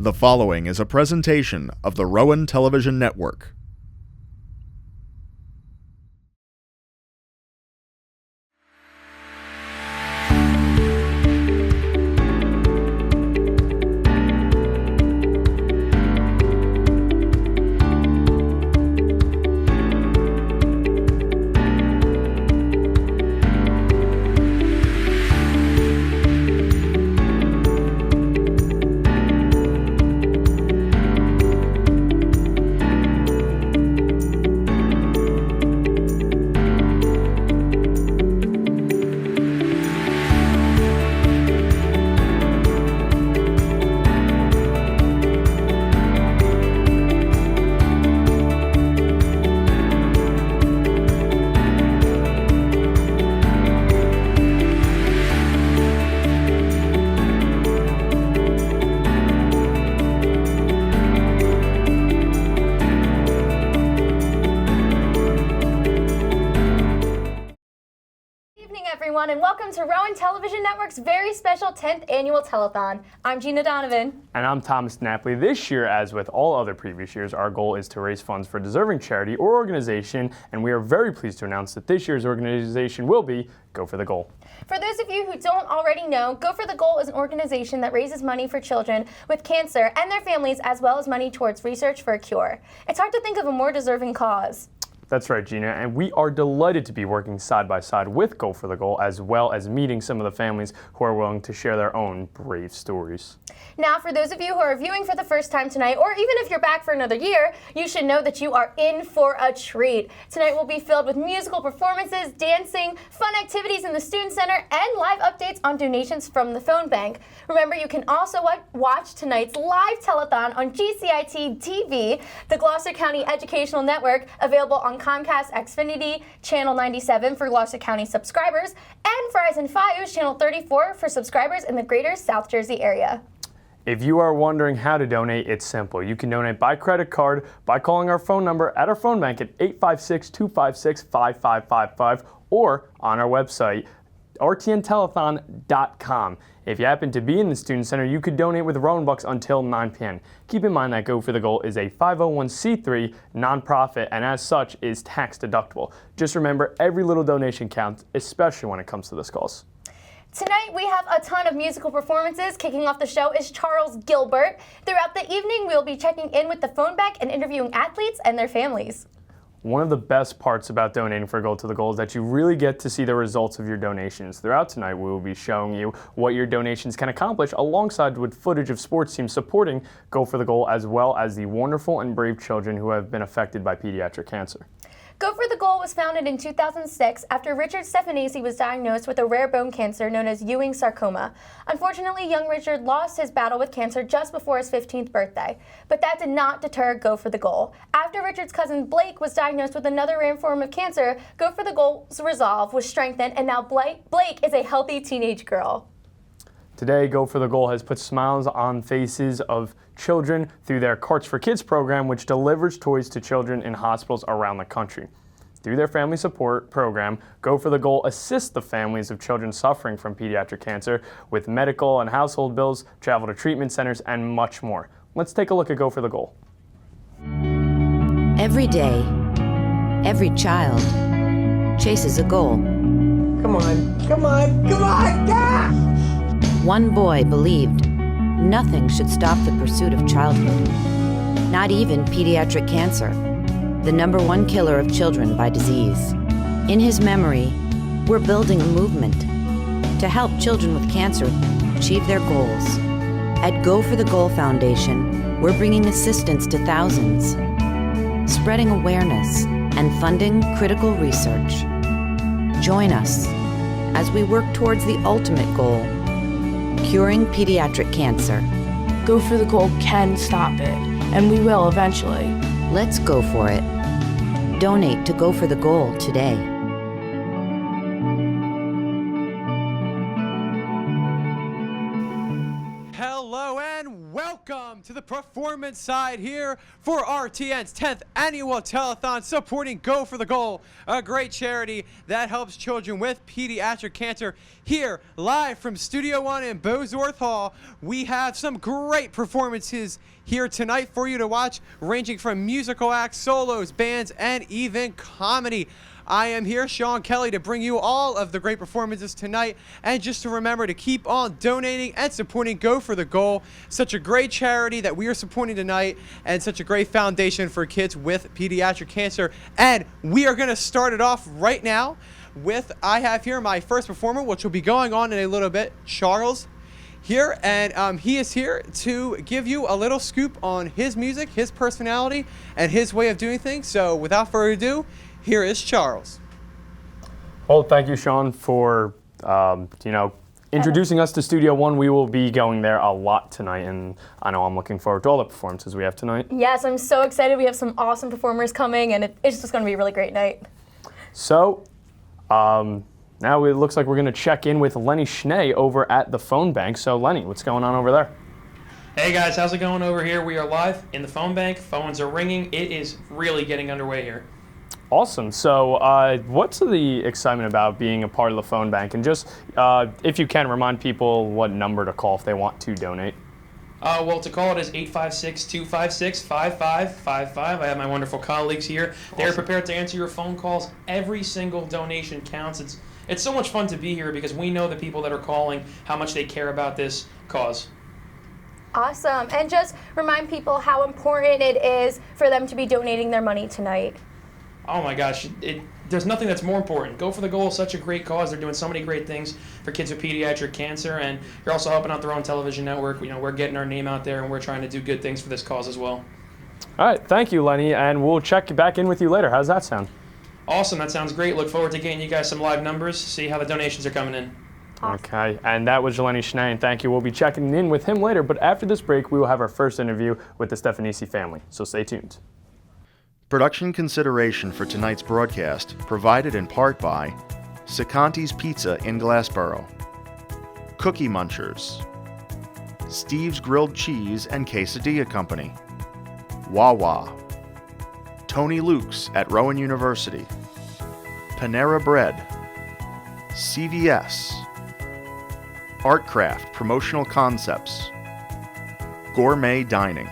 The following is a presentation of the Rowan Television Network. Everyone, and welcome to Rowan Television Network's very special 10th annual Telethon. I'm Gina Donovan. And I'm Thomas Napoli. This year, as with all other previous years, our goal is to raise funds for a deserving charity or organization, and we are very pleased to announce that this year's organization will be Go for the Goal. For those of you who don't already know, Go for the Goal is an organization that raises money for children with cancer and their families, as well as money towards research for a cure. It's hard to think of a more deserving cause. That's right, Gina, and we are delighted to be working side by side with Go for the Goal, as well as meeting some of the families who are willing to share their own brave stories. Now, for those of you who are viewing for the first time tonight, or even if you're back for another year, you should know that you are in for a treat. Tonight will be filled with musical performances, dancing, fun activities in the Student Center, and live updates on donations from the phone bank. Remember, you can also watch tonight's live telethon on GCIT TV, the Gloucester County Educational Network, available on Comcast Xfinity Channel 97 for Gloucester County subscribers, and Verizon Fios Channel 34 for subscribers in the greater South Jersey area. If you are wondering how to donate, it's simple. You can donate by credit card by calling our phone number at our phone bank at 856-256-5555 or on our website, rtntelethon.com. If you happen to be in the Student Center, you could donate with Rowan Bucks until 9 p.m. Keep in mind that Go for the Goal is a 501c3 nonprofit and as such is tax deductible. Just remember, every little donation counts, especially when it comes to this cause. Tonight we have a ton of musical performances. Kicking off the show is Charles Gilbert. Throughout the evening, we'll be checking in with the phone bank and interviewing athletes and their families. One of the best parts about donating for Go to the Goal is that you really get to see the results of your donations. Throughout tonight, we will be showing you what your donations can accomplish alongside with footage of sports teams supporting Go for the Goal, as well as the wonderful and brave children who have been affected by pediatric cancer. Go for the Goal was founded in 2006 after Richard Stefanese was diagnosed with a rare bone cancer known as Ewing sarcoma. Unfortunately, young Richard lost his battle with cancer just before his 15th birthday. But that did not deter Go for the Goal. After Richard's cousin Blake was diagnosed with another rare form of cancer, Go for the Goal's resolve was strengthened, and now Blake is a healthy teenage girl. Today, Go for the Goal has put smiles on faces of children through their Carts for Kids program, which delivers toys to children in hospitals around the country. Through their family support program, Go for the Goal assists the families of children suffering from pediatric cancer with medical and household bills, travel to treatment centers, and much more. Let's take a look at Go for the Goal. Every day, every child chases a goal. Come on, come on, come on! Ah! One boy believed nothing should stop the pursuit of childhood, not even pediatric cancer, the #1 killer of children by disease. In his memory, we're building a movement to help children with cancer achieve their goals. At Go for the Goal Foundation, we're bringing assistance to thousands, spreading awareness, and funding critical research. Join us as we work towards the ultimate goal, curing pediatric cancer. Go for the Goal can stop it, and we will eventually. Let's go for it. Donate to Go for the Goal today. Hello and welcome To the performance side here for RTN's 10th annual telethon supporting Go for the Goal, a great charity that helps children with pediatric cancer. Here, live from Studio One in Bosworth Hall, we have some great performances here tonight for you to watch, ranging from musical acts, solos, bands, and even comedy. I am here, Sean Kelly, to bring you all of the great performances tonight, and just to remember to keep on donating and supporting Go for the Goal, such a great charity that we are supporting tonight, and such a great foundation for kids with pediatric cancer. And we are going to start it off right now with, I have here my first performer, which will be going on in a little bit, Charles here, and he is here to give you a little scoop on his music, his personality, and his way of doing things. So without further ado, here is Charles. Well, thank you, Sean, for introducing us to Studio One. We will be going there a lot tonight, and I know I'm looking forward to all the performances we have tonight. Yes, I'm so excited. We have some awesome performers coming, and it's just going to be a really great night. So, now it looks like we're going to check in with Lenny Schnee over at the phone bank. So, Lenny, what's going on over there? Hey guys, how's it going over here? We are live in the phone bank. Phones are ringing. It is really getting underway here. Awesome. So what's the excitement about being a part of the phone bank? And just, if you can, remind people what number to call if they want to donate. Well, to call it is 856-256-5555. I have my wonderful colleagues here. Awesome. They're prepared to answer your phone calls. Every single donation counts. It's so much fun to be here because we know the people that are calling, how much they care about this cause. Awesome. And just remind people how important it is for them to be donating their money tonight. Oh my gosh, there's nothing that's more important. Go for the Goal is such a great cause. They're doing so many great things for kids with pediatric cancer, and you're also helping out the Rowan Television Network. You know, we're getting our name out there, and we're trying to do good things for this cause as well. All right, thank you, Lenny, and we'll check back in with you later. How's that sound? Awesome, that sounds great. Look forward to getting you guys some live numbers, see how the donations are coming in. Okay, and that was Lenny Schnee, and thank you. We'll be checking in with him later, but after this break, we will have our first interview with the Stefanisi family, so stay tuned. Production consideration for tonight's broadcast provided in part by Sicanti's Pizza in Glassboro, Cookie Munchers, Steve's Grilled Cheese and Quesadilla Company, Wawa, Tony Luke's at Rowan University, Panera Bread, CVS, Artcraft Promotional Concepts, Gourmet Dining.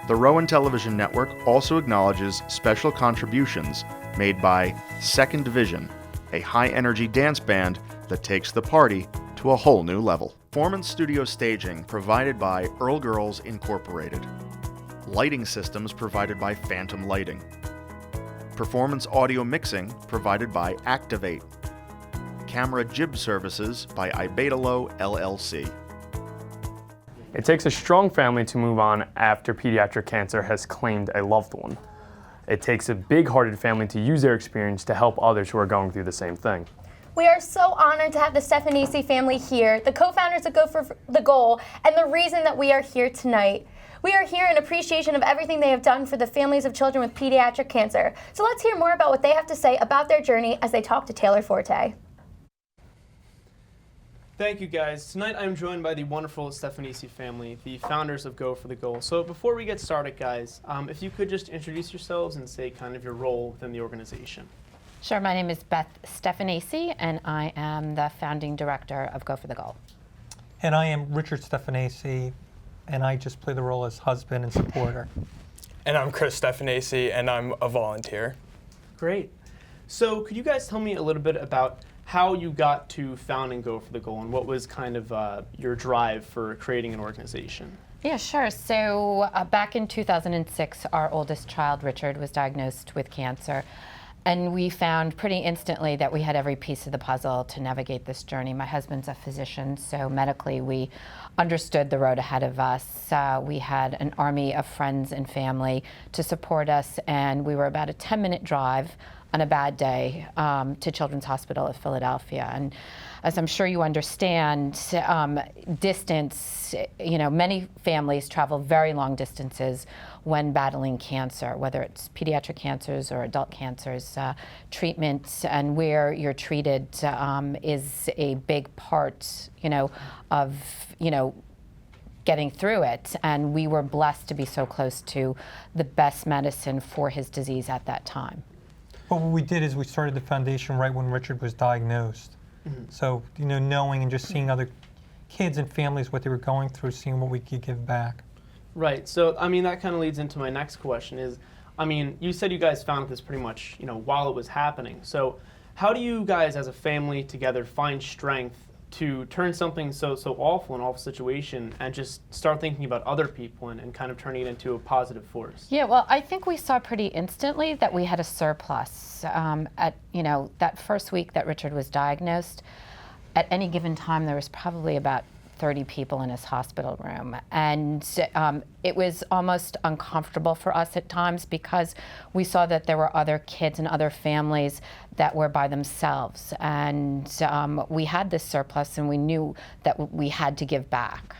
The Rowan Television Network also acknowledges special contributions made by Second Division, a high-energy dance band that takes the party to a whole new level. Performance studio staging provided by Earl Girls Incorporated. Lighting systems provided by Phantom Lighting. Performance audio mixing provided by Activate. Camera jib services by Ibetalo LLC. It takes a strong family to move on after pediatric cancer has claimed a loved one. It takes a big-hearted family to use their experience to help others who are going through the same thing. We are so honored to have the Stefanisi family here, the co-founders of Go for the Goal, and the reason that we are here tonight. We are here in appreciation of everything they have done for the families of children with pediatric cancer. So let's hear more about what they have to say about their journey as they talk to Taylor Forte. Thank you, guys. Tonight I'm joined by the wonderful Stefanisi family, the founders of Go for the Goal. So before we get started, guys, if you could just introduce yourselves and say kind of your role within the organization. Sure, my name is Beth Stefanisi, and I am the founding director of Go for the Goal. And I am Richard Stefanisi, and I just play the role as husband and supporter. And I'm Chris Stefanisi, and I'm a volunteer. Great. So could you guys tell me a little bit about how you got to found and Go for the Goal, and what was kind of your drive for creating an organization? Yeah, sure. So back in 2006, our oldest child, Richard, was diagnosed with cancer. And we found pretty instantly that we had every piece of the puzzle to navigate this journey. My husband's a physician, so medically we understood the road ahead of us. We had an army of friends and family to support us, and we were about a 10-minute drive on a bad day to Children's Hospital of Philadelphia. And as I'm sure you understand, distance, many families travel very long distances when battling cancer, whether it's pediatric cancers or adult cancers. Treatment and where you're treated is a big part, of, getting through it. And we were blessed to be so close to the best medicine for his disease at that time. But what we did is we started the foundation right when Richard was diagnosed. So, knowing and just seeing other kids and families, what they were going through, seeing what we could give back. Right. So, that kind of leads into my next question is, you said you guys found this pretty much, while it was happening. So how do you guys as a family together find strength to turn something so awful, an awful situation, and just start thinking about other people and kind of turning it into a positive force? Yeah, well, I think we saw pretty instantly that we had a surplus. At that first week that Richard was diagnosed, at any given time there was probably about 30 people in his hospital room. And it was almost uncomfortable for us at times because we saw that there were other kids and other families that were by themselves. And we had this surplus and we knew that we had to give back.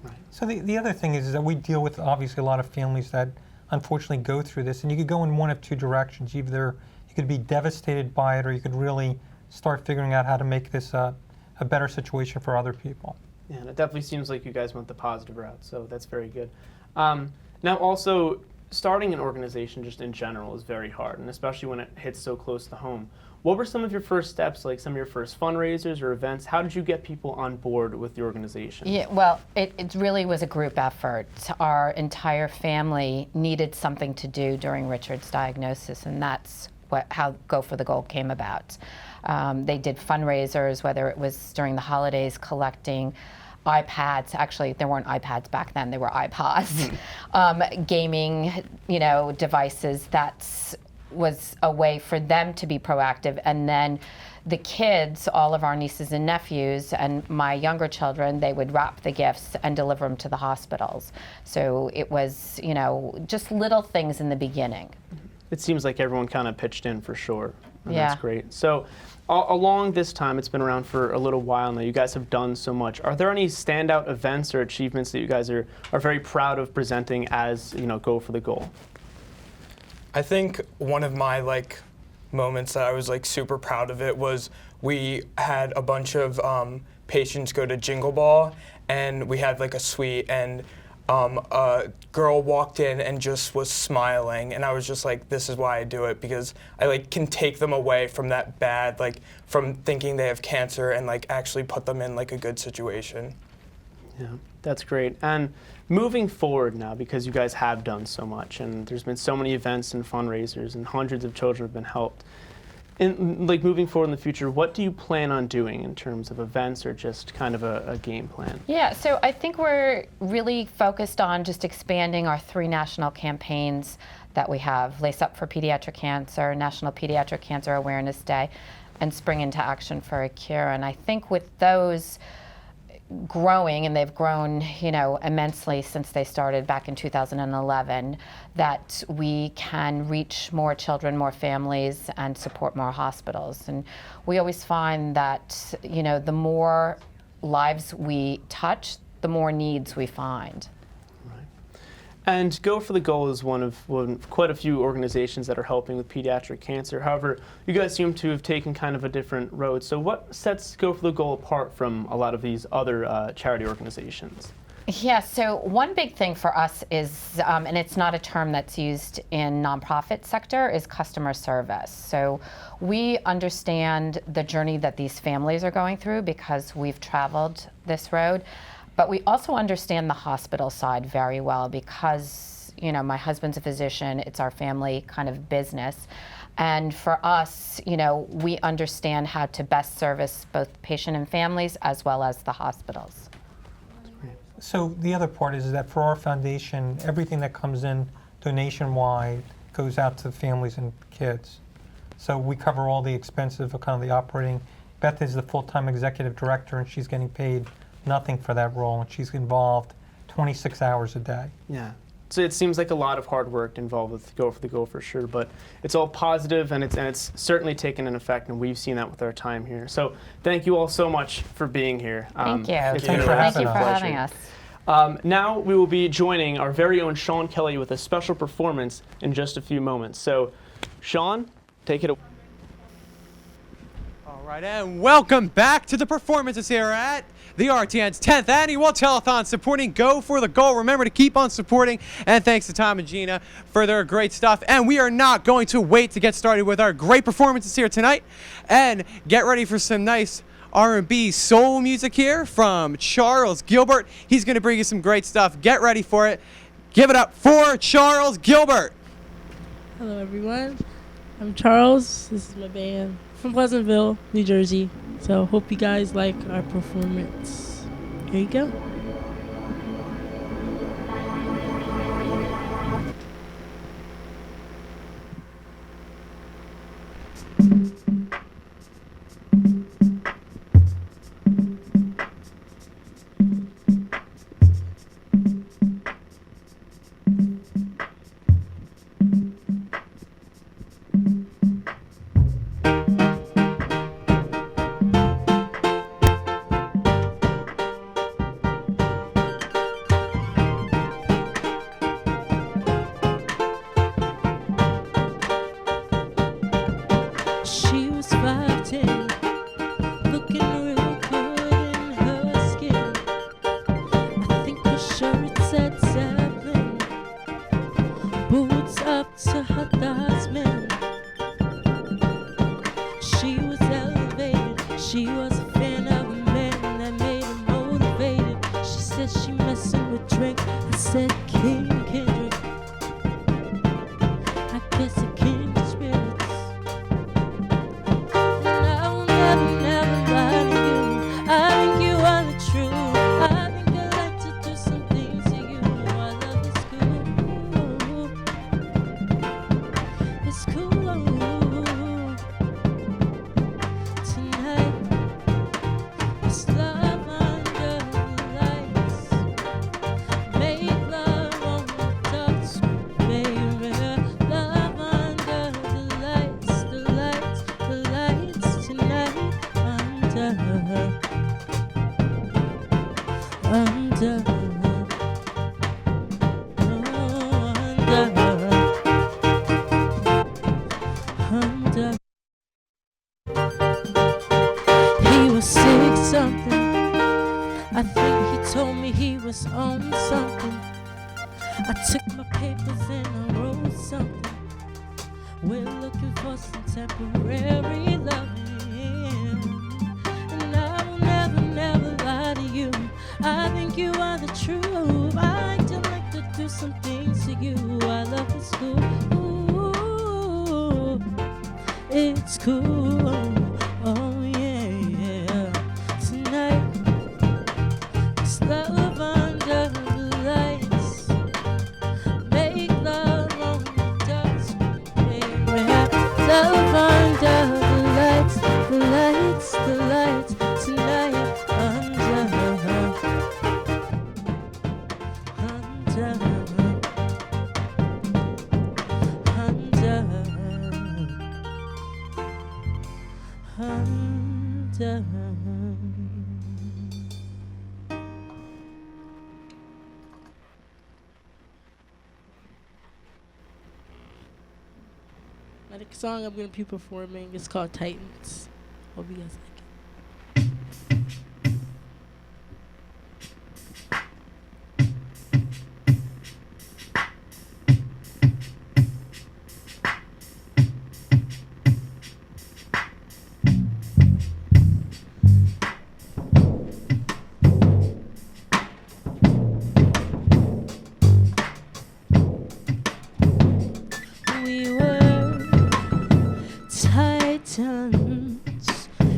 Right. So the other thing is that we deal with obviously a lot of families that unfortunately go through this, and you could go in one of two directions. Either you could be devastated by it, or you could really start figuring out how to make this a better situation for other people. Yeah, and it definitely seems like you guys went the positive route, so that's very good. Now also, starting an organization just in general is very hard, and especially when it hits so close to home. What were some of your first steps, like some of your first fundraisers or events? How did you get people on board with the organization? Yeah, well, it really was a group effort. Our entire family needed something to do during Richard's diagnosis, and that's how Go for the Goal came about. They did fundraisers, whether it was during the holidays, collecting iPads. Actually, there weren't iPads back then, they were iPods. Gaming, devices. That was a way for them to be proactive. And then the kids, all of our nieces and nephews, and my younger children, they would wrap the gifts and deliver them to the hospitals. So it was, just little things in the beginning. It seems like everyone kind of pitched in for sure. And Yeah. That's great. So along this time, it's been around for a little while now, you guys have done so much. Are there any standout events or achievements that you guys are very proud of presenting as, Go for the Goal? I think one of my moments that I was super proud of it was we had a bunch of patients go to Jingle Ball, and we had a suite, and a girl walked in and just was smiling, and I was just like, this is why I do it, because I can take them away from that bad, from thinking they have cancer, and actually put them in a good situation. Yeah, that's great. And moving forward now, because you guys have done so much, and there's been so many events and fundraisers, and hundreds of children have been helped. In moving forward in the future, what do you plan on doing in terms of events or just kind of a game plan? Yeah, so I think we're really focused on just expanding our 3 national campaigns that we have: Lace Up for Pediatric Cancer, National Pediatric Cancer Awareness Day, and Spring into Action for a Cure. And I think with those growing, and they've grown, immensely since they started back in 2011, that we can reach more children, more families, and support more hospitals. And we always find that, the more lives we touch, the more needs we find. And Go for the Goal is one of quite a few organizations that are helping with pediatric cancer. However, you guys seem to have taken kind of a different road. So what sets Go for the Goal apart from a lot of these other charity organizations? Yeah, so one big thing for us is, and it's not a term that's used in nonprofit sector, is customer service. So we understand the journey that these families are going through because we've traveled this road. But we also understand the hospital side very well because, my husband's a physician, it's our family kind of business. And for us, we understand how to best service both patient and families as well as the hospitals. So the other part is that for our foundation, everything that comes in donation-wide goes out to families and kids. So we cover all the expenses of kind of the operating. Beth is the full-time executive director, and she's getting paid nothing for that role, and she's involved 26 hours a day. Yeah. So it seems like a lot of hard work involved with Go for the Goal for sure, but it's all positive, and it's certainly taken an effect, and we've seen that with our time here. So thank you all so much for being here. Thank you. It's Thank been you a for having us. Now we will be joining our very own Sean Kelly with a special performance in just a few moments. So, Sean, take it away. All Right, and welcome back to the performances here at the RTN's 10th Annual Telethon supporting Go for the Goal. Remember to keep on supporting, and thanks to Tom and Gina for their great stuff. And we are not going to wait to get started with our great performances here tonight. And get ready for some nice R&B soul music here from Charles Gilbert. He's going to bring you some great stuff. Get ready for it. Give it up for Charles Gilbert. Hello, everyone. I'm Charles. This is my band from Pleasantville, New Jersey. So hope you guys like our performance. Here you go. She was 5'10", looking real good in her skin. I think her shirt said Zeppelin, boots up to her thighs, man. She was elevated, she was a fan of a man that made her motivated. She said she messing with Drake, I said King Kendrick. I guess a kindred spirits. He was 6-something. I think he told me he was on something. I took my papers and I wrote something. We're looking for some temporary loving, and I will never, never lie to you. I think you are the truth. I like to do some things to you. I love it's cool. Ooh, it's cool. Oh yeah. Tonight, it's love under the lights. Make love on the dust, baby. Love under the lights, the lights, the lights. Tonight, under. My next song I'm going to be performing is called Titans. Hope you guys like it. We were titans,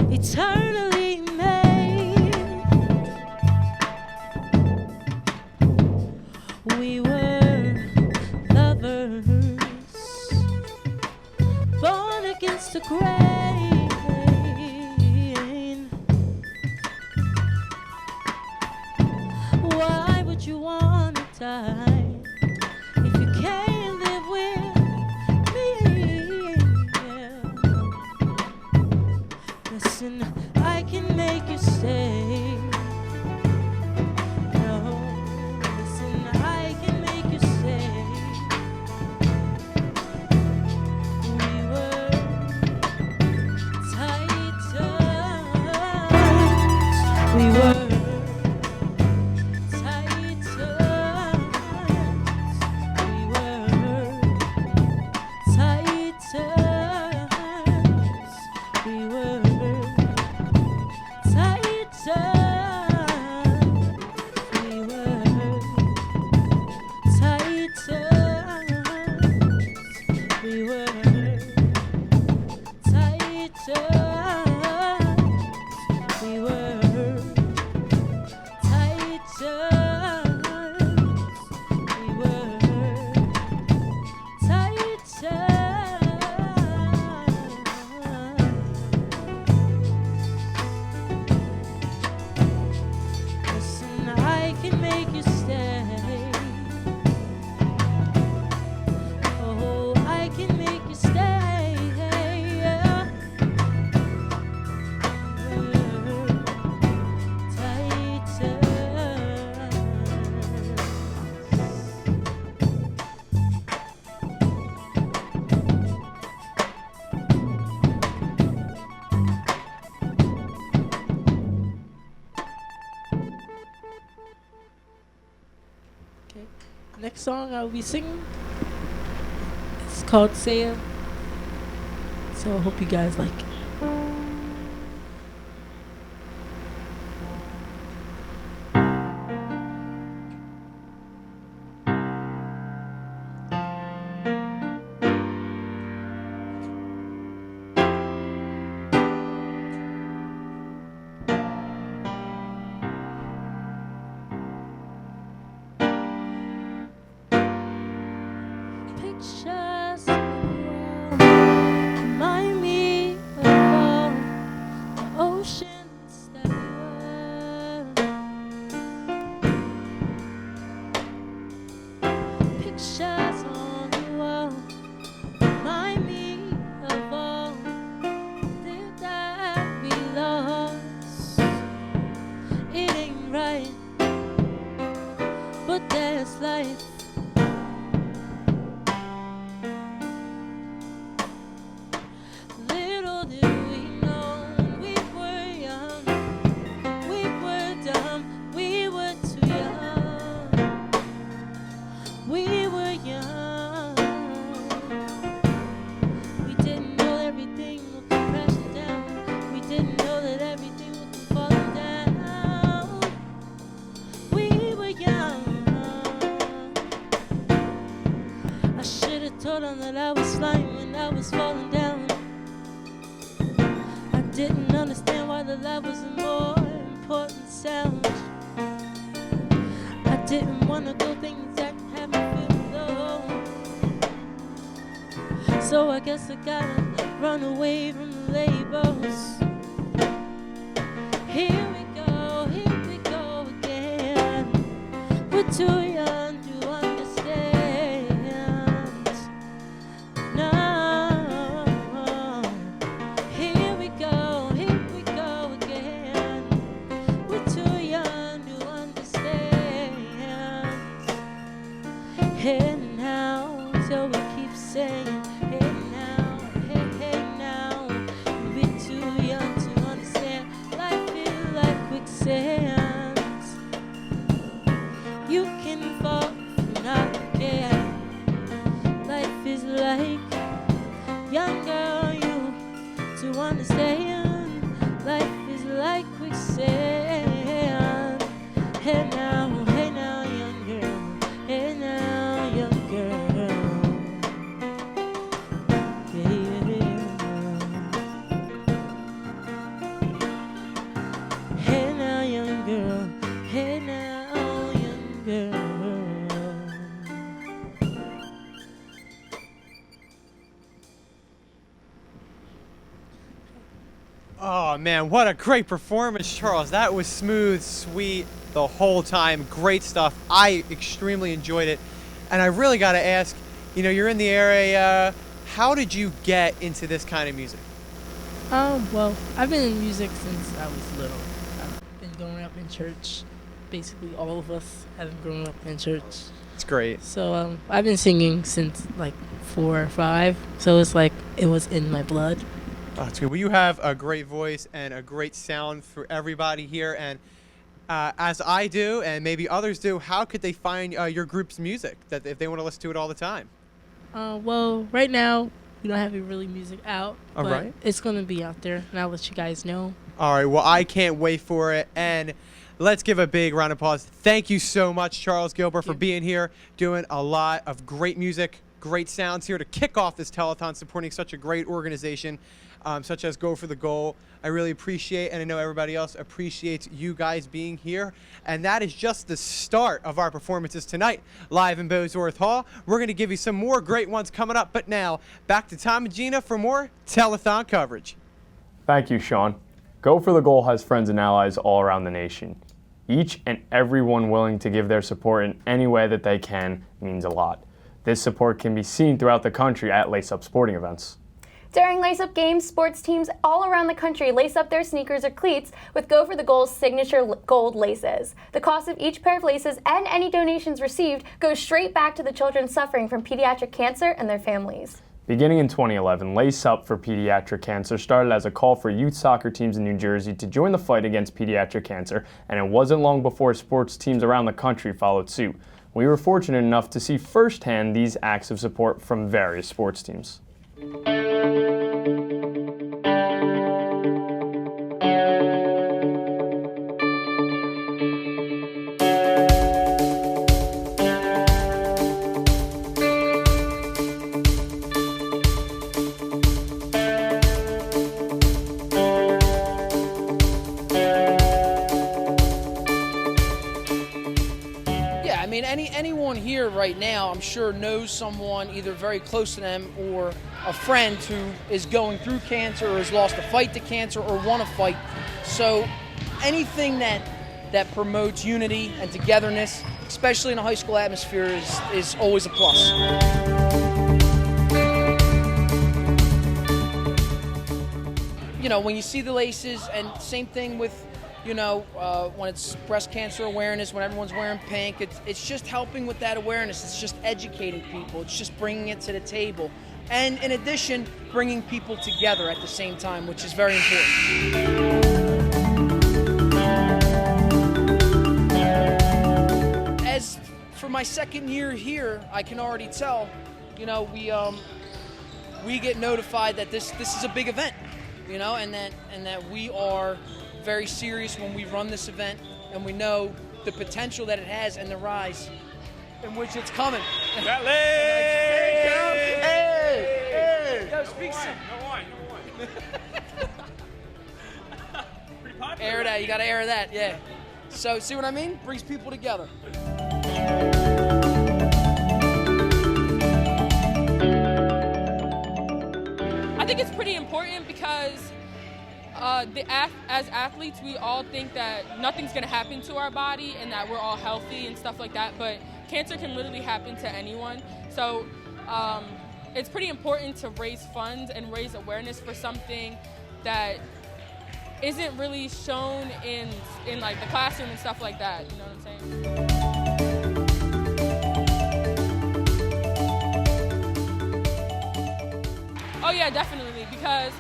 eternally made. We were lovers, born against the grain. Why would you wanna die if you can't live with me? Listen, I can make you stay. No, listen, I can make you stay. We were titans. We were Titans. We were Titans. We were Titans. We were Titans. We were Titans. We were Listen, I can make you stay. Oh, I can make you stay. Yeah. Okay. Next song I'll be singing. It's called Sam. So I hope you guys like it. Pictures remind me of all the oceans that were. Pictures on the wall remind me of all that we lost. It ain't right, but that's life. Little did we know when we were young, we were dumb, we were too young, we were young. We didn't know everything would come crashing down, we didn't know that everything would come falling down. We were young. I should have told them that I was flying when I was falling down. I didn't understand why the life was a more important sound. I didn't want to go things that could have me feel low. So I guess I gotta run away from the labels. Here we go again. We're too young to understand. No. Here we go again. We're too young to understand. Hey now, so we keep saying, hey now, hey now. We're too young to understand. Life is like quicksand. You can fall if you not care. Life is like young girl, you to understand. Life is like quicksand. Hey now, young girl. Hey now, young girl. Yeah. Hey now, young girl. Hey now, young girl. Oh man, what a great performance, Charles. That was smooth, sweet the whole time. Great stuff. I extremely enjoyed it. And I really got to ask, you know, you're in the area. How did you get into this kind of music? Well, I've been in music since I was little. I've been growing up in church. Basically, all of us have grown up in church. It's great. So I've been singing since like 4 or 5. So it's like it was in my blood. Oh, it's good. Well, you have a great voice and a great sound for everybody here. And as I do, and maybe others do, how could they find your group's music that if they want to listen to it all the time? Well, right now we don't have any really music out, All but right. it's gonna be out there, and I'll let you guys know. All right. Well, I can't wait for it. And let's give a big round of applause. Thank you so much, Charles Gilbert, for being here, doing a lot of great music, great sounds here to kick off this telethon, supporting such a great organization, such as Go for the Goal. I really appreciate, and I know everybody else appreciates you guys being here. And that is just the start of our performances tonight, live in Bowsworth Hall. We're going to give you some more great ones coming up. But now, back to Tom and Gina for more telethon coverage. Thank you, Sean. Go for the Goal has friends and allies all around the nation. Each and everyone willing to give their support in any way that they can means a lot. This support can be seen throughout the country at lace-up sporting events. During lace-up games, sports teams all around the country lace up their sneakers or cleats with Go for the Goal's signature gold laces. The cost of each pair of laces and any donations received goes straight back to the children suffering from pediatric cancer and their families. Beginning in 2011, Lace Up for Pediatric Cancer started as a call for youth soccer teams in New Jersey to join the fight against pediatric cancer, and it wasn't long before sports teams around the country followed suit. We were fortunate enough to see firsthand these acts of support from various sports teams. Anyone here right now, I'm sure, knows someone either very close to them or a friend who is going through cancer or has lost a fight to cancer or want to fight. So anything that promotes unity and togetherness, especially in a high school atmosphere, is always a plus. You know, when you see the laces, and same thing with, you know, when it's breast cancer awareness, when everyone's wearing pink, it's just helping with that awareness. It's just educating people. It's just bringing it to the table. And in addition, bringing people together at the same time, which is very important. As for my second year here, I can already tell, you know, we get notified that this is a big event, you know, and that we are very serious when we run this event, and we know the potential that it has and the rise in which it's coming. That Hey! Yo, speak some. No wine. Pretty popular. Air that, you gotta air that, yeah. So, see what I mean? Brings people together. I think it's pretty important because as athletes, we all think that nothing's going to happen to our body and that we're all healthy and stuff like that, but cancer can literally happen to anyone. So it's pretty important to raise funds and raise awareness for something that isn't really shown in like the classroom and stuff like that, you know what I'm saying? Oh yeah, definitely, because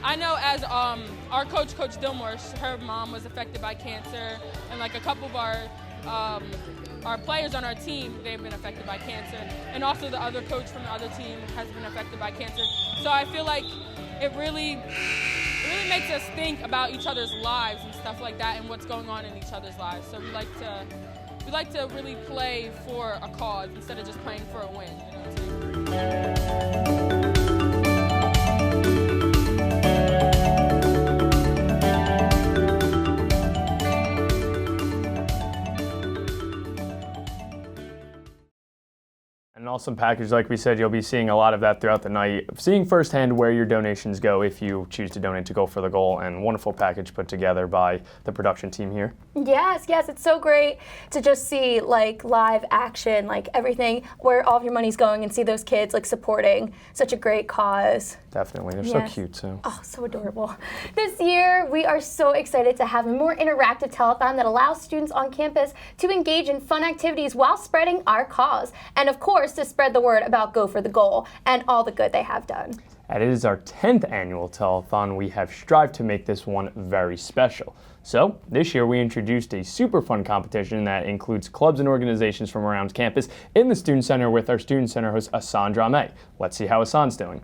I know as our coach, Coach Dillmore, her mom was affected by cancer, and like a couple of our players on our team, they've been affected by cancer, and also the other coach from the other team has been affected by cancer. So I feel like it really makes us think about each other's lives and stuff like that, and what's going on in each other's lives. So we like to really play for a cause instead of just playing for a win. You know what I'm saying? An awesome package, like we said. You'll be seeing a lot of that throughout the night, seeing firsthand where your donations go if you choose to donate to Go for the Goal, and wonderful package put together by the production team here. Yes, it's so great to just see like live action, like everything, where all of your money's going, and see those kids like supporting such a great cause. Definitely, they're so cute too. Oh, so adorable. This year, we are so excited to have a more interactive telethon that allows students on campus to engage in fun activities while spreading our cause. And of course, to spread the word about Go for the Goal and all the good they have done. And it is our 10th annual telethon. We have strived to make this one very special. So this year we introduced a super fun competition that includes clubs and organizations from around campus in the Student Center with our Student Center host Hassan Drame. Let's see how Hassan's doing.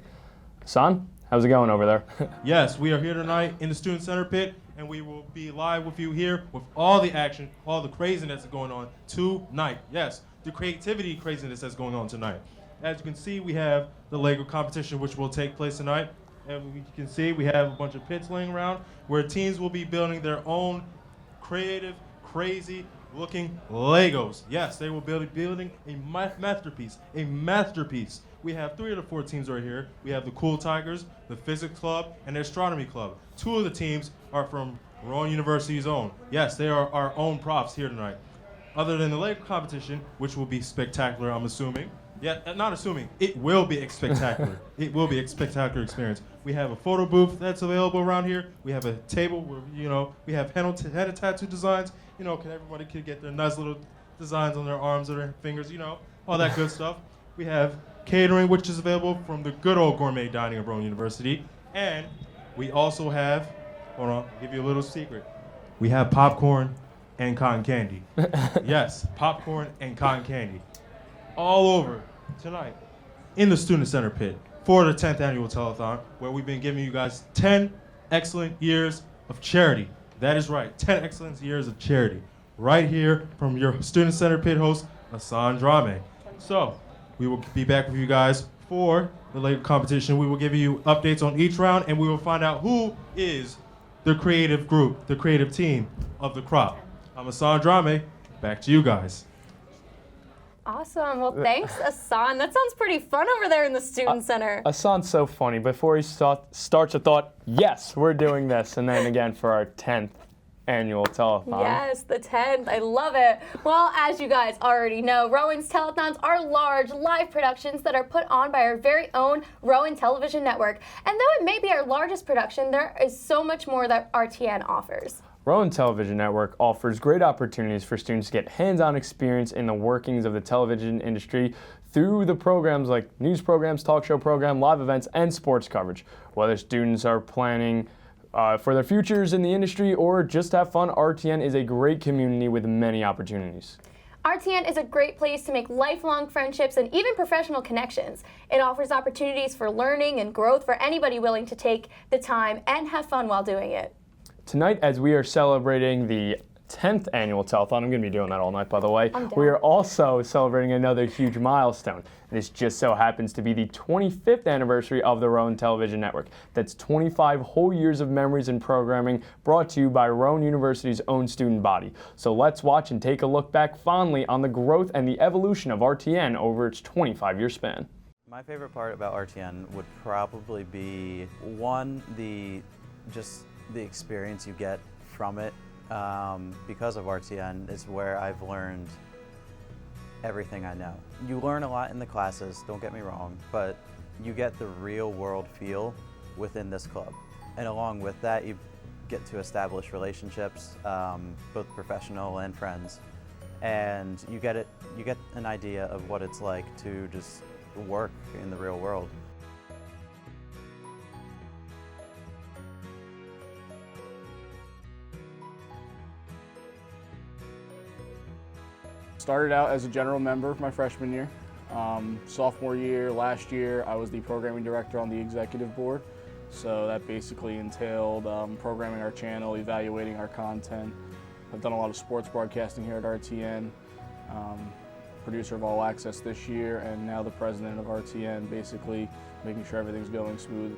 Hassan, how's it going over there? Yes, we are here tonight in the Student Center pit, and we will be live with you here with all the action, all the craziness that's going on tonight. Yes, the creativity craziness that's going on tonight. As you can see, we have the Lego competition, which will take place tonight. And you can see we have a bunch of pits laying around where teams will be building their own creative, crazy-looking Legos. Yes, they will be building a masterpiece, a masterpiece. We have 3 of the 4 teams right here. We have the Cool Tigers, the Physics Club, and the Astronomy Club. 2 of the teams are from Rowan University's own. Yes, they are our own profs here tonight. Other than the Lego competition, which will be spectacular, I'm assuming. Yeah, not assuming. It will be spectacular. It will be a spectacular experience. We have a photo booth that's available around here. We have a table where, we have henna tattoo designs. Everybody can get their nice little designs on their arms or their fingers, all that good stuff. We have catering, which is available from the good old gourmet dining of Rowan University. And we also have, hold on, I'll give you a little secret. We have popcorn and cotton candy. Yes, popcorn and cotton candy. All over tonight in the Student Center pit for the 10th annual telethon, where we've been giving you guys 10 excellent years of charity. That is right, 10 excellent years of charity. Right here from your Student Center pit host, Hassan Drame. So, we will be back with you guys for the Lego competition. We will give you updates on each round, and we will find out who is the creative group, the creative team of the crop. I'm Hassan Drame. Back to you guys. Awesome. Well, thanks, Hassan. That sounds pretty fun over there in the Student Center. Hassan's so funny. Before he starts a thought, yes, we're doing this. And then again for our 10th annual telethon. Yes, the 10th. I love it. Well, as you guys already know, Rowan's telethons are large live productions that are put on by our very own Rowan Television Network. And though it may be our largest production, there is so much more that RTN offers. Rowan Television Network offers great opportunities for students to get hands-on experience in the workings of the television industry through the programs like news programs, talk show program, live events, and sports coverage. Whether students are planning for their futures in the industry or just have fun, RTN is a great community with many opportunities. RTN is a great place to make lifelong friendships and even professional connections. It offers opportunities for learning and growth for anybody willing to take the time and have fun while doing it. Tonight, as we are celebrating the 10th annual telethon, I'm going to be doing that all night, by the way, we are also celebrating another huge milestone. This just so happens to be the 25th anniversary of the Rowan Television Network. That's 25 whole years of memories and programming brought to you by Rowan University's own student body. So let's watch and take a look back fondly on the growth and the evolution of RTN over its 25-year span. My favorite part about RTN would probably be, one, the experience you get from it. Because of RTN is where I've learned everything I know. You learn a lot in the classes, don't get me wrong, but you get the real world feel within this club. And along with that, you get to establish relationships, both professional and friends. And you get an idea of what it's like to just work in the real world. Started out as a general member my freshman year. Sophomore year, last year, I was the programming director on the executive board. So that basically entailed programming our channel, evaluating our content. I've done a lot of sports broadcasting here at RTN, producer of All Access this year, and now the president of RTN, basically making sure everything's going smooth.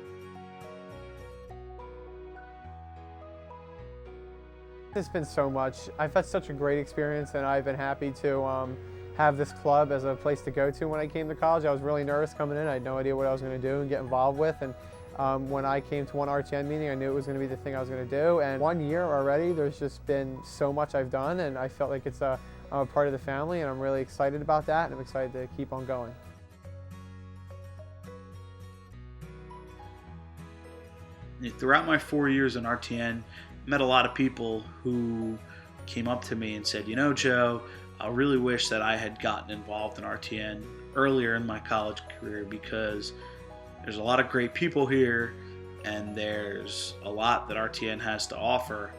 It's been so much. I've had such a great experience, and I've been happy to have this club as a place to go to when I came to college. I was really nervous coming in. I had no idea what I was going to do and get involved with. And when I came to one RTN meeting, I knew it was going to be the thing I was going to do. And 1 year already, there's just been so much I've done, and I felt like I'm a part of the family, and I'm really excited about that, and I'm excited to keep on going. Throughout my 4 years in RTN, met a lot of people who came up to me and said, Joe, I really wish that I had gotten involved in RTN earlier in my college career because there's a lot of great people here, and there's a lot that RTN has to offer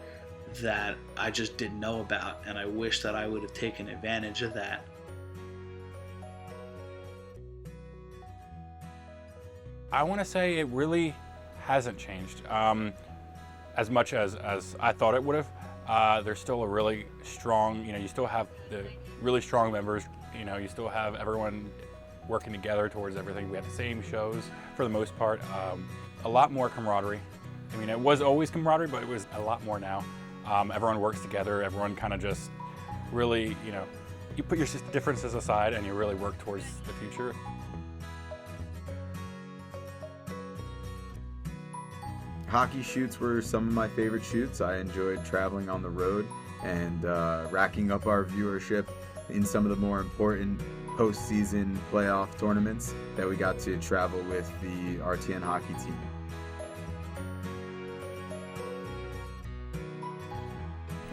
that I just didn't know about, and I wish that I would have taken advantage of that. I want to say it really hasn't changed as much as I thought it would have. There's still a really strong, you still have the really strong members, you still have everyone working together towards everything. We have the same shows for the most part. A lot more camaraderie. I mean, it was always camaraderie, but it was a lot more now. Everyone works together, everyone kind of just really, you put your differences aside and you really work towards the future. Hockey shoots were some of my favorite shoots. I enjoyed traveling on the road and racking up our viewership in some of the more important postseason playoff tournaments that we got to travel with the RTN hockey team.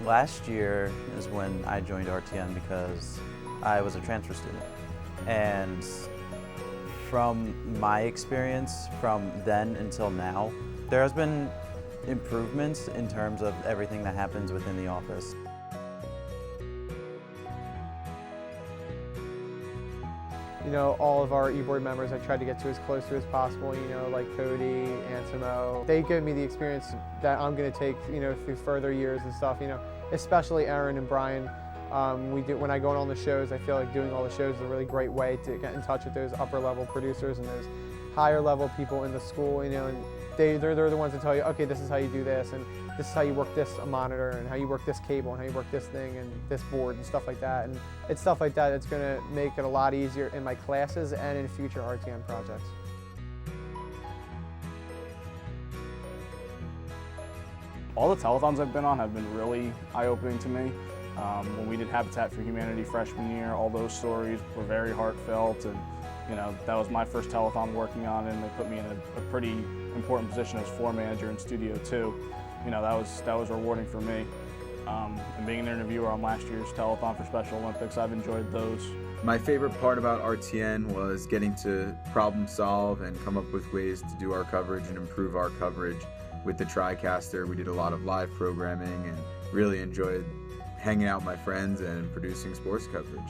Last year is when I joined RTN because I was a transfer student. And from my experience from then until now, there has been improvements in terms of everything that happens within the office. All of our e-board members I tried to get to as close to as possible, like Cody, Ansimo. They give me the experience that I'm going to take, through further years and stuff, especially Aaron and Brian. When I go on the shows, I feel like doing all the shows is a really great way to get in touch with those upper level producers and those higher level people in the school, and they're the ones that tell you, okay, this is how you do this, and this is how you work this monitor, and how you work this cable, and how you work this thing, and this board, and stuff like that. And it's stuff like that that's going to make it a lot easier in my classes and in future RTN projects. All the telethons I've been on have been really eye-opening to me. When we did Habitat for Humanity freshman year, all those stories were very heartfelt, and that was my first telethon working on it, and they put me in a pretty important position as floor manager in Studio 2. That was rewarding for me. And being an interviewer on last year's telethon for Special Olympics, I've enjoyed those. My favorite part about RTN was getting to problem solve and come up with ways to do our coverage and improve our coverage. With the TriCaster, we did a lot of live programming and really enjoyed hanging out with my friends and producing sports coverage.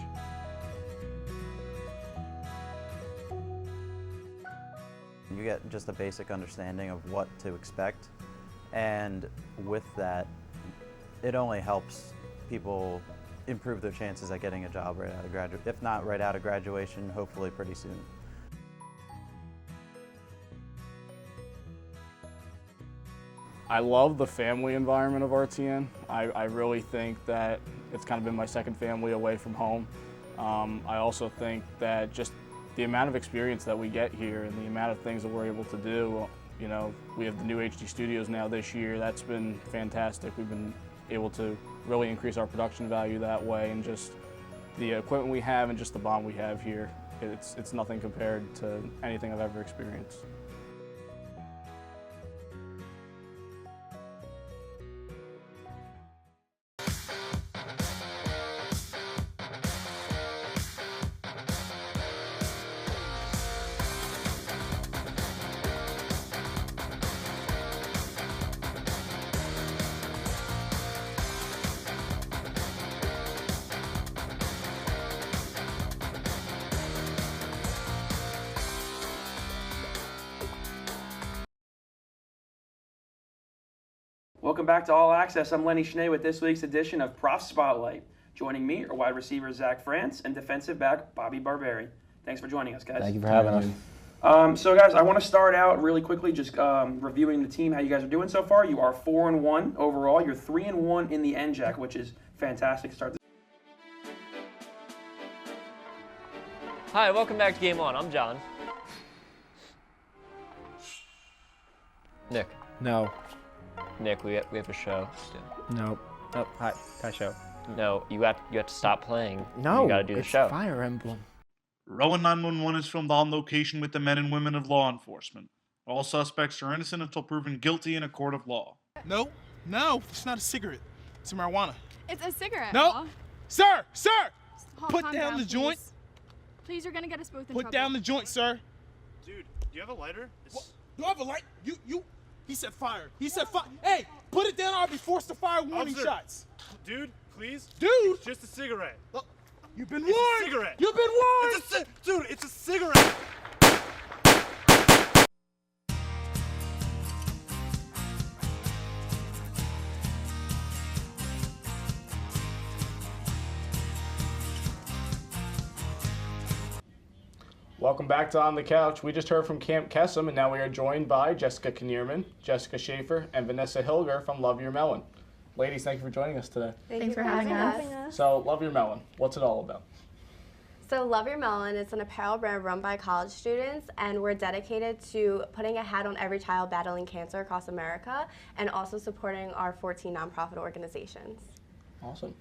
You get just a basic understanding of what to expect, and with that, it only helps people improve their chances at getting a job right out of if not right out of graduation, hopefully pretty soon. I love the family environment of RTN. I really think that it's kind of been my second family away from home. I also think that just the amount of experience that we get here and the amount of things that we're able to do, we have the new HD studios now this year. That's been fantastic. We've been able to really increase our production value that way, and just the equipment we have and just the bond we have here, it's nothing compared to anything I've ever experienced. Welcome back to All Access. I'm Lenny Schnee with this week's edition of Prof Spotlight. Joining me are wide receiver Zach France and defensive back Bobby Barberi. Thanks for joining us, guys. Thank you for having us. So, guys, I want to start out really quickly just reviewing the team, how you guys are doing so far. You are 4-1 overall. You're 3-1 in the NJAC, which is fantastic to start. Hi, welcome back to Game On. I'm John. Nick. No. Nick, we have a show. No. Oh, hi show. No, you have to stop playing. No, you got to do the it's show. Fire Emblem. Rowan 911 is filmed on location with the men and women of law enforcement. All suspects are innocent until proven guilty in a court of law. No, it's not a cigarette. It's a marijuana. It's a cigarette. No, Paul. sir, Calm put down the joint. Please, you're gonna get us both in Put trouble. down the joint, sir. Dude, you have a lighter? Do I have a light? He said fire. He said fire. Hey, put it down or I'll be forced to fire warning shots. Dude, please. Dude. It's just a cigarette. You've been It's warned. a cigarette. You've been warned. Dude, it's a cigarette. Welcome back to On the Couch. We just heard from Camp Kesem, and now we are joined by Jessica Kinnearman, Jessica Schaefer, and Vanessa Hilger from Love Your Melon. Ladies, thank you for joining us today. Thanks for having us. So, Love Your Melon, what's it all about? So Love Your Melon is an apparel brand run by college students, and we're dedicated to putting a hat on every child battling cancer across America and also supporting our 14 nonprofit organizations. Awesome.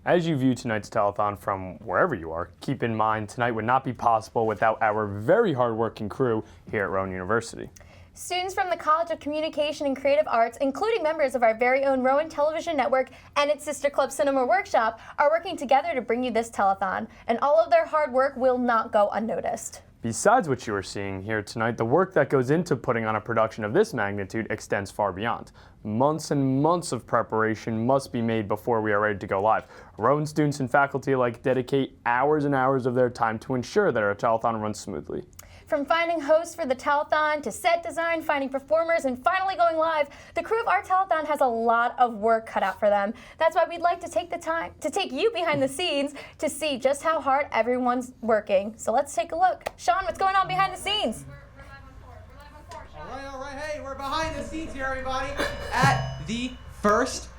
As you view tonight's telethon from wherever you are, keep in mind tonight would not be possible without our very hardworking crew here at Rowan University. Students from the College of Communication and Creative Arts, including members of our very own Rowan Television Network and its sister club Cinema Workshop, are working together to bring you this telethon, and all of their hard work will not go unnoticed. Besides what you are seeing here tonight, the work that goes into putting on a production of this magnitude extends far beyond. Months and months of preparation must be made before we are ready to go live. Rowan students and faculty alike dedicate hours and hours of their time to ensure that our telethon runs smoothly. From finding hosts for the telethon to set design, finding performers, and finally going live, the crew of our telethon has a lot of work cut out for them. That's why we'd like to take the time to take you behind the scenes to see just how hard everyone's working. So let's take a look. Sean, what's going on behind the scenes? All right. Hey, we're behind the scenes here, everybody, at the first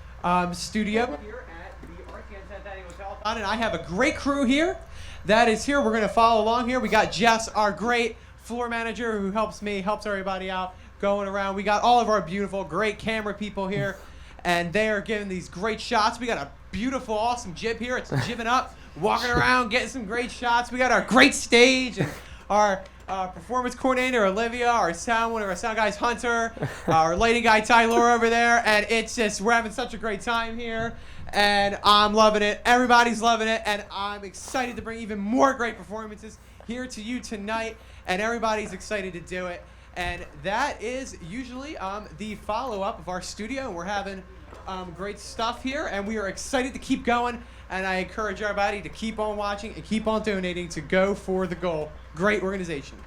studio here at the RTN 10th Annual Telethon, and I have a great crew here that is here. We're going to follow along here. We got Jess, our great floor manager, who helps everybody out going around. We got all of our beautiful, great camera people here, and they are giving these great shots. We got a beautiful, awesome jib here. It's jibbing up, walking around, getting some great shots. We got our great stage and our performance coordinator, Olivia, our sound guys, Hunter, our lighting guy, Tyler, over there, and it's just, we're having such a great time here. And I'm loving it. Everybody's loving it. And I'm excited to bring even more great performances here to you tonight. And everybody's excited to do it. And that is usually the follow-up of our studio. And we're having great stuff here. And we are excited to keep going. And I encourage everybody to keep on watching and keep on donating to Go for the Goal. Great organization.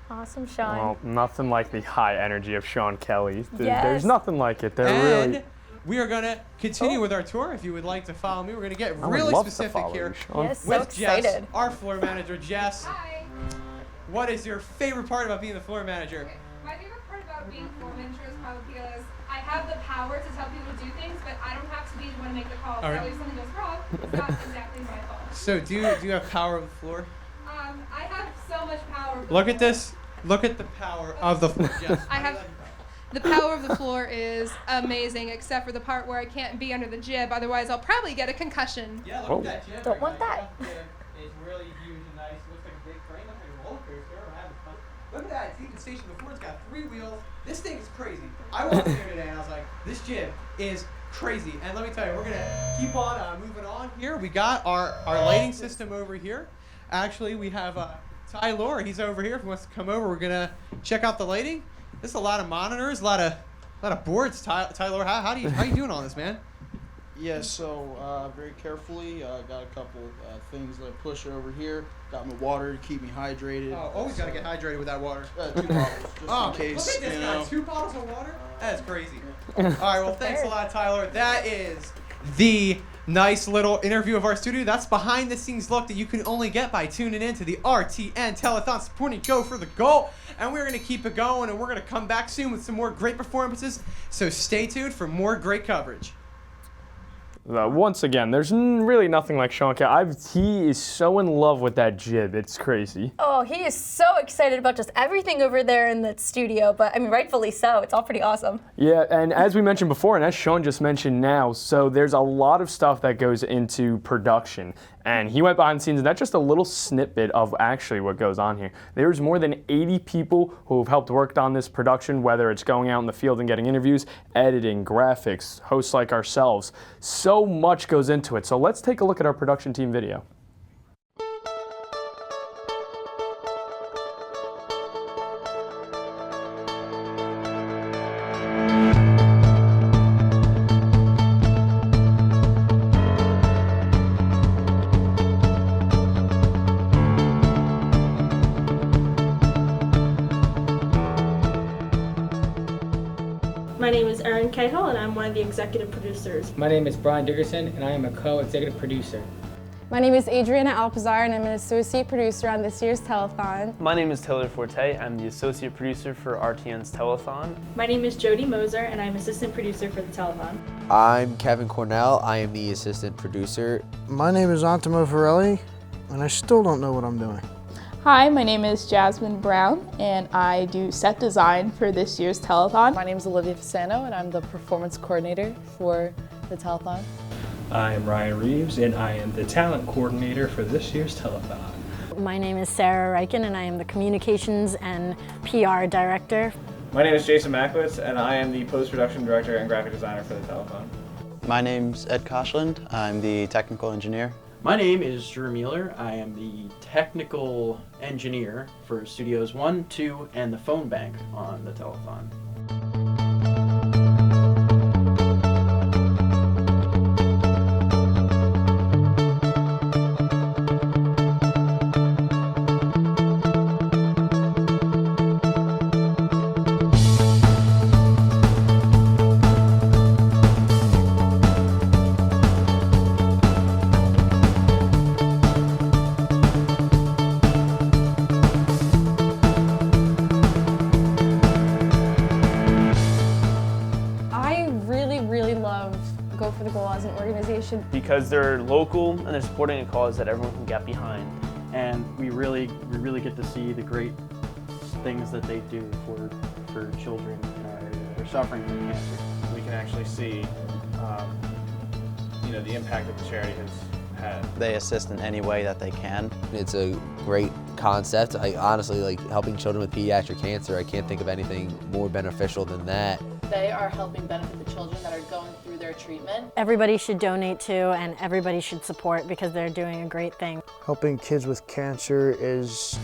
Awesome, Sean. Well, nothing like the high energy of Sean Kelly. Yes. There's nothing like it. We are going to continue with our tour. If you would like to follow me, we're going to get really specific here Yes, so with excited. Jess, our floor manager. Jess, what is your favorite part about being the floor manager? Okay. My favorite part about being floor manager is probably because I have the power to tell people to do things, but I don't have to be the one to make the calls. All right. That way if something goes wrong, it's not exactly my fault. So do you have power of the floor? I have so much power. Look at this. Look at the power of the floor, Jess. I have. The power of the floor is amazing, except for the part where I can't be under the jib. Otherwise, I'll probably get a concussion. Yeah, look at that jib. Don't want that. It's really huge and nice. It looks like a big crane. Looks like a roller coaster. We're having fun. Look at that. It's even stationed before. It's got 3 wheels. This thing is crazy. I walked in here today and I was like, this jib is crazy. And let me tell you, we're going to keep on moving on here. We got our lighting system over here. Actually, we have Tyler. He's over here. If he wants to come over, we're going to check out the lighting. There's a lot of monitors, a lot of boards. Tyler, how you doing on this, man? Yeah, so very carefully, got a couple things that I push over here. Got my water to keep me hydrated. Oh, always got to get hydrated with that water. 2 bottles, just in case. Look at this guy, 2 bottles of water? That's crazy. Yeah. All right, well, thanks a lot, Tyler. That is the nice little interview of our studio. That's behind the scenes look that you can only get by tuning in to the RTN Telethon supporting Go for the Goal. And we're going to keep it going, and we're going to come back soon with some more great performances. So stay tuned for more great coverage. Once again, there's really nothing like Sean Kelly. He is so in love with that jib. It's crazy. Oh, he is so excited about just everything over there in the studio, but I mean, rightfully so. It's all pretty awesome. Yeah, and as we mentioned before, and as Sean just mentioned now, so there's a lot of stuff that goes into production. And he went behind the scenes, and that's just a little snippet of actually what goes on here. There's more than 80 people who have helped work on this production, whether it's going out in the field and getting interviews, editing, graphics, hosts like ourselves. So much goes into it. So let's take a look at our production team video. My name is Erin Cahill, and I'm one of the executive producers. My name is Brian Dickerson, and I am a co-executive producer. My name is Adriana Alpazar, and I'm an associate producer on this year's telethon. My name is Taylor Forte. I'm the associate producer for RTN's telethon. My name is Jody Moser, and I'm assistant producer for the telethon. I'm Kevin Cornell. I am the assistant producer. My name is Antimo Varelli, and I still don't know what I'm doing. Hi, my name is Jasmine Brown, and I do set design for this year's telethon. My name is Olivia Fasano, and I'm the performance coordinator for the telethon. I am Ryan Reeves, and I am the talent coordinator for this year's telethon. My name is Sarah Reichen, and I am the communications and PR director. My name is Jason Macklitz, and I am the post-production director and graphic designer for the telethon. My name's Ed Koshland. I'm the technical engineer. My name is Drew Mueller. I am the technical engineer for Studios 1, 2, and the phone bank on the telethon. Go for the Goal as an organization. Because they're local and they're supporting a cause that everyone can get behind. And we really get to see the great things that they do for children who are suffering from cancer. We can actually see, the impact that the charity has had. They assist in any way that they can. It's a great concept. I honestly like helping children with pediatric cancer. I can't think of anything more beneficial than that. They are helping benefit the children that are going through their treatment. Everybody should donate to, and everybody should support because they're doing a great thing. Helping kids with cancer is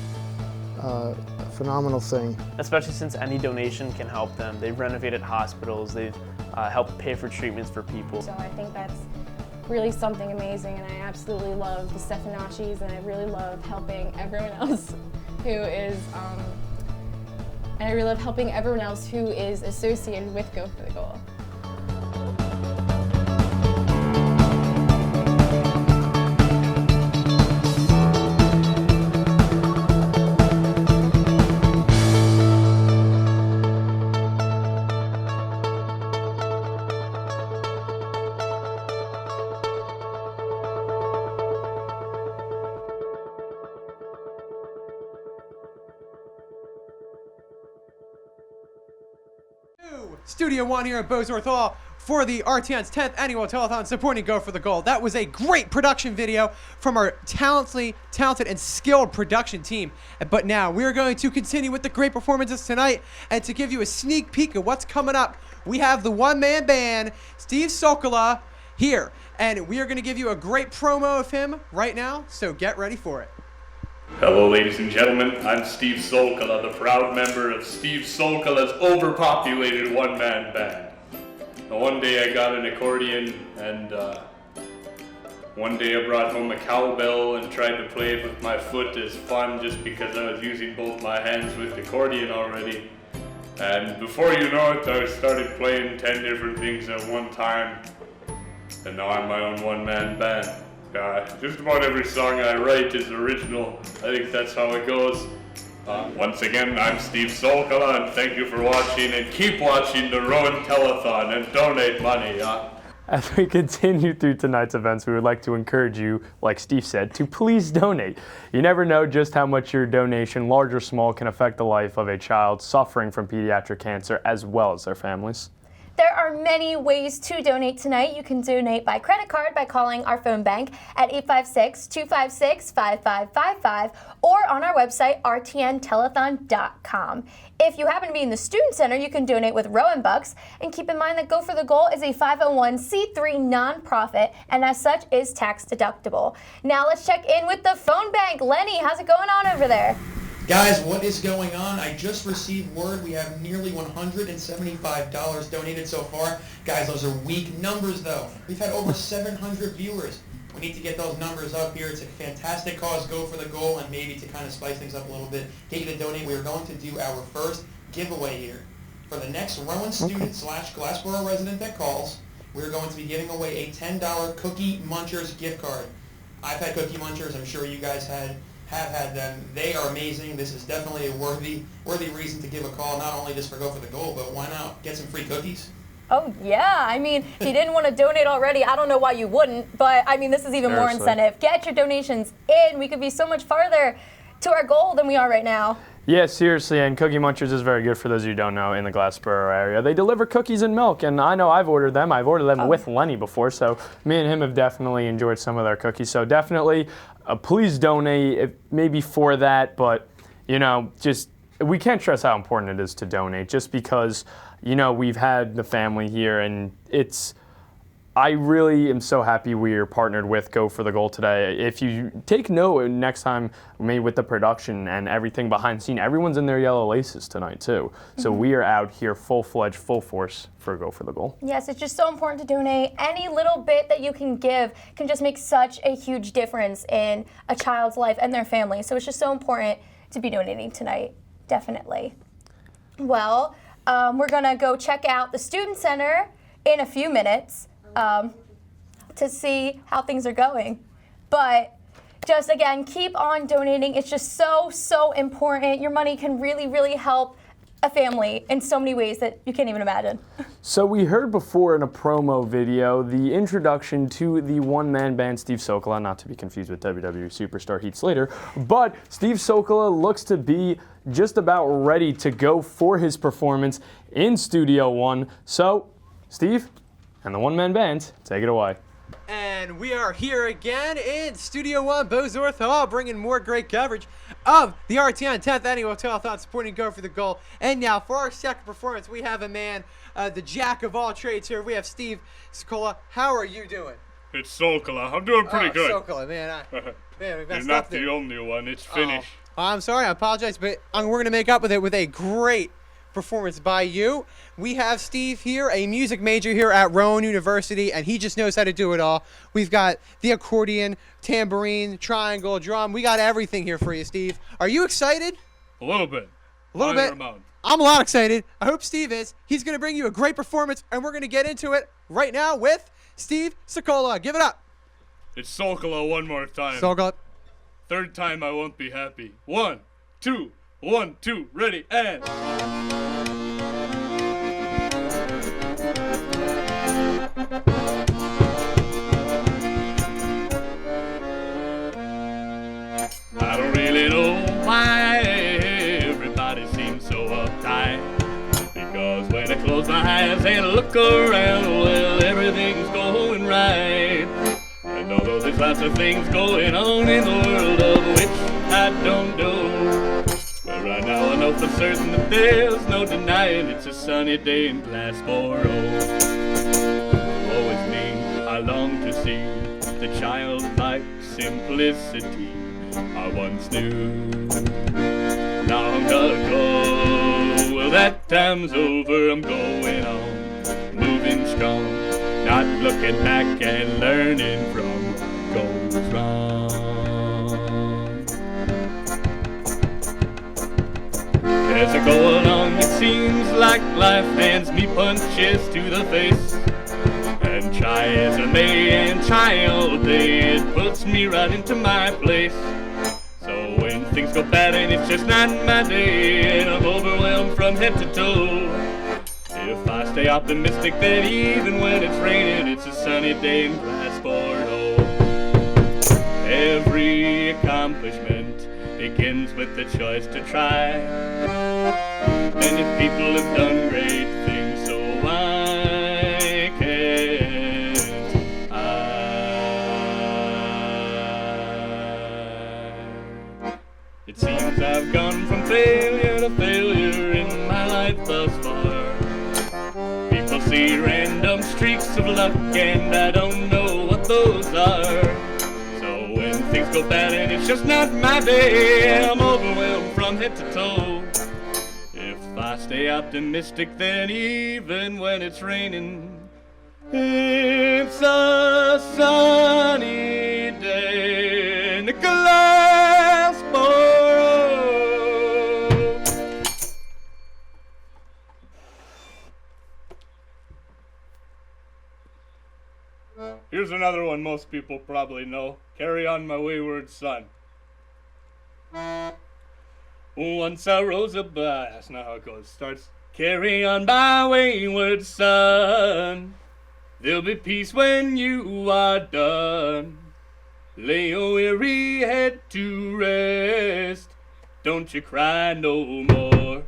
a phenomenal thing. Especially since any donation can help them. They've renovated hospitals, they've helped pay for treatments for people. So I think that's really something amazing, and I absolutely love the Stefanaccis, and I really love helping everyone else who is associated with Go for the Goal. Studio One here at Bozworth Hall for the RTN's 10th annual telethon supporting Go for the Goal. That was a great production video from our talented and skilled production team. But now we're going to continue with the great performances tonight, and to give you a sneak peek of what's coming up, we have the one-man band, Steve Sokola, here. And we are going to give you a great promo of him right now, so get ready for it. Hello, ladies and gentlemen. I'm Steve Sokola, the proud member of Steve Sokola's overpopulated one-man band. Now, one day I got an accordion, and one day I brought home a cowbell and tried to play it with my foot as fun just because I was using both my hands with the accordion already. And before you know it, I started playing 10 different things at one time, and now I'm my own one-man band. Just about every song I write is original. I think that's how it goes. Once again, I'm Steve Sokola, and thank you for watching, and keep watching the Rowan Telethon and donate money. As we continue through tonight's events, we would like to encourage you, like Steve said, to please donate. You never know just how much your donation, large or small, can affect the life of a child suffering from pediatric cancer as well as their families. There are many ways to donate tonight. You can donate by credit card by calling our phone bank at 856-256-5555 or on our website, rtntelethon.com. If you happen to be in the Student Center, you can donate with Rowan Bucks. And keep in mind that Go for the Goal is a 501c3 nonprofit and as such is tax deductible. Now let's check in with the phone bank. Lenny, how's it going on over there? Guys, what is going on? I just received word we have nearly $175 donated so far. Guys, those are weak numbers though. We've had over 700 viewers. We need to get those numbers up here. It's a fantastic cause, Go for the Goal, and maybe to kind of spice things up a little bit, get you to donate. We are going to do our first giveaway here. For the next Rowan student / Glassboro resident that calls, we're going to be giving away a $10 Cookie Munchers gift card. I've had Cookie Munchers. I'm sure you guys have had them. They are amazing. This is definitely a worthy reason to give a call, not only just for Go for the Goal, but why not get some free cookies? Oh, yeah. I mean, if you didn't want to donate already, I don't know why you wouldn't, but I mean, this is even more incentive. Get your donations in. We could be so much farther to our goal than we are right now. Yeah, seriously, and Cookie Munchers is very good for those of you who don't know in the Glassboro area. They deliver cookies and milk, and I know I've ordered them. I've ordered them with Lenny before, so me and him have definitely enjoyed some of their cookies. So definitely, please donate, maybe for that, but, you know, just, we can't stress how important it is to donate, just because, you know, we've had the family here, and I really am so happy we are partnered with Go for the Goal today. If you take note next time, maybe with the production and everything behind the scene, everyone's in their yellow laces tonight too. So we are out here full-fledged, full force for Go for the Goal. Yes, it's just so important to donate. Any little bit that you can give can just make such a huge difference in a child's life and their family. So it's just so important to be donating tonight, definitely. Well, we're gonna go check out the Student Center in a few minutes. To see how things are going. But just again, keep on donating. It's just so important. Your money can really help a family in so many ways that you can't even imagine. So we heard before in a promo video the introduction to the one-man band Steve Sokola, not to be confused with WWE superstar Heath Slater, but Steve Sokola looks to be just about ready to go for his performance in Studio One. So, Steve and the one-man band, take it away. And we are here again in Studio One, Bozorth Hall, bringing more great coverage of the RTN 10th Annual Telethon supporting Go for the Goal. And now for our second performance, we have a man, the jack of all trades here. We have Steve Sokola. How are you doing? It's Sokola. I'm doing pretty good. Sokola, man. Man, we You're not the only one. It's finished. I'm sorry. I apologize, but we're going to make up with it with a great performance by you. We have Steve here, a music major here at Rowan University, and he just knows how to do it all. We've got the accordion, tambourine, triangle, drum. We got everything here for you, Steve. Are you excited? A little bit. A little bit. I'm a lot excited. I hope Steve is. He's going to bring you a great performance, and we're going to get into it right now with Steve Sokola. Give it up. It's Sokola one more time. Sokola. Third time I won't be happy. 1, 2, 1, 2, ready, and... I don't really know why everybody seems so uptight. Because when I close my eyes and look around, well, everything's going right. And although there's lots of things going on in the world of which I don't know, well, right now I know for certain that there's no denying it's a sunny day in Glassboro. Woe is me, I long to see the childlike simplicity I once knew. Long ago, well, that time's over, I'm going on, moving strong, not looking back and learning from goes wrong. As I go along, it seems like life hands me punches to the face. And try as I may and try all day, it puts me right into my place. So when things go bad and it's just not my day, and I'm overwhelmed from head to toe, if I stay optimistic that even when it's raining, it's a sunny day in Glassboro. Every accomplishment begins with the choice to try. Many people have done great things, so why failure to failure in my life thus far. People see random streaks of luck and I don't know what those are. So when things go bad and it's just not my day, I'm overwhelmed from head to toe. If I stay optimistic, then even when it's raining, it's a sunny day. Nicholas Borough. Here's another one most people probably know. Carry on, my wayward son. Once I rose up, that's not how it goes. Starts, carry on, my wayward son. There'll be peace when you are done. Lay your weary head to rest. Don't you cry no more.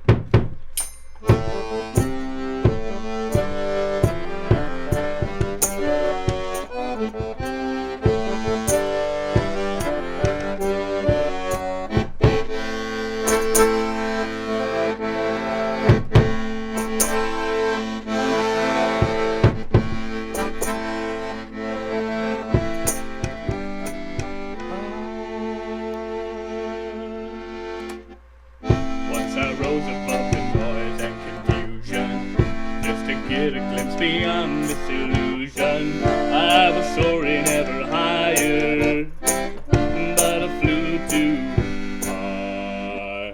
Beyond this illusion, I was soaring ever higher, but I flew too far.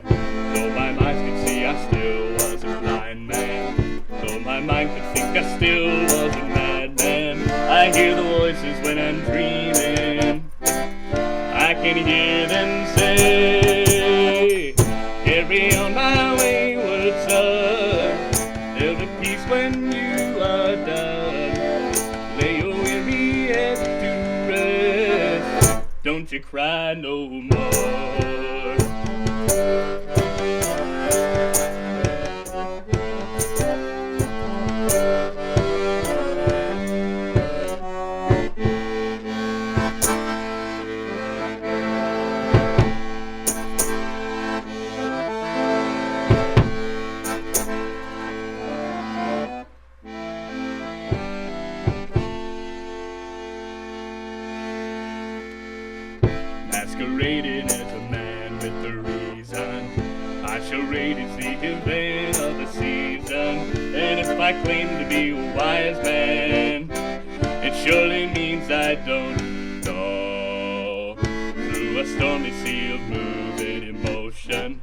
Though my eyes could see, I still was a blind man. Though my mind could think, I still was a madman. I hear the voices when I'm dreaming. I can hear them say, carry on my wayward son. There'll be peace when you are done. Lay your weary head to rest. Don't you cry no more. Masquerading as a man with the reason, I shall rate as the event of the season. And if I claim to be a wise man, it surely means I don't know. Through a stormy sea of moving emotion,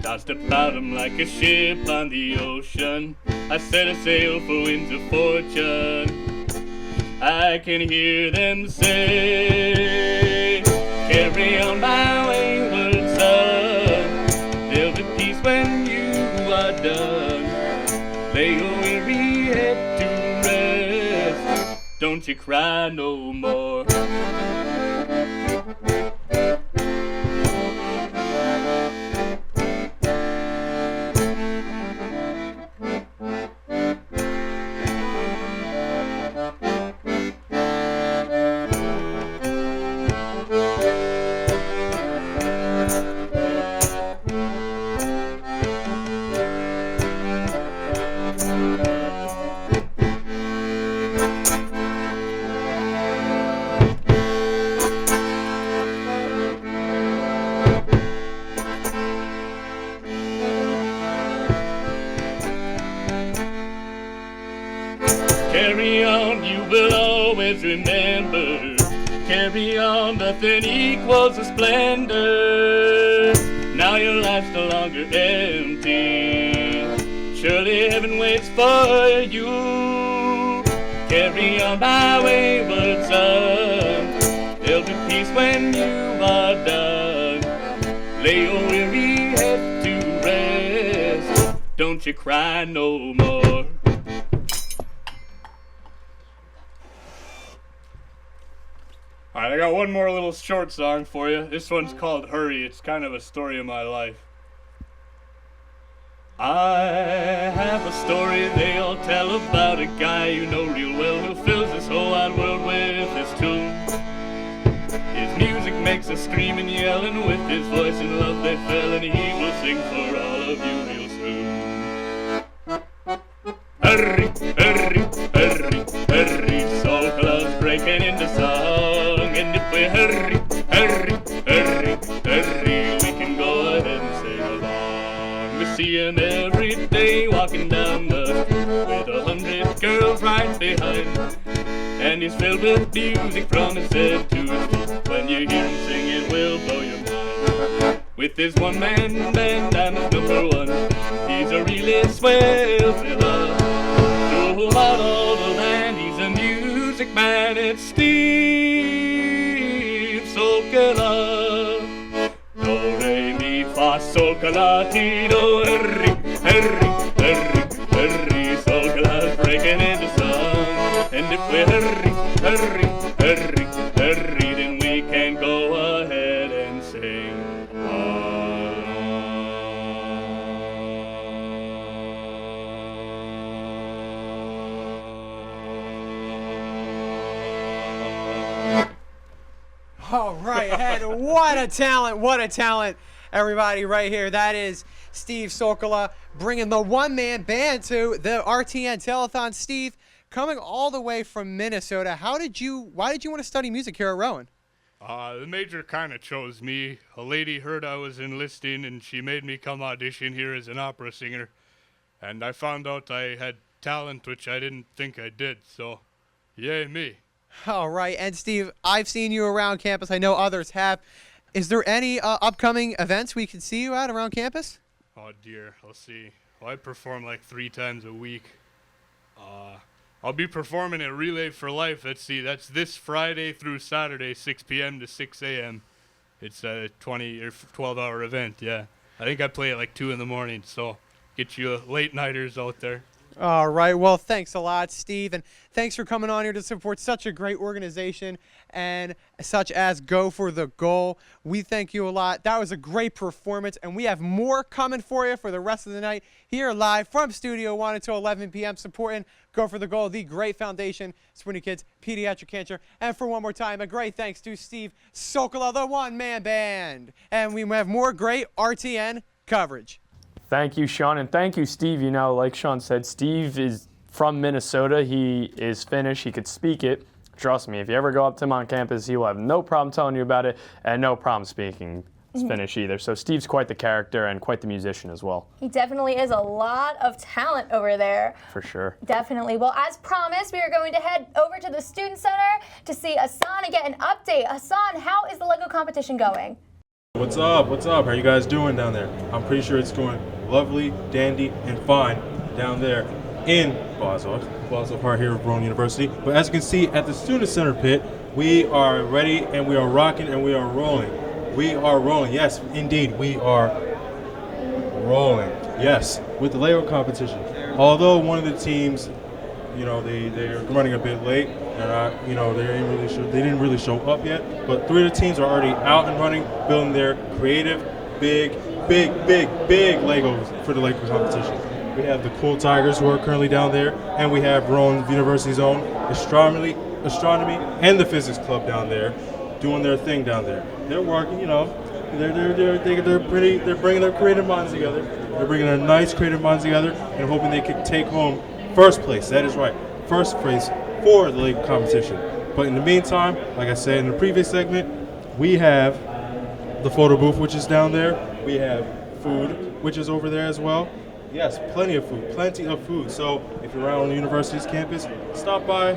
tossed about him like a ship on the ocean, I set a sail for winds of fortune. I can hear them say, carry on my wayward son. There'll be peace when you are done. Lay your weary head to rest. Don't you cry no more. Carry on, you will always remember. Carry on, nothing equals the splendor. Now your life's no longer empty. Surely heaven waits for you. Carry on, my wayward son. There'll be peace when you are done. Lay your weary head to rest. Don't you cry no more. Alright, I got one more little short song for you. This one's called Hurry. It's kind of a story of my life. I have a story they all tell about a guy you know real well who fills this whole wide world with his tune. His music makes likes to scream and yell, and with his voice in love they fell, and he will sing for all of you real soon. Hurry, hurry, hurry, hurry, Sokola's breaking into song, and if we hurry, hurry, hurry, hurry, we can go ahead and sing along. We see him every day walking down the street with 100 girls right behind him, and he's filled with music from his head to his feet. When you hear him sing, it will blow your mind. With his one-man band and his number one, he's a really swell fella. Throughout all the land, he's a music man. It's Steve Sokola. Do, re, mi, fa, sol, la, ti, do. Hurry, hurry, hurry, hurry, Sokola's breaking into song. And if we hurry, hurry, hurry, hurry, then we can go ahead and sing along. All right, and what a talent, everybody right here. That is Steve Sokola bringing the one-man band to the RTN Telethon. Steve, coming all the way from Minnesota, why did you want to study music here at Rowan? The major kind of chose me. A lady heard I was enlisting, and she made me come audition here as an opera singer. And I found out I had talent, which I didn't think I did, so yay me. All right, and Steve, I've seen you around campus. I know others have. Is there any upcoming events we can see you at around campus? Oh dear, let's see. Well, I perform like 3 times a week. I'll be performing at Relay for Life. Let's see, that's this Friday through Saturday, 6 p.m. to 6 a.m. It's a 20 or 12-hour event, yeah. I think I play at like 2 in the morning, so get you late-nighters out there. All right, well, thanks a lot, Steve, and thanks for coming on here to support such a great organization and such as Go for the Goal. We thank you a lot. That was a great performance, and we have more coming for you for the rest of the night here live from Studio 1 until 11 p.m. supporting Go for the Goal, the great foundation supporting kids' pediatric cancer. And for one more time, a great thanks to Steve Sokola, the one-man band. And we have more great RTN coverage. Thank you, Sean, and thank you, Steve. You know, like Sean said, Steve is from Minnesota. He is Finnish. He could speak it. Trust me, if you ever go up to him on campus, he will have no problem telling you about it and no problem speaking Finnish either. So Steve's quite the character and quite the musician as well. He definitely is a lot of talent over there. For sure. Definitely. Well, as promised, we are going to head over to the Student Center to see Hassan and get an update. Hassan, how is the Lego competition going? What's up? What's up? How are you guys doing down there? I'm pretty sure it's going lovely, dandy, and fine down there in Basel part here at Rowan University. But as you can see at the Student Center pit, we are ready and we are rocking and we are rolling. We are rolling. Yes, indeed, we are rolling. Yes, with the Lego competition. Although one of the teams, you know, they're running a bit late. They're not, you know, they didn't really show up yet. But 3 of the teams are already out and running, building their creative, big Legos for the Lego competition. We have the Cool Tigers who are currently down there, and we have Rowan University's own astronomy, and the Physics Club down there, doing their thing down there. They're working, you know, they're bringing their creative minds together. They're bringing their nice creative minds together and hoping they can take home first place. That is right, first place for the Lego competition. But in the meantime, like I said in the previous segment, we have the photo booth, which is down there. We have food, which is over there as well. Yes, plenty of food. So if you're around the university's campus, stop by,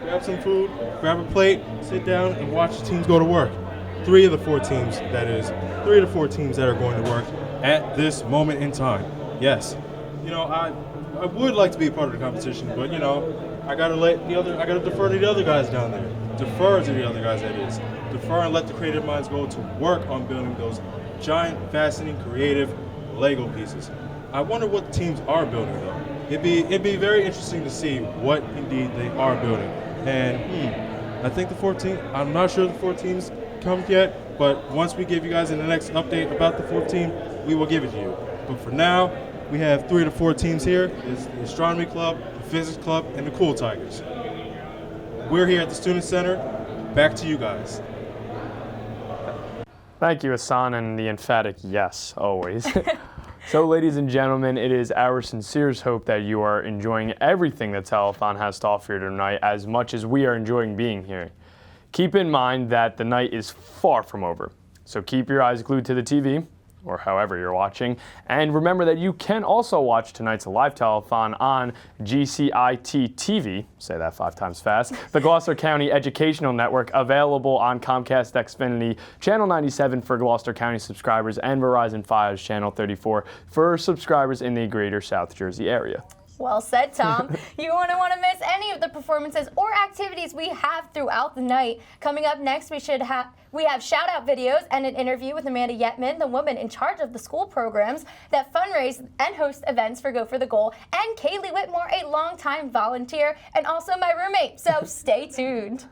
grab some food, grab a plate, sit down, and watch the teams go to work. 3 of the 4 teams, that is, 3 of the 4 teams that are going to work at this moment in time. Yes, you know, I would like to be a part of the competition, but you know, I gotta defer to the other guys down there. Defer to the other guys, that is. Defer and let the creative minds go to work on building those giant, fascinating, creative Lego pieces. I wonder what the teams are building though. It'd be very interesting to see what indeed they are building. And I think the 14. I'm not sure the 4 teams come yet, but once we give you guys in the next update about the 4th team, we will give it to you. But for now, we have 3 of the 4 teams here. It's the Astronomy Club, the Physics Club, and the Cool Tigers. We're here at the Student Center. Back to you guys. Thank you, Hassan, and the emphatic yes, always. So, ladies and gentlemen, it is our sincerest hope that you are enjoying everything that Telethon has to offer tonight as much as we are enjoying being here. Keep in mind that the night is far from over, so keep your eyes glued to the TV, or however you're watching, and remember that you can also watch tonight's live telethon on GCIT TV, say that 5 times fast, the Gloucester County Educational Network, available on Comcast Xfinity Channel 97 for Gloucester County subscribers and Verizon Fios Channel 34 for subscribers in the greater South Jersey area. Well said, Tom. You won't want to miss any of the performances or activities we have throughout the night. Coming up next, we have shout-out videos and an interview with Amanda Yetman, the woman in charge of the school programs that fundraise and host events for Go for the Goal, and Kaylee Whitmore, a longtime volunteer and also my roommate. So stay tuned.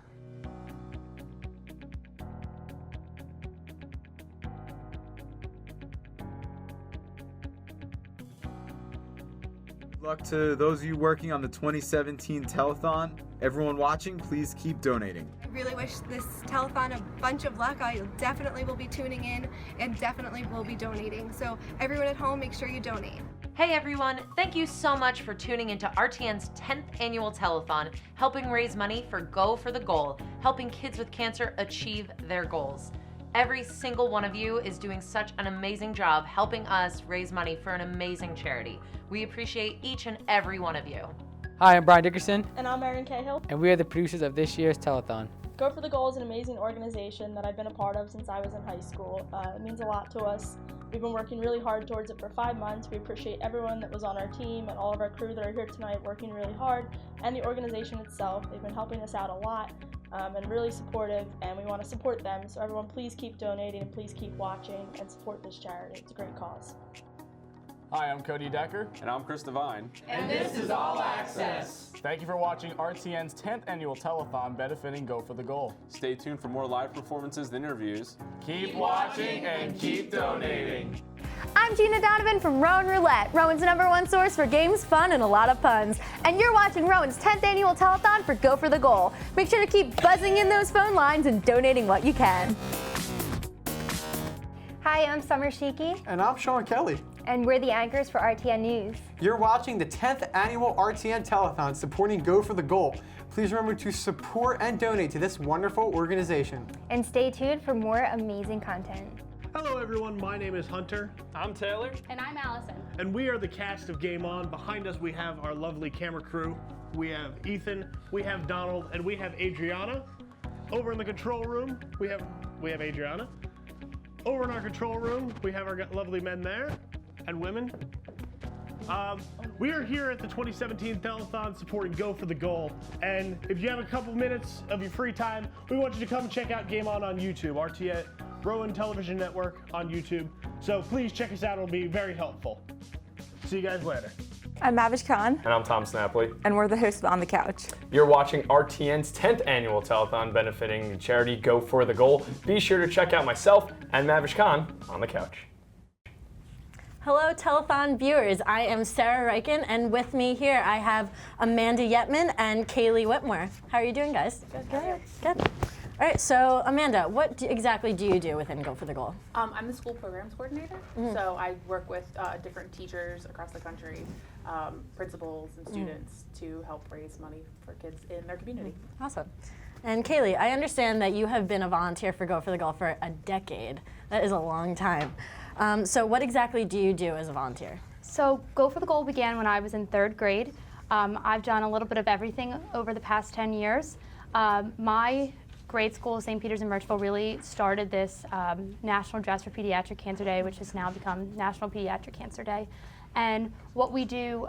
Good luck to those of you working on the 2017 Telethon. Everyone watching, please keep donating. I really wish this telethon a bunch of luck. I definitely will be tuning in and definitely will be donating. So everyone at home, make sure you donate. Hey everyone, thank you so much for tuning into RTN's 10th annual telethon, helping raise money for Go for the Goal, helping kids with cancer achieve their goals. Every single one of you is doing such an amazing job helping us raise money for an amazing charity. We appreciate each and every one of you. Hi, I'm Brian Dickerson, And I'm Erin Cahill. and we are the producers of this year's telethon. Go for the Goal is an amazing organization that I've been a part of since I was in high school. It means a lot to us. We've been working really hard towards it for 5 months. We appreciate everyone that was on our team and all of our crew that are here tonight working really hard, and the organization itself. They've been helping us out a lot and really supportive, and we want to support them. So everyone, please keep donating and please keep watching and support this charity. It's a great cause. Hi, I'm Cody Decker. And I'm Chris Devine. And this is All Access. Thank you for watching RTN's 10th annual telethon benefiting Go for the Goal. Stay tuned for more live performances and interviews. Keep watching and keep donating. I'm Gina Donovan from Rowan Roulette, Rowan's #1 source for games, fun, and a lot of puns. And you're watching Rowan's 10th annual telethon for Go for the Goal. Make sure to keep buzzing in those phone lines and donating what you can. Hi, I'm Summer Shiki, And I'm Sean Kelly. and we're the anchors for RTN News. You're watching the 10th annual RTN Telethon supporting Go for the Goal. Please remember to support and donate to this wonderful organization. And stay tuned for more amazing content. Hello everyone, my name is Hunter. I'm Taylor. And I'm Allison. And we are the cast of Game On. Behind us we have our lovely camera crew. We have Ethan, we have Donald, and we have Adriana. Over in the control room, we have Adriana. Over in our control room, we have our lovely men there, and women. We are here at the 2017 Telethon supporting Go for the Goal. And if you have a couple minutes of your free time, we want you to come check out Game On YouTube, RTN Rowan Television Network on YouTube. So please check us out, it'll be very helpful. See you guys later. I'm Mavish Khan. And I'm Tom Snapley. And we're the hosts of On the Couch. You're watching RTN's 10th annual telethon benefiting the charity Go for the Goal. Be sure to check out myself and Mavish Khan on the couch. Hello, telethon viewers. I am Sarah Reichen, and with me here I have Amanda Yetman and Kaylee Whitmore. How are you doing, guys? Good. Good. All right, so Amanda, what exactly do you do within Go for the Goal? I'm the school programs coordinator, so I work with different teachers across the country, principals and students to help raise money for kids in their community. Awesome. And Kaylee, I understand that you have been a volunteer for Go for the Goal for a decade. That is a long time. So what exactly do you do as a volunteer? So Go for the Goal began when I was in 3rd grade. I've done a little bit of everything over the past 10 years. My grade school, St. Peter's in Birchville, really started this National Dress for Pediatric Cancer Day, which has now become National Pediatric Cancer Day. And what we do,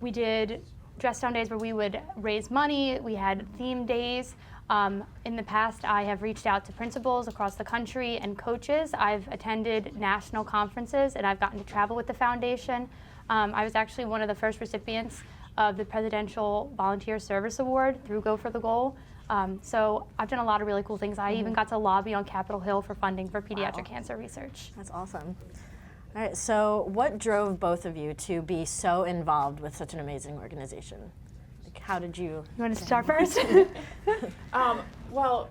we did dress down days where we would raise money. We had theme days. In the past, I have reached out to principals across the country and coaches. I've attended national conferences, and I've gotten to travel with the foundation. I was actually one of the first recipients of the Presidential Volunteer Service Award through Go for the Goal. So I've done a lot of really cool things. I even got to lobby on Capitol Hill for funding for pediatric cancer research. That's awesome. All right, so what drove both of you to be so involved with such an amazing organization? Like, how did you... You want to start first? Well,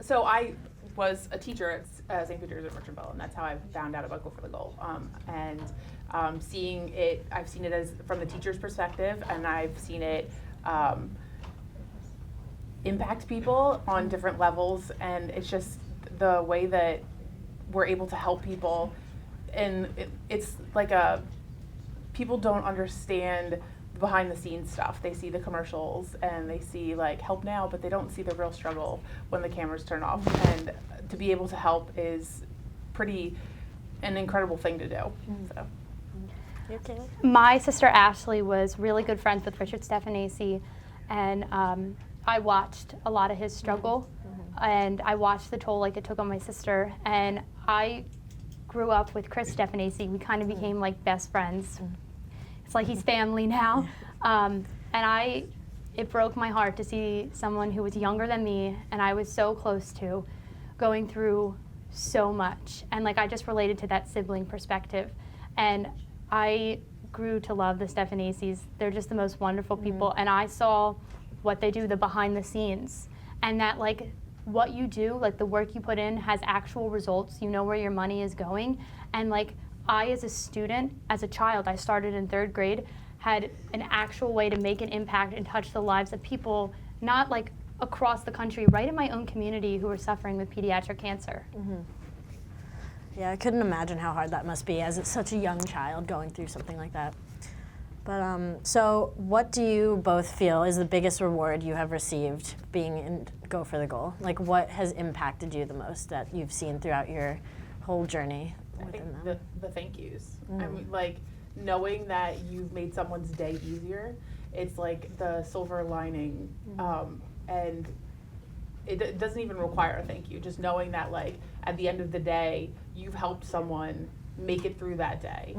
so I was a teacher at St. Peter's at Merchantville, and that's how I found out about Go for the Goal. Seeing it, I've seen it as from the teacher's perspective, and I've seen it impact people on different levels, and it's just the way that we're able to help people, and it's like people don't understand behind the scenes stuff. They see the commercials and they see like help now, but they don't see the real struggle when the cameras turn off. And to be able to help is an incredible thing to do. So. My sister Ashley was really good friends with Richard Stefanese, and I watched a lot of his struggle, and I watched the toll like it took on my sister, and I grew up with Chris Stefanese. We kind of became like best friends. It's like he's family now. It broke my heart to see someone who was younger than me and I was so close to going through so much. And like I just related to that sibling perspective. And I grew to love the Stephaneses. They're just the most wonderful people. And I saw what they do, the behind the scenes. And that like what you do, like the work you put in has actual results. You know where your money is going. And like I, as a student, as a child, I started in 3rd grade, had an actual way to make an impact and touch the lives of people, not like across the country, right in my own community who are suffering with pediatric cancer. Yeah, I couldn't imagine how hard that must be as such a young child going through something like that. But so what do you both feel is the biggest reward you have received being in Go for the Goal? Like what has impacted you the most that you've seen throughout your whole journey? I think the thank yous. I mean, like knowing that you've made someone's day easier, it's like the silver lining, and it doesn't even require a thank you. Just knowing that like at the end of the day, you've helped someone make it through that day,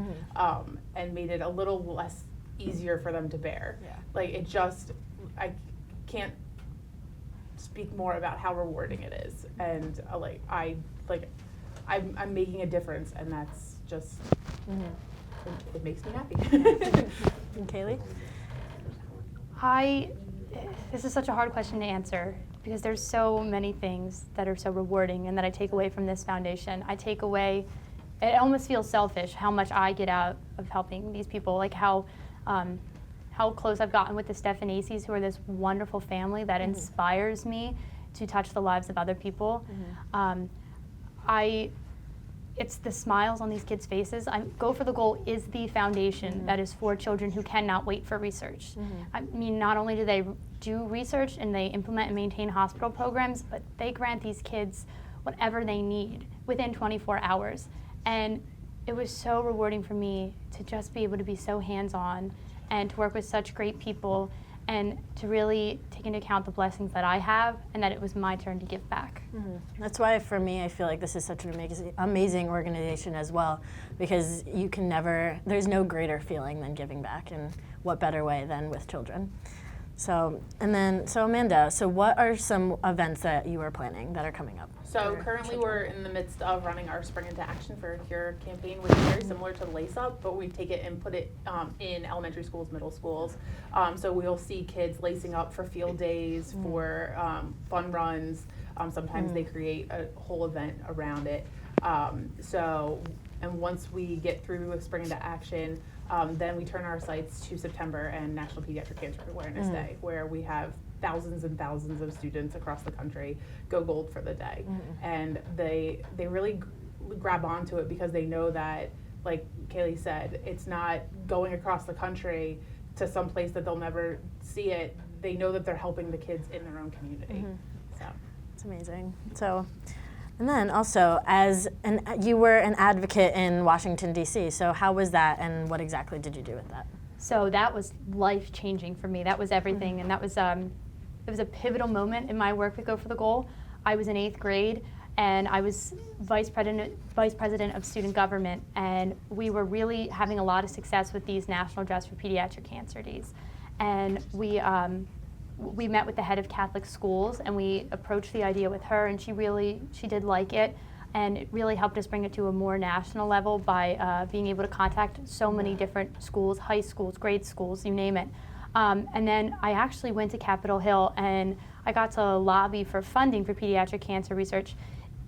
and made it a little less easier for them to bear. Yeah. Like it just, I can't speak more about how rewarding it is, and I'm making a difference, and that's just, it makes me happy. And Kaylee? This is such a hard question to answer because there's so many things that are so rewarding and that I take away from this foundation. I take away, it almost feels selfish how much I get out of helping these people, like how close I've gotten with the Stefaneses, who are this wonderful family that inspires me to touch the lives of other people. It's the smiles on these kids' faces. Go for the Goal is the foundation that is for children who cannot wait for research. I mean, not only do they do research and they implement and maintain hospital programs, but they grant these kids whatever they need within 24 hours. And it was so rewarding for me to just be able to be so hands-on and to work with such great people and to really take into account the blessings that I have and that it was my turn to give back. That's why for me I feel like this is such an amazing organization as well, because you can never, there's no greater feeling than giving back, and what better way than with children. So Amanda, so what are some events that you are planning that are coming up? So currently we're in the midst of running our Spring into Action for a Cure campaign, which is very similar to Lace Up, but we take it and put it in elementary schools, middle schools. So we'll see kids lacing up for field days, for fun runs. Sometimes they create a whole event around it. And once we get through with Spring into Action, then we turn our sights to September and National Pediatric Cancer Awareness Day, where we have thousands and thousands of students across the country go gold for the day. And they really grab onto it because they know that, like Kaylee said, it's not going across the country to some place that they'll never see it. They know that they're helping the kids in their own community. So it's amazing. So, and then also, you were an advocate in Washington, D.C., so how was that and what exactly did you do with that? So that was life-changing for me. That was everything, and that was it was a pivotal moment in my work with Go for the Goal. I was in 8th grade, and I was vice president of student government, and we were really having a lot of success with these National Dress for Pediatric Cancer Days. And we met with the head of Catholic schools, and we approached the idea with her, and she did like it, and it really helped us bring it to a more national level by being able to contact so many different schools, high schools, grade schools, you name it. And then I actually went to Capitol Hill and I got to lobby for funding for pediatric cancer research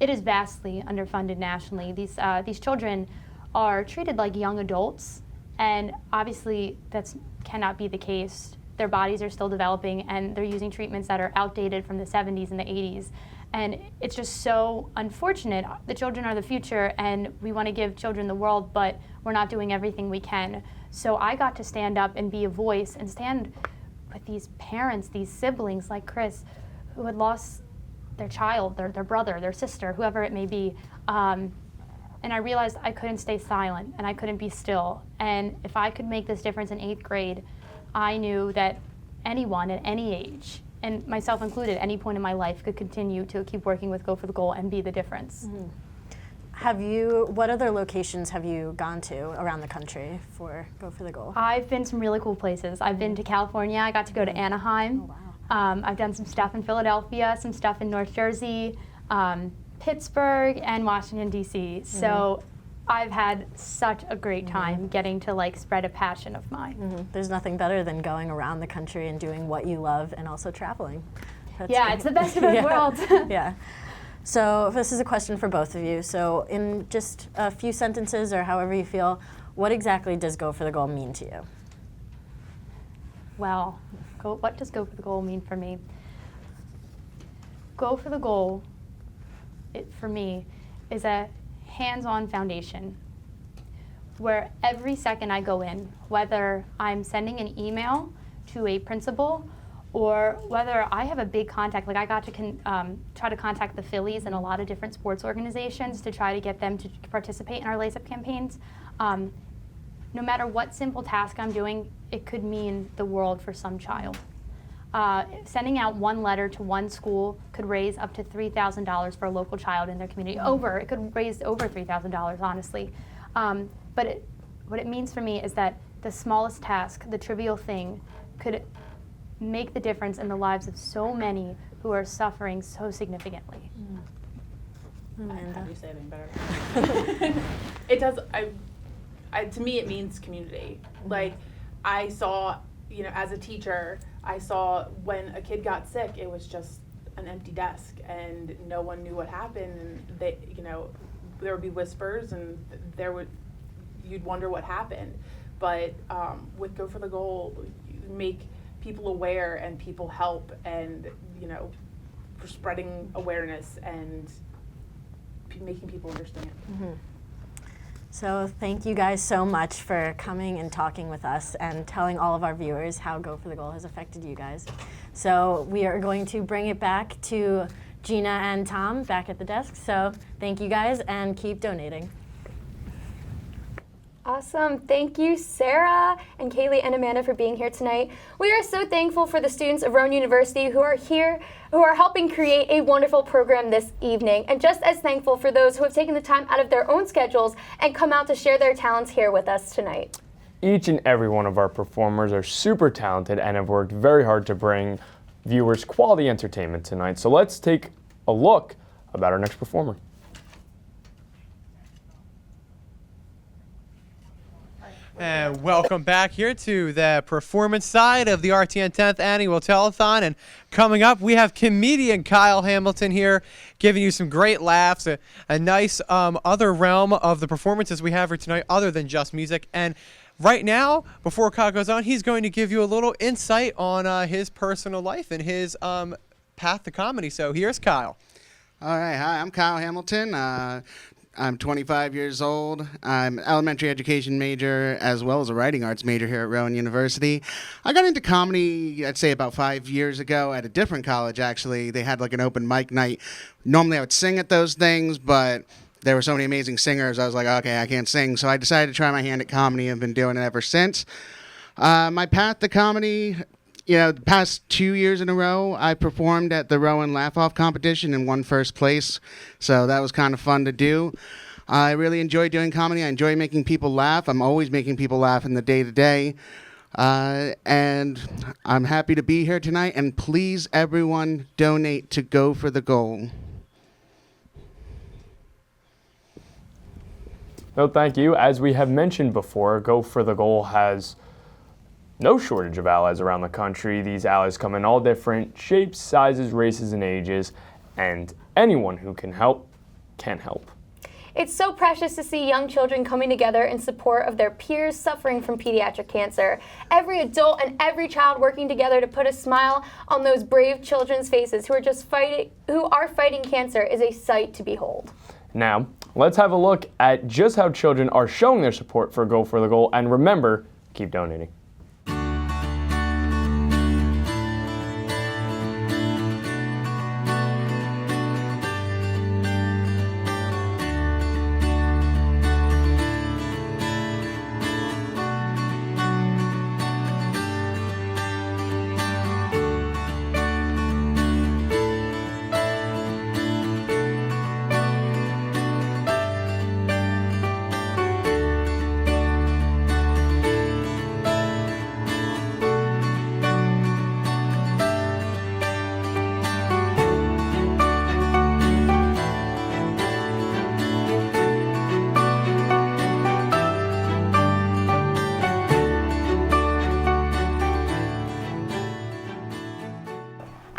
it is vastly underfunded nationally. These children are treated like young adults, and obviously that cannot be the case. Their bodies are still developing, and they're using treatments that are outdated from the 70s and the 80s. And it's just so unfortunate. The children are the future, and we want to give children the world, but we're not doing everything we can. So I got to stand up and be a voice and stand with these parents, these siblings like Chris, who had lost their child, their brother, their sister, whoever it may be. And I realized I couldn't stay silent, and I couldn't be still. And if I could make this difference in 8th grade, I knew that anyone at any age, and myself included, at any point in my life, could continue to keep working with Go for the Goal and be the difference. What other locations have you gone to around the country for Go for the Goal? I've been some really cool places. I've been to California. I got to go to Anaheim. I've done some stuff in Philadelphia, some stuff in North Jersey, Pittsburgh, and Washington, D.C. So I've had such a great time getting to spread a passion of mine. There's nothing better than going around the country and doing what you love and also traveling. Yeah, it's the best of both worlds. Yeah. So this is a question for both of you. So in just a few sentences or however you feel, what exactly does Go for the Goal mean to you? Well, what does Go for the Goal mean for me? Go for the Goal, for me, is a hands-on foundation where every second I go in, whether I'm sending an email to a principal or whether I have a big contact, I got to try to contact the Phillies and a lot of different sports organizations to try to get them to participate in our Lace Up campaigns. No matter what simple task I'm doing, it could mean the world for some child. Sending out one letter to one school could raise up to $3,000 for a local child in their community. It could raise over $3,000, honestly. But what it means for me is that the smallest task, the trivial thing, could make the difference in the lives of so many who are suffering so significantly. Amanda. You say anything better? It does. To me, it means community. I saw, as a teacher, I saw when a kid got sick, it was just an empty desk, and no one knew what happened. And there would be whispers, and you'd wonder what happened. But with Go for the Goal, you make people aware and people help, and for spreading awareness and making people understand. So thank you guys so much for coming and talking with us and telling all of our viewers how Go for the Goal has affected you guys. So we are going to bring it back to Gina and Tom back at the desk. So thank you guys and keep donating. Awesome. Thank you, Sarah and Kaylee and Amanda, for being here tonight. We are so thankful for the students of Rowan University who are here, who are helping create a wonderful program this evening, and just as thankful for those who have taken the time out of their own schedules and come out to share their talents here with us tonight. Each and every one of our performers are super talented and have worked very hard to bring viewers quality entertainment tonight. So let's take a look about our next performer. And welcome back here to the performance side of the RTN 10th Annual Telethon. And coming up, we have comedian Kyle Hamilton here giving you some great laughs, a nice other realm of the performances we have here tonight other than just music. And right now, before Kyle goes on, he's going to give you a little insight on his personal life and his path to comedy. So here's Kyle. All right. Hi, I'm Kyle Hamilton. I'm 25 years old. I'm an elementary education major as well as a writing arts major here at Rowan University. I got into comedy, I'd say about 5 years ago at a different college, actually. They had an open mic night. Normally I would sing at those things, but there were so many amazing singers, I was like, okay, I can't sing. So I decided to try my hand at comedy and have been doing it ever since. My path to comedy, the past 2 years in a row, I performed at the Rowan Laugh-Off competition and won first place. So that was kind of fun to do. I really enjoy doing comedy. I enjoy making people laugh. I'm always making people laugh in the day-to-day. And I'm happy to be here tonight. And please, everyone, donate to Go for the Goal. No, thank you. As we have mentioned before, Go for the Goal has no shortage of allies around the country. These allies come in all different shapes, sizes, races, and ages, and anyone who can help can help. It's so precious to see young children coming together in support of their peers suffering from pediatric cancer. Every adult and every child working together to put a smile on those brave children's faces who are fighting cancer is a sight to behold. Now, let's have a look at just how children are showing their support for Go for the Goal, and remember, keep donating.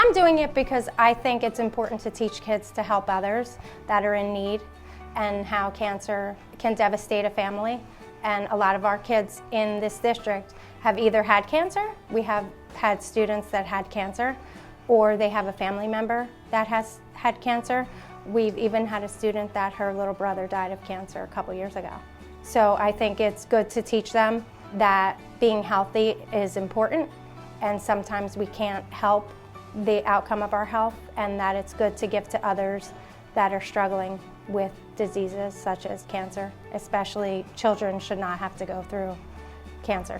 I'm doing it because I think it's important to teach kids to help others that are in need and how cancer can devastate a family. And a lot of our kids in this district have either had cancer, we have had students that had cancer, or they have a family member that has had cancer. We've even had a student that her little brother died of cancer a couple years ago. So I think it's good to teach them that being healthy is important, and sometimes we can't help the outcome of our health, and that it's good to give to others that are struggling with diseases such as cancer. Especially children should not have to go through cancer.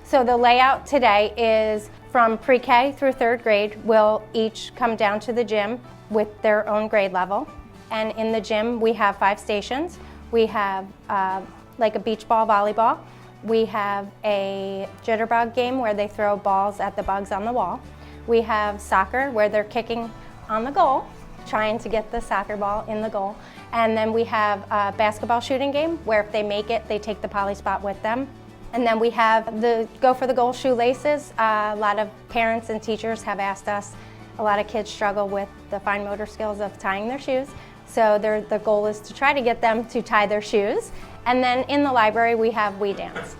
So the layout today is from pre-K through 3rd grade will each come down to the gym with their own grade level. And in the gym we have 5 stations. We have like a beach ball volleyball. We have a jitterbug game where they throw balls at the bugs on the wall. We have soccer where they're kicking on the goal, trying to get the soccer ball in the goal. And then we have a basketball shooting game where if they make it, they take the poly spot with them. And then we have the Go for the Goal shoelaces. A lot of parents and teachers have asked us, a lot of kids struggle with the fine motor skills of tying their shoes. So the goal is to try to get them to tie their shoes. And then in the library we have We Dance.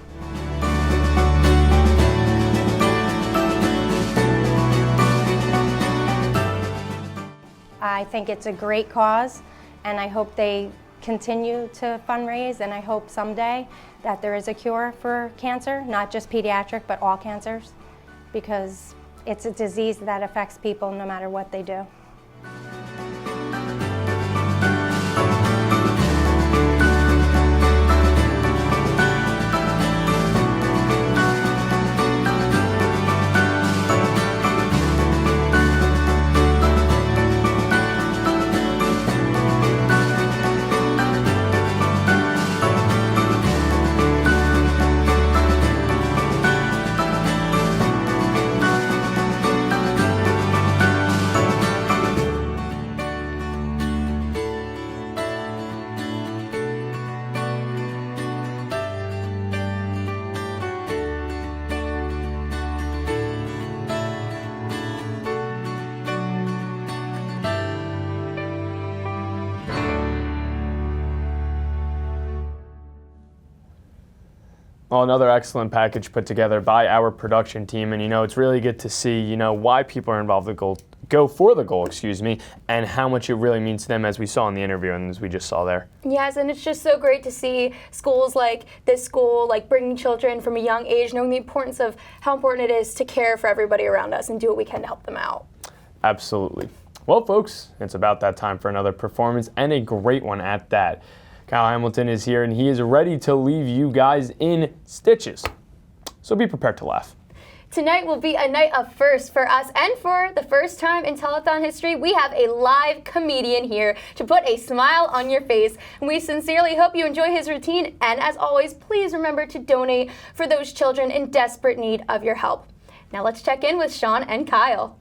I think it's a great cause, and I hope they continue to fundraise, and I hope someday that there is a cure for cancer, not just pediatric, but all cancers, because it's a disease that affects people no matter what they do. Well, another excellent package put together by our production team, and it's really good to see why people are involved with Go for the Goal, and how much it really means to them, as we saw in the interview and as we just saw there. Yes, and it's just so great to see schools like this school, like bringing children from a young age, knowing the importance of how important it is to care for everybody around us and do what we can to help them out. Absolutely. Well, folks, it's about that time for another performance, and a great one at that. Kyle Hamilton is here, and he is ready to leave you guys in stitches. So be prepared to laugh. Tonight will be a night of firsts for us, and for the first time in telethon history, we have a live comedian here to put a smile on your face. And we sincerely hope you enjoy his routine, and as always, please remember to donate for those children in desperate need of your help. Now let's check in with Sean and Kyle.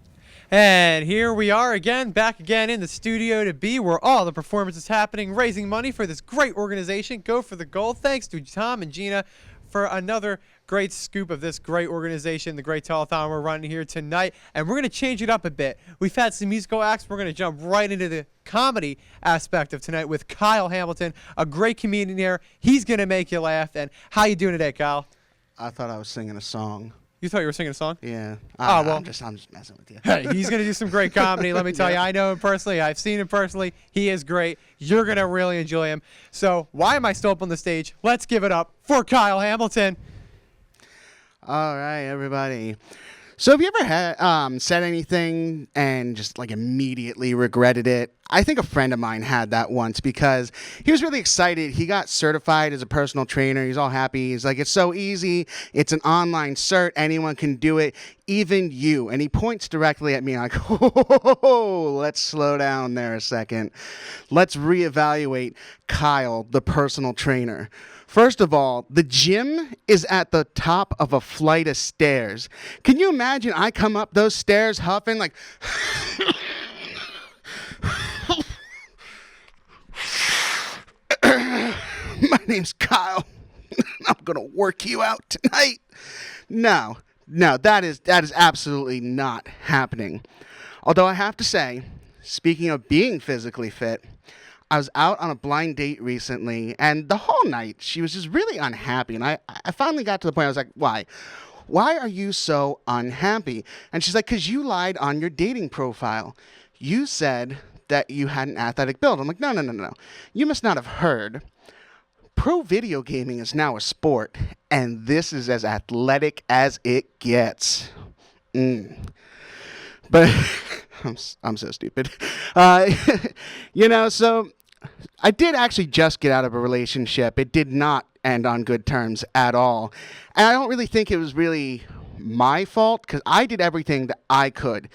And here we are again, back again in the studio to be where all the performance is happening, raising money for this great organization, Go for the Goal. Thanks to Tom and Gina for another great scoop of this great organization, the great telethon we're running here tonight. And we're going to change it up a bit. We've had some musical acts. We're going to jump right into the comedy aspect of tonight with Kyle Hamilton, a great comedian here. He's going to make you laugh. And how you doing today, Kyle? I thought I was singing a song. You thought you were singing a song? Yeah. Oh, well. I'm just messing with you. Hey, he's going to do some great comedy. Let me tell you, I know him personally. I've seen him personally. He is great. You're going to really enjoy him. So why am I still up on the stage? Let's give it up for Kyle Hamilton. All right, everybody. So have you ever had said anything and just like immediately regretted it? I think a friend of mine had that once because he was really excited. He got certified as a personal trainer. He's all happy. He's like, it's so easy. It's an online cert. Anyone can do it, even you. And he points directly at me like, oh, let's slow down there a second. Let's reevaluate Kyle, the personal trainer. First of all, the gym is at the top of a flight of stairs. Can you imagine I come up those stairs huffing like... My name's Kyle. I'm going to work you out tonight. No, that is absolutely not happening. Although I have to say, speaking of being physically fit, I was out on a blind date recently, and the whole night she was just really unhappy. And I finally got to the point I was like, why? Why are you so unhappy? And she's like, because you lied on your dating profile. You said that you had an athletic build. I'm like, no. You must not have heard. Pro video gaming is now a sport, and this is as athletic as it gets. But I'm so stupid. So I did actually just get out of a relationship. It did not end on good terms at all. And I don't really think it was really my fault because I did everything that I could.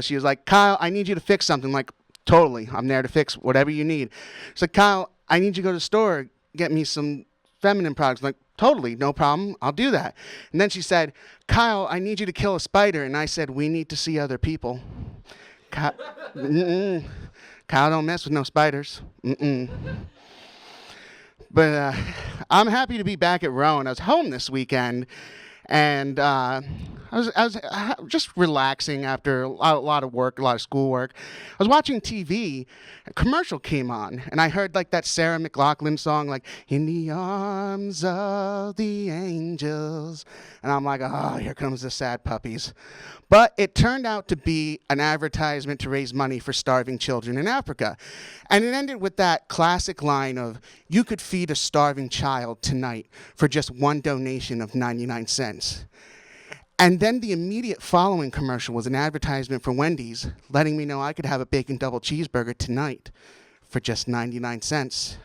She was like, Kyle, I need you to fix something. I'm like, totally. I'm there to fix whatever you need. She's like, Kyle, I need you to go to the store, get me some feminine products. I'm like, totally, no problem. I'll do that. And then she said, Kyle, I need you to kill a spider. And I said, we need to see other people. Kyle don't mess with no spiders. But I'm happy to be back at Rowan. I was home this weekend, and I was just relaxing after a lot of work, a lot of schoolwork. I was watching TV. A commercial came on, and I heard like that Sarah McLachlan song, like "In the Arms of the Angels," and I'm like, oh, here comes the sad puppies. But it turned out to be an advertisement to raise money for starving children in Africa. And it ended with that classic line of, you could feed a starving child tonight for just one donation of 99 cents. And then the immediate following commercial was an advertisement for Wendy's, letting me know I could have a bacon double cheeseburger tonight for just 99 cents.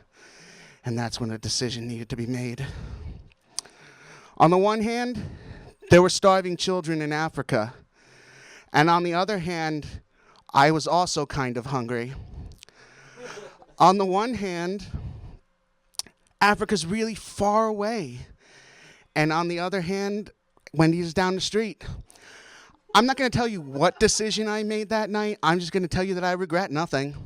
And that's when a decision needed to be made. On the one hand, there were starving children in Africa. And on the other hand, I was also kind of hungry. On the one hand, Africa's really far away. And on the other hand, Wendy's is down the street. I'm not going to tell you what decision I made that night. I'm just going to tell you that I regret nothing.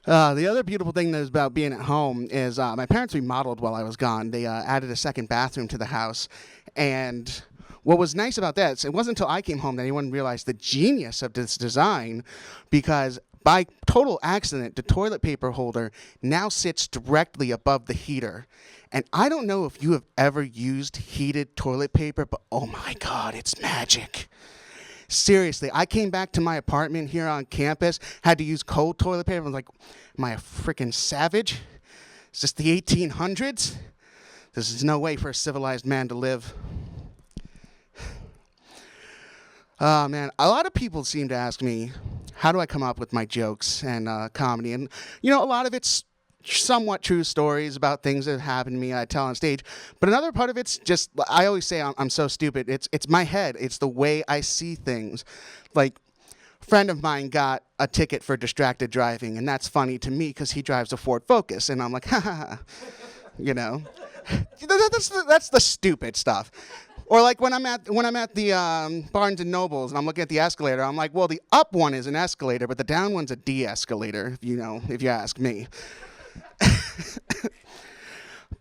The other beautiful thing that is about being at home is my parents remodeled while I was gone. They added a second bathroom to the house. And what was nice about that is it wasn't until I came home that anyone realized the genius of this design, because by total accident, the toilet paper holder now sits directly above the heater. And I don't know if you have ever used heated toilet paper, but oh my God, it's magic. Seriously, I came back to my apartment here on campus, had to use cold toilet paper. I was like, am I a freaking savage? Is this the 1800s? This is no way for a civilized man to live. Oh, man, a lot of people seem to ask me, how do I come up with my jokes and comedy? And, a lot of it's somewhat true stories about things that have happened to me I tell on stage. But another part of it's just, I always say I'm so stupid. It's my head. It's the way I see things. Like, a friend of mine got a ticket for distracted driving, and that's funny to me because he drives a Ford Focus. And I'm like, ha ha ha. That's the stupid stuff. Or like when I'm at the Barnes and Nobles and I'm looking at the escalator, I'm like, well, the up one is an escalator, but the down one's a de-escalator, if you ask me.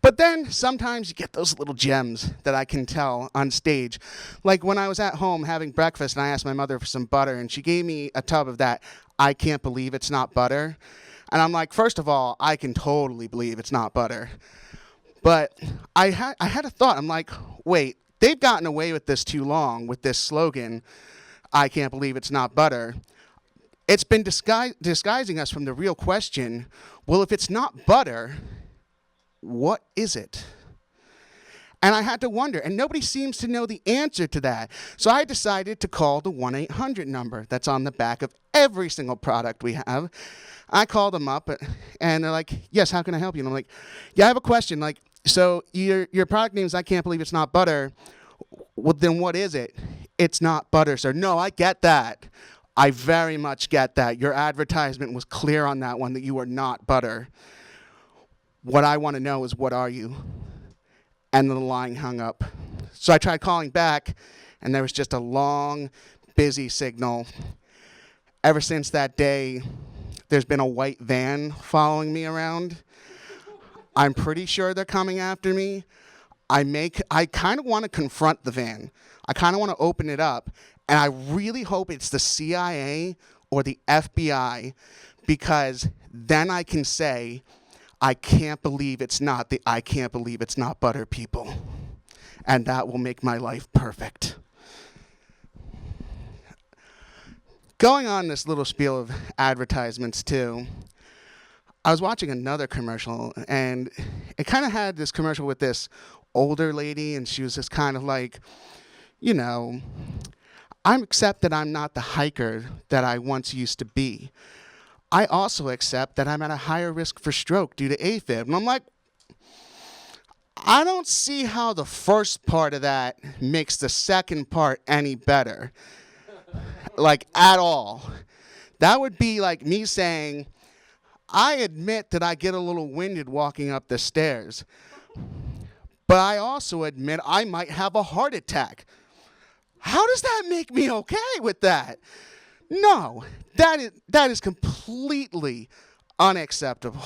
But But then sometimes you get those little gems that I can tell on stage. Like when I was at home having breakfast and I asked my mother for some butter and she gave me a tub of that, I can't believe it's not butter. And I'm like, first of all, I can totally believe it's not butter. But I had a thought. I'm like, wait, they've gotten away with this too long with this slogan, I can't believe it's not butter. It's been disguising us from the real question, well, if it's not butter, what is it? And I had to wonder, and nobody seems to know the answer to that. So I decided to call the 1-800 number that's on the back of every single product we have. I called them up, and they're like, yes, how can I help you? And I'm like, yeah, I have a question. Like, so your product name is I can't believe it's not butter. Well, then what is it? It's not butter, sir. No, I get that. I very much get that. Your advertisement was clear on that one, that you are not butter. What I want to know is, what are you? And the line hung up. So I tried calling back, and there was just a long, busy signal. Ever since that day, there's been a white van following me around. I'm pretty sure they're coming after me. I kind of want to confront the van. I kind of want to open it up, and I really hope it's the CIA or the FBI, because then I can say, I can't believe it's not butter people. And that will make my life perfect. Going on this little spiel of advertisements too, I was watching another commercial, and it kind of had this commercial with this older lady, and she was just kind of like, you know, I accept that I'm not the hiker that I once used to be. I also accept that I'm at a higher risk for stroke due to AFib. And I'm like, I don't see how the first part of that makes the second part any better. Like, at all. That would be like me saying, I admit that I get a little winded walking up the stairs, but I also admit I might have a heart attack. How does that make me okay with that? No, that is completely unacceptable.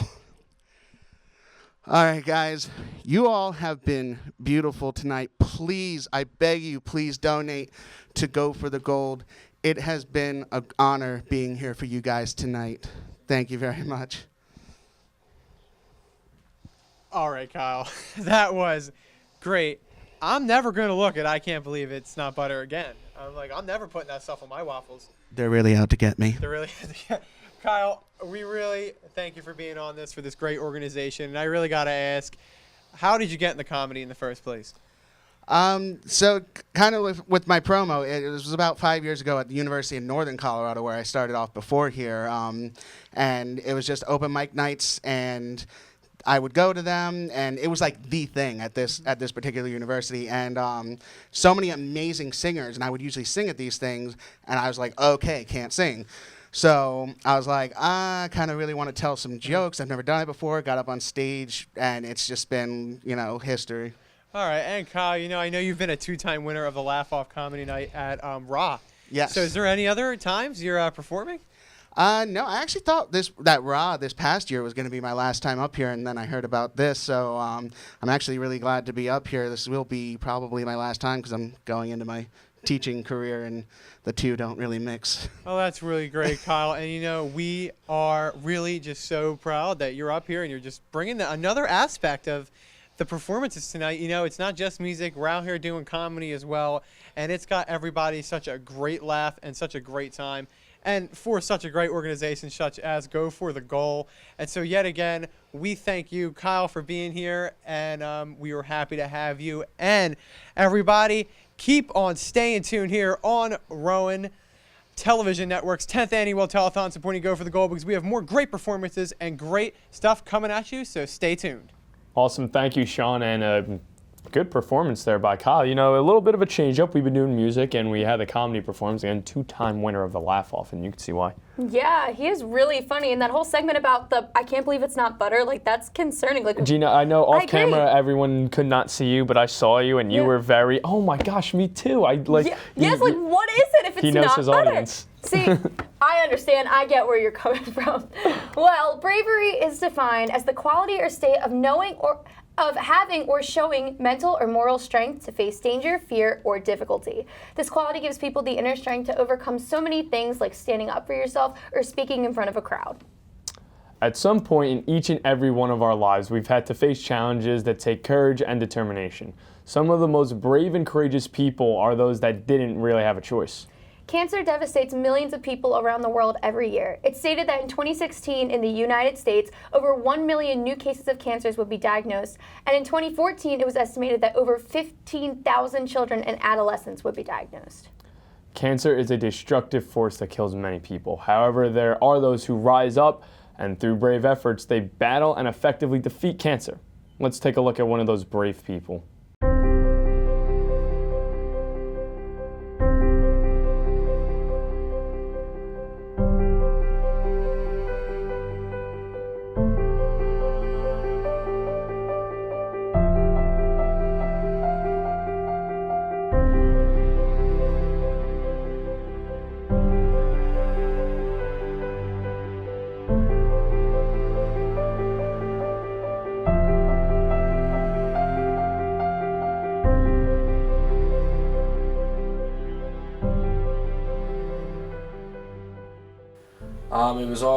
All right, guys, you all have been beautiful tonight. Please, I beg you, please donate to Go for the Gold. It has been an honor being here for you guys tonight. Thank you very much. All right, Kyle, that was great. I'm never going to look at I Can't Believe It's Not Butter again. I'm never putting that stuff on my waffles. They're really out to get me. They're really, Kyle, we really thank you for being on this for this great organization. And I really got to ask, how did you get into comedy in the first place? So kind of with my promo, it was about 5 years ago at the University of Northern Colorado, where I started off before here. And it was just open mic nights, and I would go to them, and it was like the thing at this particular university, and so many amazing singers, and I would usually sing at these things, and I was like, okay, can't sing. So I was like, I kind of really want to tell some jokes. I've never done it before. Got up on stage, and it's just been, history. All right, and Kyle, I know you've been a 2-time winner of the Laugh Off Comedy Night at Raw. Yes. So is there any other times you're performing? No, I actually thought that Raw this past year was going to be my last time up here, and then I heard about this, so I'm actually really glad to be up here. This will be probably my last time because I'm going into my teaching career, and the two don't really mix. Oh, that's really great, Kyle. And we are really just so proud that you're up here and you're just bringing another aspect of the performances tonight. It's not just music. We're out here doing comedy as well, and it's got everybody such a great laugh and such a great time. And for such a great organization such as Go for the Goal. And so yet again, we thank you, Kyle, for being here, and we were happy to have you. And everybody, keep on staying tuned here on Rowan Television Network's 10th Annual Telethon supporting Go for the Goal, because we have more great performances and great stuff coming at you, so stay tuned. Awesome. Thank you, Sean, and good performance there by Kyle. A little bit of a change up. We've been doing music, and we had the comedy performance, and 2-time winner of the Laugh Off, and you can see why. Yeah, he is really funny. And that whole segment about I can't believe it's not butter, that's concerning. Gina, I know off camera everyone could not see you, but I saw you, and you were very, oh my gosh, me too. What is it if it's not butter? He knows his audience. See, I understand. I get where you're coming from. Well, bravery is defined as the quality or state of knowing or of having or showing mental or moral strength to face danger, fear, or difficulty. This quality gives people the inner strength to overcome so many things like standing up for yourself or speaking in front of a crowd. At some point in each and every one of our lives, we've had to face challenges that take courage and determination. Some of the most brave and courageous people are those that didn't really have a choice. Cancer devastates millions of people around the world every year. It's stated that in 2016 in the United States, over 1 million new cases of cancers would be diagnosed, and in 2014 it was estimated that over 15,000 children and adolescents would be diagnosed. Cancer is a destructive force that kills many people. However, there are those who rise up, and through brave efforts, they battle and effectively defeat cancer. Let's take a look at one of those brave people.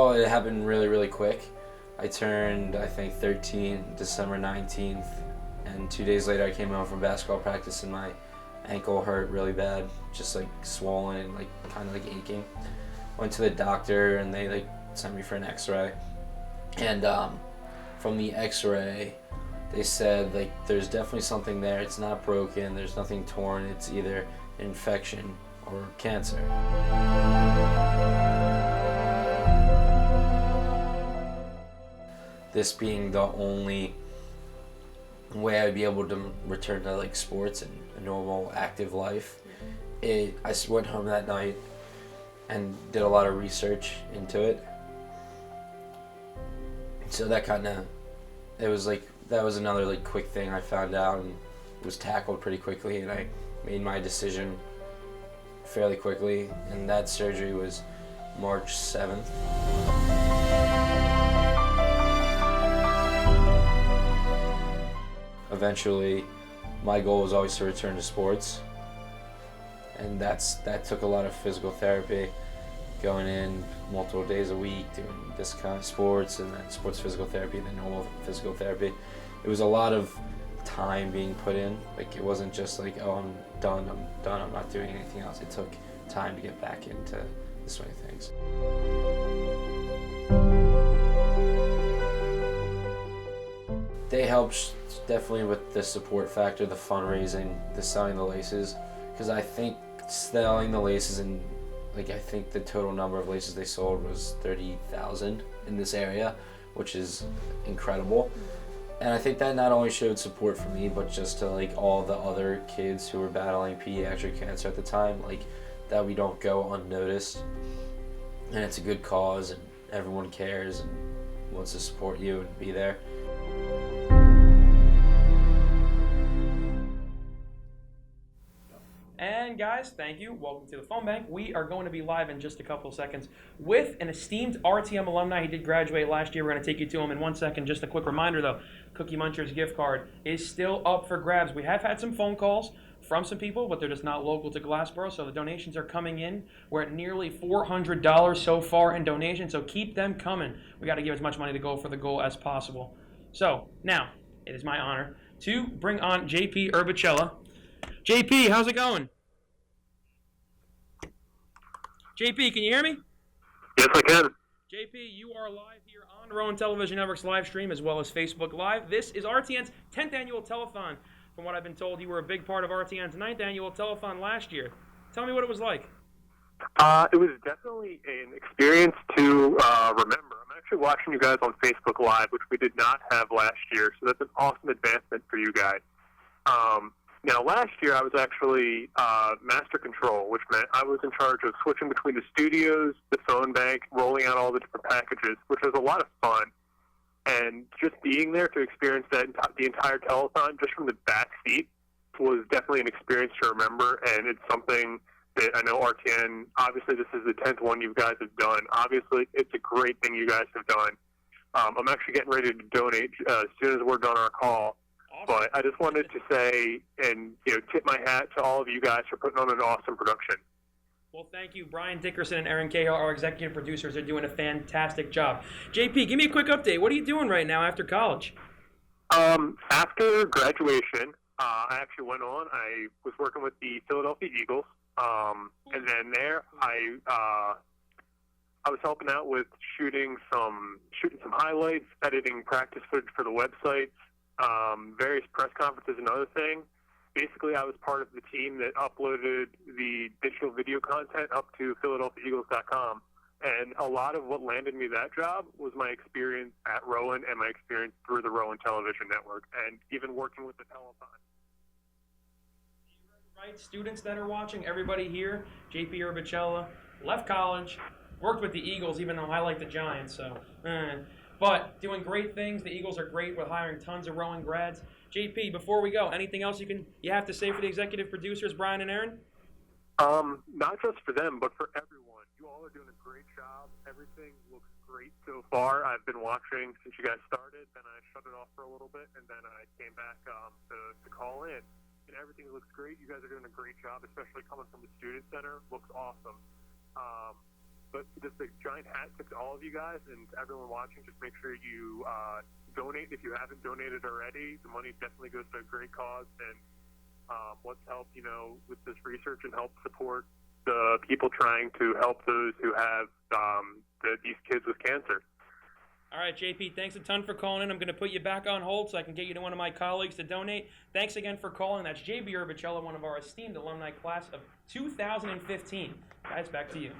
It happened really quick. I turned, I think, 13 December 19th, and 2 days later I came home from basketball practice and my ankle hurt really bad, just like swollen and like kind of like aching. Went to the doctor and they like sent me for an x-ray, and from the x-ray they said like there's definitely something there. It's not broken, there's nothing torn, it's either infection or cancer. This being the only way I'd be able to return to like sports and a normal active life, I went home that night and did a lot of research into it. So that was another like quick thing I found out and was tackled pretty quickly, and I made my decision fairly quickly, and that surgery was March 7th. Eventually, my goal was always to return to sports, and that took a lot of physical therapy, going in multiple days a week, doing this kind of sports, and then sports physical therapy, then normal physical therapy. It was a lot of time being put in. Like, it wasn't just like, oh, I'm done, I'm not doing anything else. It took time to get back into the swing of things. They helped definitely with the support factor, the fundraising, the selling the laces, because I think selling the laces, and like I think the total number of laces they sold was 30,000 in this area, which is incredible. And I think that not only showed support for me, but just to like all the other kids who were battling pediatric cancer at the time, like that we don't go unnoticed, and it's a good cause and everyone cares and wants to support you and be there. And guys, thank you. Welcome to the phone bank. We are going to be live in just a couple of seconds with an esteemed RTM alumni. He did graduate last year. We're going to take you to him in 1 second. Just a quick reminder though, Cookie Muncher's gift card is still up for grabs. We have had some phone calls from some people, but they're just not local to Glassboro, so the donations are coming in. We're at nearly $400 so far in donations, so keep them coming. We got to give as much money to Go for the Goal as possible. So now, it is my honor to bring on JP Urbicella. JP, how's it going? JP, can you hear me? Yes, I can. JP, you are live here on Rowan Television Network's live stream as well as Facebook Live. This is RTN's 10th annual telethon. From what I've been told, you were a big part of RTN's 9th annual telethon last year. Tell me what it was like. It was definitely an experience to remember. I'm actually watching you guys on Facebook Live, which we did not have last year, so that's an awesome advancement for you guys. Now, last year I was actually master control, which meant I was in charge of switching between the studios, the phone bank, rolling out all the different packages, which was a lot of fun. And just being there to experience that the entire telethon, just from the back seat, was definitely an experience to remember, and it's something that I know RTN, obviously this is the 10th one you guys have done. Obviously, it's a great thing you guys have done. I'm actually getting ready to donate as soon as we're done our call. But I just wanted to say and tip my hat to all of you guys for putting on an awesome production. Well, thank you. Brian Dickerson and Aaron Cahill, our executive producers, are doing a fantastic job. JP, give me a quick update. What are you doing right now after college? After graduation, I actually went on. I was working with the Philadelphia Eagles, and then there I was helping out with shooting some highlights, editing practice footage for the websites, various press conferences, and other things. Basically, I was part of the team that uploaded the digital video content up to PhiladelphiaEagles.com. And a lot of what landed me that job was my experience at Rowan and my experience through the Rowan Television Network, and even working with the Telethon. Right, students that are watching, everybody here, JP Urbicella, left college, worked with the Eagles, even though I like the Giants, but doing great things. The Eagles are great with hiring tons of Rowan grads. JP, before we go, anything else you have to say for the executive producers, Brian and Aaron? Not just for them, but for everyone. You all are doing a great job. Everything looks great so far. I've been watching since you guys started, then I shut it off for a little bit, and then I came back to call in. And everything looks great. You guys are doing a great job, especially coming from the Student Center. Looks awesome. But just a giant hat tip to all of you guys and to everyone watching. Just make sure you donate if you haven't donated already. The money definitely goes to a great cause, and let's help, with this research and help support the people trying to help those who have these kids with cancer. All right, JP, thanks a ton for calling in. I'm going to put you back on hold so I can get you to one of my colleagues to donate. Thanks again for calling. That's JB Urbicella, one of our esteemed alumni class of 2015. Guys, back to you.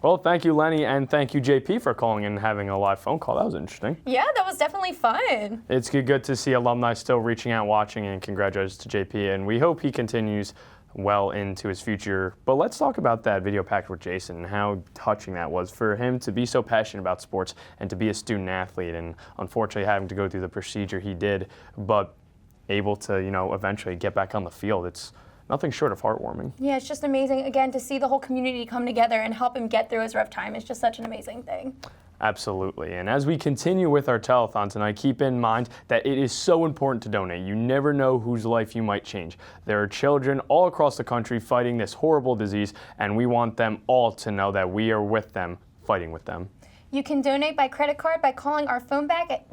Well, thank you, Lenny, and thank you, JP, for calling in and having a live phone call. That was interesting. Yeah, that was definitely fun. It's good to see alumni still reaching out, watching, and congratulations to JP, and we hope he continues well into his future. But let's talk about that video package with Jason and how touching that was for him to be so passionate about sports and to be a student athlete, and unfortunately having to go through the procedure he did, but able to, eventually get back on the field. It's nothing short of heartwarming. Yeah, it's just amazing, again, to see the whole community come together and help him get through his rough time. It's just such an amazing thing. Absolutely. And as we continue with our telethon tonight, keep in mind that it is so important to donate. You never know whose life you might change. There are children all across the country fighting this horrible disease, and we want them all to know that we are with them, fighting with them. You can donate by credit card by calling our phone bank at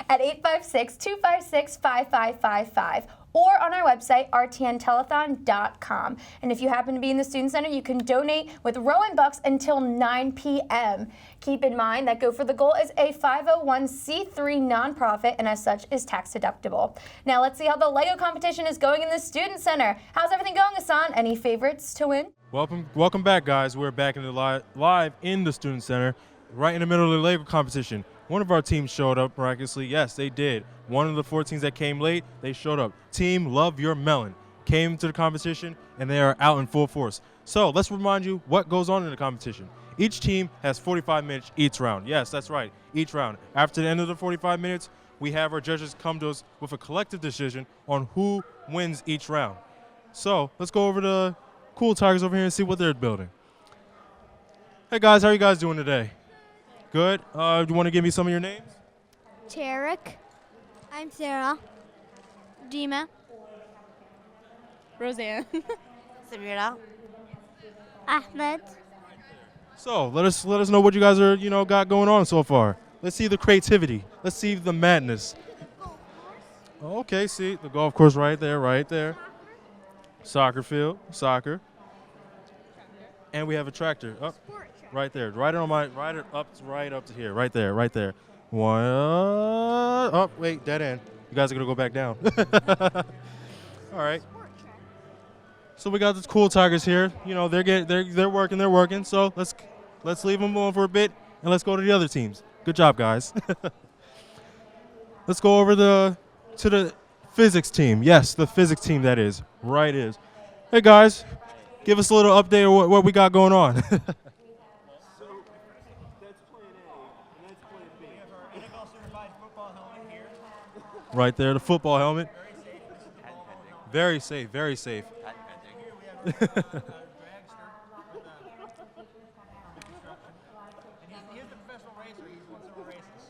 856-256-5555 or on our website, rtntelethon.com. And if you happen to be in the Student Center, you can donate with Rowan Bucks until 9 p.m. Keep in mind that Go for the Goal is a 501c3 nonprofit and as such is tax deductible. Now let's see how the Lego competition is going in the Student Center. How's everything going, Hassan? Any favorites to win? Welcome back, guys. We're back in the live in the Student Center, right in the middle of the Lego competition. One of our teams showed up miraculously. Yes, they did. One of the 4 teams that came late, they showed up. Team Love Your Melon came to the competition, and they are out in full force. So let's remind you what goes on in the competition. Each team has 45 minutes each round. Yes, that's right, each round. After the end of the 45 minutes, we have our judges come to us with a collective decision on who wins each round. So let's go over to Cool Tigers over here and see what they're building. Hey guys, how are you guys doing today? Good. Do you want to give me some of your names? Tarek. I'm Sarah. Dima. Roseanne. Sabrina. Ahmed. So let us know what you guys are got going on so far. Let's see the creativity. Let's see the madness. Okay, see the golf course right there. Soccer field, soccer. And we have a tractor up, right there, right up to here, right there. One. Oh, wait, dead end. You guys are gonna go back down. All right. So we got the Cool Tigers here. They're working. So let's leave them alone for a bit and let's go to the other teams. Good job, guys. Let's go over to the physics team. Yes, the physics team that is. Right is. Hey guys, give us a little update of what we got going on. Right there, the football helmet. Very safe, very safe.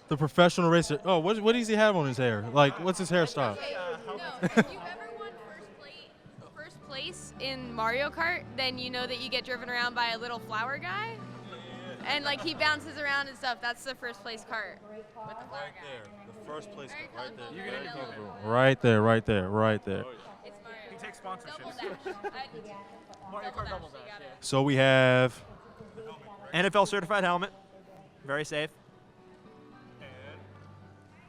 The professional racer. Oh, what does he have on his hair? Like, what's his hairstyle? If you ever won first place in Mario Kart, then you know that you get driven around by a little flower guy. And like he bounces around and stuff. That's the first place cart with the flower guy. The first place right there. You get interviewed. Right there, right there, right there. It's Mario. He takes sponsorships. Mario Kart double dash. So we have NFL certified helmet. Very safe.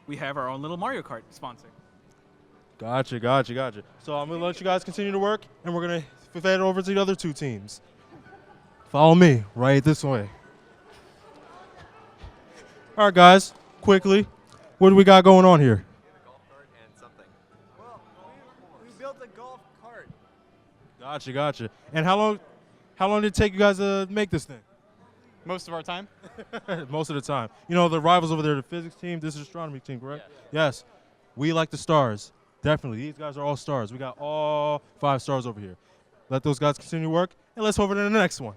We have our own little Mario Kart sponsor. Gotcha. So I'm gonna let you guys continue to work, and we're gonna fade over to the other two teams. Follow me right this way. All right, guys, quickly, what do we got going on here? We built a golf cart. Gotcha. And how long did it take you guys to make this thing? Most of our time. Most of the time. You know, the rivals over there, the physics team, this is astronomy team, correct? Yes. We like the stars. Definitely. These guys are all stars. We got all 5 stars over here. Let those guys continue to work, and let's over to the next one.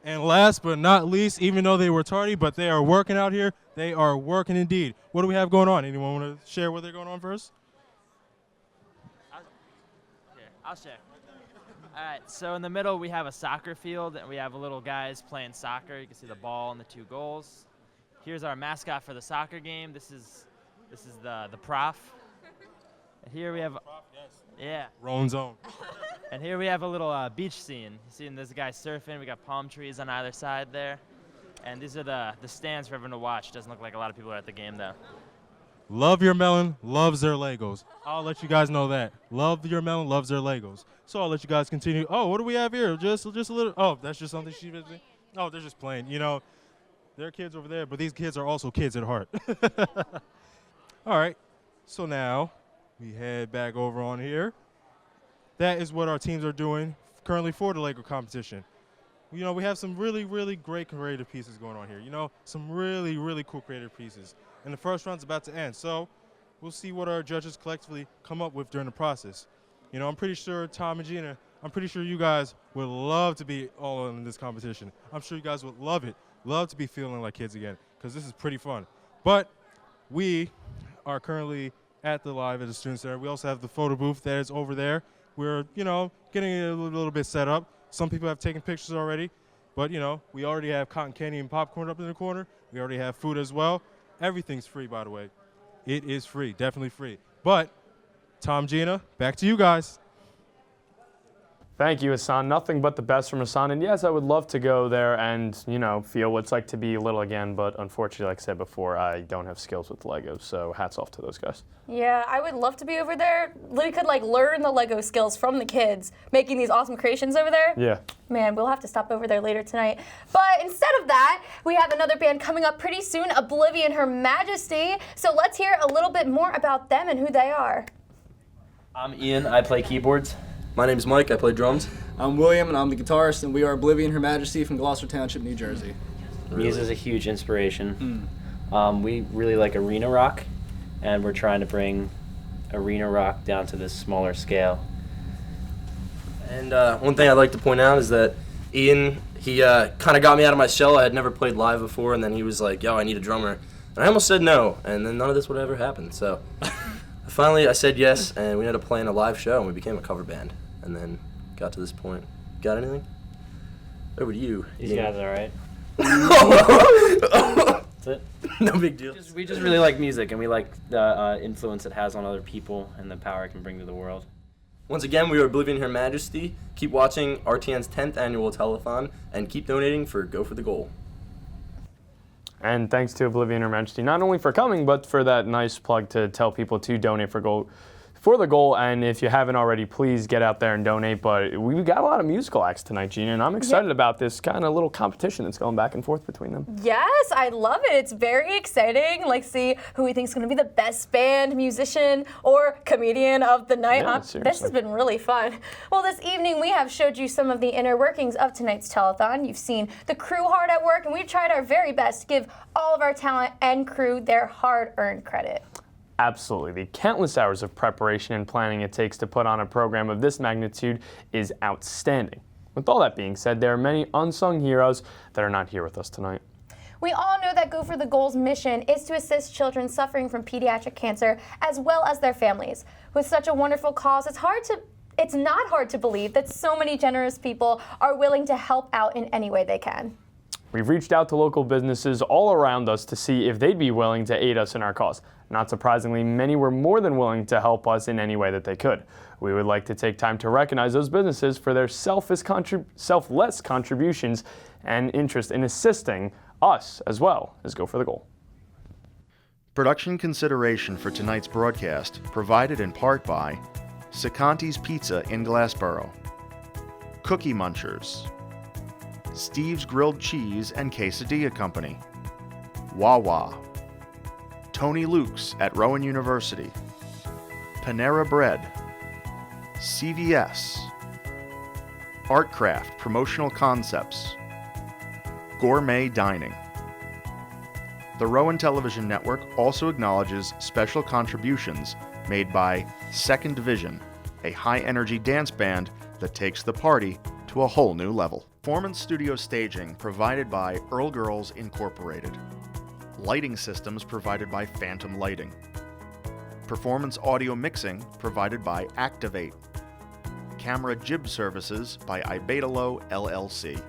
And last but not least, even though they were tardy, but they are working out here. They are working indeed. What do we have going on? Anyone want to share what they're going on first? I'll share. All right, so in the middle we have a soccer field, and we have little guys playing soccer. You can see the ball and the 2 goals. Here's our mascot for the soccer game. This is the prof. And here we have, yeah. Rowan's own. And here we have a little beach scene. You see, there's a guy surfing. We got palm trees on either side there. And these are the stands for everyone to watch. Doesn't look like a lot of people are at the game though. Love Your Melon loves their Legos. I'll let you guys know that. Love Your Melon loves their Legos. So I'll let you guys continue. Oh, what do we have here? Just a little. Oh, that's just something she's visiting. Oh, they're just playing. You know, there are kids over there, but these kids are also kids at heart. All right. So now we head back over on here. That is what our teams are doing currently for the Lego competition. You know, we have some really, really great creative pieces going on here. You know, some really, really cool creative pieces. And the first round's about to end, so we'll see what our judges collectively come up with during the process. You know, I'm pretty sure Tom and Gina, I'm pretty sure you guys would love to be all in this competition. I'm sure you guys would love it, love to be feeling like kids again, because this is pretty fun. But we are currently at the live at the Student Center. We also have the photo booth that is over there. We're, you know, getting it a little bit set up. Some people have taken pictures already, but, you know, we already have cotton candy and popcorn up in the corner. We already have food as well. Everything's free, by the way. It is free, definitely free. But, Tom, Gina, back to you guys. Thank you, Hassan. Nothing but the best from Hassan. And yes, I would love to go there and, you know, feel what it's like to be little again. But unfortunately, like I said before, I don't have skills with Legos. So hats off to those guys. Yeah, I would love to be over there. We could like learn the Lego skills from the kids making these awesome creations over there. Yeah. Man, we'll have to stop over there later tonight. But instead of that, we have another band coming up pretty soon, Oblivion Her Majesty. So let's hear a little bit more about them and who they are. I'm Ian, I play keyboards. My name's Mike, I play drums. I'm William, and I'm the guitarist, and we are Oblivion Her Majesty from Gloucester Township, New Jersey. Muse is a huge inspiration. We really like arena rock, and we're trying to bring arena rock down to this smaller scale. And one thing I'd like to point out is that Ian, he kind of got me out of my shell. I had never played live before, and then he was like, yo, I need a drummer. And I almost said no, and then none of this would ever happen. So finally I said yes, and we ended up playing a live show, and we became a cover band, and then got to this point. Got anything? Over to you. These guys are alright. That's it. No big deal. We just really like music, and we like the influence it has on other people and the power it can bring to the world. Once again, we are Oblivion Her Majesty. Keep watching RTN's 10th annual telethon, and keep donating for Go for the Goal. And thanks to Oblivion Her Majesty, not only for coming, but for that nice plug to tell people to donate for the goal. And if you haven't already, please get out there and donate. But we got a lot of musical acts tonight, Gina, and I'm excited about this kind of little competition that's going back and forth between them. Yes, I love it. It's very exciting. Like, see who we think is going to be the best band, musician, or comedian of the night. Yeah, This has been really fun. Well, this evening we have showed you some of the inner workings of tonight's telethon. You've seen the crew hard at work, and we've tried our very best to give all of our talent and crew their hard-earned credit. Absolutely. The countless hours of preparation and planning it takes to put on a program of this magnitude is outstanding. With all that being said, there are many unsung heroes that are not here with us tonight. We all know that Go for the Goal's mission is to assist children suffering from pediatric cancer as well as their families. With such a wonderful cause, it's not hard to believe that so many generous people are willing to help out in any way they can. We've reached out to local businesses all around us to see if they'd be willing to aid us in our cause. Not surprisingly, many were more than willing to help us in any way that they could. We would like to take time to recognize those businesses for their selfless contributions and interest in assisting us as well as Go for the Goal. Production consideration for tonight's broadcast provided in part by Sicanti's Pizza in Glassboro, Cookie Munchers, Steve's Grilled Cheese and Quesadilla Company, Wawa, Tony Luke's at Rowan University, Panera Bread, CVS, Artcraft Promotional Concepts, Gourmet Dining. The Rowan Television Network also acknowledges special contributions made by Second Division, a high-energy dance band that takes the party to a whole new level. Performance studio staging provided by Earl Girls Incorporated. Lighting systems provided by Phantom Lighting. Performance audio mixing provided by Activate. Camera jib services by Ibetalo LLC.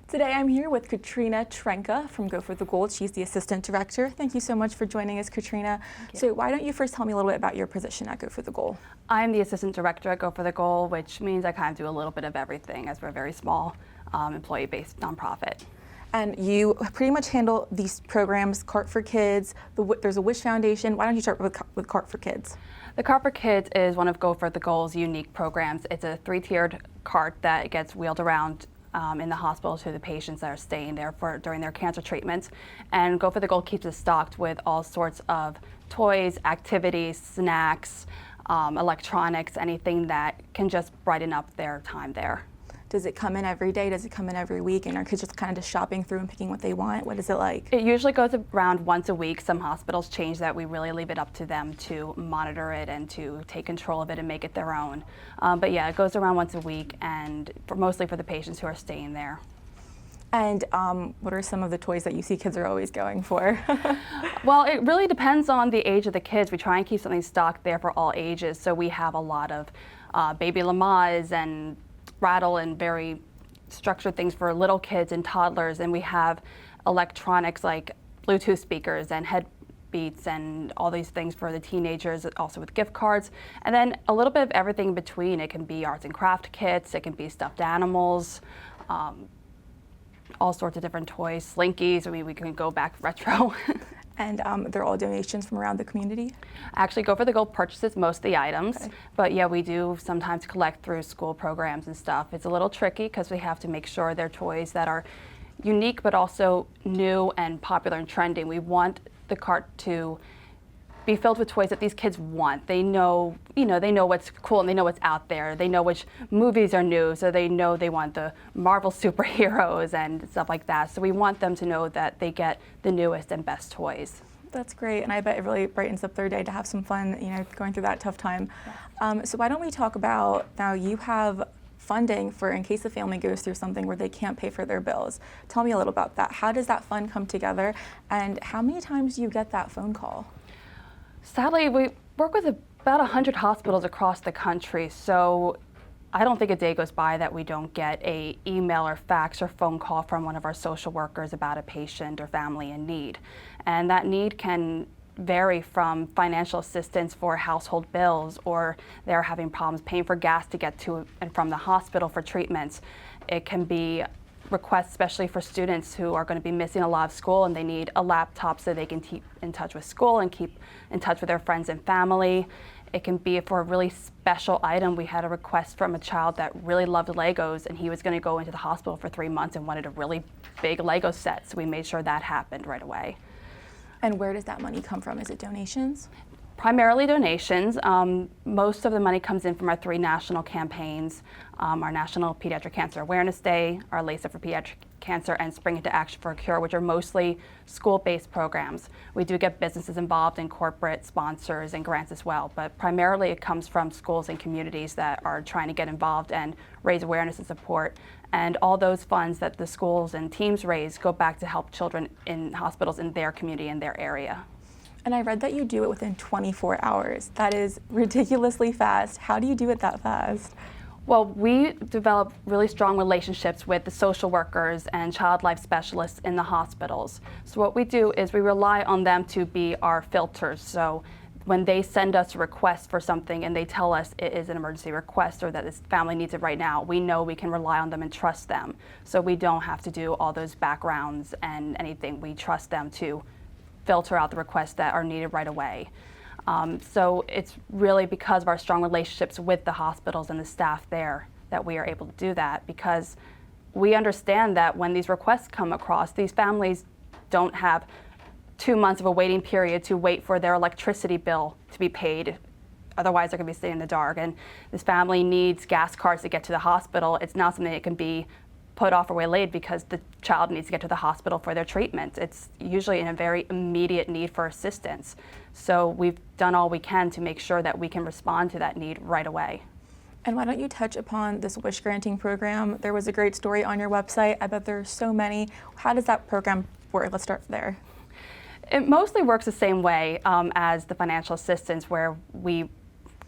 Today I'm here with Katrina Trenka from Go for the Gold. She's the Assistant Director. Thank you so much for joining us, Katrina. So why don't you first tell me a little bit about your position at Go for the Goal? I'm the Assistant Director at Go for the Goal, which means I kind of do a little bit of everything as we're a very small employee-based nonprofit. And you pretty much handle these programs, Cart for Kids, there's a Wish Foundation. Why don't you start with Cart for Kids? The Cart for Kids is one of Go for the Goal's unique programs. It's a 3-tiered cart that gets wheeled around in the hospital to the patients that are staying there during their cancer treatments. And Go for the Goal keeps it stocked with all sorts of toys, activities, snacks, electronics, anything that can just brighten up their time there. Does it come in every day? Does it come in every week? And are kids just kind of just shopping through and picking what they want? What is it like? It usually goes around once a week. Some hospitals change that. We really leave it up to them to monitor it and to take control of it and make it their own. But yeah, it goes around once a week, and mostly for the patients who are staying there. And what are some of the toys that you see kids are always going for? Well, it really depends on the age of the kids. We try and keep something stocked there for all ages. So we have a lot of baby Lamaze and rattle and very structured things for little kids and toddlers, and we have electronics like Bluetooth speakers and headbeats and all these things for the teenagers, also with gift cards, and then a little bit of everything in between. It can be arts and craft kits, it can be stuffed animals, all sorts of different toys, Slinkies. I mean, we can go back retro. And they're all donations from around the community? Actually, Go for the Goal purchases most of the items, but yeah, we do sometimes collect through school programs and stuff. It's a little tricky because we have to make sure they're toys that are unique but also new and popular and trending. We want the cart to be filled with toys that these kids want. They know, they know what's cool and they know what's out there. They know which movies are new, so they know they want the Marvel superheroes and stuff like that. So we want them to know that they get the newest and best toys. That's great, and I bet it really brightens up their day to have some fun, going through that tough time. So why don't we talk about, now you have funding for in case the family goes through something where they can't pay for their bills. Tell me a little about that. How does that fund come together, and how many times do you get that phone call? Sadly, we work with about 100 hospitals across the country, so I don't think a day goes by that we don't get an email or fax or phone call from one of our social workers about a patient or family in need. And that need can vary from financial assistance for household bills, or they're having problems paying for gas to get to and from the hospital for treatments. It can be requests, especially for students who are going to be missing a lot of school and they need a laptop so they can keep in touch with school and keep in touch with their friends and family. It can be for a really special item. We had a request from a child that really loved Legos, and he was going to go into the hospital for 3 months and wanted a really big Lego set, so we made sure that happened right away. And where does that money come from? Is it donations? Primarily donations. Most of the money comes in from our 3 national campaigns, our National Pediatric Cancer Awareness Day, our Lace Up for Pediatric Cancer, and Spring Into Action for a Cure, which are mostly school-based programs. We do get businesses involved and corporate sponsors and grants as well, but primarily it comes from schools and communities that are trying to get involved and raise awareness and support And all those funds that the schools and teams raise go back to help children in hospitals in their community, in their area. And I read that you do it within 24 hours. That is ridiculously fast. How do you do it that fast? Well, we develop really strong relationships with the social workers and child life specialists in the hospitals. So what we do is we rely on them to be our filters. So when they send us a request for something and they tell us it is an emergency request or that this family needs it right now, we know we can rely on them and trust them. So we don't have to do all those backgrounds and anything. We trust them to filter out the requests that are needed right away. So it's really because of our strong relationships with the hospitals and the staff there that we are able to do that, because we understand that when these requests come across, these families don't have 2 months of a waiting period to wait for their electricity bill to be paid. Otherwise, they're going to be sitting in the dark. And this family needs gas cards to get to the hospital. It's not something that can be put off or waylaid because the child needs to get to the hospital for their treatment. It's usually in a very immediate need for assistance. So we've done all we can to make sure that we can respond to that need right away. And why don't you touch upon this wish granting program? There was a great story on your website. I bet there's so many. How does that program work? Let's start there. It mostly works the same way as the financial assistance, where we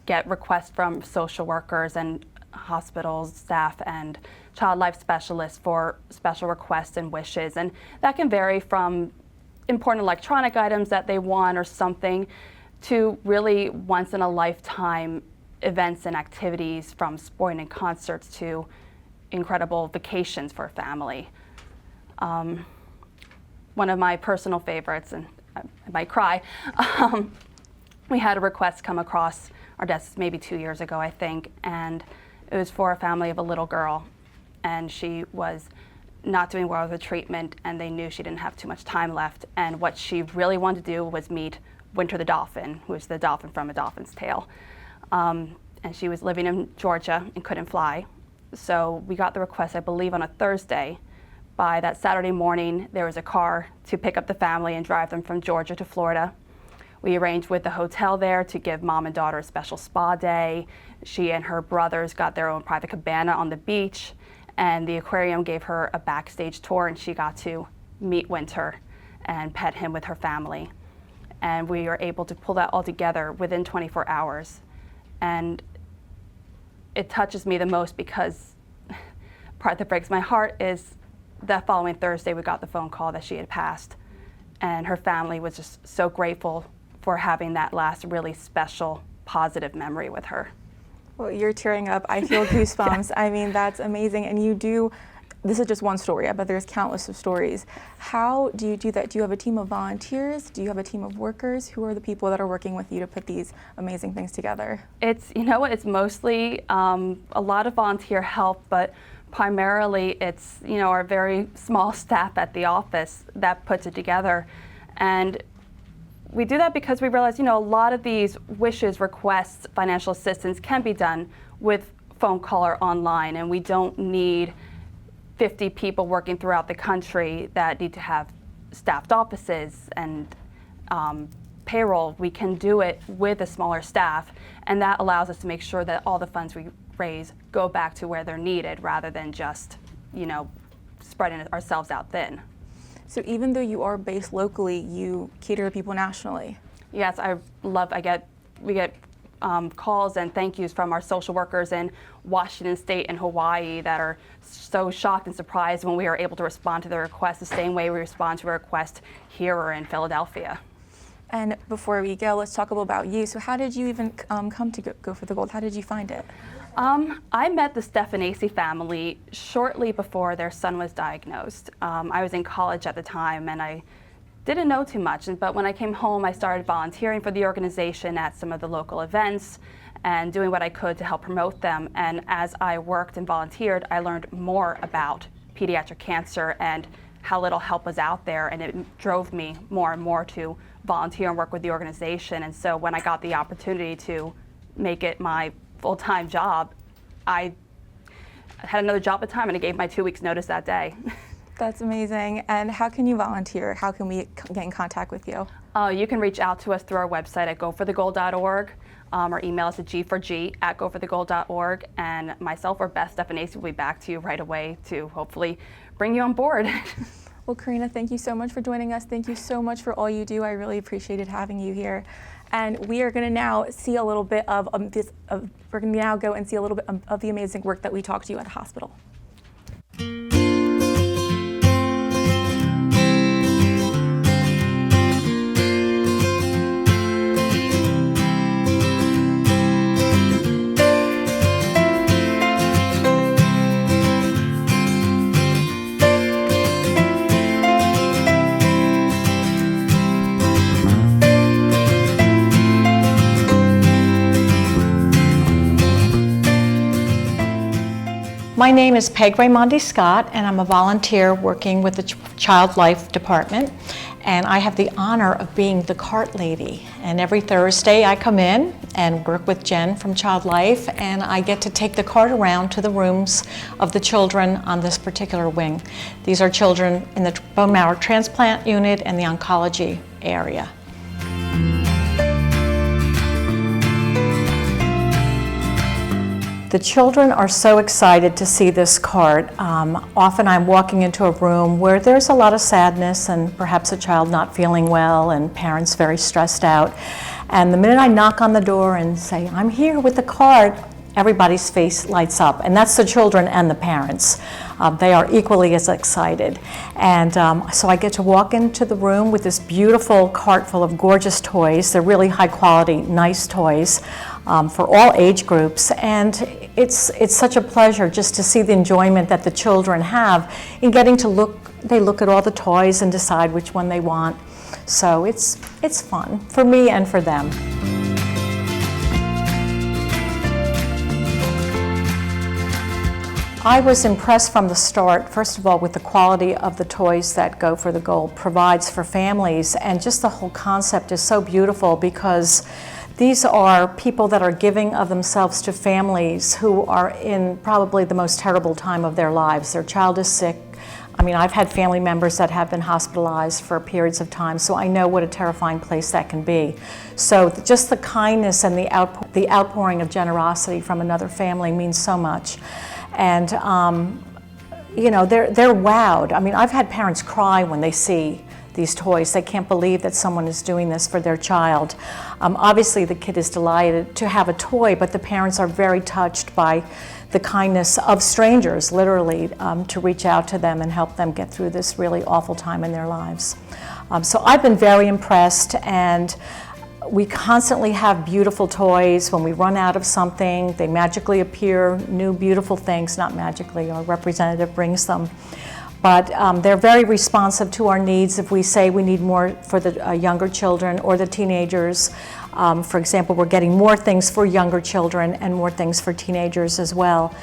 get requests from social workers and hospitals, staff, and child life specialists for special requests and wishes. And that can vary from important electronic items that they want or something to really once in a lifetime events and activities, from sporting and concerts to incredible vacations for a family. One of my personal favorites, and I might cry, we had a request come across our desks maybe 2 years ago, I think, and it was for a family of a little girl, and she was not doing well with the treatment, and they knew she didn't have too much time left, and what she really wanted to do was meet Winter the dolphin, who is the dolphin from A Dolphin's Tale. And she was living in Georgia and couldn't fly. So we got the request, I believe, on a Thursday. By that Saturday morning, there was a car to pick up the family and drive them from Georgia to Florida. We arranged with the hotel there to give mom and daughter a special spa day. She and her brothers got their own private cabana on the beach, and the aquarium gave her a backstage tour, and she got to meet Winter and pet him with her family. And we were able to pull that all together within 24 hours. And it touches me the most because part that breaks my heart is that following Thursday we got the phone call that she had passed, and her family was just so grateful for having that last really special, positive memory with her. Well, you're tearing up. I feel goosebumps. I mean, that's amazing. And you do, this is just one story, but there's countless of stories. How do you do that? Do you have a team of volunteers? Do you have a team of workers? Who are the people that are working with you to put these amazing things together? It's, you know what, it's mostly a lot of volunteer help, but primarily it's, you know, our very small staff at the office that puts it together. And we do that because we realize, you know, a lot of these wishes, requests, financial assistance can be done with phone call or online, and we don't need 50 people working throughout the country that need to have staffed offices and payroll. We can do it with a smaller staff, and that allows us to make sure that all the funds we raise go back to where they're needed rather than just, you know, spreading ourselves out thin. So even though you are based locally, you cater to people nationally? Yes, we get calls and thank yous from our social workers in Washington State and Hawaii that are so shocked and surprised when we are able to respond to their requests the same way we respond to a request here or in Philadelphia. And before we go, let's talk a little about you. So how did you even come to Go for the Gold? How did you find it? I met the Stefanesi family shortly before their son was diagnosed. I was in college at the time, and I didn't know too much, but when I came home, I started volunteering for the organization at some of the local events and doing what I could to help promote them. And as I worked and volunteered, I learned more about pediatric cancer and how little help was out there, and it drove me more and more to volunteer and work with the organization. And so when I got the opportunity to make it my full-time job, I had another job at the time, and I gave my 2 weeks notice that day. That's amazing. And how can you volunteer? How can we get in contact with you? You can reach out to us through our website at goforthegoal.org, or email us at g4g@goforthegoal.org, and myself or Beth Stephanacy will be back to you right away to hopefully bring you on board. Well, Karina, thank you so much for joining us. Thank you so much for all you do. I really appreciated having you here. And we are going to now see a little bit of we're going to now go and see a little bit of the amazing work that we talked to you at the hospital. My name is Peg Raimondi Scott, and I'm a volunteer working with the Child Life Department, and I have the honor of being the cart lady. And every Thursday I come in and work with Jen from Child Life, and I get to take the cart around to the rooms of the children on this particular wing. These are children in the bone marrow transplant unit and the oncology area. The children are so excited to see this cart. Often I'm walking into a room where there's a lot of sadness and perhaps a child not feeling well and parents very stressed out. And the minute I knock on the door and say, "I'm here with the cart," everybody's face lights up. And that's the children and the parents. They are equally as excited. And so I get to walk into the room with this beautiful cart full of gorgeous toys. They're really high quality, nice toys. For all age groups, and it's such a pleasure just to see the enjoyment that the children have in getting to look at all the toys and decide which one they want. So it's fun for me and for them. I was impressed from the start, first of all, with the quality of the toys that Go for the Goal provides for families, and just the whole concept is so beautiful because these are people that are giving of themselves to families who are in probably the most terrible time of their lives. Their child is sick. I mean, I've had family members that have been hospitalized for periods of time, so I know what a terrifying place that can be. So just the kindness and the outpouring of generosity from another family means so much. And you know, they're wowed. I mean, I've had parents cry when they see these toys. They can't believe that someone is doing this for their child. Obviously the kid is delighted to have a toy, but the parents are very touched by the kindness of strangers, literally, to reach out to them and help them get through this really awful time in their lives. So I've been very impressed, and we constantly have beautiful toys. When we run out of something, they magically appear, new beautiful things, not magically, our representative brings them. But they're very responsive to our needs. If we say we need more for the younger children or the teenagers, for example, we're getting more things for younger children and more things for teenagers as well.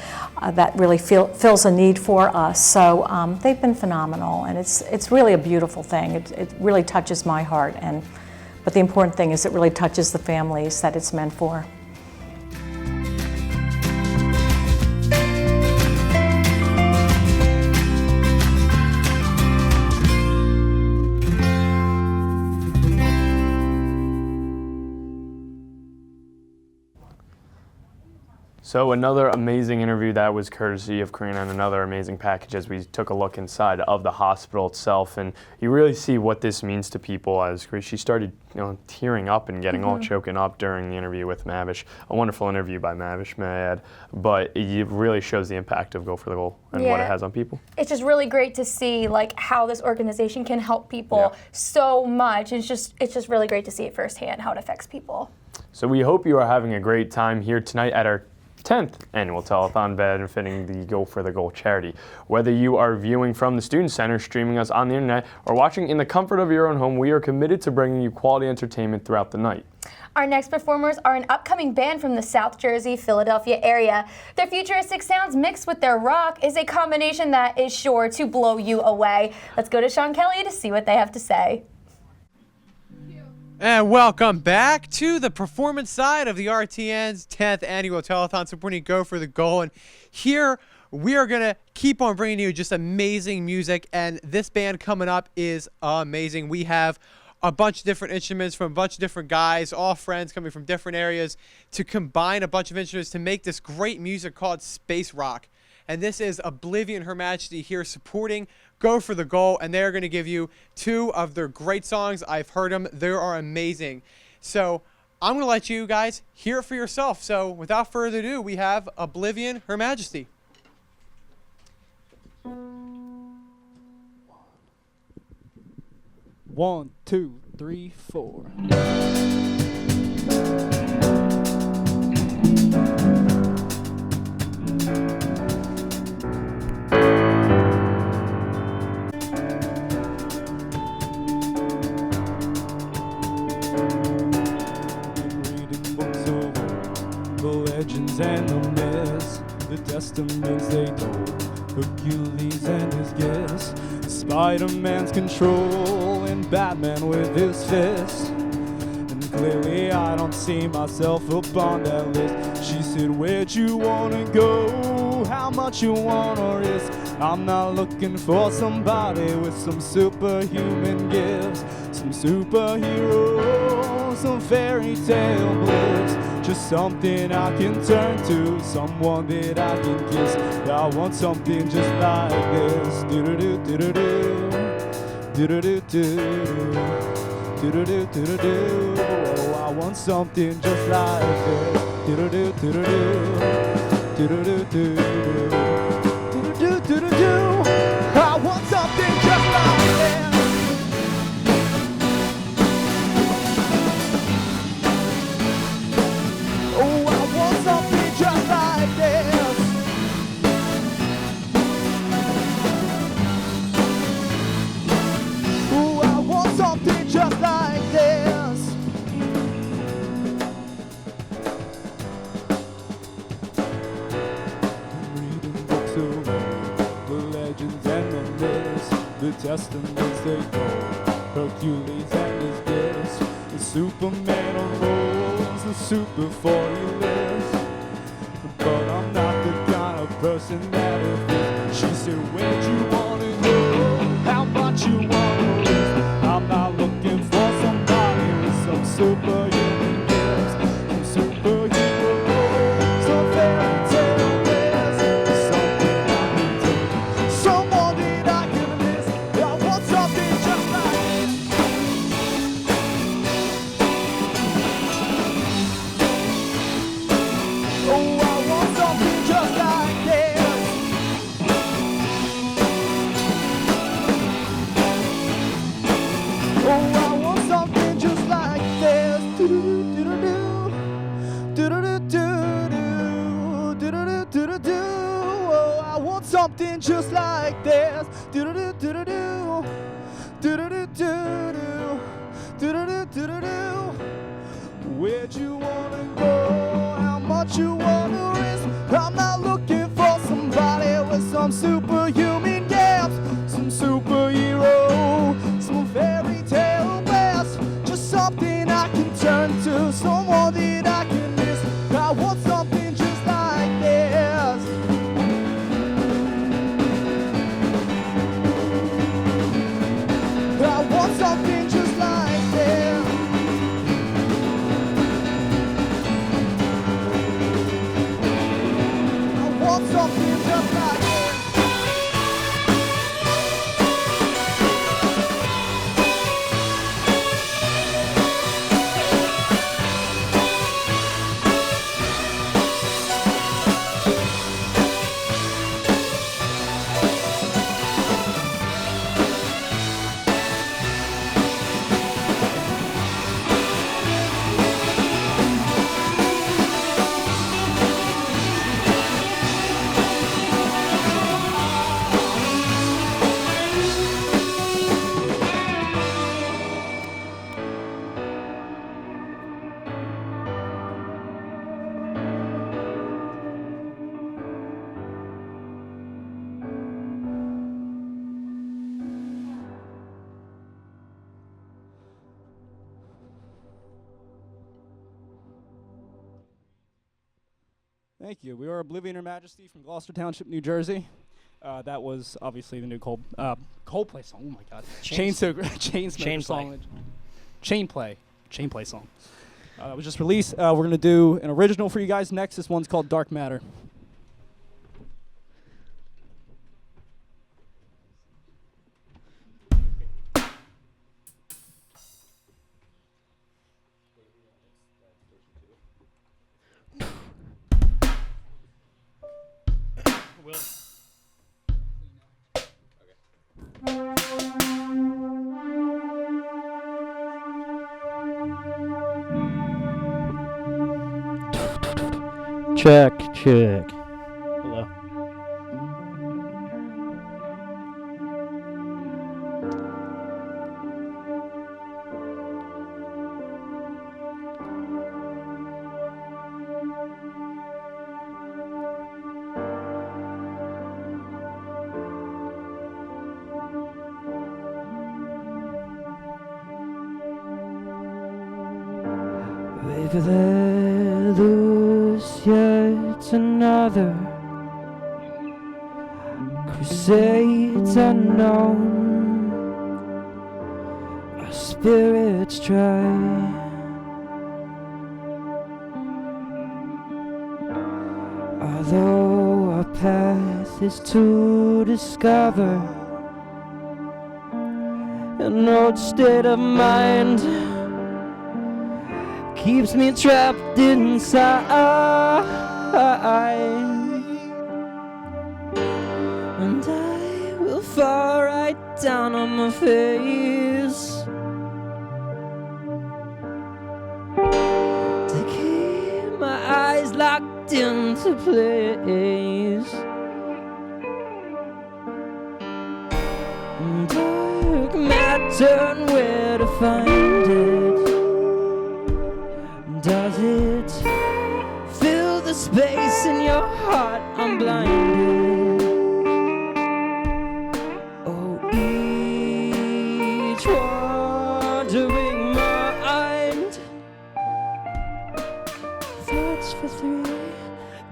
That really fills a need for us. So they've been phenomenal, and it's really a beautiful thing. It really touches my heart, but the important thing is it really touches the families that it's meant for. So another amazing interview that was courtesy of Karina, and another amazing package as we took a look inside of the hospital itself, and you really see what this means to people as she started tearing up and getting all choken up during the interview with Mavish. A wonderful interview by Mavish, may I add, but it really shows the impact of Go for the Goal and what it has on people. It's just really great to see how this organization can help people so much. It's just really great to see it firsthand how it affects people. So we hope you are having a great time here tonight at our 10th annual telethon benefiting the Go for the Goal charity. Whether you are viewing from the Student Center, streaming us on the internet, or watching in the comfort of your own home, we are committed to bringing you quality entertainment throughout the night. Our next performers are an upcoming band from the South Jersey, Philadelphia area. Their futuristic sounds mixed with their rock is a combination that is sure to blow you away. Let's go to Sean Kelly to see what they have to say. And welcome back to the performance side of the RTN's 10th annual telethon supporting Go for the Goal. And here we are going to keep on bringing you just amazing music. And this band coming up is amazing. We have a bunch of different instruments from a bunch of different guys, all friends coming from different areas, to combine a bunch of instruments to make this great music called space rock. And this is Oblivion Her Majesty here supporting Go for the Goal, and they're going to give you 2 of their great songs. I've heard them. They are amazing. So I'm going to let you guys hear it for yourself. So without further ado, we have Oblivion Her Majesty. 1, 2, 3, 4. legends and the myths, the testaments they told, Hercules and his gifts, Spider-Man's control, and Batman with his fist. And clearly I don't see myself up on that list. She said, where'd you wanna go? How much you wanna risk? I'm not looking for somebody with some superhuman gifts, some superhero, some fairy tale bliss. Just something I can turn to, someone that I can kiss. I want something just like this. Do-do-do-do-do-do, do-do-do-do-do, do-do-do-do-do. Oh, I want something just like this. Do-do-do-do-do, do-do-do-do-do, do-do-do-do-do. I want something just like this. Something just like this. Ooh, I want something just like this. Reading books of the legends and the myths, the testaments they told, Hercules and his gifts, the Superman unrolls the super for you list. But I'm not the kind of person that it fits. She said, where'd you wanna go? How much you wanna risk? I'm not looking for somebody with some superhuman gifts, some superhero, some fairy tale bliss, something I can take, someone that I can miss. I want something just like this. Oh, something just like this. Oh, I want something just like this. Do-do-do-do-do, do-do-do-do-do, do-do-do-do-do. Oh, I want something just like this. Do-do-do-do-do, do-do-do-do-do, do-do-do-do-do. Where'd you wanna go? How much you wanna risk? I'm not looking for somebody with some superhuman gifts, some superhero, some fairy tale bliss. Just something I can turn to, someone that I can miss. I want something just like this. I want something just like this. Something just like this. Thank you. We are Oblivion Her Majesty from Gloucester Township, New Jersey. That was obviously the new Coldplay song. Oh my God, Chainsmaker song. Chain Play song. It was just released. We're going to do an original for you guys next. This one's called Dark Matter. Check. Hello. Maybe let loose yet another crusades unknown. Our spirits try. Although our path is to discover an old state of mind keeps me trapped inside, and I will fall right down on my face to keep my eyes locked into place. Dark matter, and where to find it? Does it fill the space in your heart? I'm blinded. Oh, each wandering mind, thoughts for 3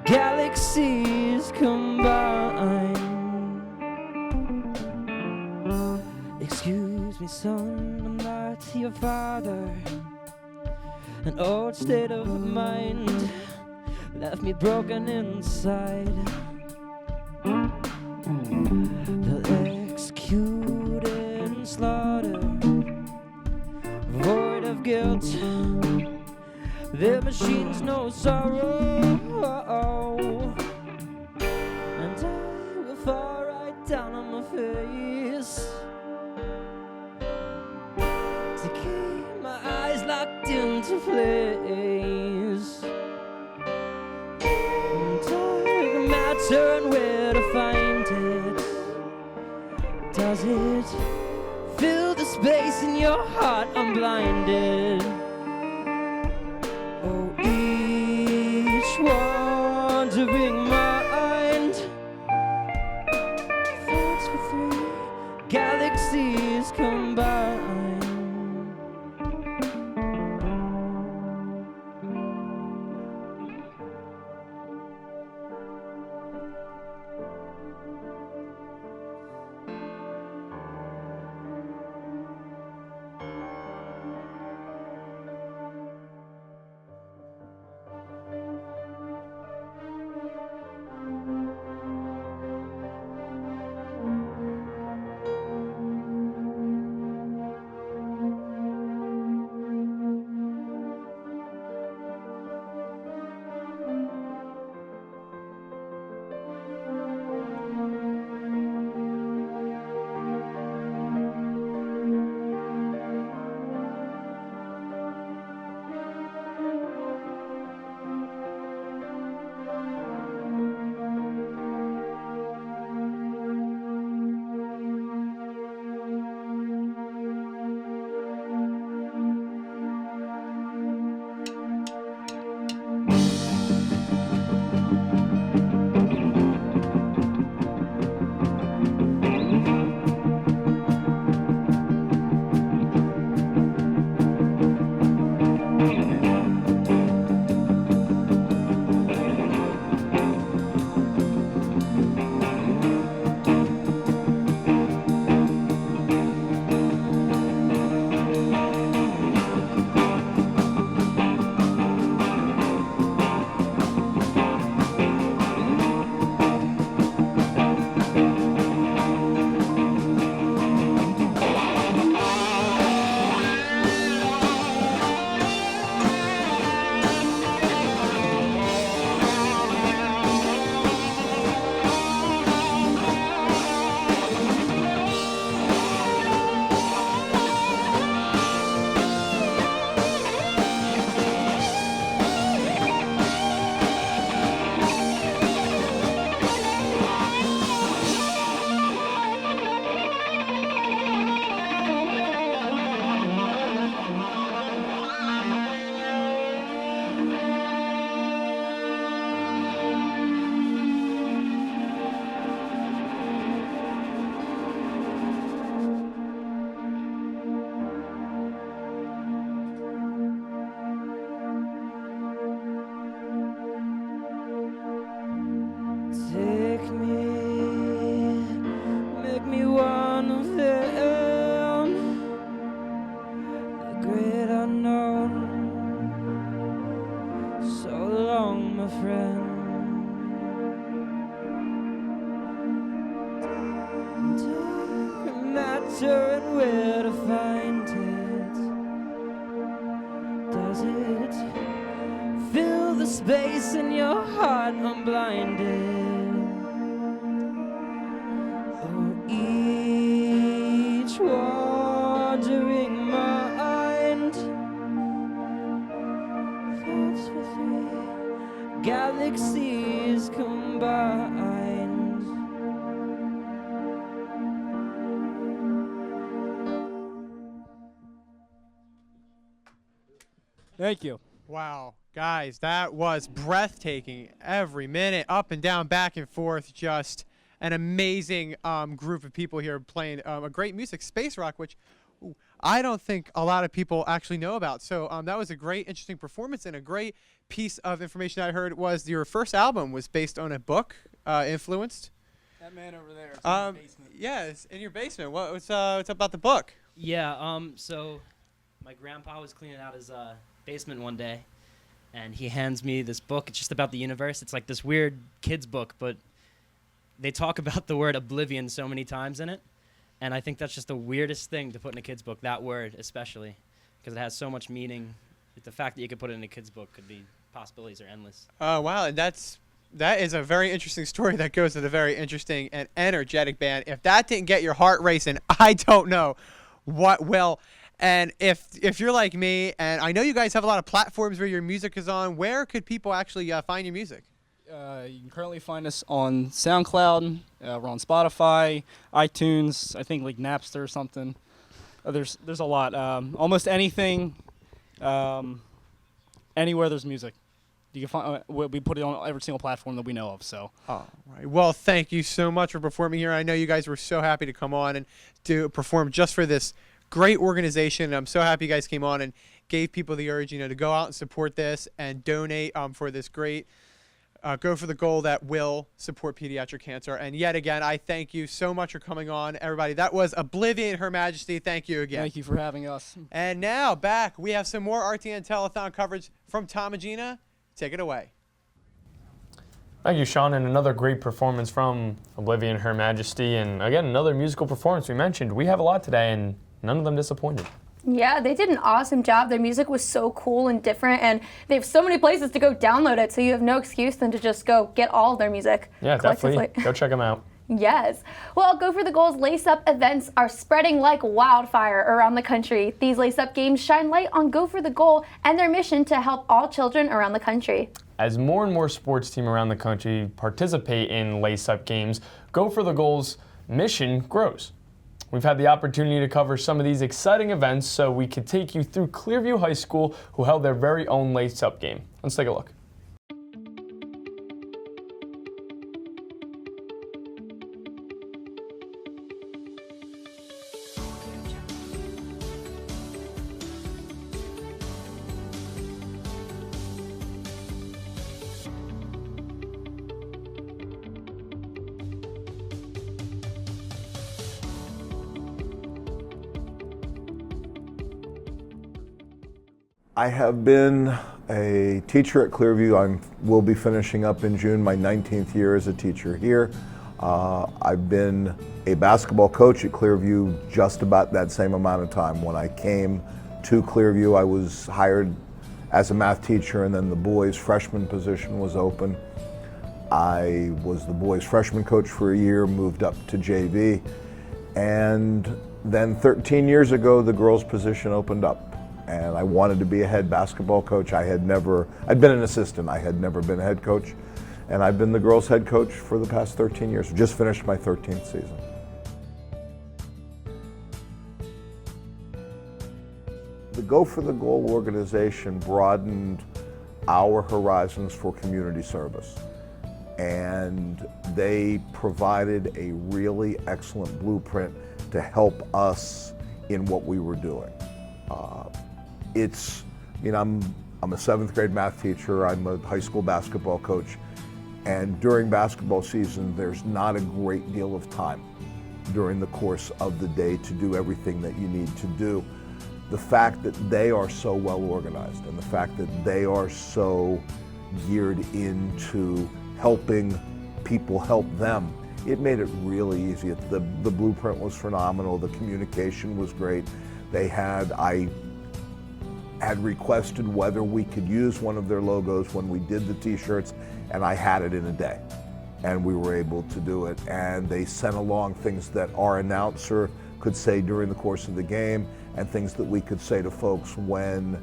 galaxies combined. Excuse me, son, I'm not your father. An old state of mind left me broken inside. They'll execute and slaughter, void of guilt. Their machines know sorrow, and I will fall right down on my face to keep my eyes locked into place. Dark matter, and where to find it? Does it fill the space in your heart? I'm blinded. Oh, each wandering mind, thoughts for 3 galaxies combined. my friend. Dark matter and where to find it. Does it fill the space in your heart? I'm blinded. Oh, each wandering mind. Thoughts for three galaxies combined. Thank you. Wow, guys, that was breathtaking. Every minute, up and down, back and forth, just an amazing group of people here playing a great music, space rock, which I don't think a lot of people actually know about. So that was a great, interesting performance, and a great piece of information I heard was your first album was based on a book, influenced. That man over there. It's in the basement. Yeah, it's in your basement. What's about the book? Yeah, so my grandpa was cleaning out his basement one day, and he hands me this book. It's just about the universe. It's like this weird kid's book, but they talk about the word oblivion so many times in it, and I think that's just the weirdest thing to put in a kid's book, that word especially, because it has so much meaning. The fact that you could put it in a kid's book could be, possibilities are endless. Oh, wow, and that is a very interesting story that goes with a very interesting and energetic band. If that didn't get your heart racing, I don't know what will. And if you're like me, and I know you guys have a lot of platforms where your music is on, where could people actually find your music? You can currently find us on SoundCloud. We're on Spotify, iTunes, I think like Napster or something. There's a lot. Almost anything, anywhere there's music. You can find. We put it on every single platform that we know of. So. All right. Well, thank you so much for performing here. I know you guys were so happy to come on and to perform just for this great organization. I'm so happy you guys came on and gave people the urge, to go out and support this and donate for this great Go for the Goal that will support pediatric cancer. And yet again, I thank you so much for coming on, everybody. That was Oblivion, Her Majesty. Thank you again. Thank you for having us. And now back, we have some more RTN Telethon coverage from Tom and Gina. Take it away. Thank you, Sean, and another great performance from Oblivion, Her Majesty. And again, another musical performance we mentioned. We have a lot today, and none of them disappointed. Yeah, they did an awesome job. Their music was so cool and different, and they have so many places to go download it, so you have no excuse than to just go get all of their music. Yeah, definitely. Go check them out. Yes. Well, Go for the Goal's Lace Up events are spreading like wildfire around the country. These Lace Up games shine light on Go for the Goal and their mission to help all children around the country. As more and more sports teams around the country participate in Lace Up games, Go for the Goal's mission grows. We've had the opportunity to cover some of these exciting events so we could take you through Clearview High School, who held their very own Lace Up game. Let's take a look. I have been a teacher at Clearview. I will be finishing up in June my 19th year as a teacher here. I've been a basketball coach at Clearview just about that same amount of time. When I came to Clearview, I was hired as a math teacher, and then the boys' freshman position was open. I was the boys' freshman coach for a year, moved up to JV, and then 13 years ago, the girls' position opened up. And I wanted to be a head basketball coach. I'd been an assistant. I had never been a head coach. And I've been the girls' head coach for the past 13 years. Just finished my 13th season. The Go for the Goal organization broadened our horizons for community service. And they provided a really excellent blueprint to help us in what we were doing. I'm a 7th grade math teacher, I'm a high school basketball coach, and during basketball season, there's not a great deal of time during the course of the day to do everything that you need to do. The fact that they are so well organized and the fact that they are so geared into helping people help them. It made it really easy. The blueprint was phenomenal. The communication was great. I had requested whether we could use one of their logos when we did the t-shirts, and I had it in a day. And we were able to do it. And they sent along things that our announcer could say during the course of the game, and things that we could say to folks when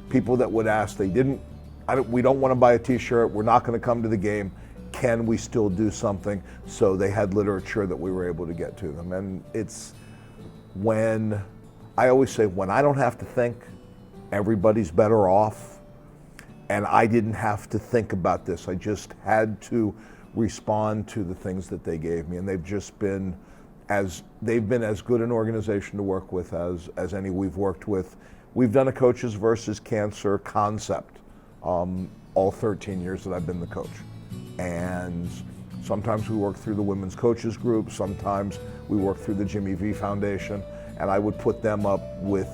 people that would ask, we don't want to buy a t-shirt, we're not going to come to the game, can we still do something? So they had literature that we were able to get to them. And it's I always say, when I don't have to think, everybody's better off. And I didn't have to think about this. I just had to respond to the things that they gave me. And they've just been as good an organization to work with as any we've worked with. We've done a Coaches versus Cancer concept all 13 years that I've been the coach. And sometimes we work through the Women's Coaches Group, sometimes we work through the Jimmy V Foundation, and I would put them up with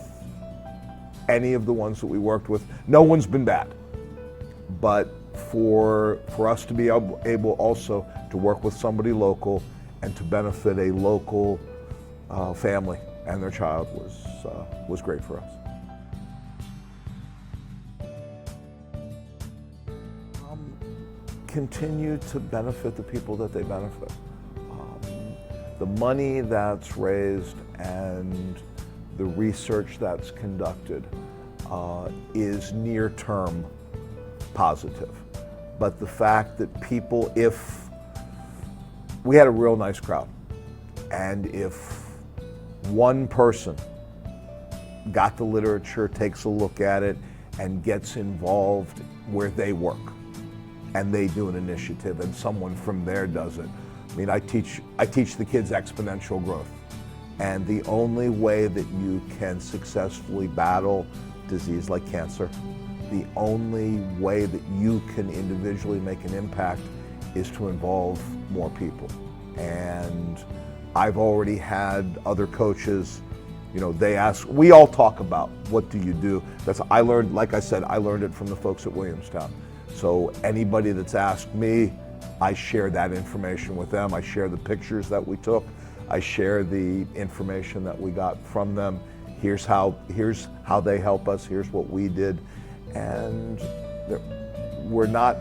any of the ones that we worked with. No one's been bad. But for us to be able also to work with somebody local and to benefit a local family and their child was great for us. Continue to benefit the people that they benefit. The money that's raised and the research that's conducted is near-term positive. But the fact that people, we had a real nice crowd, and if one person got the literature, takes a look at it, and gets involved where they work, and they do an initiative, and someone from there does it. I mean, I teach the kids exponential growth, and the only way that you can successfully battle disease like cancer, the only way that you can individually make an impact is to involve more people. And I've already had other coaches, they ask, we all talk about, what do you do? Like I said, I learned it from the folks at Williamstown. So anybody that's asked me, I share that information with them. I share the pictures that we took. I share the information that we got from them. Here's how they help us. Here's what we did. And we're not,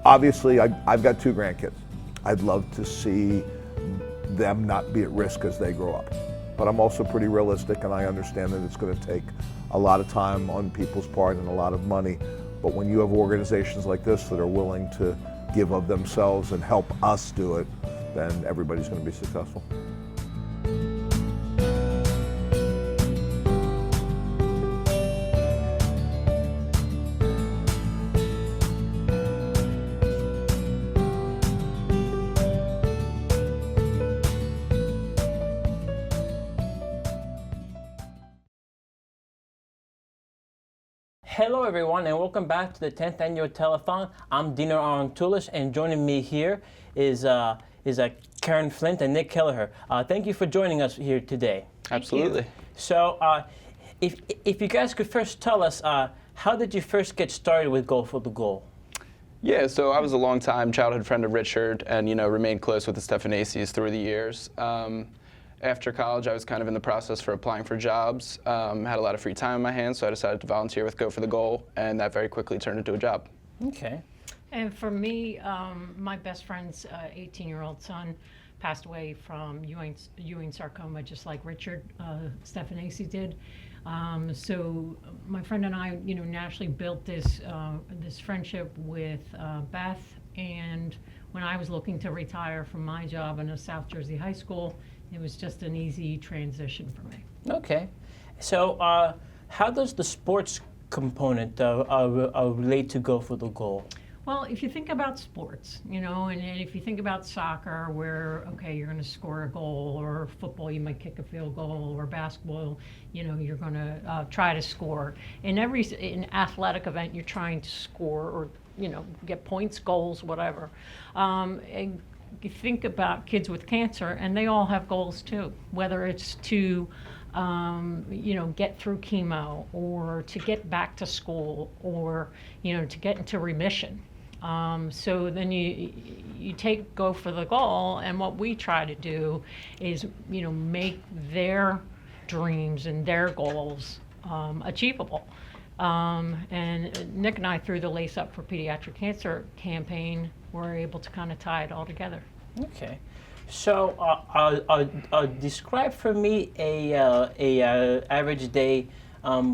obviously, I've got 2 grandkids. I'd love to see them not be at risk as they grow up. But I'm also pretty realistic, and I understand that it's going to take a lot of time on people's part and a lot of money. But when you have organizations like this that are willing to give of themselves and help us do it, then everybody's going to be successful. Hello everyone, and welcome back to the 10th annual Telethon. I'm Dino Arantulis, and joining me here is Karen Flint and Nick Kelleher. Thank you for joining us here today. Absolutely. So if you guys could first tell us, how did you first get started with Go for the Goal? Yeah, so I was a long-time childhood friend of Richard and, remained close with the Stephanacies through the years. After college, I was kind of in the process for applying for jobs, had a lot of free time on my hands, so I decided to volunteer with Go for the Goal, and that very quickly turned into a job. Okay. And for me, my best friend's 18-year-old son passed away from Ewing sarcoma, just like Richard Stephanacy did. So my friend and I, naturally built this friendship with Beth, and when I was looking to retire from my job in a South Jersey high school, it was just an easy transition for me. Okay. So how does the sports component relate to Go for the Goal? Well, if you think about sports, and if you think about soccer, where, okay, you're going to score a goal, or football, you might kick a field goal, or basketball, you're going to try to score. In athletic event, you're trying to score or, get points, goals, whatever. And you think about kids with cancer, and they all have goals too, whether it's to get through chemo, or to get back to school, or to get into remission. So then you go for the goal, and what we try to do is, make their dreams and their goals achievable. And Nick and I, through the Lace Up for Pediatric Cancer campaign, were able to kind of tie it all together. Okay. So describe for me a average day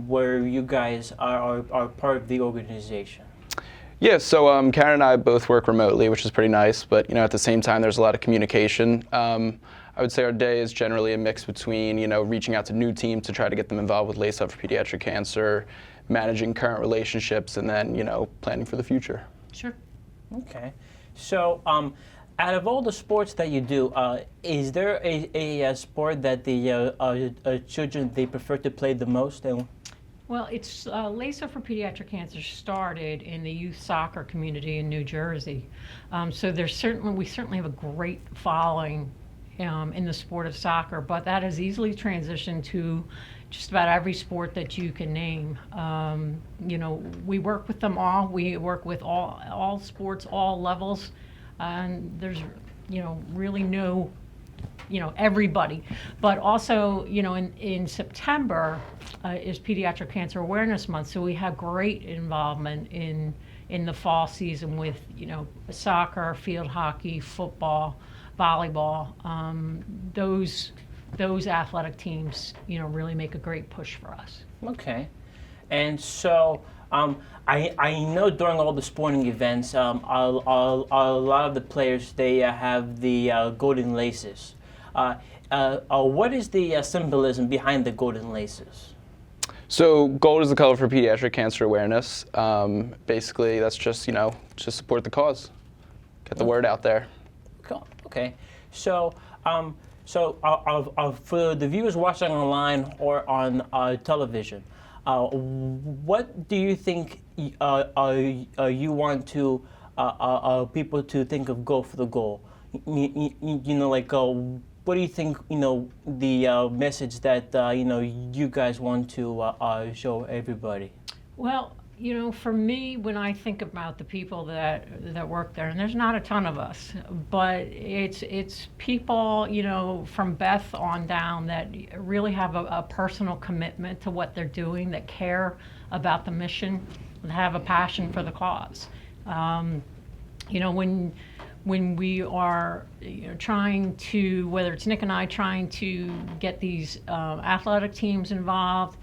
where you guys are part of the organization. Yeah, so Karen and I both work remotely, which is pretty nice, but at the same time there's a lot of communication. I would say our day is generally a mix between reaching out to new teams to try to get them involved with Lace Up for Pediatric Cancer, managing current relationships, and then planning for the future. Sure. Okay. So out of all the sports that you do, is there a sport that the children they prefer to play the most? Well, it's Lace Up for Pediatric Cancer started in the youth soccer community in New Jersey. So we certainly have a great following in the sport of soccer, but that has easily transitioned to just about every sport that you can name. We work with them all. We work with all sports, all levels, and there's really no everybody. But also, in September is Pediatric Cancer Awareness Month, so we have great involvement in the fall season with, soccer, field hockey, football, volleyball. Those athletic teams, really make a great push for us. Okay. And so I know during all the sporting events, a lot of the players, they have the golden laces. What is the symbolism behind the golden laces? So gold is the color for pediatric cancer awareness. Basically, that's just, to support the cause, get the word out there. Cool. Okay. So, for the viewers watching online or on television, what do you think you want to people to think of Go for the Goal? What do you think, the message that, you guys want to show everybody? Well, for me, when I think about the people that work there, and there's not a ton of us, but it's people, from Beth on down that really have a personal commitment to what they're doing, that care about the mission, and have a passion for the cause. When we are trying to, whether it's Nick and I trying to get these athletic teams involved,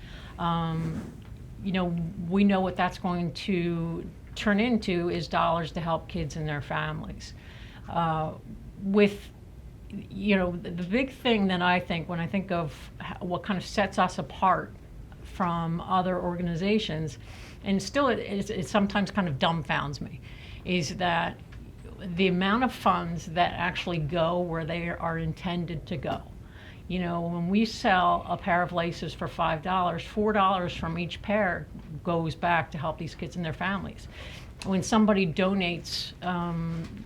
we know what that's going to turn into is dollars to help kids and their families. The big thing that I think, when I think of what kind of sets us apart from other organizations, and still it sometimes kind of dumbfounds me, is that the amount of funds that actually go where they are intended to go. When we sell a pair of laces for $5, $4 from each pair goes back to help these kids and their families. When somebody donates,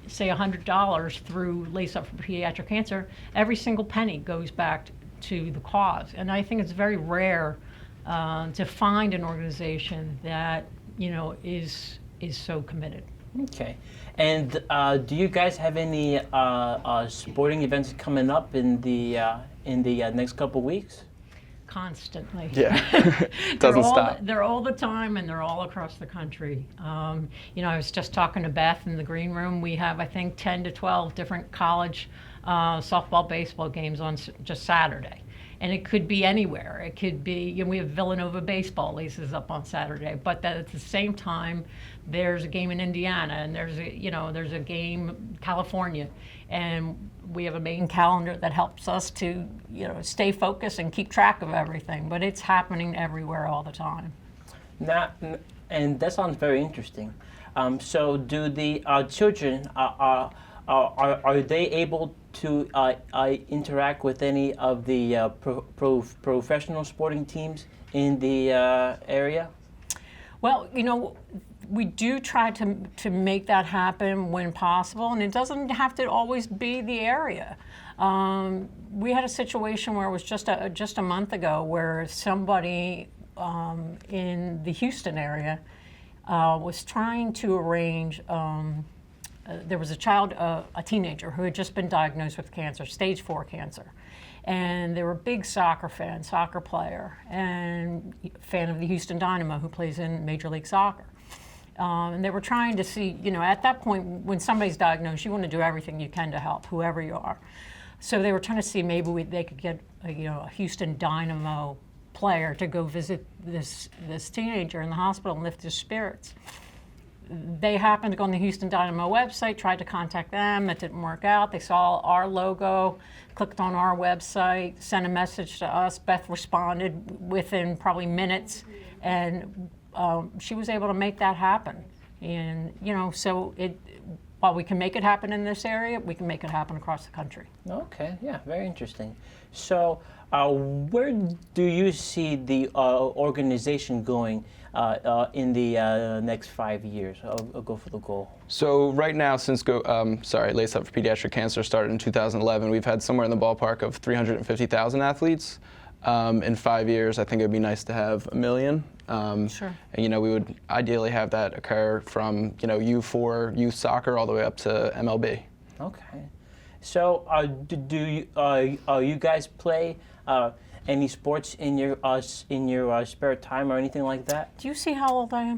say $100 through Lace Up for Pediatric Cancer, every single penny goes back to the cause. And I think it's very rare to find an organization that, is so committed. Okay. And do you guys have any sporting events coming up in the next couple weeks? Constantly. Yeah, doesn't stop. They're all the time, and they're all across the country. I was just talking to Beth in the green room. We have, I think, 10 to 12 different college softball, baseball games on just Saturday. And it could be anywhere. It could be, we have Villanova baseball laces up on Saturday, but at the same time, there's a game in Indiana, and there's a game in California, and we have a main calendar that helps us to, stay focused and keep track of everything. But it's happening everywhere all the time. And that sounds very interesting. So, do the children are they able to interact with any of the professional sporting teams in the area? Well, we do try to make that happen when possible, and it doesn't have to always be the area. We had a situation where it was just a month ago where somebody in the Houston area was trying to arrange, there was a child, a teenager, who had just been diagnosed with cancer, stage 4 cancer. And they were a big soccer fan, soccer player, and fan of the Houston Dynamo, who plays in Major League Soccer. And they were trying to see, you know, at that point, when somebody's diagnosed, you want to do everything you can to help, whoever you are. So they were trying to see maybe they could get, a Houston Dynamo player to go visit this teenager in the hospital and lift his spirits. They happened to go on the Houston Dynamo website, tried to contact them, it didn't work out. They saw our logo, clicked on our website, sent a message to us. Beth responded within probably minutes, and she was able to make that happen. And, so while we can make it happen in this area, we can make it happen across the country. Okay, yeah, very interesting. So where do you see the organization going in the next 5 years? I'll go for the goal. So right now, since Lace Up for Pediatric Cancer started in 2011, we've had somewhere in the ballpark of 350,000 athletes. In 5 years, I think it would be nice to have 1 million. Sure. And, we would ideally have that occur from, U4, youth soccer, all the way up to MLB. Okay. So do you guys play any sports in your spare time or anything like that? Do you see how old I am?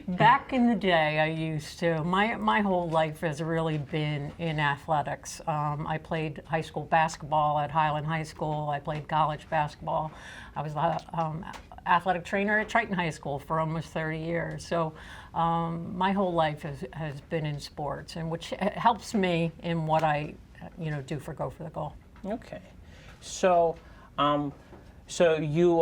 Back in the day, I used to. My whole life has really been in athletics. I played high school basketball at Highland High School. I played college basketball. I was the athletic trainer at Triton High School for almost 30 years. So my whole life has been in sports, and which helps me in what I do for Go for the Goal. Okay. So, so you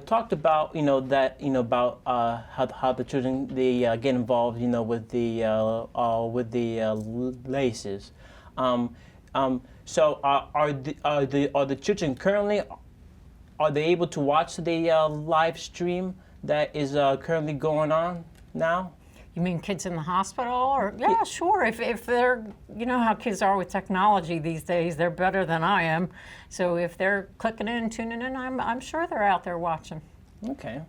talked about about how the children get involved with the laces. So are the children currently able to watch the live stream that is currently going on now? You mean kids in the hospital? Or yeah, sure. If they're, how kids are with technology these days, they're better than I am. So if they're clicking in, tuning in, I'm sure they're out there watching. Okay.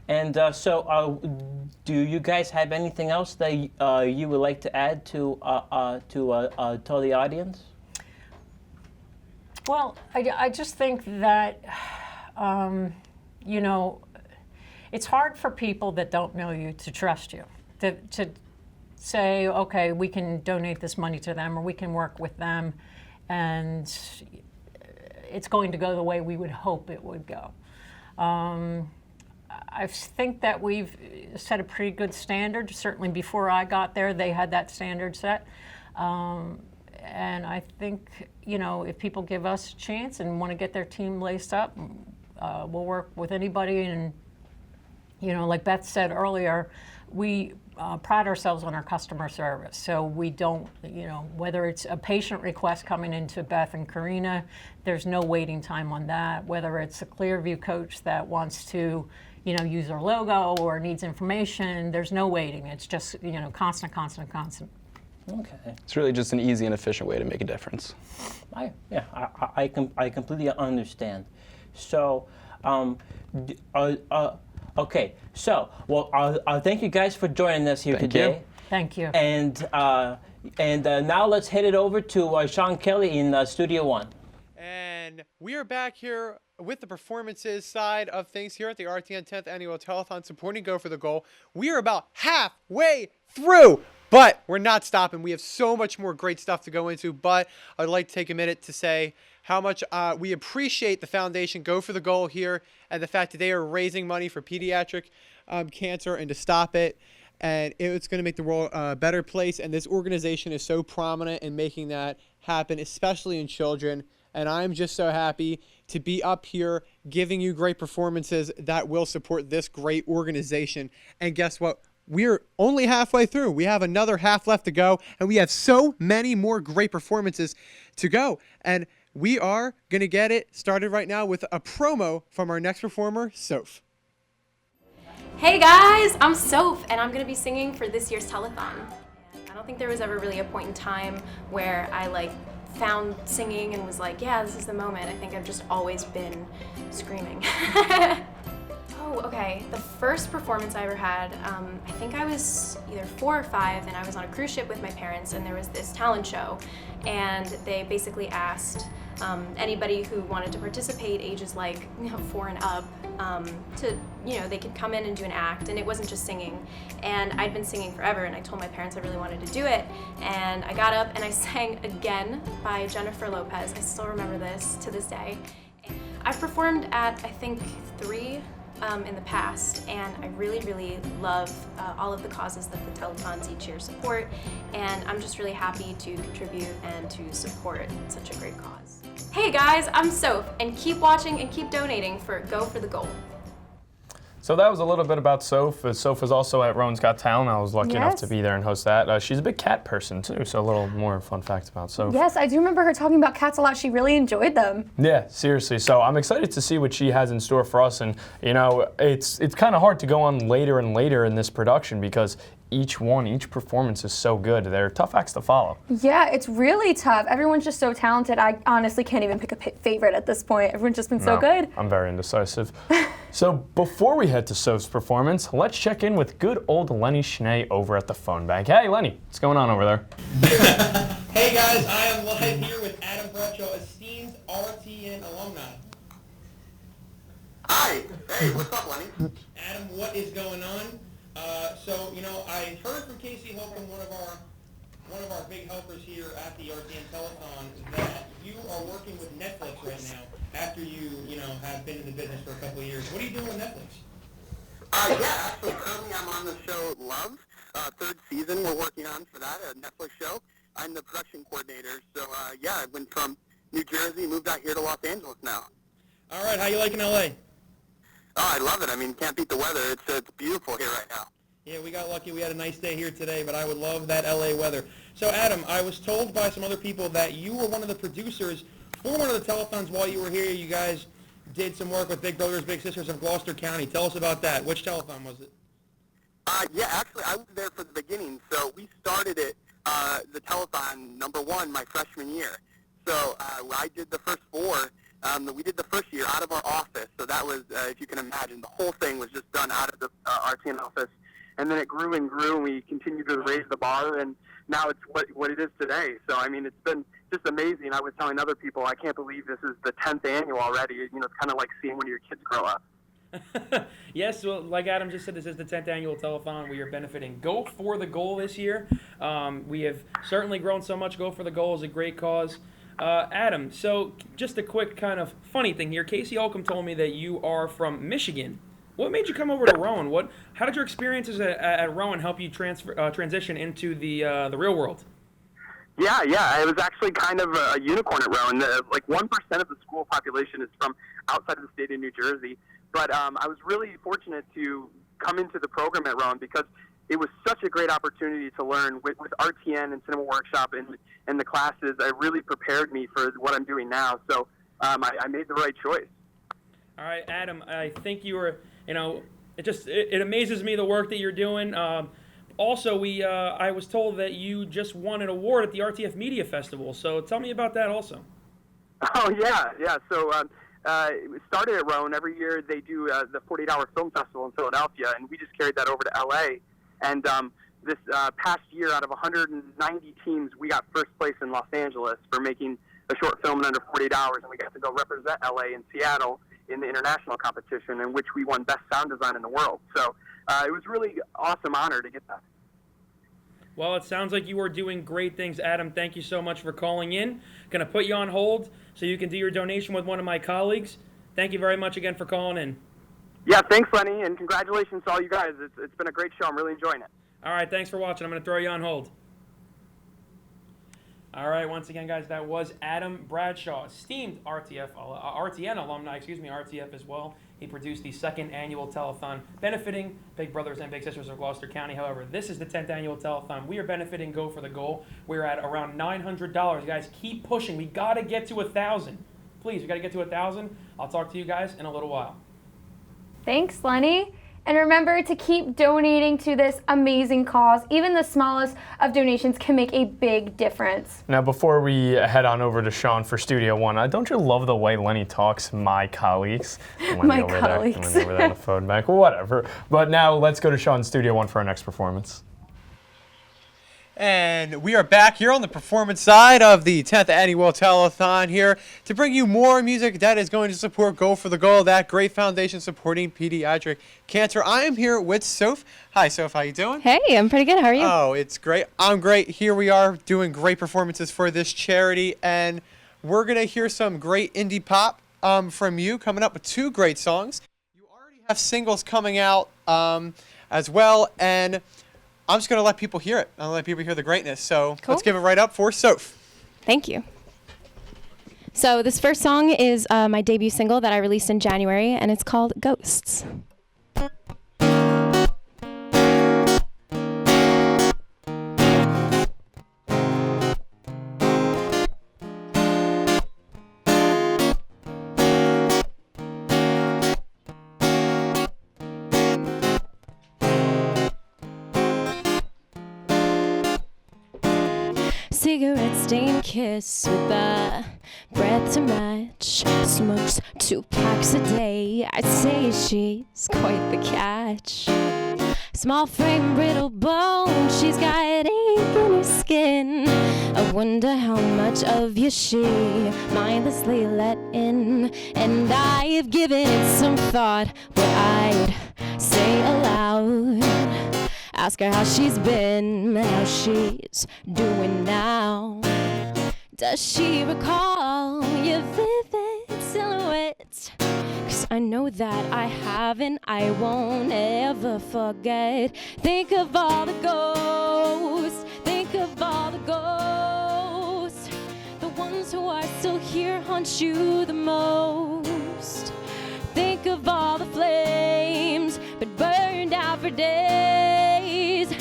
And so, do you guys have anything else that you would like to add to tell the audience? Well, I just think that it's hard for people that don't know you to trust you. To say, okay, we can donate this money to them, or we can work with them, and it's going to go the way we would hope it would go. I think that we've set a pretty good standard. Certainly before I got there, they had that standard set. And I think, if people give us a chance and want to get their team laced up, we'll work with anybody. And, like Beth said earlier, we pride ourselves on our customer service. So we don't, whether it's a patient request coming into Beth and Karina, there's no waiting time on that. Whether it's a Clearview coach that wants to, use our logo or needs information, there's no waiting. It's just, constant. Okay. It's really just an easy and efficient way to make a difference. I completely understand. So, okay. So, well, thank you guys for joining us here today. Thank you. And now let's head it over to Sean Kelly in Studio One. And we are back here with the performances side of things here at the RTN 10th Annual Telethon supporting Go for the Goal. We are about halfway through, but we're not stopping. We have so much more great stuff to go into, but I'd like to take a minute to say how much we appreciate the foundation Go for the Goal here, and the fact that they are raising money for pediatric cancer and to stop it. And it's going to make the world a better place. And this organization is so prominent in making that happen, especially in children. And I'm just so happy to be up here giving you great performances that will support this great organization. And guess what? We're only halfway through. We have another half left to go, and we have so many more great performances to go. And we are going to get it started right now with a promo from our next performer, Soph. Hey guys, I'm Soph, and I'm going to be singing for this year's telethon. I don't think there was ever really a point in time where I found singing and was like, yeah, this is the moment. I think I've just always been screaming. Oh, okay. The first performance I ever had, I think I was either 4 or 5, and I was on a cruise ship with my parents, and there was this talent show, and they basically asked anybody who wanted to participate, ages like 4 and up, to, they could come in and do an act, and it wasn't just singing. And I'd been singing forever, and I told my parents I really wanted to do it, and I got up and I sang Again by Jennifer Lopez. I still remember this to this day. I've performed at, I think, 3 in the past, and I really, really love all of the causes that the telethons each year support, and I'm just really happy to contribute and to support such a great cause. Hey guys, I'm Soph, and keep watching and keep donating for Go for the Goal. So that was a little bit about Soph. Soph was also at Rowan's Got Talent. I was lucky enough to be there and host that. She's a big cat person too, so a little more fun facts about Soph. Yes, I do remember her talking about cats a lot. She really enjoyed them. Yeah, seriously. So I'm excited to see what she has in store for us. And it's kind of hard to go on later and later in this production because each performance is so good. They're tough acts to follow. Yeah, it's really tough. Everyone's just so talented. I honestly can't even pick a favorite at this point. Everyone's just been so good. I'm very indecisive. So before we head to Soph's performance, let's check in with good old Lenny Schnee over at the phone bank. Hey, Lenny, what's going on over there? Hey guys, I am live here with Adam Bradshaw, esteemed RTN alumni. Hi. Hey, what's up, Lenny? Adam, what is going on? I heard from Casey Holcomb, one of our big helpers here at the RTN Telethon, that you are working with Netflix right now after you have been in the business for a couple of years. What are you doing with Netflix? Yeah, actually, currently I'm on the show Love, 3rd season we're working on for that, a Netflix show. I'm the production coordinator, so I went from New Jersey, moved out here to Los Angeles now. All right, how you liking LA? Oh, I love it. I mean, can't beat the weather. It's beautiful here right now. Yeah, we got lucky. We had a nice day here today, but I would love that LA weather. So, Adam, I was told by some other people that you were one of the producers for one of the telethons while you were here. You guys did some work with Big Brothers Big Sisters of Gloucester County. Tell us about that. Which telethon was it? Yeah, actually, I was there for the beginning. So we started it, the telethon #1, my freshman year. So I did the first 4. We did the first year out of our office. So that was, if you can imagine, the whole thing was just done out of the RTN office. And then it grew and grew, and we continued to raise the bar, and now it's what it is today. So, I mean, it's been just amazing. I was telling other people, I can't believe this is the 10th annual already. It's kind of like seeing one of your kids grow up. Yes, well, like Adam just said, this is the 10th annual telethon. We are benefiting Go for the Goal this year. We have certainly grown so much. Go for the Goal is a great cause. Adam, so just a quick kind of funny thing here. Casey Holcomb told me that you are from Michigan. What made you come over to Rowan? How did your experiences at Rowan help you transition into the real world? Yeah, it was actually kind of a unicorn at Rowan. Like 1% of the school population is from outside of the state of New Jersey. But I was really fortunate to come into the program at Rowan because it was such a great opportunity to learn with RTN and Cinema Workshop and the classes. It really prepared me for what I'm doing now. So I made the right choice. All right, Adam, I think you were, it amazes me the work that you're doing. Also, I was told that you just won an award at the RTF Media Festival. So tell me about that also. Oh, yeah. So it started at Rowan. Every year they do the 48-hour film festival in Philadelphia, and we just carried that over to L.A. And this past year, out of 190 teams, we got first place in Los Angeles for making a short film in under 48 hours, and we got to go represent L.A. and Seattle in the international competition, in which we won Best Sound Design in the world. So it was really awesome honor to get that. Well, it sounds like you are doing great things, Adam. Thank you so much for calling in. Going to put you on hold so you can do your donation with one of my colleagues. Thank you very much again for calling in. Yeah, thanks, Lenny, and congratulations to all you guys. It's been a great show. I'm really enjoying it. All right, thanks for watching. I'm going to throw you on hold. All right, once again, guys, that was Adam Bradshaw, esteemed RTN alumni, RTF as well. He produced the 2nd annual telethon benefiting Big Brothers and Big Sisters of Gloucester County. However, this is the 10th annual telethon. We are benefiting Go for the Goal. We're at around $900. Guys, keep pushing. We got to get to 1,000. Please, we got to get to 1,000. I'll talk to you guys in a little while. Thanks, Lenny. And remember to keep donating to this amazing cause. Even the smallest of donations can make a big difference. Now, before we head on over to Sean for Studio One, don't you love the way Lenny talks, my colleagues? My colleagues. Lenny over there on the phone back, whatever. But now let's go to Sean Studio One for our next performance. And we are back here on the performance side of the 10th Annual Telethon here to bring you more music that is going to support Go for the Goal, that great foundation supporting pediatric cancer. I am here with Soph. Hi, Soph. How you doing? Hey, I'm pretty good. How are you? Oh, it's great. I'm great. Here we are doing great performances for this charity, and we're going to hear some great indie pop from you, coming up with 2 great songs. You already have singles coming out as well, and I'm just going to let people hear it. I'll let people hear the greatness. So Cool. Let's give it right up for Soph. Thank you. So this first song is my debut single that I released in January, and it's called Ghosts. Cigarette stained kiss with a breath to match. Smokes 2 packs a day. I'd say she's quite the catch. Small frame, brittle bone. She's got ink in her skin. I wonder how much of you she mindlessly let in. And I've given it some thought, what I'd say aloud. Ask her how she's been, how she's doing now. Does she recall your vivid silhouette? 'Cause I know that I have and I won't ever forget. Think of all the ghosts, think of all the ghosts. The ones who are still here haunt you the most. Think of all the flames, but burned out for days.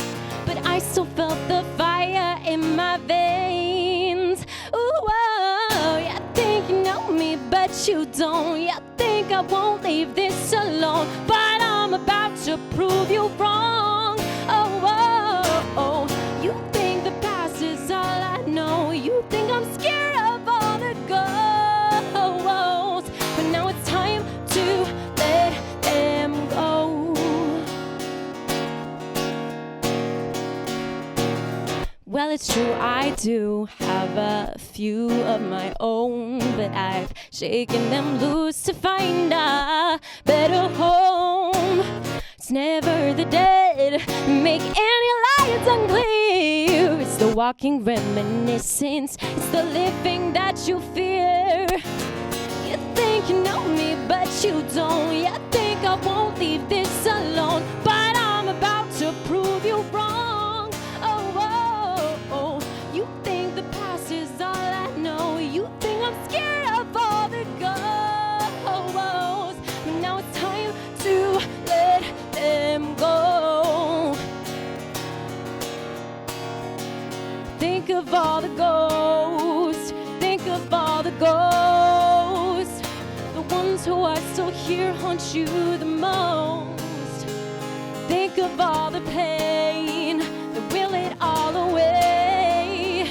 But I still felt the fire in my veins. Ooh, whoa, you think you know me, but you don't. You think I won't leave this alone, but I'm about to prove you wrong. Oh, whoa, oh, you think the past is all I know. You think I'm scared of all the ghosts, but now it's time to let them go. Well, it's true, I do have a few of my own, but I've shaken them loose to find a better home. It's never the dead make any lights unclear. It's the walking reminiscence. It's the living that you fear. You think you know me, but you don't. You think I won't leave this alone, but I'm about to prove you wrong. Oh, oh, oh. You think the past is all I know. You think I'm scared of all the ghosts, but now it's time to let them go. Think of all the ghosts. Think of all the ghosts. The ones who are still here haunt you the most. Think of all the pain that will it all away.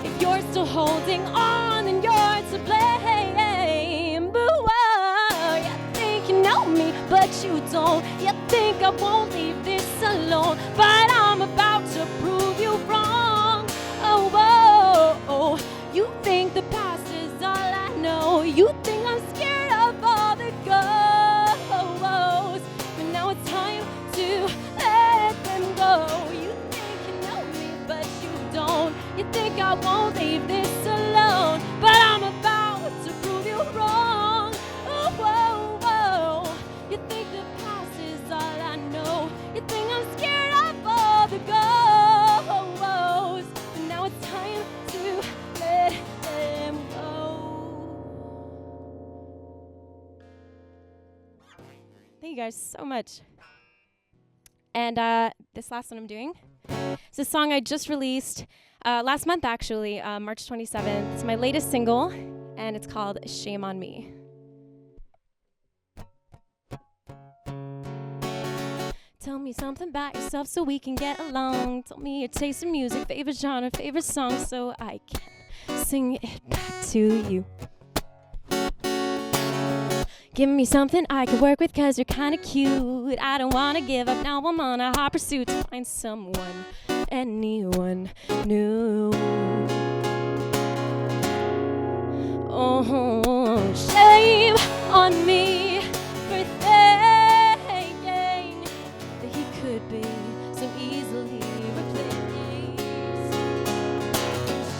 If you're still holding on, then you're to blame. But whoa, you think you know me, but you don't. You think I won't leave this alone, but I'm about to prove you wrong. Oh, whoa, oh. You think the past is all I know. You think I'm scared of all the ghosts, but now it's time to let them go. You think you know me, but you don't. You think I won't leave this alone, but I'm about to prove you wrong. Oh, whoa, whoa. You think the past is all I know. You think I'm scared of all the ghosts, but now it's time to let them go. Thank you guys so much. And this last one I'm doing is a song I just released last month, actually, March 27th. It's my latest single, and it's called Shame on Me. Tell me something about yourself so we can get along. Tell me your taste in music, favorite genre, favorite song, so I can sing it back to you. Give me something I could work with, 'cause you're kinda cute. I don't wanna give up, now I'm on a hot pursuit to find someone, anyone new. Oh, shame on me for thinking that he could be so easily replaced.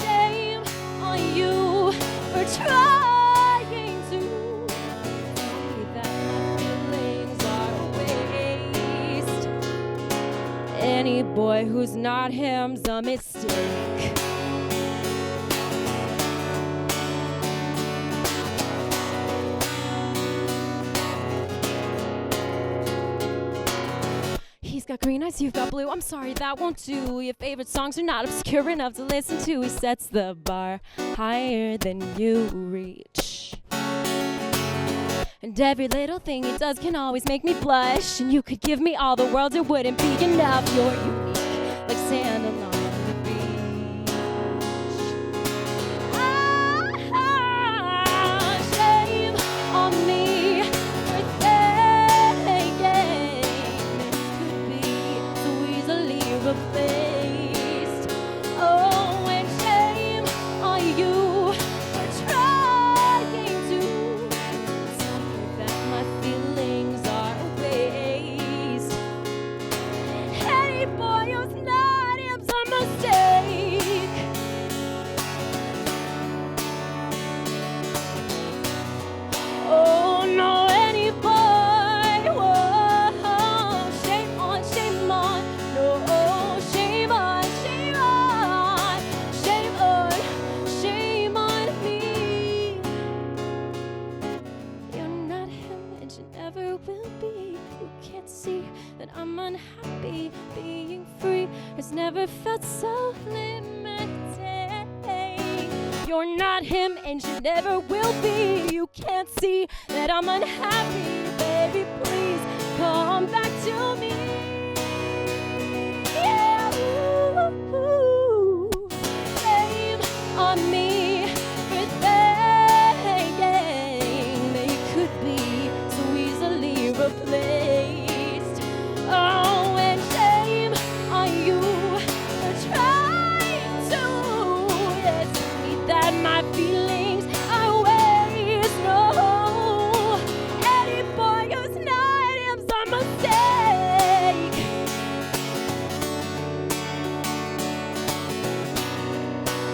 Shame on you for trying to tell me that my feelings are a waste. Any boy who's not him's a mistake. He's got green eyes, you've got blue. I'm sorry, that won't do. Your favorite songs are not obscure enough to listen to. He sets the bar higher than you reach. And every little thing he does can always make me blush. And you could give me all the world, it wouldn't be enough. You're unique, like sand along the beach. Shame on me for thinking so easily replaced. Oh, and shame on you for trying to tell me that my feelings are a waste. Any boy who's not him's a mistake. Oh no, any boy, whoa, shame on, no, shame on, shame on me. You're not him and you never will be. You can't see that I'm unhappy. Being free has never felt so limiting. You're not him and you never will be. You can't see that I'm unhappy. Baby, please come back to me. Yeah, ooh. Shame on me for thinking they could be so easily replaced. Oh, and shame on you for trying to tell me that my feelings are waste. No, any boy who's not him's a mistake.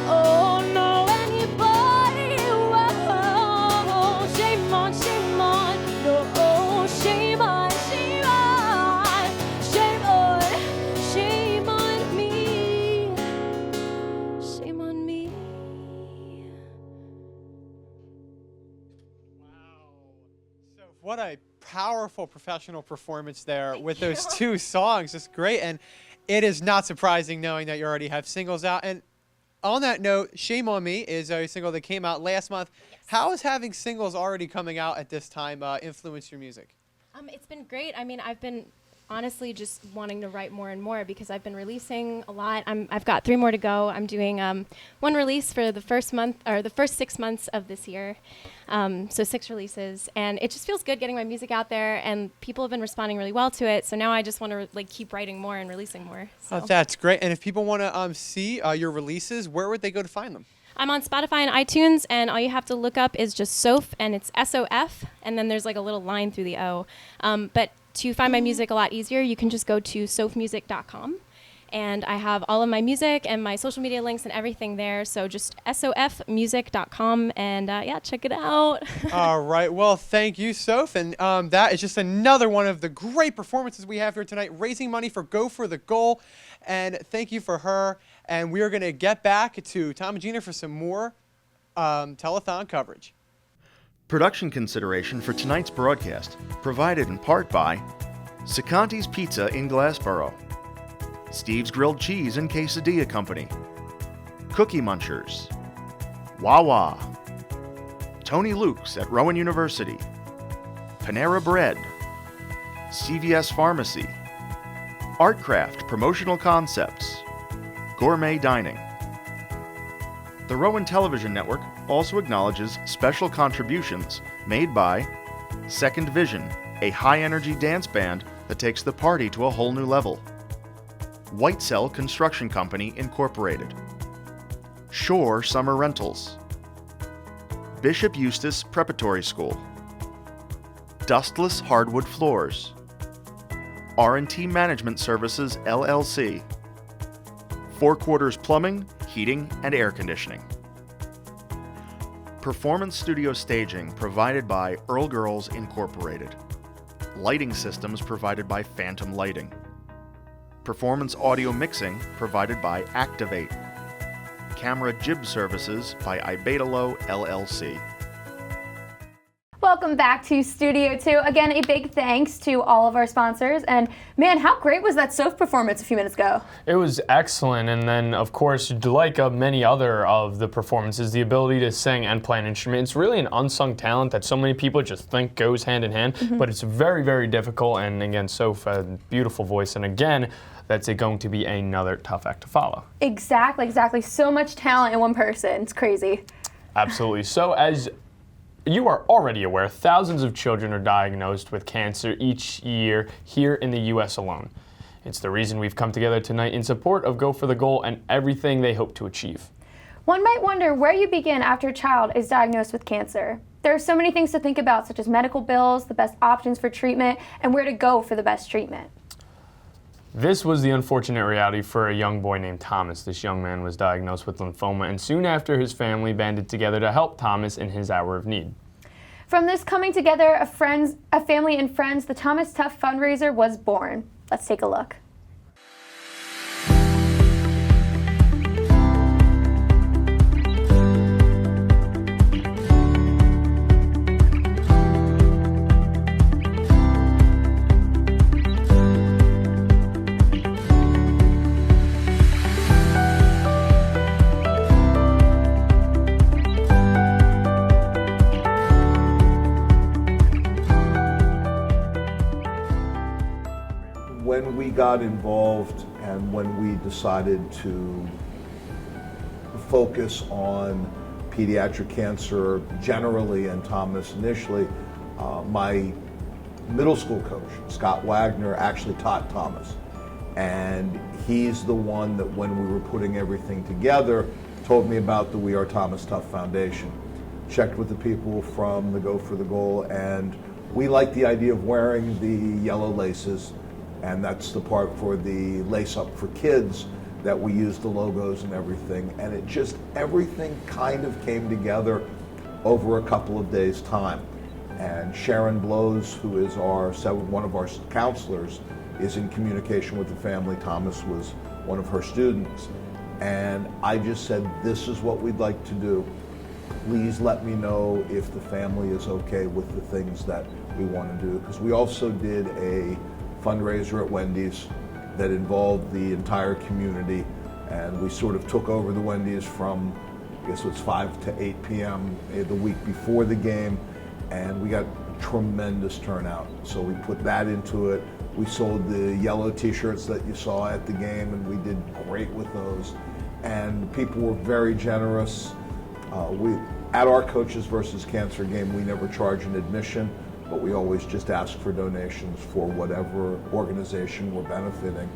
Oh no, anybody, whoa, shame on, no, shame on, shame on me, shame on me. What a powerful professional performance there with those two songs. It's great. And it is not surprising knowing that you already have singles out. And on that note, Shame on Me is a single that came out last month. Yes. How has having singles already coming out at this time influenced your music? It's been great. I mean, I've been honestly just wanting to write more and more because I've been releasing a lot. I've got 3 more to go. I'm doing 1 release for the first 6 months of this year. So 6 releases, and it just feels good getting my music out there, and people have been responding really well to it. So now I just want to keep writing more and releasing more. So. Oh, that's great. And if people want to see your releases, where would they go to find them? I'm on Spotify and iTunes, and all you have to look up is just Soph, and it's SOF, and then there's like a little line through the O. But to find my music a lot easier, you can just go to sophmusic.com. And I have all of my music and my social media links and everything there. So just sofmusic.com, and yeah, check it out. All right. Well, thank you, Soph. And that is just another one of the great performances we have here tonight, raising money for Go for the Goal. And thank you for her. And we are going to get back to Tom and Gina for some more telethon coverage. Production consideration for tonight's broadcast provided in part by Sicanti's Pizza in Glassboro, Steve's Grilled Cheese and Quesadilla Company, Cookie Munchers, Wawa, Tony Luke's at Rowan University, Panera Bread, CVS Pharmacy, Artcraft Promotional Concepts, Gourmet Dining. The Rowan Television Network also acknowledges special contributions made by Second Vision, a high-energy dance band that takes the party to a whole new level. White Cell Construction Company, Incorporated. Shore Summer Rentals. Bishop Eustace Preparatory School. Dustless Hardwood Floors. R&T Management Services, LLC. Four Quarters Plumbing, Heating, and Air Conditioning. Performance studio staging provided by Earl Girls Incorporated. Lighting systems provided by Phantom Lighting. Performance audio mixing provided by Activate. Camera jib services by Ibetalo LLC. Welcome back to Studio 2. Again, a big thanks to all of our sponsors. And man, how great was that Soph performance a few minutes ago? It was excellent. And then, of course, like many other of the performances, the ability to sing and play an instrument. It's really an unsung talent that so many people just think goes hand in hand. But it's very, very difficult. And again, Soph, a beautiful voice. And again, that's going to be another tough act to follow. Exactly. So much talent in one person. It's crazy. Absolutely. So as you are already aware, thousands of children are diagnosed with cancer each year here in the U.S. alone. It's the reason we've come together tonight in support of Go for the Goal and everything they hope to achieve. One might wonder where you begin after a child is diagnosed with cancer. There are so many things to think about, such as medical bills, the best options for treatment, and where to go for the best treatment. This was the unfortunate reality for a young boy named Thomas. This young man was diagnosed with lymphoma, and soon after, his family banded together to help Thomas in his hour of need. From this coming together of friends, a family and friends, the Thomas Tough fundraiser was born. Let's take a look. When we got involved and when we decided to focus on pediatric cancer generally and Thomas initially, my middle school coach, Scott Wagner, actually taught Thomas. And he's the one that when we were putting everything together, told me about the We Are Thomas Tough Foundation. Checked with the people from the Go for the Goal, and we like the idea of wearing the yellow laces. And that's the part for the Lace Up for Kids that we use the logos and everything. And it just, everything kind of came together over a couple of days' time. And Sharon Blows, who is one of our counselors, is in communication with the family. Thomas was one of her students. And I just said, this is what we'd like to do. Please let me know if the family is okay with the things that we want to do. Because we also did a fundraiser at Wendy's that involved the entire community, and we sort of took over the Wendy's from, I guess it was 5 to 8 p.m. the week before the game, and we got tremendous turnout. So we put that into it. We sold the yellow t-shirts that you saw at the game, and we did great with those. And people were very generous. At our Coaches versus Cancer game, we never charge an admission, but we always just ask for donations for whatever organization we're benefiting.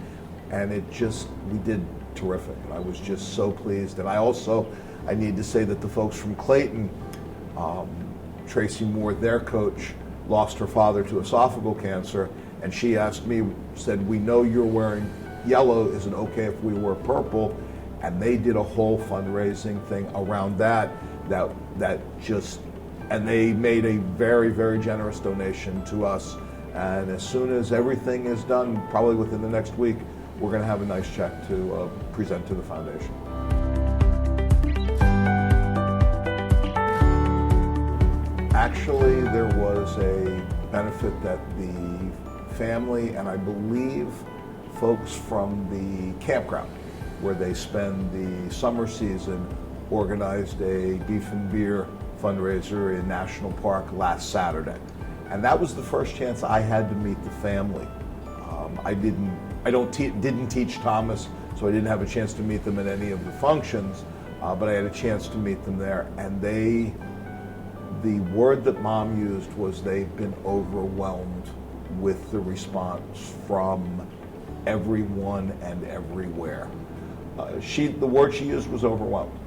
And we did terrific. I was just so pleased. And I need to say that the folks from Clayton, Tracy Moore, their coach, lost her father to esophageal cancer, and she asked me, said, we know you're wearing yellow, is it okay if we wear purple? And they did a whole fundraising thing around that and they made a very, very generous donation to us. And as soon as everything is done, probably within the next week, we're going to have a nice check to present to the foundation. Actually, there was a benefit that the family, and I believe folks from the campground, where they spend the summer season, organized a beef and beer fundraiser in National Park last Saturday. And that was the first chance I had to meet the family. I didn't teach Thomas, so I didn't have a chance to meet them at any of the functions, but I had a chance to meet them there, and the word that Mom used was they've been overwhelmed with the response from everyone and everywhere. The word she used was overwhelmed.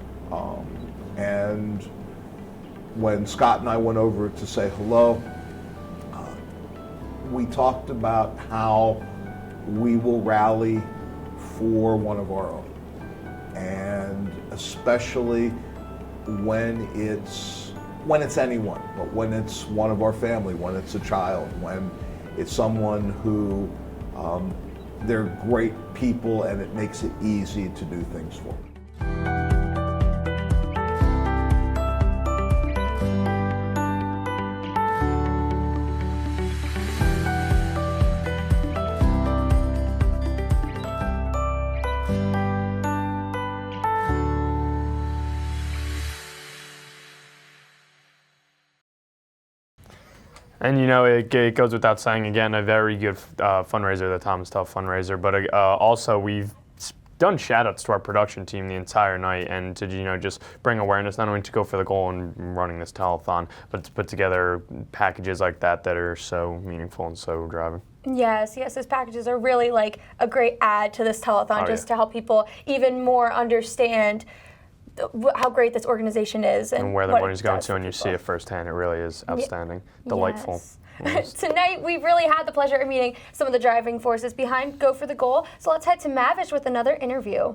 And when Scott and I went over to say hello, we talked about how we will rally for one of our own. And especially when it's anyone, but when it's one of our family, when it's a child, when it's someone who they're great people and it makes it easy to do things for them. And it goes without saying, again, a very good fundraiser, the Thomas Tell fundraiser. But also, we've done shout-outs to our production team the entire night, and to just bring awareness not only to Go for the Goal and running this telethon, but to put together packages like that are so meaningful and so driving. Yes, those packages are really like a great add to this telethon, to help people even more understand how great this organization is and where the what money's going to, and you see it firsthand. It really is outstanding, delightful. Yes. Tonight, we've really had the pleasure of meeting some of the driving forces behind Go for the Goal. So let's head to Mavish with another interview.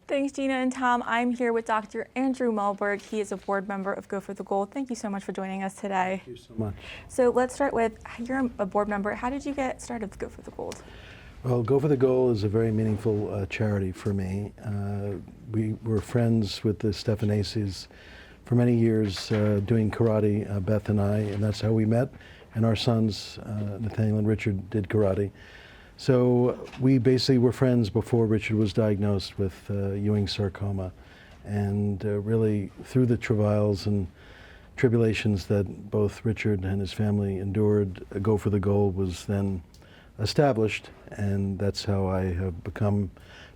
Thanks, Gina and Tom. I'm here with Dr. Andrew Mulberg. He is a board member of Go for the Goal. Thank you so much for joining us today. Thank you so much. So let's start with, you're a board member. How did you get started with Go for the Goal? Well, Go for the Goal is a very meaningful charity for me. We were friends with the Stephanacies for many years doing karate, Beth and I, and that's how we met. And our sons, Nathaniel and Richard, did karate. So we basically were friends before Richard was diagnosed with Ewing sarcoma. And really, through the travails and tribulations that both Richard and his family endured, Go for the Goal was then established, and that's how I have become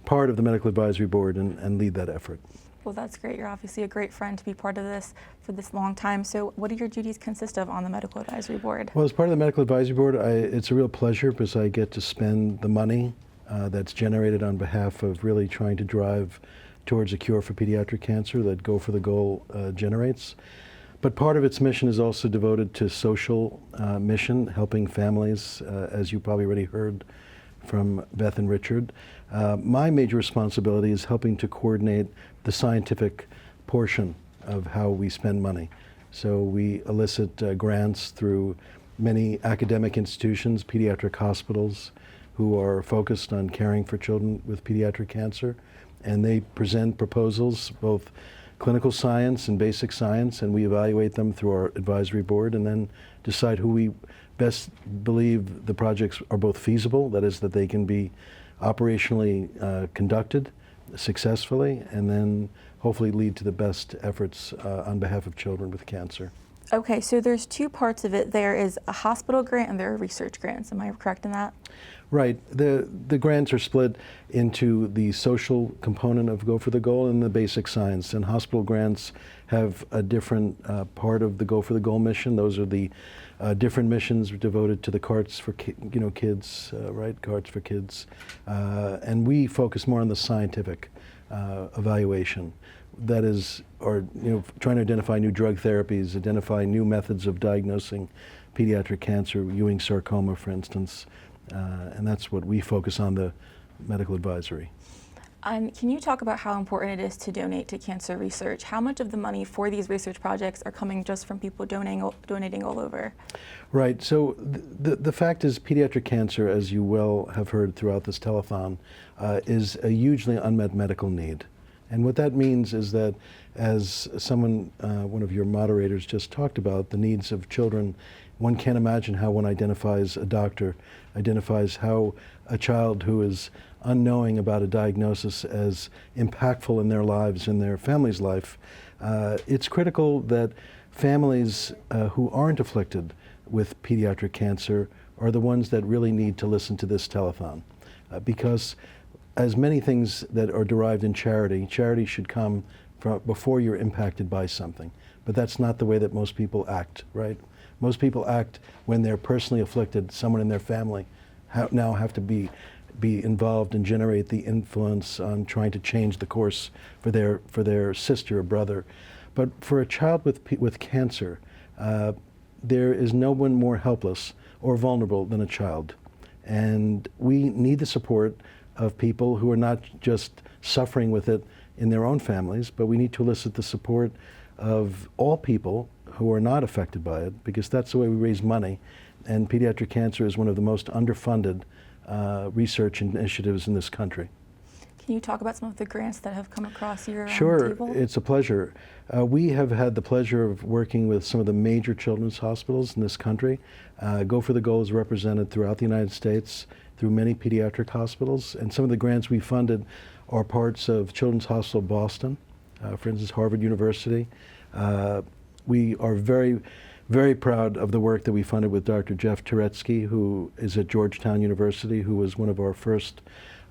part of the Medical Advisory Board and lead that effort. Well, that's great. You're obviously a great friend to be part of this for this long time. So what do your duties consist of on the Medical Advisory Board? Well, as part of the Medical Advisory Board, it's a real pleasure because I get to spend the money that's generated on behalf of really trying to drive towards a cure for pediatric cancer that Go for the Goal generates. But part of its mission is also devoted to social mission, helping families, as you probably already heard from Beth and Richard. My major responsibility is helping to coordinate the scientific portion of how we spend money. So we elicit grants through many academic institutions, pediatric hospitals, who are focused on caring for children with pediatric cancer. And they present proposals, both clinical science and basic science, and we evaluate them through our advisory board and then decide who we best believe the projects are both feasible, that is, that they can be operationally conducted successfully, and then hopefully lead to the best efforts on behalf of children with cancer. Okay, so there's two parts of it. There is a hospital grant and there are research grants. Am I correct in that? Right. The grants are split into the social component of Go for the Goal and the basic science. And hospital grants have a different part of the Go for the Goal mission. Those are the different missions devoted to the CARTS for kids, right? CARTS for kids. And we focus more on the scientific evaluation. That is, trying to identify new drug therapies, identify new methods of diagnosing pediatric cancer, Ewing sarcoma, for instance. And that's what we focus on, the medical advisory. Can you talk about how important it is to donate to cancer research? How much of the money for these research projects are coming just from people donating all over? Right. So the fact is, pediatric cancer, as you well have heard throughout this telethon, is a hugely unmet medical need. And what that means is that, as someone, one of your moderators just talked about, the needs of children, one can't imagine how one identifies a doctor, identifies how a child who is unknowing about a diagnosis as impactful in their lives, in their family's life. It's critical that families who aren't afflicted with pediatric cancer are the ones that really need to listen to this telethon. because as many things that are derived in charity, charity should come before you're impacted by something. But that's not the way that most people act, right? Most people act when they're personally afflicted. Someone in their family now have to be involved and generate the influence on trying to change the course for their sister or brother. But for a child with cancer, there is no one more helpless or vulnerable than a child. And we need the support of people who are not just suffering with it in their own families, but we need to elicit the support of all people who are not affected by it, because that's the way we raise money. And pediatric cancer is one of the most underfunded research initiatives in this country. Can you talk about some of the grants that have come across your Sure, table? it's a pleasure. We have had the pleasure of working with some of the major children's hospitals in this country. Go for the Goal is represented throughout the United States through many pediatric hospitals, and some of the grants we funded are parts of Children's Hospital Boston, for instance, Harvard University. We are very, very proud of the work that we funded with Dr. Jeff Turetsky, who is at Georgetown University, who was one of our first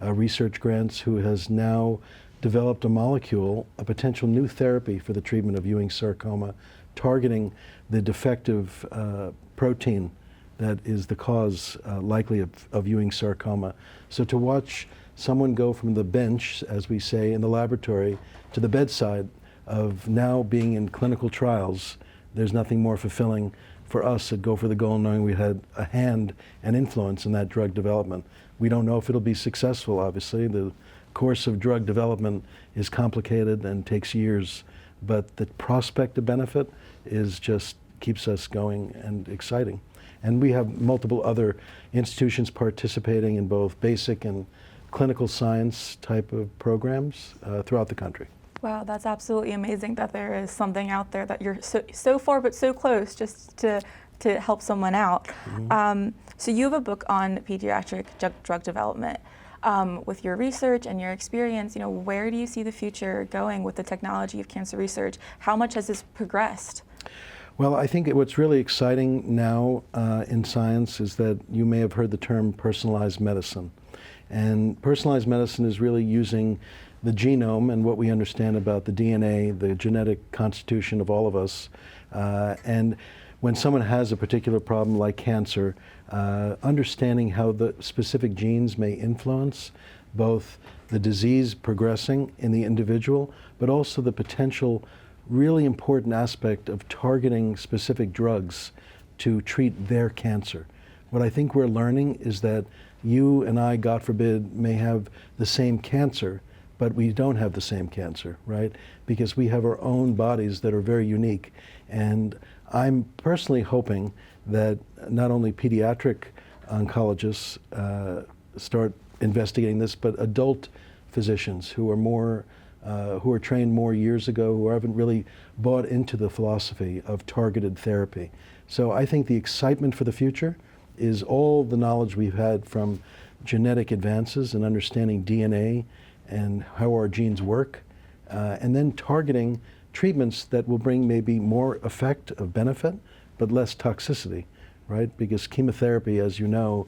research grants, who has now developed a molecule, a potential new therapy for the treatment of Ewing sarcoma, targeting the defective protein that is the cause likely of Ewing sarcoma. So to watch someone go from the bench, as we say, in the laboratory, to the bedside of now being in clinical trials, there's nothing more fulfilling for us at Go for the Goal, knowing we had a hand and influence in that drug development. We don't know if it'll be successful, obviously. The course of drug development is complicated and takes years, but the prospect of benefit is just keeps us going and exciting. And we have multiple other institutions participating in both basic and clinical science type of programs throughout the country. Wow, that's absolutely amazing that there is something out there that you're so far but so close just to help someone out. Mm-hmm. So you have a book on pediatric drug development. With your research and your experience, where do you see the future going with the technology of cancer research? How much has this progressed? Well, I think what's really exciting now in science is that you may have heard the term personalized medicine. And personalized medicine is really using the genome and what we understand about the DNA, the genetic constitution of all of us. And when someone has a particular problem like cancer, understanding how the specific genes may influence both the disease progressing in the individual, but also the potential really important aspect of targeting specific drugs to treat their cancer. What I think we're learning is that you and I, God forbid, may have the same cancer, but we don't have the same cancer, right? Because we have our own bodies that are very unique. And I'm personally hoping that not only pediatric oncologists start investigating this, but adult physicians who are trained more years ago, who haven't really bought into the philosophy of targeted therapy. So I think the excitement for the future is all the knowledge we've had from genetic advances and understanding DNA and how our genes work, and then targeting treatments that will bring maybe more effect of benefit, but less toxicity, right? Because chemotherapy, as you know,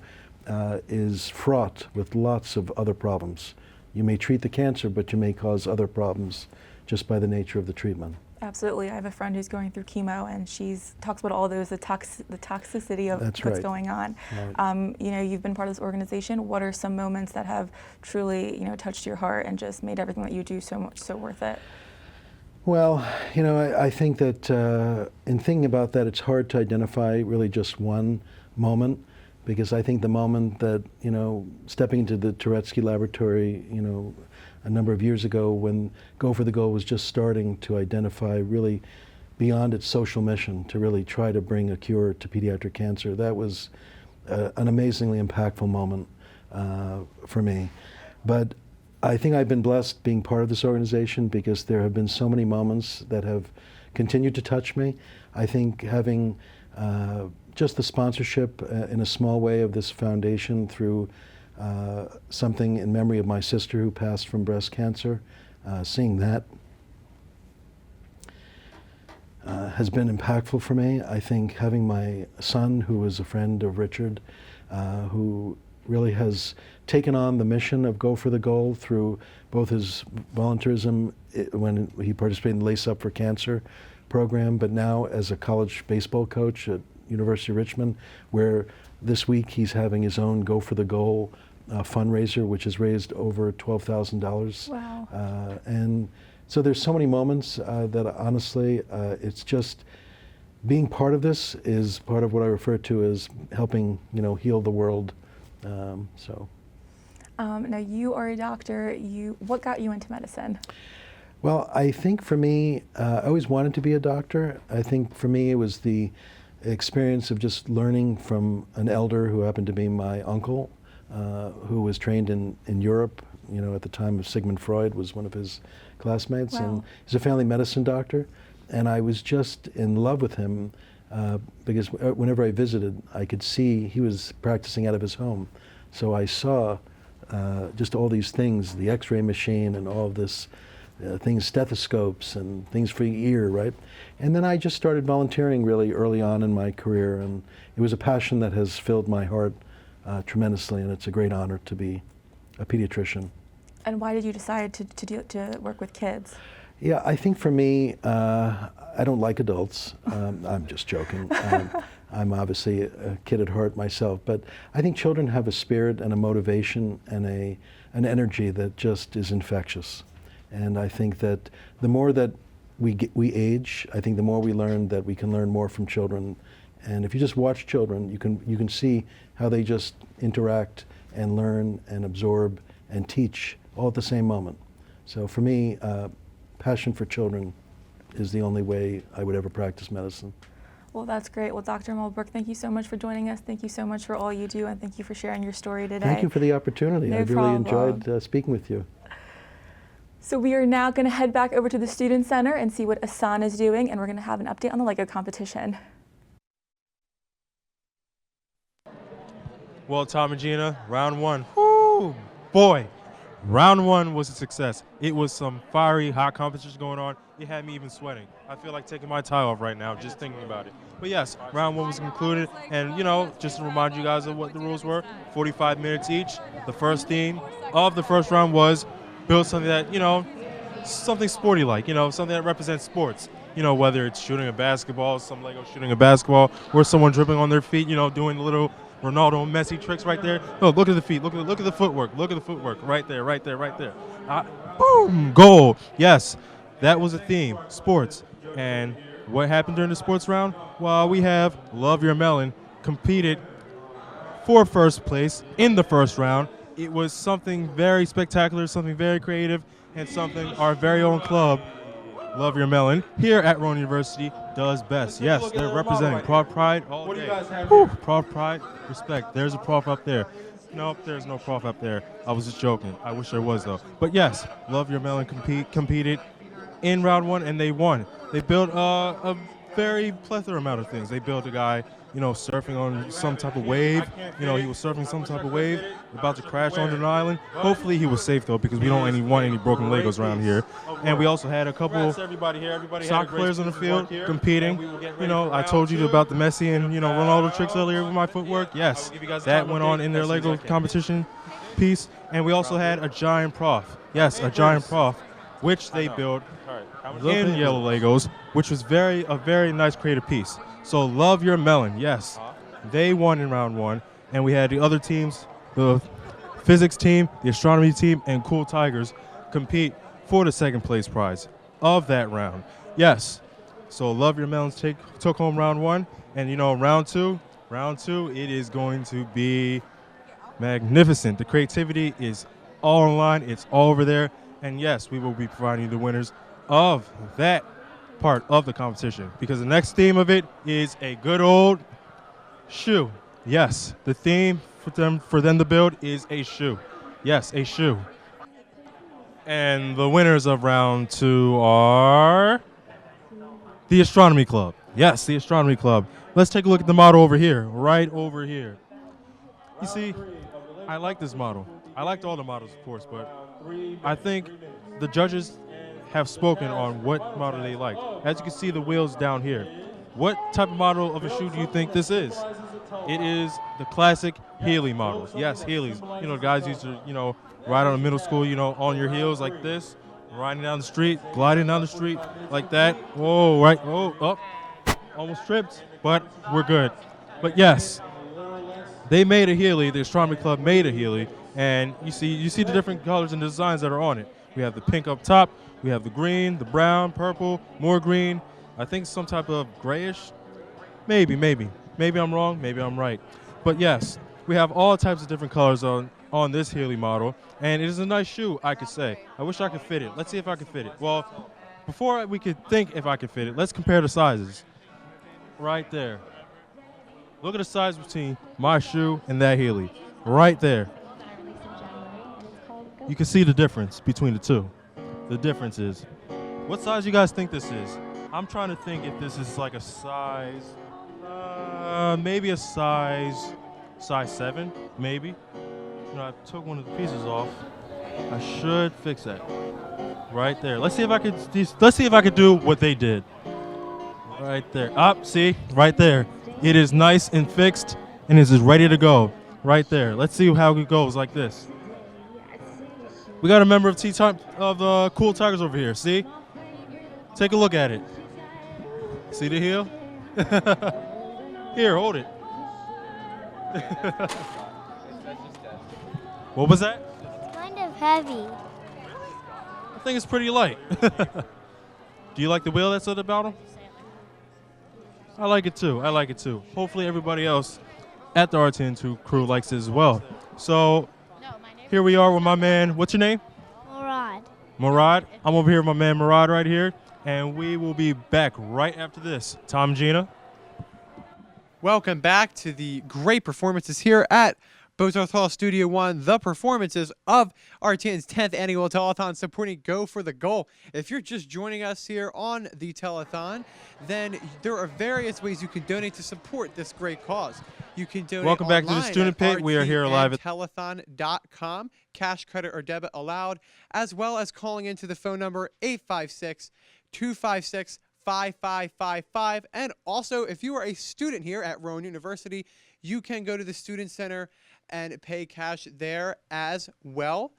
is fraught with lots of other problems. You may treat the cancer, but you may cause other problems just by the nature of the treatment. Absolutely. I have a friend who's going through chemo, and she talks about all those, the toxicity of That's what's right. going on. Right. You've been part of this organization. What are some moments that have truly, touched your heart and just made everything that you do so worth it? Well, I think that in thinking about that, it's hard to identify really just one moment, because I think the moment that, stepping into the Turetsky laboratory, a number of years ago when Go for the Goal was just starting to identify really beyond its social mission to really try to bring a cure to pediatric cancer, that was an amazingly impactful moment for me. But I think I've been blessed being part of this organization because there have been so many moments that have continued to touch me. I think having just the sponsorship in a small way of this foundation through something in memory of my sister who passed from breast cancer, seeing that has been impactful for me. I think having my son, who was a friend of Richard, who really has taken on the mission of Go for the Goal through both his volunteerism when he participated in the Lace Up for Cancer program, but now as a college baseball coach at University of Richmond, where this week he's having his own Go for the Goal fundraiser, which has raised over $12,000. Wow. And so there's so many moments that honestly, it's just being part of this is part of what I refer to as helping, heal the world. Now you are a doctor. What got you into medicine? Well, I think for me, I always wanted to be a doctor. I think for me it was the experience of just learning from an elder who happened to be my uncle, who was trained in Europe, at the time of Sigmund Freud was one of his classmates. Wow. And he's a family medicine doctor. And I was just in love with him because whenever I visited, I could see he was practicing out of his home. So I saw just all these things, the x-ray machine and all of this things, stethoscopes and things for your ear, right? And then I just started volunteering really early on in my career, and it was a passion that has filled my heart tremendously, and it's a great honor to be a pediatrician. And why did you decide to work with kids? Yeah, I think for me, I don't like adults. I'm just joking. I'm obviously a kid at heart myself, but I think children have a spirit and a motivation and an energy that just is infectious. And I think that the more that we age, I think the more we learn that we can learn more from children. And if you just watch children, you can see how they just interact and learn and absorb and teach all at the same moment. So for me, passion for children is the only way I would ever practice medicine. Well, that's great. Well, Dr. Mulbrook, thank you so much for joining us. Thank you so much for all you do, and thank you for sharing your story today. Thank you for the opportunity. No I really problem. enjoyed speaking with you. So we are now going to head back over to the Student Center and see what Asan is doing, and we're going to have an update on the Lego competition. Well, Tom and Gina, round one. Whoo, boy. Round one was a success. It was some fiery, hot competition going on. It had me even sweating. I feel like taking my tie off right now just thinking about it. But yes, round one was concluded. And, just to remind you guys of what the rules were, 45 minutes each. The first theme of the first round was build something that, something sporty-like, something that represents sports. Whether it's shooting a basketball, some Lego shooting a basketball, or someone dribbling on their feet, doing the little Ronaldo and Messi tricks right there. No, look at the feet. Look at the footwork. Look at the footwork. Right there, right there, right there. Boom! Goal. Yes, that was a theme. Sports. And what happened during the sports round? Well, we have Love Your Melon competed for first place in the first round. It was something very spectacular, something very creative, and something our very own club, Love Your Melon, here at Rowan University, does best. Yes, they're representing Proud Pride all day. Proud Pride, respect. There's a prof up there. Nope, there's no prof up there. I was just joking. I wish there was, though. But yes, Love Your Melon competed in round one, and they won. They built a very plethora amount of things. They built a guy, surfing on some type of wave. He was surfing some type of wave, about to crash onto an island. Hopefully he was safe, though, because we don't want any broken Legos around here. And we also had a couple soccer players on the field competing. I told you about the Messi and, Ronaldo tricks earlier with my footwork. Yes, that went on in their Lego competition piece. And we also had a giant prof. Yes, a giant prof, which they built in yellow Legos, which was a very nice creative piece. So Love Your Melon, yes, they won in round one, and we had the other teams, the physics team, the astronomy team, and Cool Tigers compete for the second place prize of that round. Yes, so Love Your Melons took home round one, and round two, it is going to be magnificent. The creativity is all online, it's all over there, and yes, we will be providing you the winners of that part of the competition, because the next theme of it is a good old shoe. Yes, the theme for them to build is a shoe. Yes, a shoe. And the winners of round two are the Astronomy Club. Yes, the Astronomy Club. Let's take a look at the model over here, right over here. You see, I like this model. I liked all the models, of course, but I think the judges have spoken on what model they like. As you can see, the wheels down here. What type of model of a shoe do you think this is? It is the classic Heeley models. Yes, Heelys. You know, guys used to, ride on a middle school, on your heels like this, riding down the street, gliding down the street like that. Whoa, right, oh, up. Almost tripped, but we're good. But yes, they made a Heeley. The Astronomy Club made a Heeley, and you see the different colors and designs that are on it. We have the pink up top, we have the green, the brown, purple, more green. I think some type of grayish. Maybe I'm wrong, maybe I'm right. But yes, we have all types of different colors on this Heeley model, and it is a nice shoe, I could say. I wish I could fit it. Let's see if I can fit it. Well, before we could think if I could fit it, let's compare the sizes. Right there. Look at the size between my shoe and that Heeley. Right there. You can see the difference between the two. The difference is, what size you guys think this is? I'm trying to think if this is like a size, maybe a size 7, maybe. I took one of the pieces off. I should fix that. Right there. Let's see if I could do what they did. Right there. Up, see? Right there. It is nice and fixed, and it is ready to go. Right there. Let's see how it goes like this. We got a member of the Cool Tigers over here. See? Take a look at it. See the heel? Here, hold it. What was that? It's kind of heavy. I think it's pretty light. Do you like the wheel that's at the bottom? I like it too. Hopefully everybody else at the RTN2 crew likes it as well. So here we are with my man. What's your name? Murad. I'm over here with my man Murad right here, and we will be back right after this. Tom, Gina. Welcome back to the great performances here at Bozarth Hall Studio One, the performances of RTN's 10th annual telethon supporting Go for the Goal. If you're just joining us here on the telethon, then there are various ways you can donate to support this great cause. You can donate Welcome back to the student pit. We are here live at telethon.com, cash, credit, or debit allowed, as well as calling into the phone number 856-256-5555. And also, if you are a student here at Rowan University, you can go to the Student Center and pay cash there as well.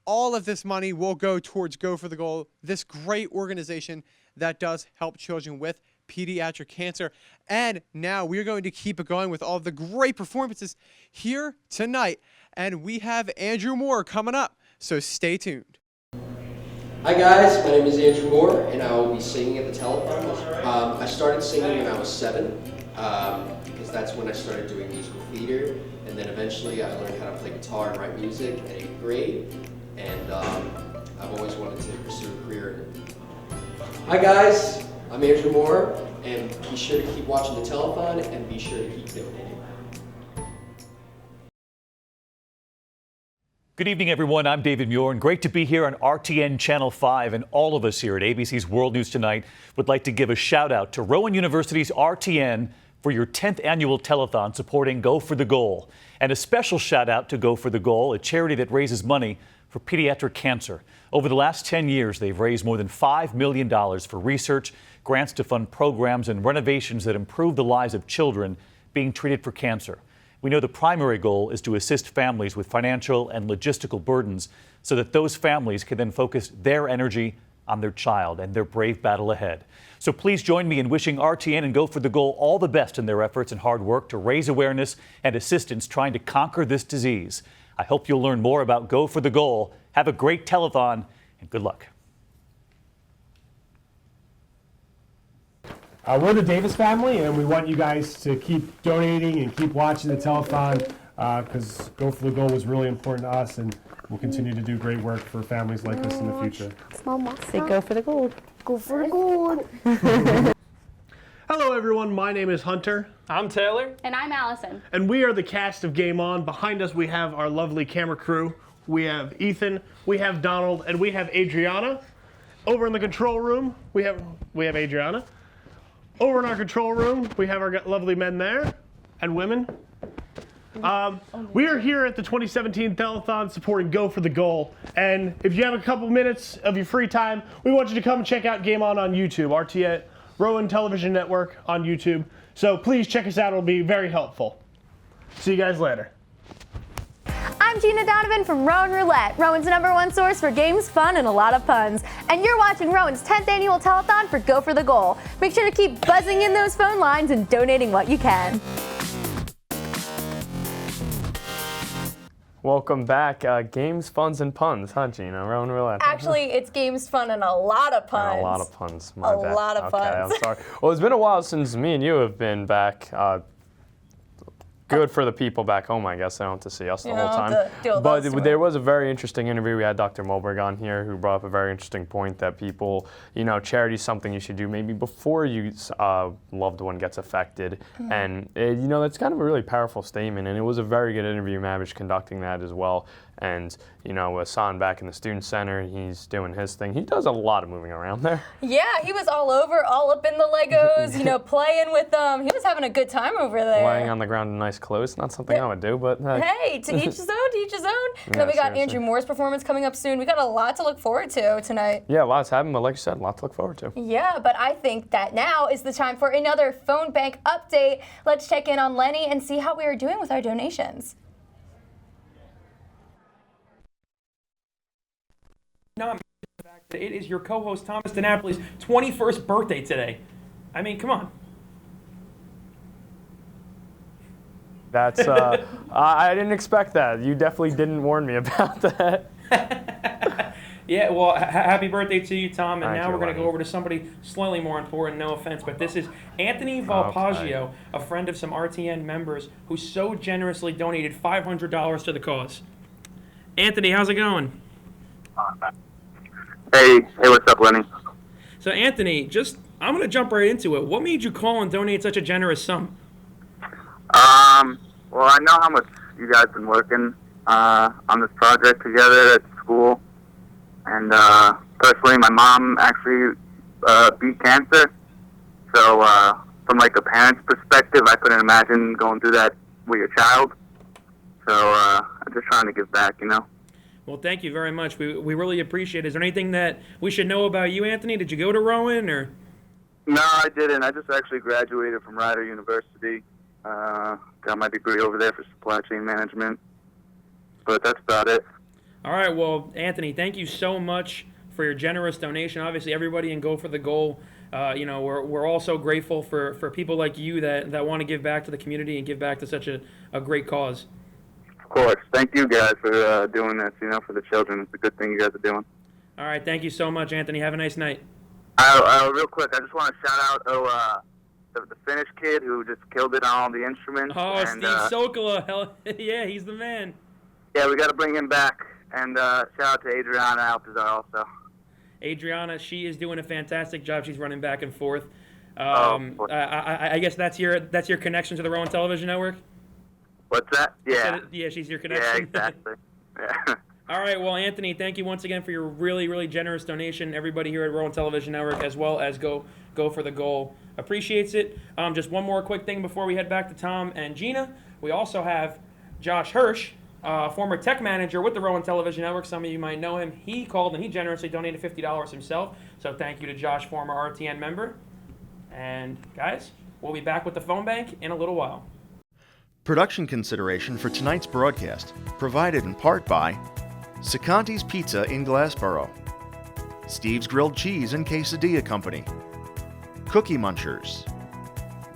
All of this money will go towards Go for the Goal, this great organization that does help children with pediatric cancer. And now we're going to keep it going with all of the great performances here tonight. And we have Andrew Moore coming up, so stay tuned. Hi guys, my name is Andrew Moore, and I will be singing at the telethon. I started singing when I was 7, because that's when I started doing musical theater, and then eventually I learned how to play guitar and write music in 8th grade, and I've always wanted to pursue a career in it. Hi guys, I'm Andrew Moore, and be sure to keep watching the telethon, and be sure to keep donating. Good evening, everyone. I'm David Muir, and great to be here on RTN Channel 5. And all of us here at ABC's World News Tonight would like to give a shout out to Rowan University's RTN for your 10th annual telethon supporting Go for the Goal. And a special shout out to Go for the Goal, a charity that raises money for pediatric cancer. Over the last 10 years, they've raised more than $5 million for research, grants to fund programs, and renovations that improve the lives of children being treated for cancer. We know the primary goal is to assist families with financial and logistical burdens so that those families can then focus their energy on their child and their brave battle ahead. So please join me in wishing RTN and Go for the Goal all the best in their efforts and hard work to raise awareness and assistance trying to conquer this disease. I hope you'll learn more about Go for the Goal. Have a great telethon and good luck. We're the Davis family, and we want you guys to keep donating and keep watching the telethon because Go for the Goal was really important to us, and we'll continue to do great work for families like this in the future. Say Go for the Gold. Go for the Gold. Hello everyone, my name is Hunter. I'm Taylor. And I'm Allison. And we are the cast of Game On. Behind us we have our lovely camera crew. We have Ethan, we have Donald, and we have Adriana. Over in the control room, we have Adriana. Over in our control room, we have our lovely men there, and women. We are here at the 2017 Telethon supporting Go for the Goal. And if you have a couple minutes of your free time, we want you to come and check out Game On YouTube, RTN, Rowan Television Network on YouTube. So please check us out, it'll be very helpful. See you guys later. I'm Gina Donovan from Rowan Roulette, Rowan's #1 source for games, fun, and a lot of puns. And you're watching Rowan's 10th annual telethon for Go for the Goal. Make sure to keep buzzing in those phone lines and donating what you can. Welcome back. Games, funs, and puns, huh, Gina? Rowan Roulette. Actually, it's games, fun, and a lot of puns. And a lot of puns. My A bad. lot of Okay, puns. I'm sorry. Well, it's been a while since me and you have been back. Good for the people back home, I guess. They don't have to see us the whole time. But there was a very interesting interview. We had Dr. Mulberg on here who brought up a very interesting point that people, charity is something you should do maybe before your loved one gets affected. Mm-hmm. And, that's kind of a really powerful statement. And it was a very good interview. Mavish conducting that as well. And, Hassan back in the Student Center, he's doing his thing. He does a lot of moving around there. Yeah, he was all over, all up in the Legos, playing with them. He was having a good time over there. Laying on the ground in nice clothes. Not something I would do, but Hey, to each his own, to each his own. And then we got Andrew Moore's performance coming up soon. We got a lot to look forward to tonight. Yeah, lots happening, but like you said, a lot to look forward to. Yeah, but I think that now is the time for another phone bank update. Let's check in on Lenny and see how we are doing with our donations. No, it is your co-host Thomas DiNapoli's 21st birthday today. I mean, come on. That's, I didn't expect that. You definitely didn't warn me about that. Yeah, well, happy birthday to you, Tom. And Thank now you, we're going to Lenny. go over to somebody slightly more important, no offense, but this is Anthony Valpaggio, a friend of some RTN members who so generously donated $500 to the cause. Anthony, how's it going? Hey, what's up, Lenny? So, Anthony, I'm going to jump right into it. What made you call and donate such a generous sum? Well, I know how much you guys been working on this project together at school, and personally, my mom actually beat cancer. So, from like a parent's perspective, I couldn't imagine going through that with your child. So, I'm just trying to give back, Well, thank you very much. We really appreciate it. Is there anything that we should know about you, Anthony? Did you go to Rowan or? No, I didn't. I just actually graduated from Rider University. Got my degree over there for supply chain management. But that's about it. All right. Well, Anthony, thank you so much for your generous donation. Obviously, everybody in Go for the Goal, we're all so grateful for people like you that want to give back to the community and give back to such a great cause. Of course. Thank you guys for doing this, for the children. It's a good thing you guys are doing. All right. Thank you so much, Anthony. Have a nice night. Real quick, I just want to shout out the Finnish kid who just killed it on all the instruments. Oh, and, Steve Sokola. Hell, yeah, he's the man. Yeah, we got to bring him back. And shout out to Adriana Alcazar also. Adriana, she is doing a fantastic job. She's running back and forth. I guess that's your connection to the Rowan Television Network? What's that? Yeah. Yeah, she's your connection. Yeah, exactly. Yeah. All right, well, Anthony, thank you once again for your really, really generous donation. Everybody here at Rowan Television Network, as well as Go for the Goal, appreciates it. Just one more quick thing before we head back to Tom and Gina. We also have Josh Hirsch, former tech manager with the Rowan Television Network. Some of you might know him. He called and he generously donated $50 himself. So thank you to Josh, former RTN member. And guys, we'll be back with the phone bank in a little while. Production consideration for tonight's broadcast provided in part by Sicanti's Pizza in Glassboro, Steve's Grilled Cheese and Quesadilla Company, Cookie Munchers,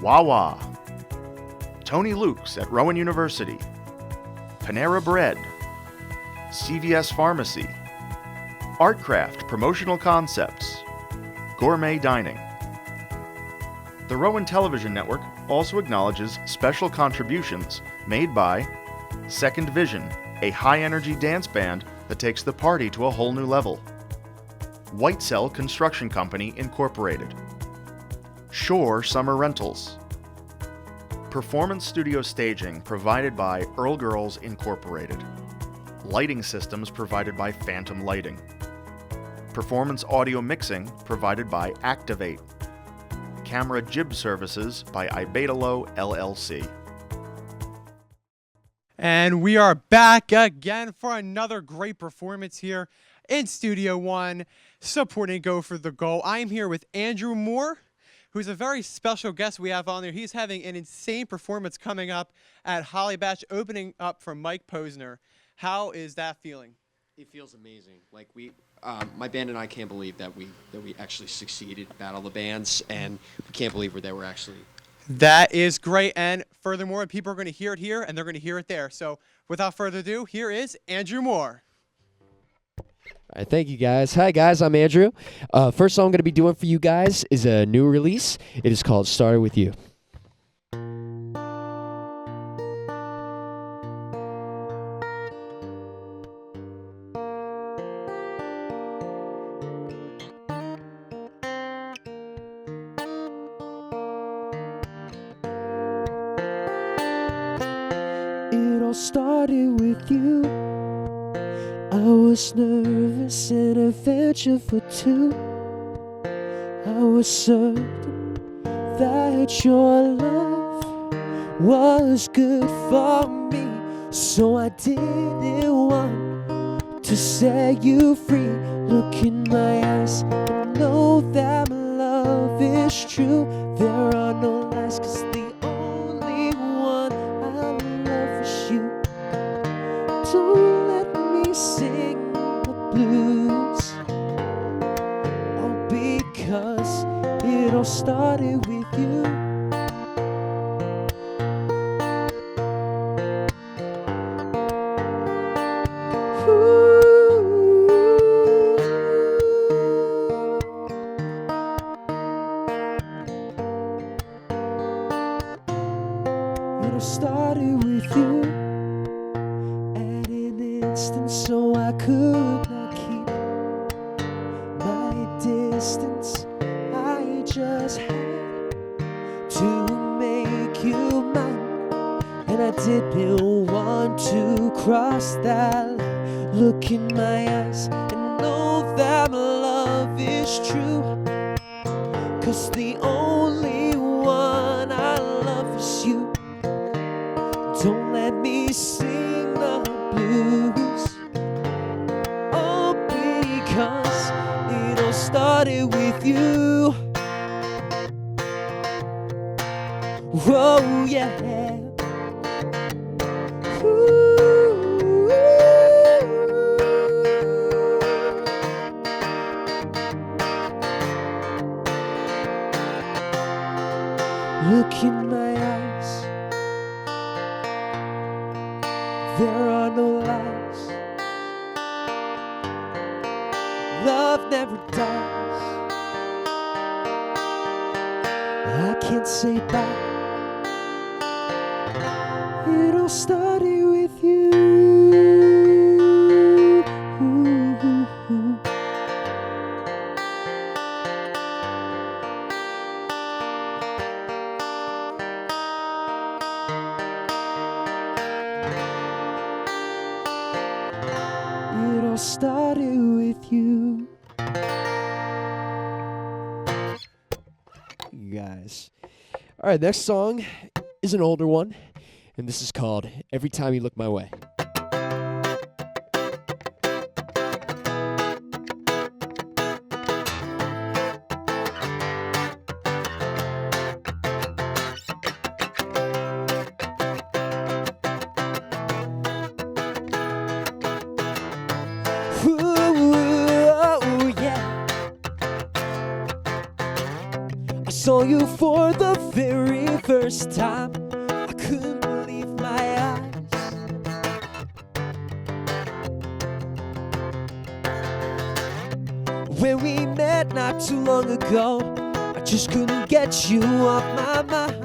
Wawa, Tony Luke's at Rowan University, Panera Bread, CVS Pharmacy, Artcraft Promotional Concepts, Gourmet Dining. The Rowan Television Network also acknowledges special contributions made by Second Vision, a high-energy dance band that takes the party to a whole new level, White Cell Construction Company, Incorporated, Shore Summer Rentals, Performance Studio Staging provided by Earl Girls, Incorporated, Lighting Systems provided by Phantom Lighting, Performance Audio Mixing provided by Activate, Camera Jib Services by Ibetalo LLC. And we are back again for another great performance here in Studio One, supporting Go for the Goal. I'm here with Andrew Moore, who's a very special guest we have on there. He's having an insane performance coming up at Holly Batch, opening up for Mike Posner. How is that feeling? It feels amazing. Like my band and I can't believe that we actually succeeded, Battle the Bands, and we can't believe that we're actually. That is great, and furthermore, people are going to hear it here, and they're going to hear it there. So without further ado, here is Andrew Moore. All right, thank you, guys. Hi, guys. I'm Andrew. First song I'm going to be doing for you guys is a new release. It is called Started With You. It all started with you. I was nervous and a venture for two. I was certain that your love was good for me, so I didn't want to set you free. Look in my eyes and know that my love is true. There are no lies, 'cause the only one I love is you. Don't let me sing the blues, oh, because it all started with you. It all started with you at an instant, so I could not keep my distance. I just had to make you mine, and I didn't want to cross that line. Look in my eyes and know that my love is true, 'cause the only one I love is you. Don't let me sing the blues, oh, because it all started with you. Whoa, yeah. Look in my eyes, there are no lies. Love never dies. I can't say bye. It all started with you. It all started with you. You guys. All right, next song is an older one, and this is called Every Time You Look My Way. Ooh, yeah. I saw you for the very first time. I couldn't believe my eyes. When we met not too long ago, I just couldn't get you off my mind.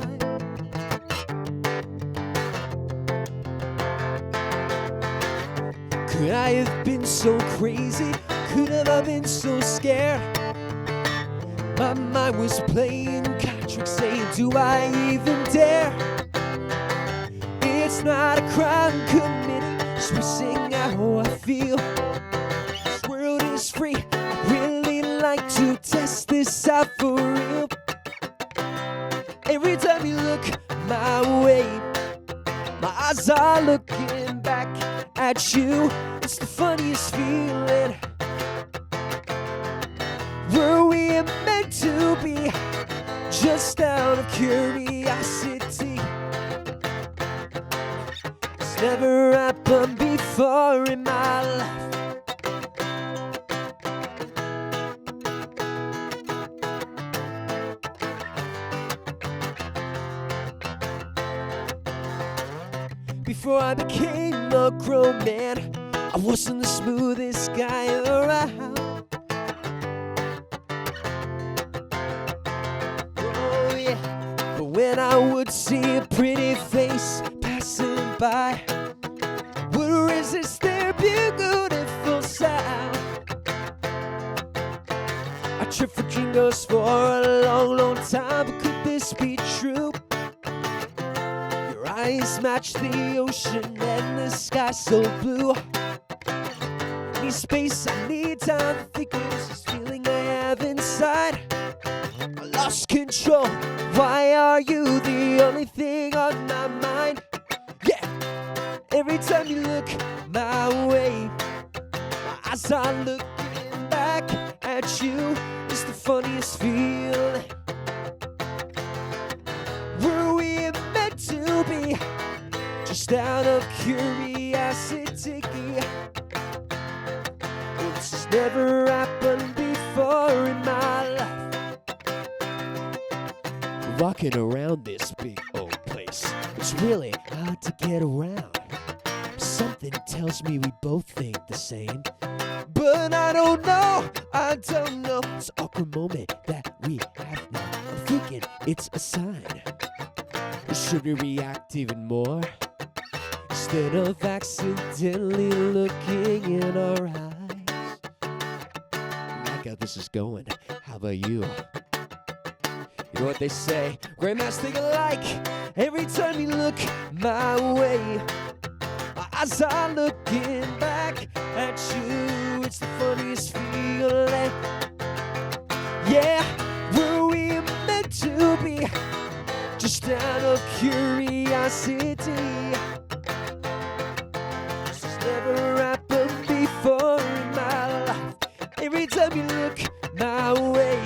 Could I have been so crazy? Could have I been so scared? My mind was playing tricks, saying, do I even dare? It's not a crime committed, expressing how I feel. This world is free. I really like to test this out for real. Every time you look my way, my eyes are looking back at you. It's the funniest feeling. Were we meant to be? curiosity. It's never happened before in my life. Before I became a grown man, I wasn't the smoothest guy around. Oh yeah, but when I would see a pretty face passing by, would resist their beautiful sound. I tripped for jingles for a long, long time, but could this be true? Your eyes match the ocean and the sky so blue. Need space, I need time to think of this feeling I have inside. I lost control. Why are you the only thing on my mind? Yeah, every time you look my way, my eyes are looking back at you. It's the funniest feeling. Were we meant to be? Just out of curiosity. This has never happened before in my life. Walking around this big old place, it's really hard to get around. Something tells me we both think the same, but I don't know. It's an awkward moment that we have now. I'm thinking it's a sign. Should we react even more? Instead of accidentally looking in our eyes. I like how this is going. How about you? You know what they say? Great minds think alike. Every time you look my way, my eyes are looking back at you. It's the funniest feeling. Yeah, were we meant to be? Just out of curiosity. This has never happened before in my life. Every time you look my way,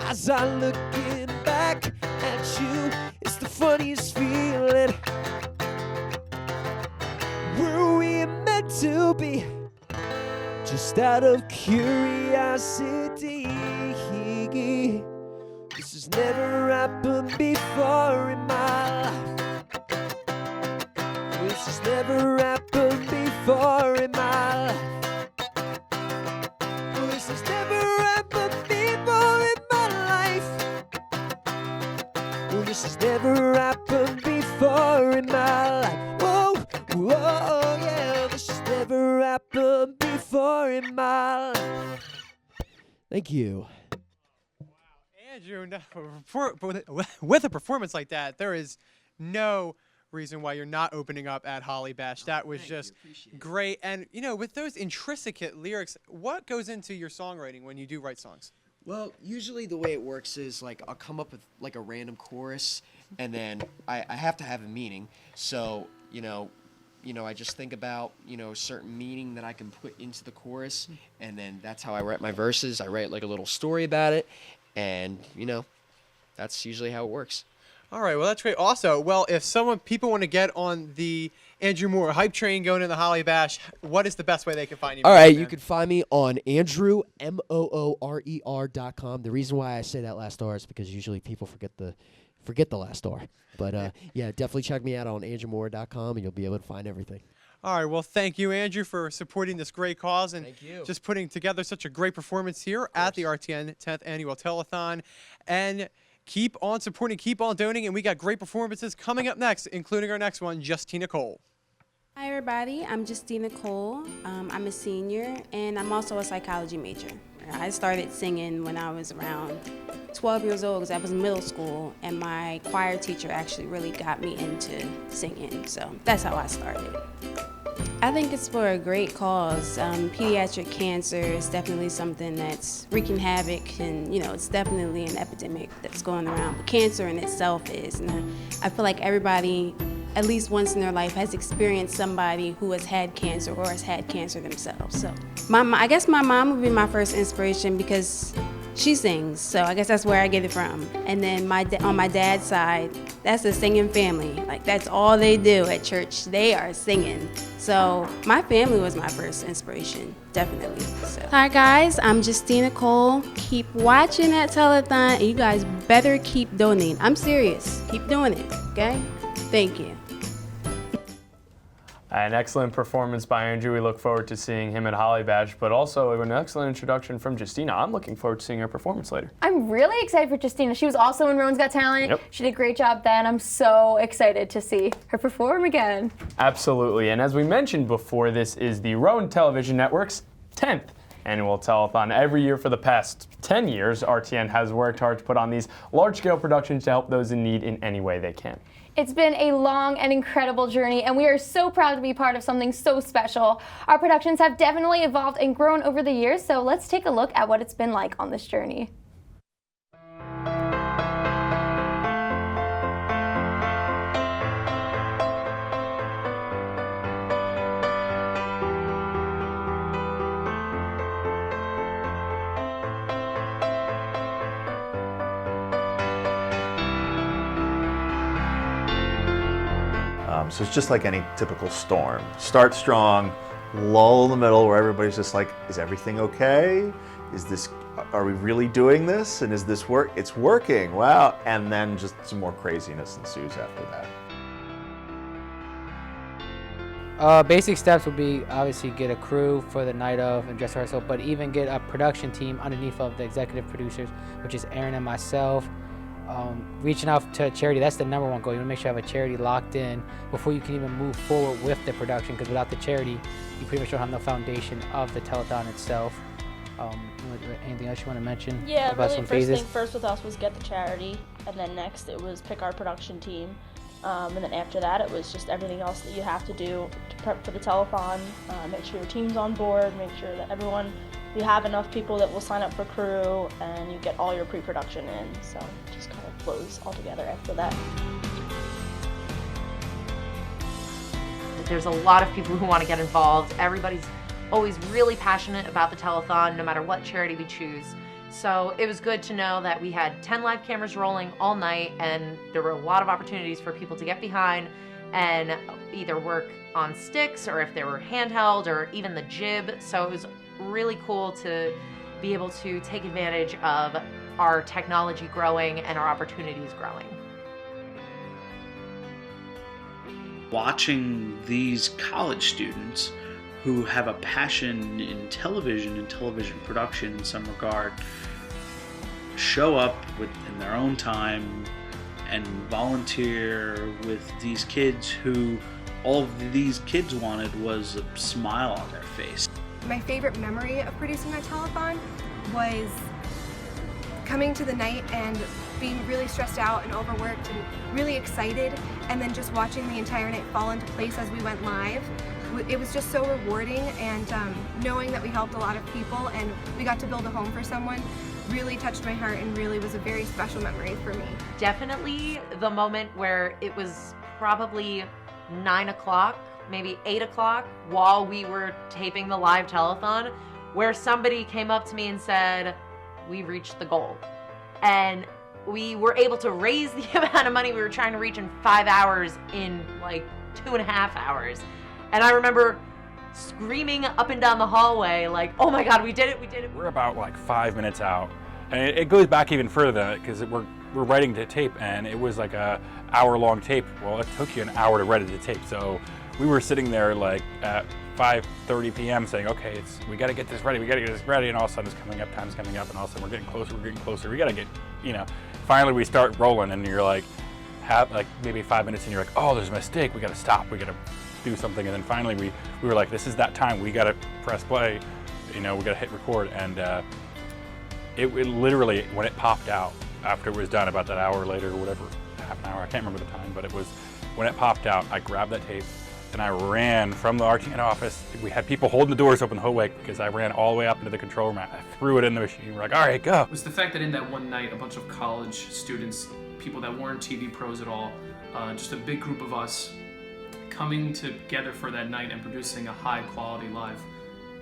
eyes are looking back at you. It's the funniest feeling. Were we meant to be? Just out of curiosity. This has never happened before in my life. This has never happened before in my life. This has never happened before in my life. This has never happened before in my life. Whoa, whoa, yeah. This has never happened before in my life. Thank you. Andrew, with a performance like that, there is no reason why you're not opening up at Holly Bash. That was just great. And, you know, with those intricate lyrics, what goes into your songwriting when you do write songs? Well, usually the way it works is, like, I'll come up with, like, a random chorus, and then I have to have a meaning. So, you know, I just think about, a certain meaning that I can put into the chorus, and then that's how I write my verses. I write, like, a little story about it, and, that's usually how it works. All right, well, that's great. Also, well, if people want to get on the Andrew Moore hype train going to the Holly Bash, what is the best way they can find you? All right, you can find me on AndrewMoorer.com. The reason why I say that last R is because usually people forget the last R. But yeah, definitely check me out on AndrewMoorer.com, and you'll be able to find everything. All right, well, thank you, Andrew, for supporting this great cause and just putting together such a great performance here at the RTN 10th Annual Telethon. And keep on supporting, keep on donating, and we got great performances coming up next, including our next one, Justina Cole. Hi everybody, I'm Justina Cole. I'm a senior and I'm also a psychology major. I started singing when I was around 12 years old because I was in middle school, and my choir teacher actually really got me into singing, so that's how I started. I think it's for a great cause. Pediatric cancer is definitely something that's wreaking havoc, and it's definitely an epidemic that's going around. But cancer in itself is, and I feel like everybody, at least once in their life, has experienced somebody who has had cancer or has had cancer themselves. So I guess my mom would be my first inspiration because she sings, so I guess that's where I get it from. And then on my dad's side, that's a singing family. Like, that's all they do at church. They are singing. So my family was my first inspiration, definitely. So. Hi guys, I'm Justina Cole. Keep watching that telethon, and you guys better keep donating. I'm serious. Keep doing it, okay? Thank you. An excellent performance by Andrew. We look forward to seeing him at Holly Badge, but also an excellent introduction from Justina. I'm looking forward to seeing her performance later. I'm really excited for Justina. She was also in Rowan's Got Talent. Yep. She did a great job then. I'm so excited to see her perform again. Absolutely. And as we mentioned before, this is the Rowan Television Network's 10th annual telethon. Every year for the past 10 years, RTN has worked hard to put on these large-scale productions to help those in need in any way they can. It's been a long and incredible journey, and we are so proud to be part of something so special. Our productions have definitely evolved and grown over the years, so let's take a look at what it's been like on this journey. So it's just like any typical storm. Start strong, lull in the middle where everybody's just like, is everything okay? Are we really doing this? And is this work? It's working, wow. And then just some more craziness ensues after that. Basic steps would be obviously get a crew for the night of and dress rehearsal, but even get a production team underneath of the executive producers, which is Aaron and myself. Reaching out to a charity, that's the number one goal. You want to make sure you have a charity locked in before you can even move forward with the production, because without the charity, you pretty much don't have no foundation of the telethon itself. Anything else you want to mention Yeah, about really some first phases? thing first with us was get the charity, and then next it was pick our production team. And then after that, it was just everything else that you have to do to prep for the telethon. Make sure your team's on board, make sure that you have enough people that will sign up for crew, and you get all your pre-production in. So it just kind of flows all together after that. There's a lot of people who want to get involved. Everybody's always really passionate about the telethon, no matter what charity we choose. So it was good to know that we had 10 live cameras rolling all night, and there were a lot of opportunities for people to get behind and either work on sticks, or if they were handheld, or even the jib. So it was really cool to be able to take advantage of our technology growing and our opportunities growing. Watching these college students who have a passion in television and television production in some regard show up in their own time and volunteer with these kids who all of these kids wanted was a smile on their face. My favorite memory of producing that telethon was coming to the night and being really stressed out and overworked and really excited, and then just watching the entire night fall into place as we went live. It was just so rewarding, and knowing that we helped a lot of people and we got to build a home for someone really touched my heart and really was a very special memory for me. Definitely the moment where it was probably 9 o'clock, maybe 8 o'clock, while we were taping the live telethon, where somebody came up to me and said, "We reached the goal." And we were able to raise the amount of money we were trying to reach in 5 hours in like 2.5 hours. And I remember screaming up and down the hallway like, "Oh my God, we did it, we did it." We're about like 5 minutes out. And it goes back even further than that, because we're writing the tape, and it was like a hour-long tape. Well, it took you an hour to write the tape. So we were sitting there like at 5:30 p.m. saying, okay, we got to get this ready, and all of a sudden it's coming up, time's coming up, and all of a sudden we're getting closer, we got to get, finally we start rolling, and you're like, maybe 5 minutes, and you're like, oh, there's a mistake, we got to stop, we got to do something, and then finally we were like, this is that time, we got to press play, we got to hit record, and it literally, when it popped out, after it was done, about that hour later or whatever, half an hour, I can't remember the time, but it was, when it popped out, I grabbed that tape, and I ran from the RTN office. We had people holding the doors open the whole way, because I ran all the way up into the control room. I threw it in the machine. We're like, all right, go. It was the fact that in that one night, a bunch of college students, people that weren't TV pros at all, just a big group of us coming together for that night and producing a high quality live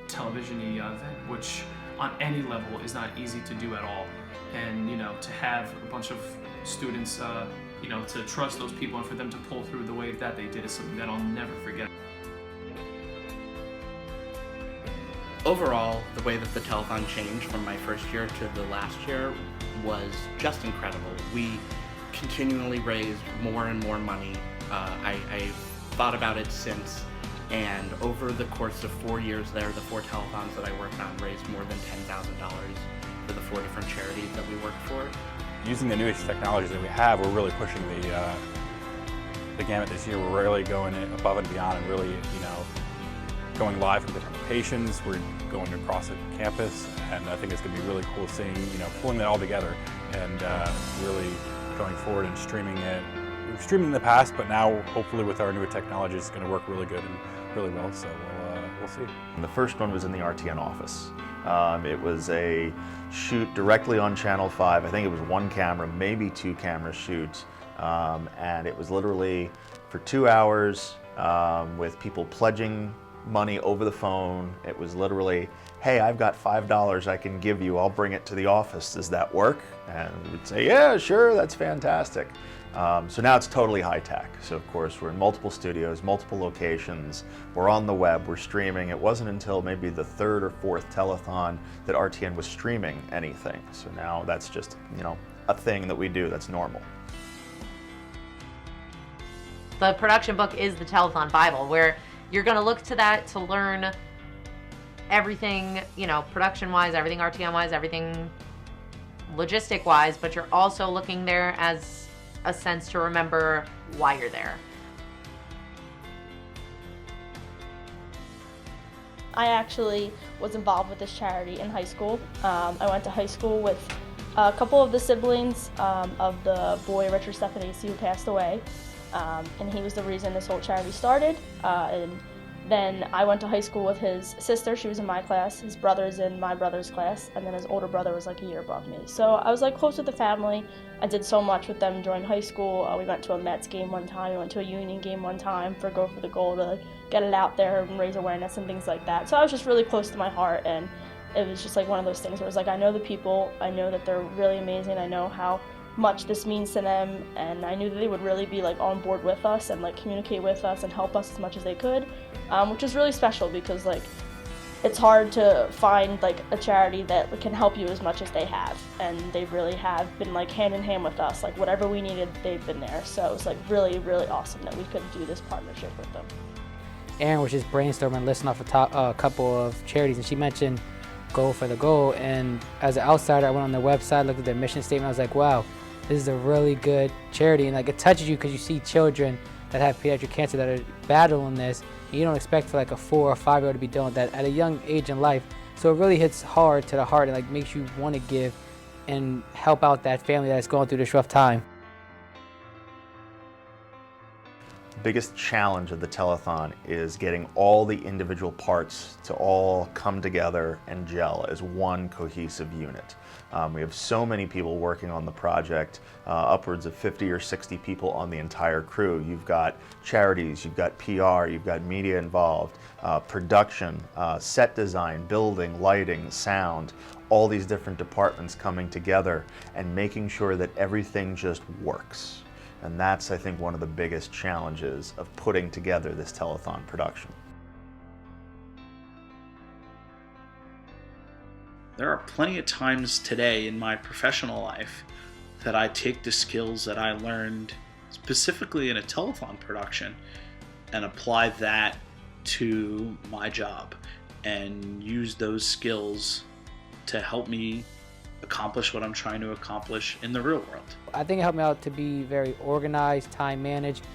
television event, which on any level is not easy to do at all. And, you know, to have a bunch of students, you know, to trust those people and for them to pull through the way that they did is something that I'll never forget. Overall, the way that the telethon changed from my first year to the last year was just incredible. We continually raised more and more money. I thought about it since, and over the course of 4 years there, the 4 telethons that I worked on raised more than $10,000 for the 4 different charities that we worked for. Using the newest technologies that we have, we're really pushing the gamut this year. We're really going above and beyond and really, you know, going live from different locations. We're going across the campus, and I think it's going to be really cool seeing, you know, pulling that all together and really going forward and streaming it. We've streamed in the past, but now hopefully with our newer technology, it's going to work really good and really well. So we'll see. The first one was in the RTN office. It was a shoot directly on Channel 5. I think it was 1 camera, maybe 2 camera shoot, and it was literally for 2 hours with people pledging money over the phone. It was literally, hey, I've got $5 I can give you, I'll bring it to the office, does that work? And we'd say, yeah, sure, that's fantastic. So now it's totally high tech. So of course we're in multiple studios, multiple locations, we're on the web, we're streaming. It wasn't until maybe the 3rd or 4th telethon that RTN was streaming anything. So now that's just, you know, a thing that we do that's normal. The production book is the Telethon Bible, where you're going to look to that to learn everything, you know, production-wise, everything RTN-wise, everything logistic-wise, but you're also looking there as a sense to remember why you're there. I actually was involved with this charity in high school. I went to high school with a couple of the siblings of the boy Richard Stefanese who passed away. And he was the reason this whole charity started. And then I went to high school with his sister. She was in my class. His brother's in my brother's class. And then his older brother was like a year above me. So I was like close with the family. I did so much with them during high school. We went to a Mets game one time. We went to a Union game one time for Go for the Goal to like, get it out there and raise awareness and things like that. So I was just really close to my heart. And it was just like one of those things where it was like, I know the people. I know that they're really amazing. I know how much this means to them, and I knew that they would really be like on board with us and like communicate with us and help us as much as they could, which is really special because like it's hard to find like a charity that can help you as much as they have, and they really have been like hand in hand with us. Like whatever we needed, they've been there. So it was like really, really awesome that we could do this partnership with them. Erin was just brainstorming, listing off a couple of charities, and she mentioned Go for the Goal. And as an outsider, I went on their website, looked at their mission statement. I was like, wow, this is a really good charity, and like it touches you because you see children that have pediatric cancer that are battling this, and you don't expect for like a 4 or 5-year-old to be doing that at a young age in life. So it really hits hard to the heart and like makes you want to give and help out that family that's going through this rough time. The biggest challenge of the telethon is getting all the individual parts to all come together and gel as one cohesive unit. We have so many people working on the project, upwards of 50 or 60 people on the entire crew. You've got charities, you've got PR, you've got media involved, production, set design, building, lighting, sound, all these different departments coming together and making sure that everything just works. And that's, I think, one of the biggest challenges of putting together this telethon production. There are plenty of times today in my professional life that I take the skills that I learned specifically in a telethon production and apply that to my job and use those skills to help me accomplish what I'm trying to accomplish in the real world. I think it helped me out to be very organized, time managed,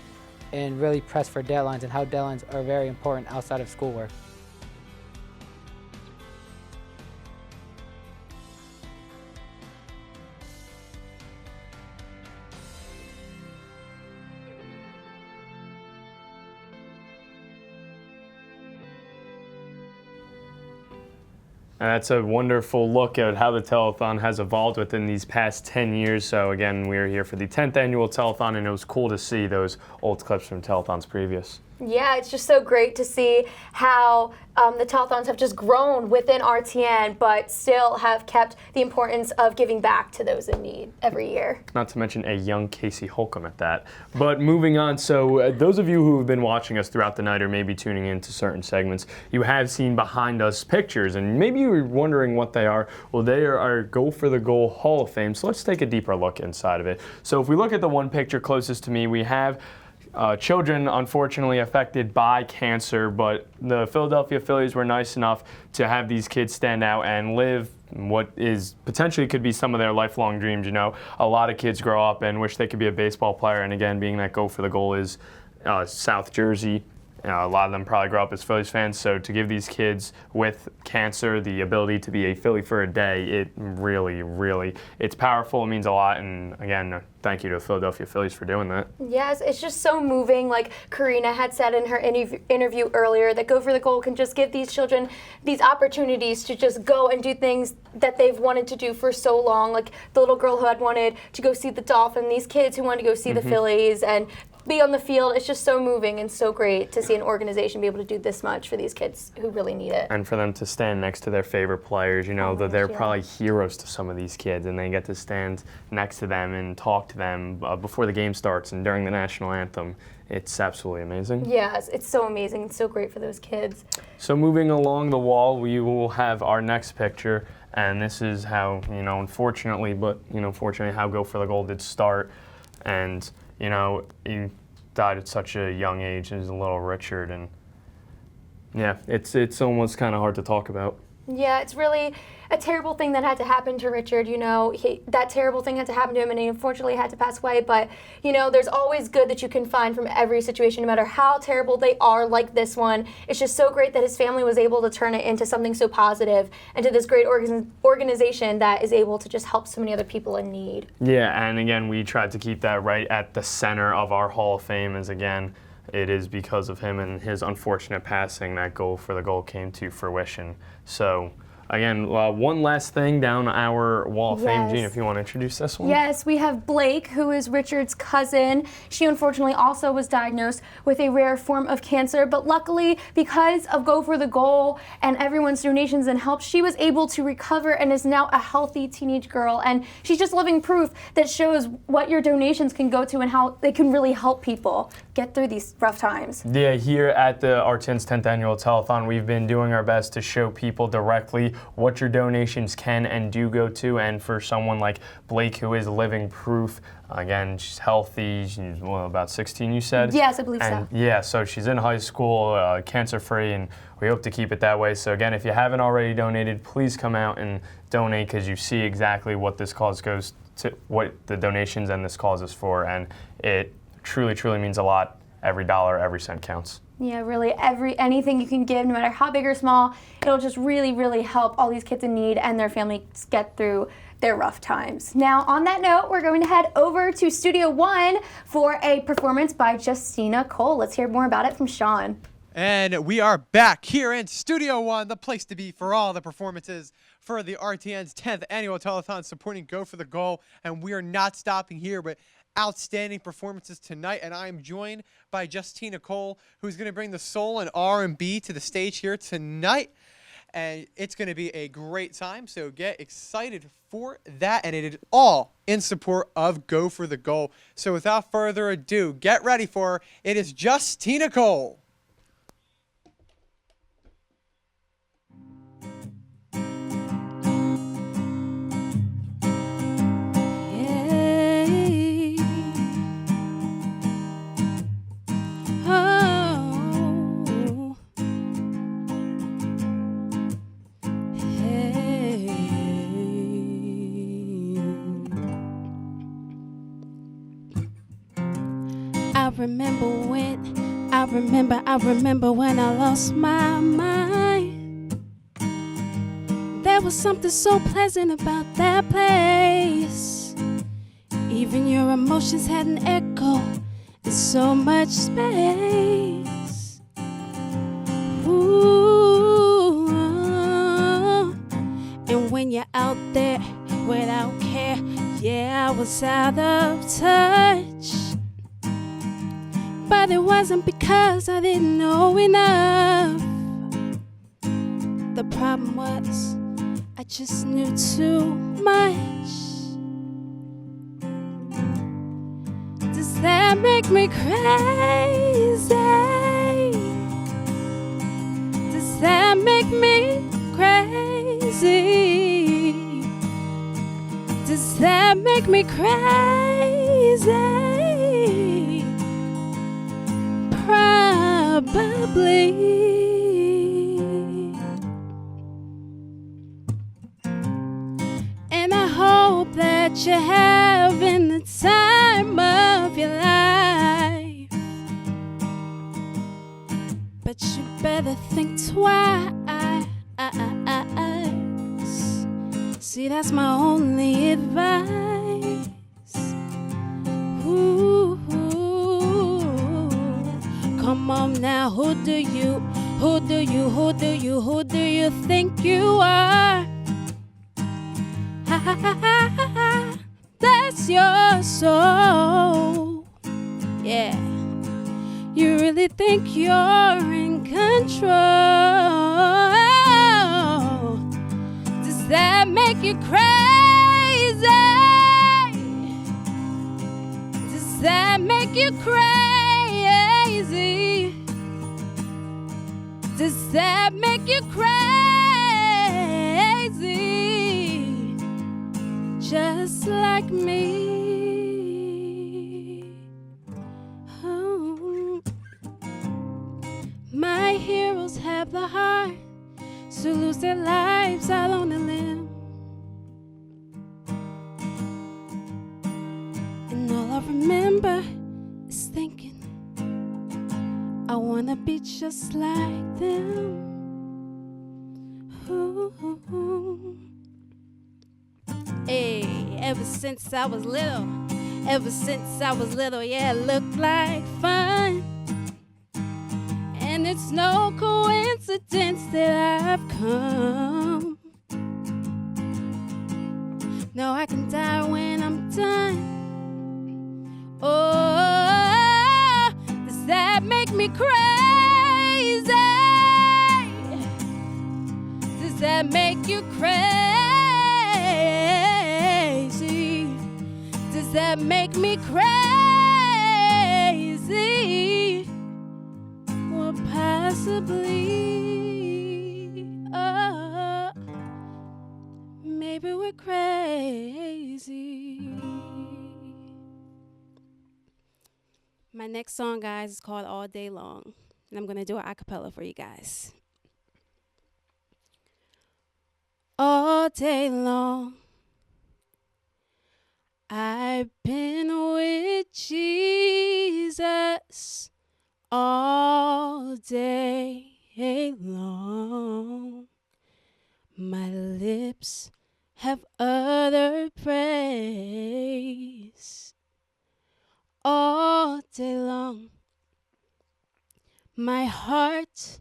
and really press for deadlines and how deadlines are very important outside of schoolwork. And that's a wonderful look at how the telethon has evolved within these past 10 years. So again, we are here for the 10th annual telethon, and it was cool to see those old clips from telethons previous. Yeah, it's just so great to see how the telethons have just grown within RTN, but still have kept the importance of giving back to those in need every year. Not to mention a young Casey Holcomb at that. But moving on, so those of you who have been watching us throughout the night or maybe tuning into certain segments, you have seen behind us pictures, and maybe you were wondering what they are. Well, they are our Go for the Goal Hall of Fame, so let's take a deeper look inside of it. So if we look at the one picture closest to me, we have children unfortunately affected by cancer, but the Philadelphia Phillies were nice enough to have these kids stand out and live what is potentially could be some of their lifelong dreams. You know, a lot of kids grow up and wish they could be a baseball player, and again, being that Go for the Goal is South Jersey, a lot of them probably grow up as Phillies fans, so to give these kids with cancer the ability to be a Philly for a day, it really, it's powerful, it means a lot, and again, thank you to the Philadelphia Phillies for doing that. Yes, it's just so moving. Like Karina had said in her interview earlier, that Go for the Goal can just give these children these opportunities to just go and do things that they've wanted to do for so long. Like the little girl who had wanted to go see the Dolphin, these kids who wanted to go see the Phillies and be on the field. It's just so moving and so great to see an organization be able to do this much for these kids who really need it. And for them to stand next to their favorite players, you know, that they're probably heroes to some of these kids, and they get to stand next to them and talk to them before the game starts and during the national anthem. It's absolutely amazing. Yes, it's so amazing. It's so great for those kids. So moving along the wall, we will have our next picture, and this is how, you know, unfortunately, how Go for the Goal did start. And you know, he died at such a young age. He's a little Richard, and yeah, it's almost kind of hard to talk about. Yeah, it's really a terrible thing that had to happen to Richard. You know, that terrible thing had to happen to him, and he unfortunately had to pass away. But, you know, there's always good that you can find from every situation, no matter how terrible they are, like this one. It's just so great that his family was able to turn it into something so positive and to this great organization that is able to just help so many other people in need. Yeah, and again, we tried to keep that right at the center of our Hall of Fame, as again, it is because of him and his unfortunate passing that Go for the Goal came to fruition. So, again, one last thing down our Wall of Fame. Gene, if you want to introduce this one. Yes, we have Blake, who is Richard's cousin. She unfortunately also was diagnosed with a rare form of cancer, but luckily, because of Go for the Goal and everyone's donations and help, she was able to recover and is now a healthy teenage girl. And she's just living proof that shows what your donations can go to and how they can really help people get through these rough times. Yeah, here at the RTN's 10th Annual Telethon, we've been doing our best to show people directly what your donations can and do go to. And for someone like Blake, who is living proof, again, she's healthy, she's about 16, you said? Yes, I believe and so. Yeah, so she's in high school, cancer-free, and we hope to keep it that way. So again, if you haven't already donated, please come out and donate, because you see exactly what this cause goes to, what the donations and this cause is for, and it truly means a lot. Every dollar, every cent counts. Yeah, really, anything you can give, no matter how big or small, it'll just really help all these kids in need and their families get through their rough times. Now, on that note, we're going to head over to Studio One for a performance by Justina Cole. Let's hear more about it from Sean. And we are back here in Studio One, the place to be for all the performances for the RTN's 10th Annual Telethon supporting Go for the Goal. And we are not stopping here, but outstanding performances tonight, and I am joined by Justina Cole, who's going to bring the soul and R&B to the stage here tonight, and it's going to be a great time, so get excited for that, and it is all in support of Go for the Goal. So without further ado, get ready for it is Justina Cole. I remember when I lost my mind. There was something so pleasant about that place. Even your emotions had an echo in so much space. Ooh, and when you're out there without care, yeah, I was out of touch. but it wasn't because I didn't know enough. The problem was I just knew too much. Does that make me crazy? Does that make me crazy? Does that make me crazy? Probably. And I hope that you're having the time of your life, but you better think twice. See, that's my only advice. Ooh, come on now, who do you think you are? Bless your soul. Yeah, you really think you're in control? Does that make you crazy? Does that make you crazy? Does that make you crazy? Just like me. Oh. My heroes have the heart to lose their lives out on a limb, and all I remember is thinking, I wanna be just like them. Ooh. Hey, ever since I was little, yeah, it looked like fun. And it's no coincidence that I've come. No, I can die when I'm done. Oh, does that make me crazy? Does that make you crazy? Does that make me crazy? Well, possibly. Maybe we're crazy. My next song, guys, is called All Day Long, and I'm gonna do an acapella for you guys. All day long, I've been with Jesus all day long. My lips have uttered praise all day long. My heart,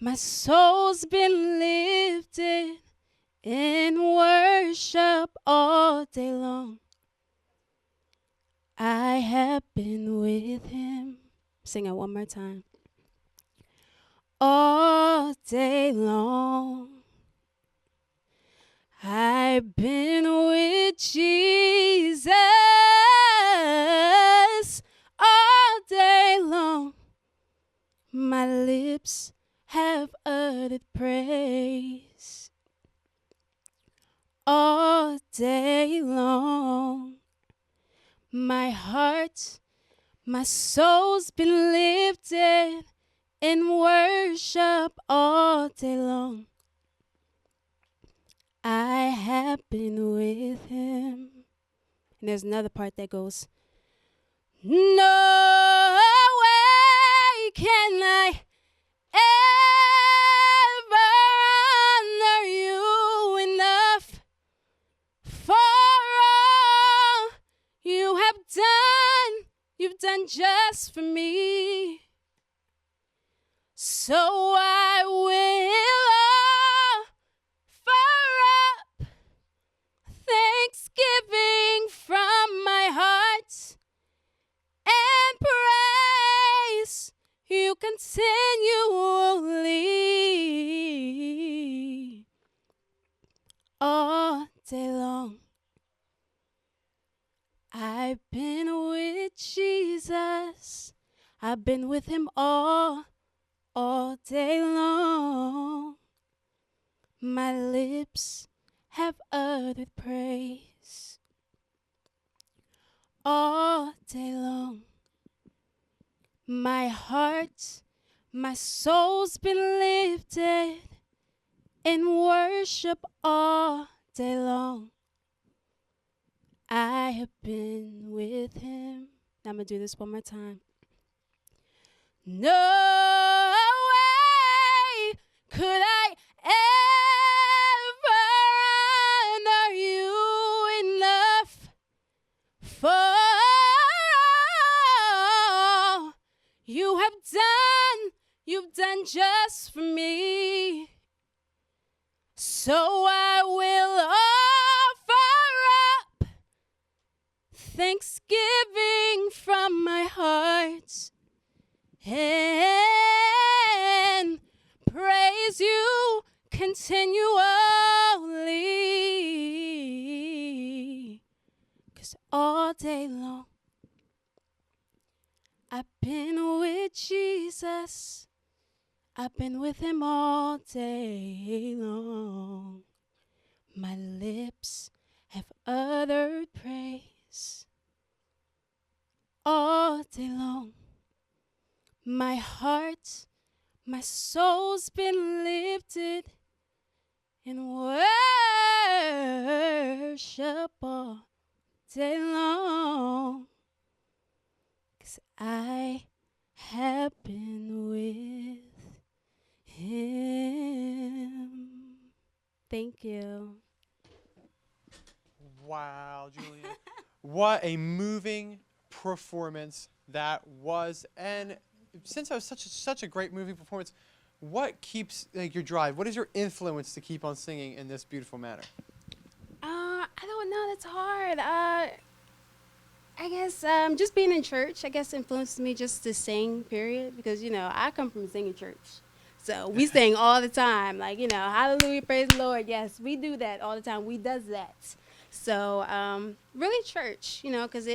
my soul's been lifted in worship all day long. I have been with him. Sing it one more time. All day long, I've been with Jesus all day long. My lips have uttered praise all day long. My heart, my soul's been lifted in worship all day long. I have been with him. And there's another part that goes, no way can I ever honor you enough for all you have done. You've done just for me. So I will offer up thanksgiving from my heart and all day long. I've been with Jesus. I've been with him all day long. My lips have uttered praise all day long. My heart, my soul's been lifted in worship all day long. I have been with him. Now I'm going to do this one more time. No way could I ever honor you enough for all you've done just for me. So I will offer up thanksgiving from my heart and praise you continually. 'Cause all day long I've been with Jesus. I've been with him all day long. My lips have uttered praise all day long. My heart, my soul's been lifted in worship all day long. 'Cause I have been with him. Thank you. Wow, Julia. What a moving performance that was. And since that was such a great moving performance, what keeps your drive? What is your influence to keep on singing in this beautiful manner? I don't know. That's hard. I guess just being in church, I guess, influenced me just to sing, period. Because, I come from a singing church. So we sing all the time. Like, hallelujah, praise the Lord. Yes, we do that all the time. We does that. So really church, because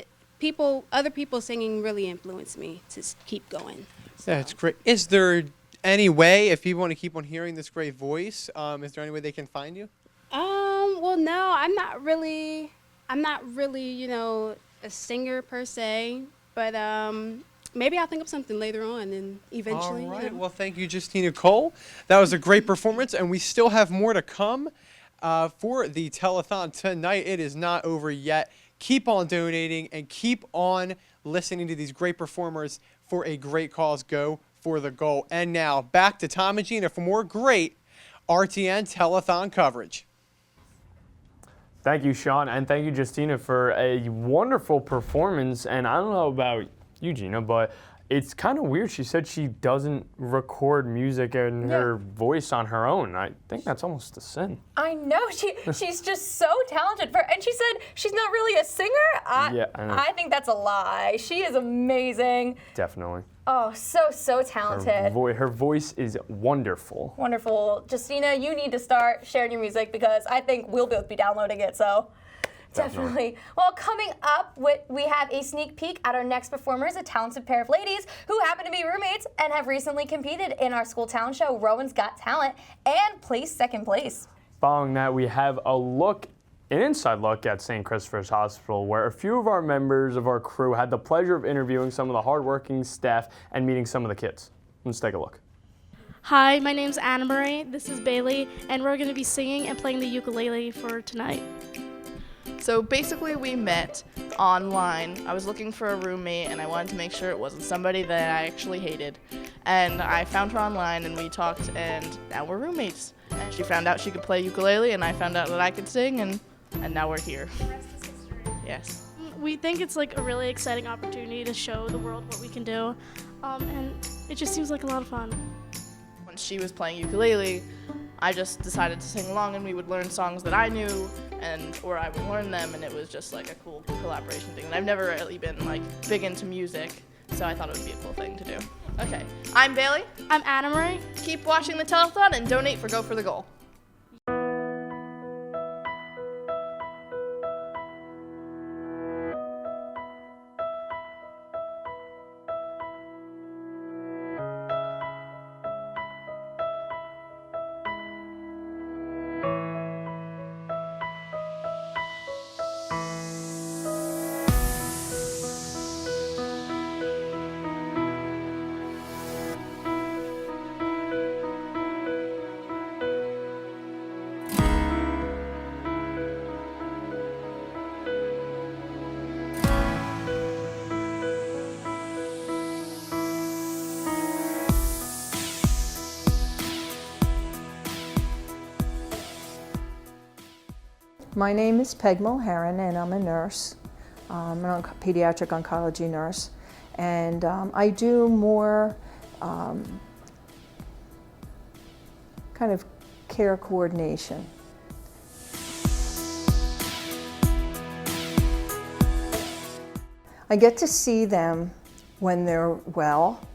other people singing really influenced me to keep going. So. That's great. Is there any way, if people want to keep on hearing this great voice, is there any way they can find you? Well, no, I'm not really, a singer per se, but maybe I'll think of something later on and eventually. All right. Well, thank you, Justina Cole. That was a great performance, and we still have more to come for the telethon tonight. It is not over yet. Keep on donating and keep on listening to these great performers for a great cause. Go for the goal. And now back to Tom and Gina for more great RTN telethon coverage. Thank you, Sean, and thank you, Justina, for a wonderful performance. And I don't know about you, Gina, but it's kind of weird. She said she doesn't record music and her voice on her own. I think that's almost a sin. I know. She's just so talented. And she said she's not really a singer. Yeah, I know. I think that's a lie. She is amazing. Definitely. Oh, so talented. Her voice is wonderful. Wonderful. Justina, you need to start sharing your music because I think we'll both be downloading it, so definitely. Well, coming up, we have a sneak peek at our next performers, a talented pair of ladies who happen to be roommates and have recently competed in our school talent show, Rowan's Got Talent, and placed second place. Following that, we have an inside look at St. Christopher's Hospital, where a few of our members of our crew had the pleasure of interviewing some of the hardworking staff and meeting some of the kids. Let's take a look. Hi, my name's Anna Marie, this is Bailey, and we're going to be singing and playing the ukulele for tonight. So basically we met online. I was looking for a roommate and I wanted to make sure it wasn't somebody that I actually hated. And I found her online and we talked and now we're roommates. And she found out she could play ukulele and I found out that I could sing and now we're here. Yes. We think it's like a really exciting opportunity to show the world what we can do. And it just seems like a lot of fun. When she was playing ukulele, I just decided to sing along and we would learn songs that I knew or I would learn them, and it was just like a cool collaboration thing. And I've never really been like big into music, so I thought it would be a cool thing to do. Okay, I'm Bailey. I'm Anna Marie. Keep watching the telethon and donate for Go for the Goal. My name is Peg Mulheron, and I'm a nurse. I'm a pediatric oncology nurse, and I do more kind of care coordination. I get to see them when they're well,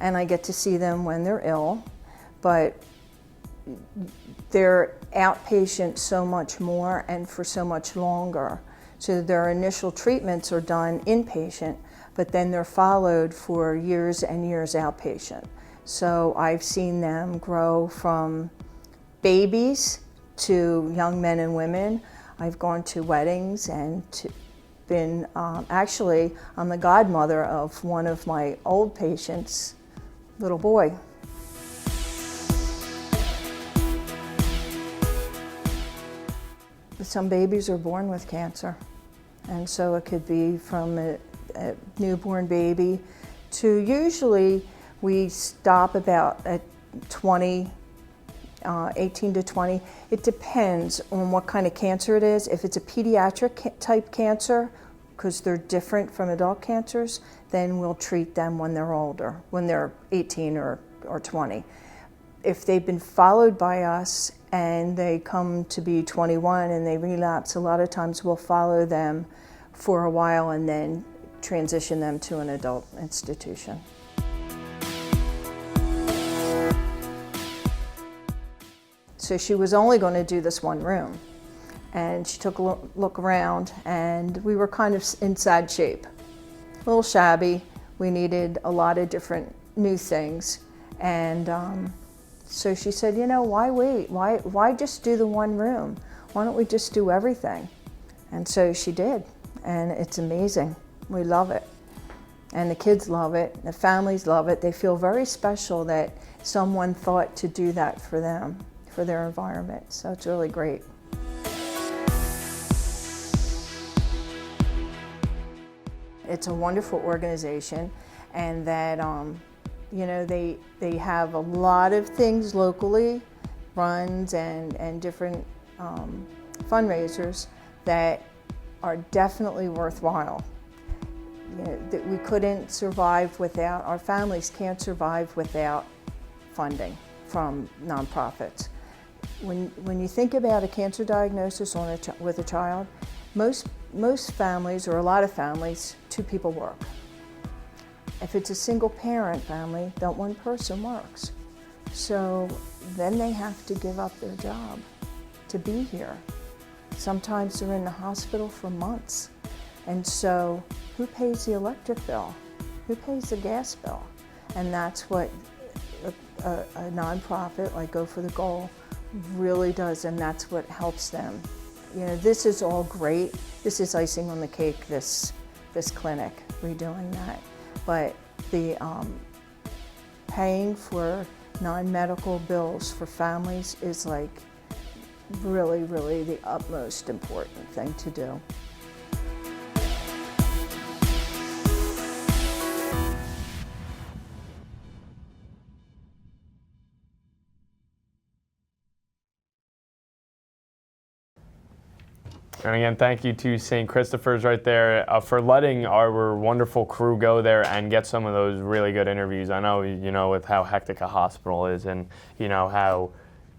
and I get to see them when they're ill, but they're outpatient so much more and for so much longer. So their initial treatments are done inpatient, but then they're followed for years and years outpatient. So I've seen them grow from babies to young men and women. I've gone to weddings and been, actually, I'm the godmother of one of my old patients' little boy. Some babies are born with cancer, and so it could be from a newborn baby to usually we stop about at 20, 18 to 20. It depends on what kind of cancer it is. If it's a pediatric type cancer, because they're different from adult cancers, then we'll treat them when they're older, when they're 18 or 20. If they've been followed by us and they come to be 21 and they relapse, a lot of times we'll follow them for a while and then transition them to an adult institution. So she was only going to do this one room, and she took a look around, and we were kind of in sad shape. A little shabby. We needed a lot of different new things, and so she said, you know, why wait? Why just do the one room? Why don't we just do everything? And so she did, and it's amazing. We love it. And the kids love it, the families love it. They feel very special that someone thought to do that for them, for their environment. So it's really great. It's a wonderful organization, and that you know, they have a lot of things locally, runs and different fundraisers that are definitely worthwhile. You know, that we couldn't survive without, our families can't survive without funding from nonprofits. When you think about a cancer diagnosis on with a child, most families, or a lot of families, 2 people work. If it's a single parent family, that one person works. So then they have to give up their job to be here. Sometimes they're in the hospital for months. And so who pays the electric bill? Who pays the gas bill? And that's what a nonprofit like Go for the Goal really does, and that's what helps them. You know, this is all great. This is icing on the cake, this clinic, redoing that. But the paying for non-medical bills for families is like really, really the utmost important thing to do. And again, thank you to St. Christopher's right there for letting our wonderful crew go there and get some of those really good interviews. I know, you know, with how hectic a hospital is, and you know how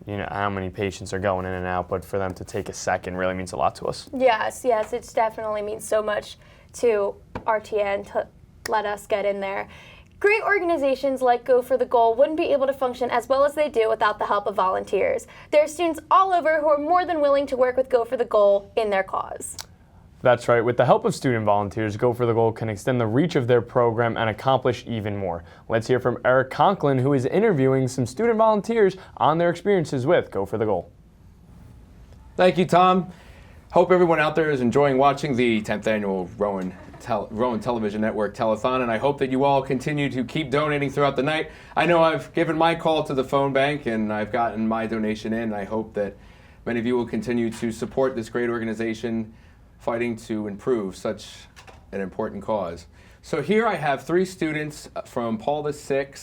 many patients are going in and out, but for them to take a second really means a lot to us. Yes, it definitely means so much to RTN to let us get in there. Great organizations like Go for the Goal wouldn't be able to function as well as they do without the help of volunteers. There are students all over who are more than willing to work with Go for the Goal in their cause. That's right. With the help of student volunteers, Go for the Goal can extend the reach of their program and accomplish even more. Let's hear from Eric Conklin, who is interviewing some student volunteers on their experiences with Go for the Goal. Thank you, Tom. Hope everyone out there is enjoying watching the 10th annual Rowan Television Network Telethon, and I hope that you all continue to keep donating throughout the night. I know I've given my call to the phone bank and I've gotten my donation in. I hope that many of you will continue to support this great organization fighting to improve such an important cause. So here I have 3 students from Paul VI,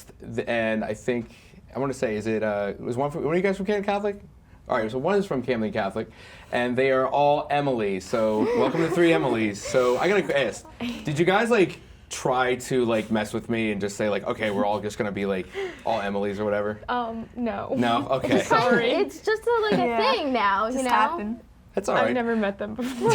and I think, I want to say, is it, was one of you guys from Canton Catholic? All right, so one is from Camden Catholic, and they are all Emily. So welcome to 3 Emilys. So I gotta ask, did you guys like try to like mess with me and just say like, okay, we're all just gonna be like all Emilys or whatever? No. No? Okay. Sorry. It's just a thing now, you know? Happened. That's all right. I've never met them before.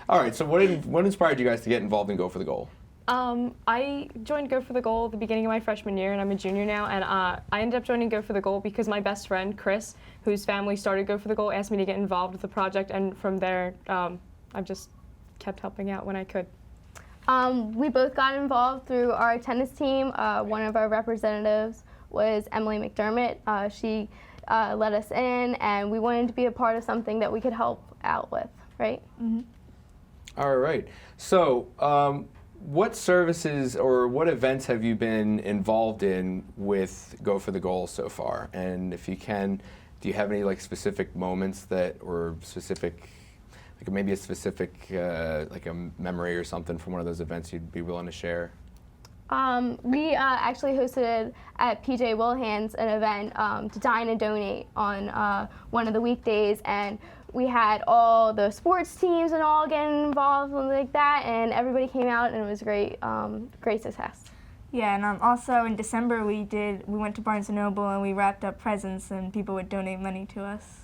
All right, so what inspired you guys to get involved in Go for the Goal? I joined Go for the Goal at the beginning of my freshman year, and I'm a junior now. And I ended up joining Go for the Goal because my best friend, Chris, whose family started Go for the Goal, asked me to get involved with the project. And from there, I've just kept helping out when I could. We both got involved through our tennis team. One of our representatives was Emily McDermott. She let us in, and we wanted to be a part of something that we could help out with, right? Mm-hmm. All right. So, what services or what events have you been involved in with Go for the Goal so far? And if you can, do you have any like specific moments that, or specific, like maybe a specific, like a memory or something from one of those events you'd be willing to share? We actually hosted at PJ Wilhan's an event to dine and donate on one of the weekdays, and we had all the sports teams and all getting involved and like that, and everybody came out, and it was great, great success. Yeah, and also in December we went to Barnes & Noble and we wrapped up presents, and people would donate money to us.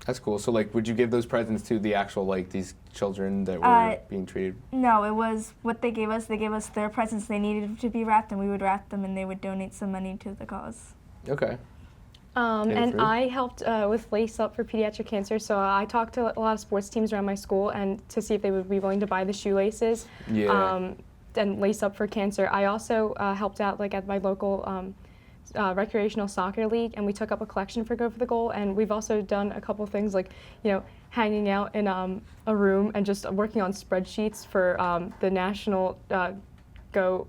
That's cool. So like, would you give those presents to the actual like these children that were being treated? No, it was what they gave us. They gave us their presents they needed to be wrapped, and we would wrap them, and they would donate some money to the cause. Okay. And I helped with Lace Up for pediatric cancer, so I talked to a lot of sports teams around my school and to see if they would be willing to buy the shoelaces and Lace Up for cancer. I also helped out like at my local recreational soccer league, and we took up a collection for Go for the Goal, and we've also done a couple things like, you know, hanging out in a room and just working on spreadsheets for the national Go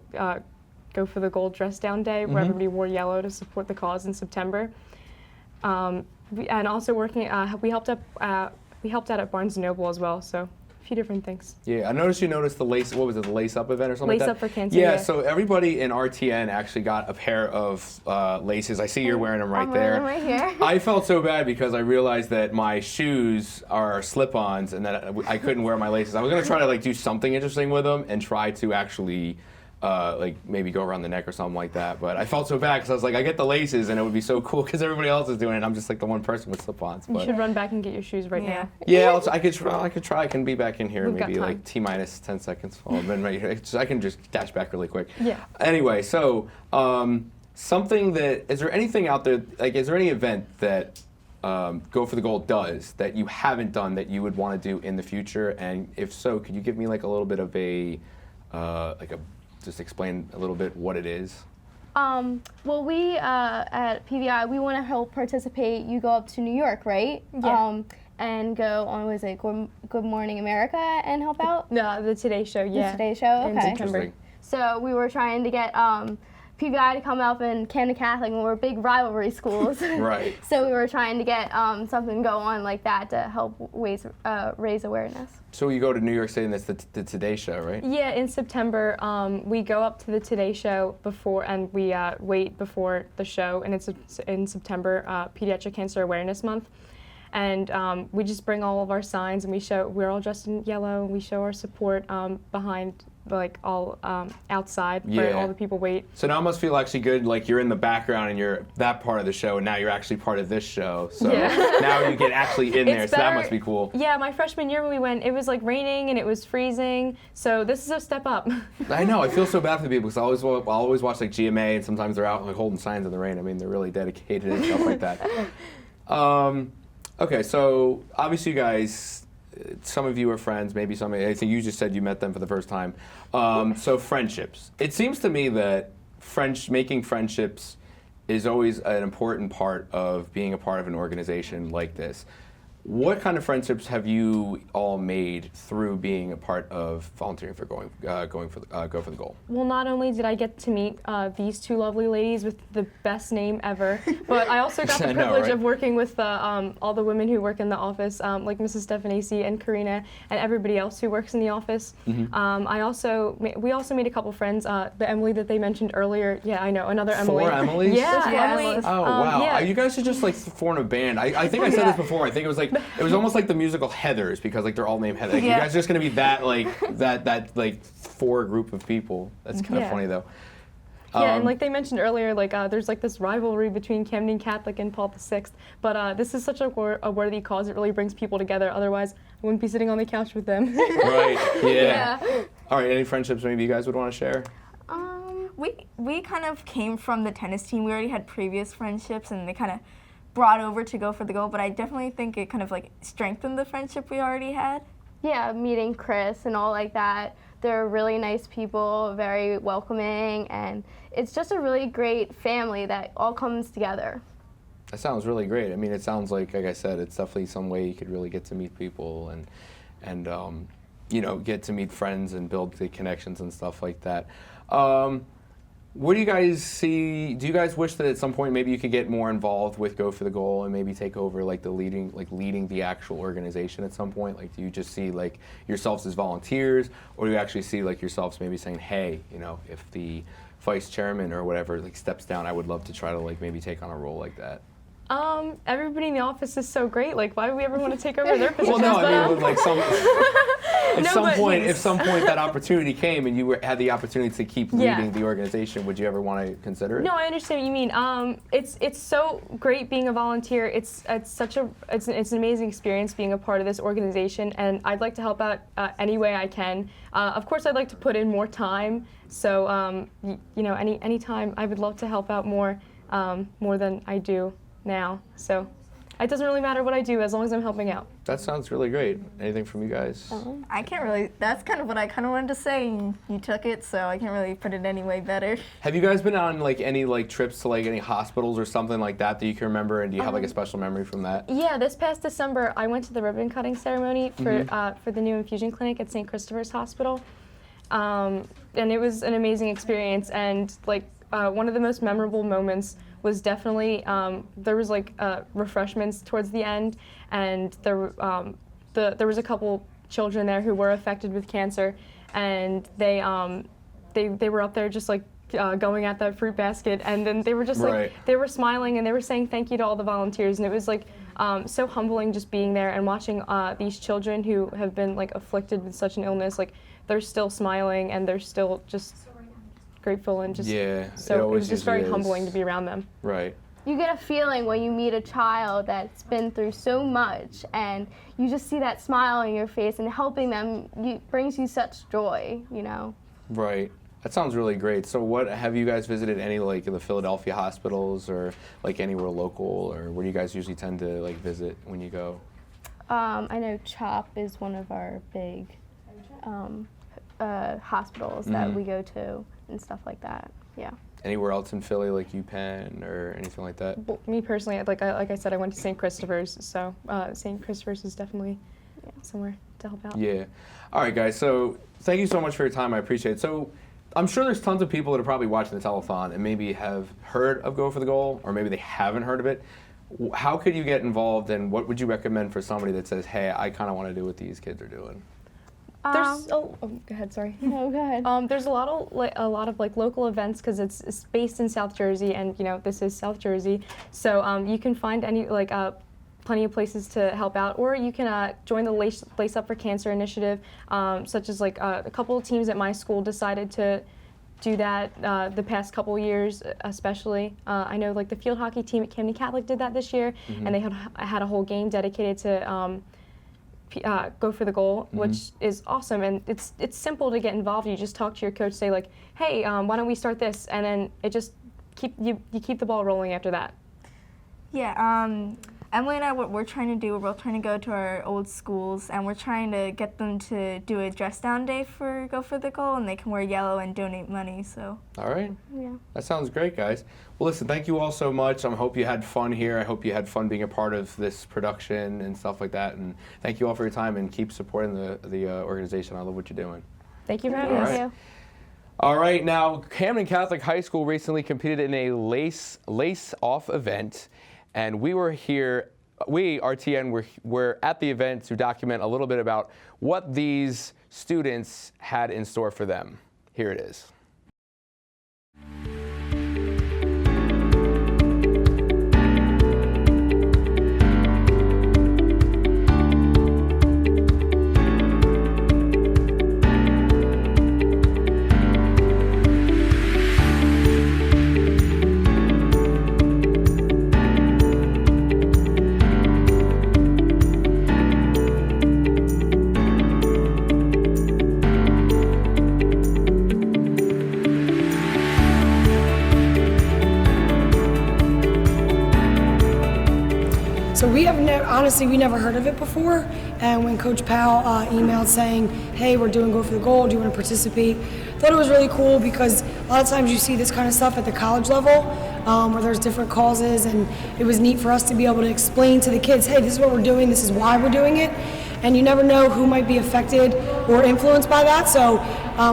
for the Goal dress down day, where everybody wore yellow to support the cause in September. And also working, we helped out at Barnes & Noble as well, so a few different things. Yeah, I noticed you noticed the Lace, what was it, the Lace Up event or something Lace like that? Up for cancer, Yeah, yeah. so everybody in RTN actually got a pair of laces. I see you're wearing them right there. I'm wearing them right here. I felt so bad because I realized that my shoes are slip-ons and that I couldn't wear my laces. I was going to try to like do something interesting with them and try to actually like maybe go around the neck or something like that. But I felt so bad because I was like, I get the laces and it would be so cool because everybody else is doing it. I'm just like the one person with slip-ons. You should run back and get your shoes right now. Yeah, I could try. I can be back in here We've got maybe time. like T-minus 10 seconds. Well, then I can just dash back really quick. Yeah. Anyway, so something that, is there anything out there, like is there any event that Go for the Goal does that you haven't done that you would want to do in the future? And if so, could you give me like a little bit of a, just explain a little bit what it is? Well, we at PVI, we want to help participate. You go up to New York, right? Yeah. And go on, was it Good Morning America and help out? No, the Today Show, yeah. The Today Show, In okay. September. So we were trying to get PVI to come up in Camden Catholic, and we're big rivalry schools. Right. So we were trying to get something go on like that to help raise awareness. So you go to New York City and that's the Today Show, right? Yeah, in September, we go up to the Today Show before, and we wait before the show, and it's in September, Pediatric Cancer Awareness Month. And we just bring all of our signs, and we're all dressed in yellow, and we show our support behind, like, all outside where all the people wait. So now it must feel actually good, like you're in the background and you're that part of the show, and now you're actually part of this show. So now you get actually in there, It's so that better. must be cool. Yeah, my freshman year when we went, it was like raining and it was freezing, so this is a step up. I know, I feel so bad for the people because I always watch like GMA, and sometimes they're out like holding signs in the rain. I mean, they're really dedicated and stuff like that. Okay, so obviously you guys, some of you are friends, maybe some, I think you just said you met them for the first time. So friendships. It seems to me that making friendships is always an important part of being a part of an organization like this. What kind of friendships have you all made through being a part of volunteering for Go for the Goal? Well, not only did I get to meet these two lovely ladies with the best name ever, but I also got the privilege of working with all the women who work in the office, like Mrs. Stefanesi and Karina and everybody else who works in the office. Mm-hmm. We also made a couple friends. The Emily that they mentioned earlier. Yeah, I know, another Emily. 4 Emilys? Yeah, Emily. Oh wow! Yeah. You guys should just like form a band. I think I said this before. I think it was almost like the musical Heathers, because like they're all named Heather. Like, you guys are just gonna be that like 4 group of people. That's kind of funny though. Yeah, and like they mentioned earlier, like there's like this rivalry between Camden Catholic and Paul VI. But this is such a worthy cause. It really brings people together. Otherwise, I wouldn't be sitting on the couch with them. Right. Yeah. All right. Any friendships maybe you guys would want to share? We kind of came from the tennis team. We already had previous friendships, and they kind of brought over to Go for the Goal, but I definitely think it kind of like strengthened the friendship we already had. Yeah, meeting Chris and all like that. They're really nice people, very welcoming, and it's just a really great family that all comes together. That sounds really great. I mean, it sounds like I said, it's definitely some way you could really get to meet people and you know, get to meet friends and build the connections and stuff like that. What do you guys see? Do you guys wish that at some point maybe you could get more involved with Go for the Goal and maybe take over like leading the actual organization at some point? Like, do you just see like yourselves as volunteers, or do you actually see like yourselves maybe saying, hey, you know, if the vice chairman or whatever like steps down, I would love to try to like maybe take on a role like that? Everybody in the office is so great. Like, why would we ever want to take over their positions? Well, no, I mean, like if some point that opportunity came and you had the opportunity to keep leading the organization, would you ever want to consider it? No, I understand what you mean. It's so great being a volunteer. It's an amazing experience being a part of this organization, and I'd like to help out any way I can. Of course, I'd like to put in more time. So you know, any time I would love to help out more than I do now. So it doesn't really matter what I do as long as I'm helping out. That sounds really great. Anything from you guys? I can't really, that's kind of what I kind of wanted to say, and you took it, so I can't really put it any way better. Have you guys been on like any like trips to like any hospitals or something like that you can remember, and do you have like a special memory from that? Yeah, this past December I went to the ribbon cutting ceremony for the new infusion clinic at St. Christopher's Hospital, and it was an amazing experience, and like one of the most memorable moments was definitely there was like refreshments towards the end, and there was a couple children there who were affected with cancer, and they were up there just like going at that fruit basket, and then they were just like they were smiling and they were saying thank you to all the volunteers, and it was like so humbling just being there and watching these children who have been like afflicted with such an illness, like they're still smiling and they're still just grateful, and just so it was just very humbling to be around them. Right. You get a feeling when you meet a child that's been through so much, and you just see that smile on your face, and helping them brings you such joy, you know. Right. That sounds really great. So what, have you guys visited any like the Philadelphia hospitals or like anywhere local, or where do you guys usually tend to like visit when you go? I know CHOP is one of our big hospitals that we go to and stuff like that. Yeah. Anywhere else in Philly, like UPenn or anything like that? Well, me personally, like I said, I went to St. Christopher's, so St. Christopher's is definitely somewhere to help out. Yeah. All right, guys. So thank you so much for your time. I appreciate it. So I'm sure there's tons of people that are probably watching the telethon and maybe have heard of Go for the Goal, or maybe they haven't heard of it. How could you get involved, and what would you recommend for somebody that says, hey, I kind of want to do what these kids are doing? There's go ahead, sorry. No, go ahead. There's a lot of like local events, because it's based in South Jersey, and you know this is South Jersey, so you can find any like plenty of places to help out, or you can join the Lace Up for Cancer initiative, such as like a couple of teams at my school decided to do that the past couple of years, especially. I know like the field hockey team at Camden Catholic did that this year, and they had a whole game dedicated to Go for the Goal, which is awesome, and it's simple to get involved. You just talk to your coach, say like, hey, why don't we start this, and then it just you keep the ball rolling after that. Yeah, Emily and I, what we're trying to do, we're both trying to go to our old schools, and we're trying to get them to do a dress down day for Go for the Goal, and they can wear yellow and donate money. So. All right. Yeah. That sounds great, guys. Well, listen, thank you all so much. I hope you had fun here. I hope you had fun being a part of this production and stuff like that. And thank you all for your time, and keep supporting the organization. I love what you're doing. Thank you for having us. All right, now Camden Catholic High School recently competed in a lace-off event, and we were here. We, RTN, were at the event to document a little bit about what these students had in store for them. Here it is. So honestly, we never heard of it before. And when Coach Powell emailed saying, hey, we're doing Go for the Goal, do you want to participate? I thought it was really cool because a lot of times you see this kind of stuff at the college level where there's different causes, and it was neat for us to be able to explain to the kids, hey, this is what we're doing, this is why we're doing it. And you never know who might be affected or influenced by that. So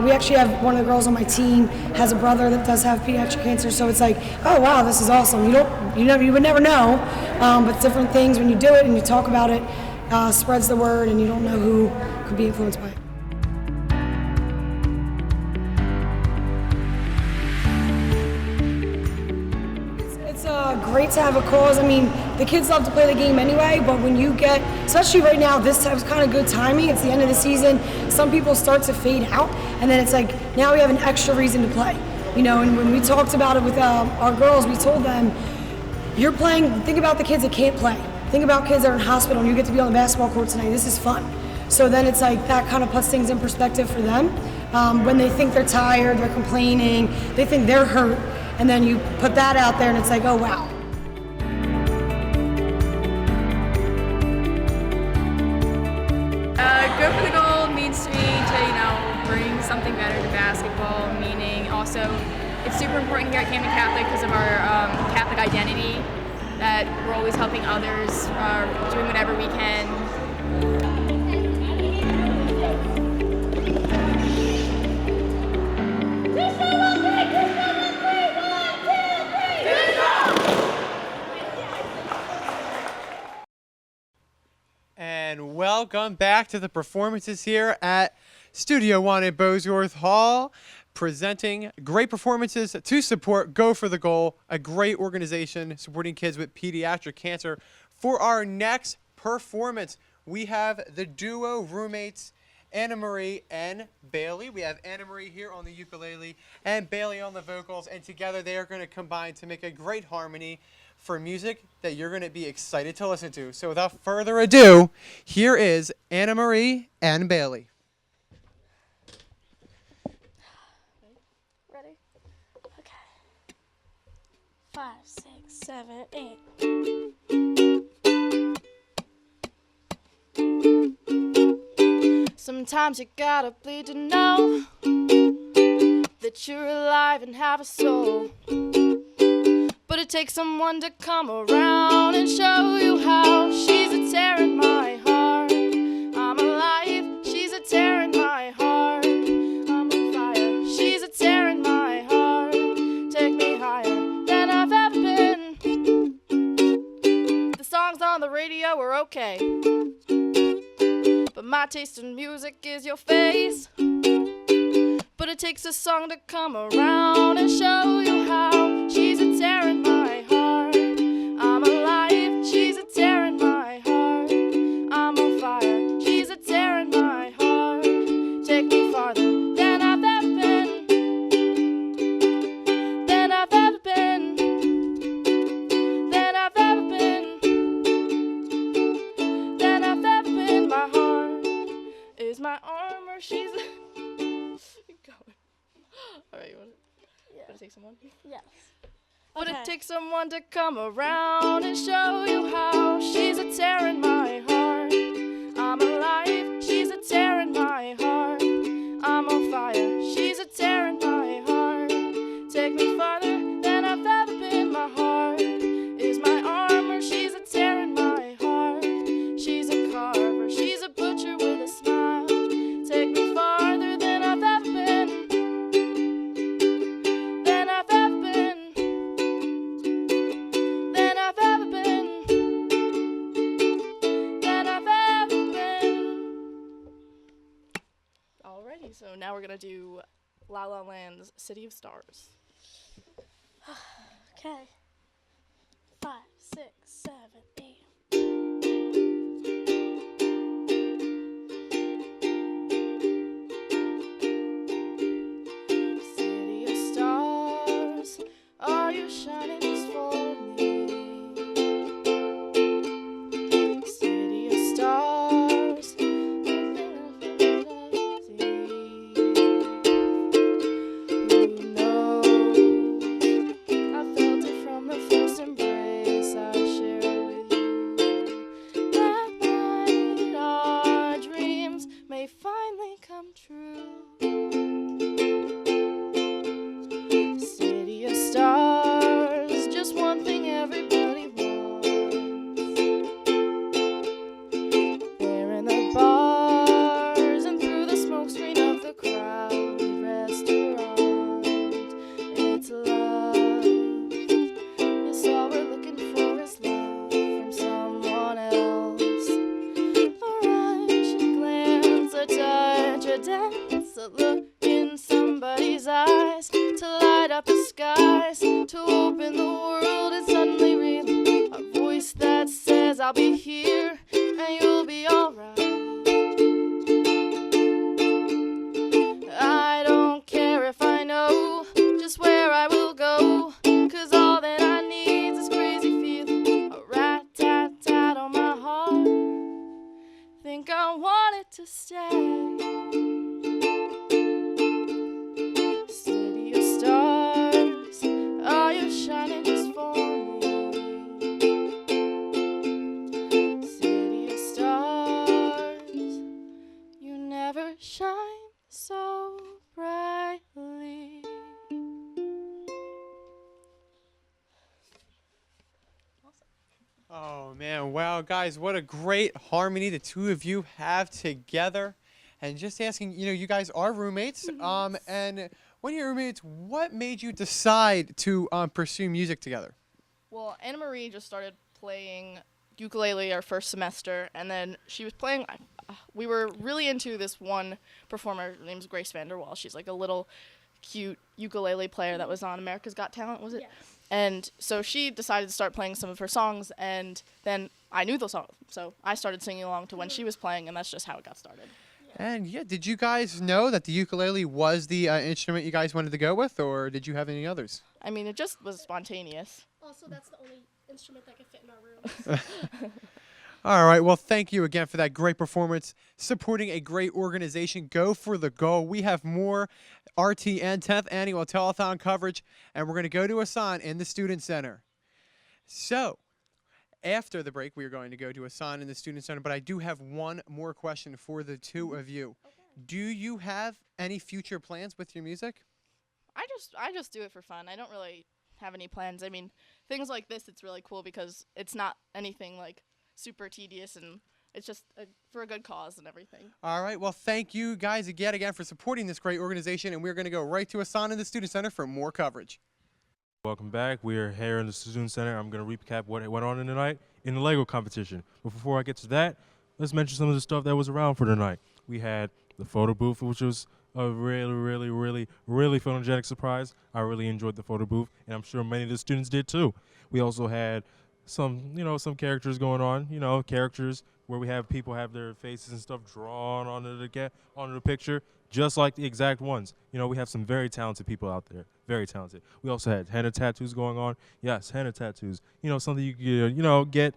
we actually have one of the girls on my team has a brother that does have pediatric cancer. So it's like, oh wow, this is awesome. You would never know, but different things when you do it and you talk about it spreads the word, and you don't know who could be influenced by it. It's great to have a cause. I mean, the kids love to play the game anyway, but when you get, especially right now, this time is kind of good timing. It's the end of the season. Some people start to fade out, and then it's like, now we have an extra reason to play. You know, and when we talked about it with our girls, we told them, you're playing, think about the kids that can't play. Think about kids that are in hospital and you get to be on the basketball court tonight. This is fun. So then it's like that kind of puts things in perspective for them. When they think they're tired, they're complaining, they think they're hurt, and then you put that out there and it's like, oh wow. Go for the Goal means to me to, bring something better to basketball, meaning also it's super important here at Camden Catholic because of our Catholic identity, that we're always helping others, doing whatever we can. And welcome back to the performances here at Studio One at Bosworth Hall, presenting great performances to support Go for the Goal, a great organization supporting kids with pediatric cancer. For our next performance, we have the duo roommates, Anna Marie and Bailey. We have Anna Marie here on the ukulele and Bailey on the vocals, and together they are going to combine to make a great harmony for music that you're going to be excited to listen to. So without further ado, here is Anna Marie and Bailey. Ready? Okay. 5, 6, 7, 8. Sometimes you gotta bleed to know that you're alive and have a soul. But it takes someone to come around and show you how. She's a tear in my heart. I'm alive. She's a tear in my heart. I'm on fire. She's a tear in my heart. Take me higher than I've ever been. The songs on the radio are okay, but my taste in music is your face. But it takes a song to come around and show you how. She's a tear in my heart. I'm alive. She's a tear in my heart. I'm on fire. She's a tear in my heart. Take me farther than I've ever been. Than I've ever been. Than I've ever been. Than I've ever been. My heart is my armor. She's Alright, you want to take someone? Yes. But it takes someone to come around and show you how. She's a tear in my heart. I'm alive. She's a tear in my heart. I'm on fire. She's a tear in my heart. Take me farther than I've ever been. My heart is my armor. She's a tear in my heart. She's a carver. She's a butcher with a smile. Take me farther than I've ever been. Than I've ever been. Than I've ever been. Than I've ever been. Alrighty, so now we're gonna do La La Land's City of Stars. Okay. 5, 6, 7, 8. City of stars, are you shining just for me? City of stars, who knows? I felt it from the first embrace I shared with you. That night our dreams may finally come true. City of stars, just one thing everybody wants. There in the bars and through the smoke screen of the crowded restaurant, it's love. Yes, all we're looking for is love from someone else. A rush, a glance, a touch, a dance, a look in somebody's eyes to light up the skies, to open the world and suddenly real. A voice that says I'll be here and you'll be alright. I don't care if I know just where I will go, 'cause all that I need is this crazy feeling, a rat-tat-tat on my heart. Think I want it to stay. City of stars, are you shining just for me? City of stars, you never shine so brightly. Oh man, wow, guys, what a great harmony the two of you have together. And just asking, you guys are roommates. And when you're roommates, what made you decide to pursue music together? Well, Anna Marie just started playing ukulele our first semester, and then she was playing. We were really into this one performer. Her name's Grace Vanderwall. She's like a little cute ukulele player that was on America's Got Talent, was it? Yes. And so she decided to start playing some of her songs, and then I knew those songs, so I started singing along to when she was playing, and that's just how it got started. And yeah, did you guys know that the ukulele was the instrument you guys wanted to go with, or did you have any others? I mean, it just was spontaneous. Also, that's the only instrument that can fit in our room. All right, well, thank you again for that great performance, supporting a great organization. Go for the goal. We have more RTN 10th Annual Telethon coverage, and we're going to go to Asan in the Student Center. So, after the break, we are going to go to Asan in the Student Center, but I do have one more question for the two of you. Okay. Do you have any future plans with your music? I just do it for fun. I don't really have any plans. I mean, things like this, it's really cool because it's not anything like super tedious, and it's just for a good cause and everything. All right, well, thank you guys again for supporting this great organization, and we're going to go right to Asan in the Student Center for more coverage. Welcome back. We are here in the Student Center. I'm going to recap what went on tonight in the Lego competition. But before I get to that, let's mention some of the stuff that was around for tonight. We had the photo booth, which was a really photogenic surprise. I really enjoyed the photo booth, and I'm sure many of the students did too. We also had some characters going on, characters where we have people have their faces and stuff drawn onto the picture, just like the exact ones. We have some very talented people out there, very talented. We also had henna tattoos going on. Yes, henna tattoos. Something you can,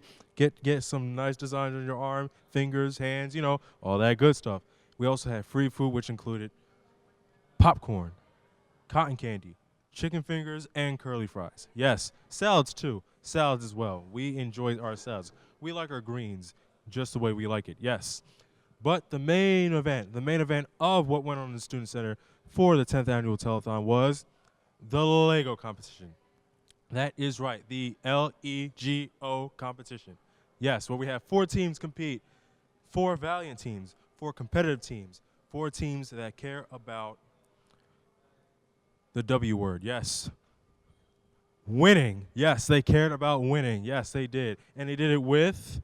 get some nice designs on your arm, fingers, hands, all that good stuff. We also had free food, which included popcorn, cotton candy, chicken fingers, and curly fries. Yes, salads too. Salads as well. We enjoy our salads. We like our greens just the way we like it. Yes. But the main event of what went on in the Student Center for the 10th annual telethon was the Lego competition. That is right, the LEGO competition. Yes, where we have 4 teams compete, 4 valiant teams, 4 competitive teams, 4 teams that care about the W word. Yes. Winning. Yes, they cared about winning. Yes, they did. And they did it with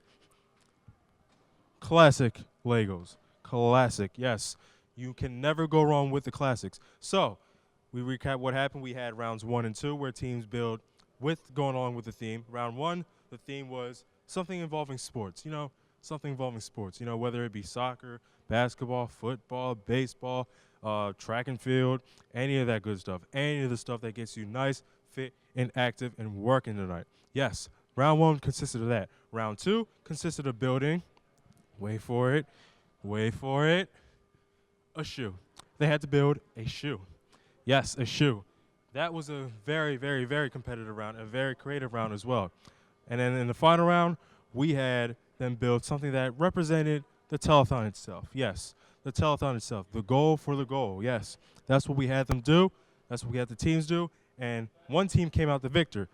classic Legos. Classic, yes. You can never go wrong with the classics. So, we recap what happened. We had rounds 1 and 2 where teams build with going on with the theme. Round 1, the theme was something involving sports. Something involving sports. Whether it be soccer, basketball, football, baseball, track and field, any of that good stuff. Any of the stuff that gets you nice, fit, and active and working tonight. Yes, round 1 consisted of that. Round 2 consisted of building, wait for it, a shoe. They had to build a shoe. Yes, a shoe. That was a very, very, very competitive round, a very creative round as well. And then in the final round, we had them build something that represented the telethon itself. Yes, the telethon itself, the goal for the goal. Yes, that's what we had them do. That's what we had the teams do. And one team came out the victor.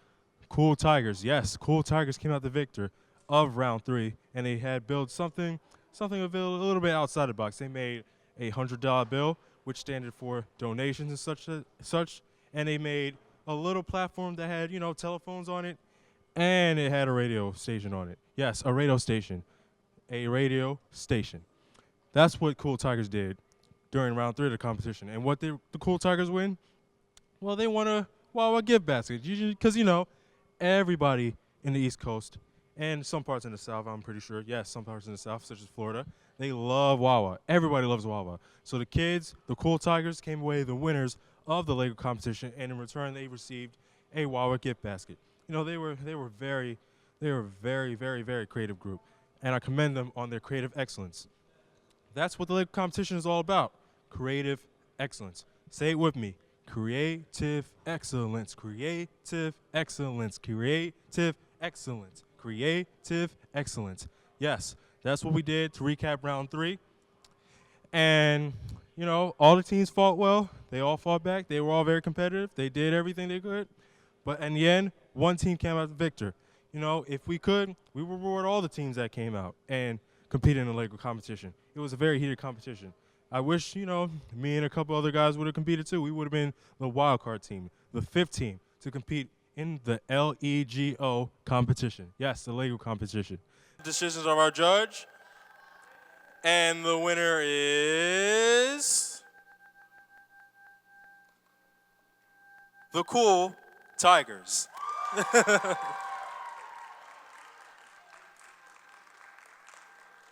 Cool Tigers. Yes, Cool Tigers came out the victor of round 3. And they had built something a little bit outside the box. They made a $100 bill, which standard for donations and such. And they made a little platform that had, telephones on it, and it had a radio station on it. Yes, a radio station. A radio station. That's what Cool Tigers did during round 3 of the competition. And what did the Cool Tigers win? Well, they won a Wawa gift basket. Because, everybody in the East Coast and some parts in the South, I'm pretty sure. Yes, some parts in the South, such as Florida, they love Wawa. Everybody loves Wawa. So the kids, the Cool Tigers, came away the winners of the Lego competition, and in return, they received a Wawa gift basket. They were very, very, very creative group, and I commend them on their creative excellence. That's what the Lego competition is all about, creative excellence. Say it with me, creative excellence, creative excellence, creative excellence, creative excellence. Yes, that's what we did to recap round 3. And, all the teams fought well. They all fought back. They were all very competitive. They did everything they could. But in the end, one team came out the victor. If we could, we would reward all the teams that came out and competed in the Lego competition. It was a very heated competition. I wish, me and a couple other guys would have competed too. We would have been the wild card team, the 5th team to compete in the LEGO competition. Yes, the Lego competition. Decisions of our judge. And the winner is the Cool Tigers.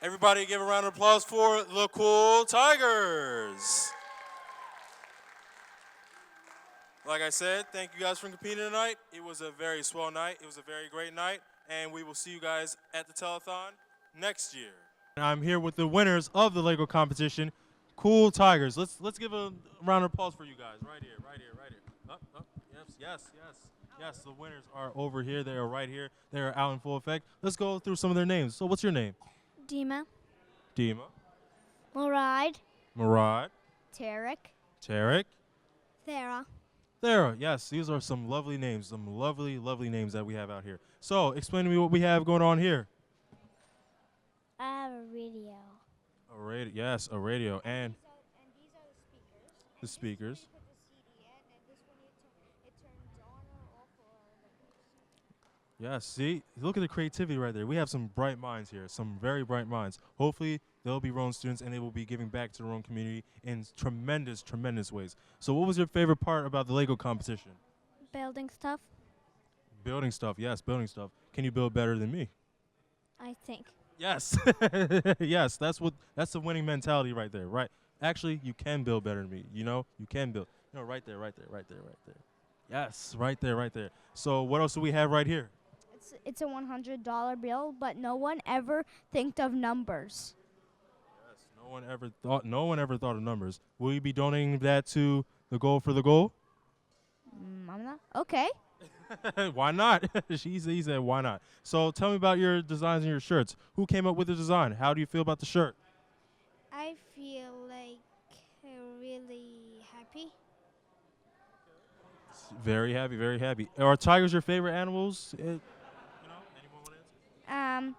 Everybody give a round of applause for the Cool Tigers. Like I said, thank you guys for competing tonight. It was a very swell night. It was a very great night. And we will see you guys at the telethon next year. I'm here with the winners of the Lego competition, Cool Tigers. Let's give a round of applause for you guys. Right here. Up. Yes, the winners are over here. They are right here. They are out in full effect. Let's go through some of their names. So what's your name? Dima. Murad. Tarek. Thera. Yes, these are some lovely names. Some lovely, lovely names that we have out here. So explain to me what we have going on here. I have a radio. A radio, yes, a radio. And these are the speakers. Yeah, see? Look at the creativity right there. We have some bright minds here, some very bright minds. Hopefully, they'll be Rowan students, and they will be giving back to the Rowan community in tremendous, tremendous ways. So what was your favorite part about the Lego competition? Building stuff. Building stuff, yes, building stuff. Can you build better than me? I think. Yes. Yes, that's the winning mentality right there, right? Actually, you can build better than me, You can build. Right there. Yes, right there. So what else do we have right here? It's a $100 bill, but no one ever think of numbers. Yes, no one ever thought of numbers. Will you be donating that to the Goal for the Goal? I'm not. Okay. Why not? He said, why not? So tell me about your designs and your shirts. Who came up with the design? How do you feel about the shirt? I feel like really happy. Very happy, very happy. Are tigers your favorite animals? Um,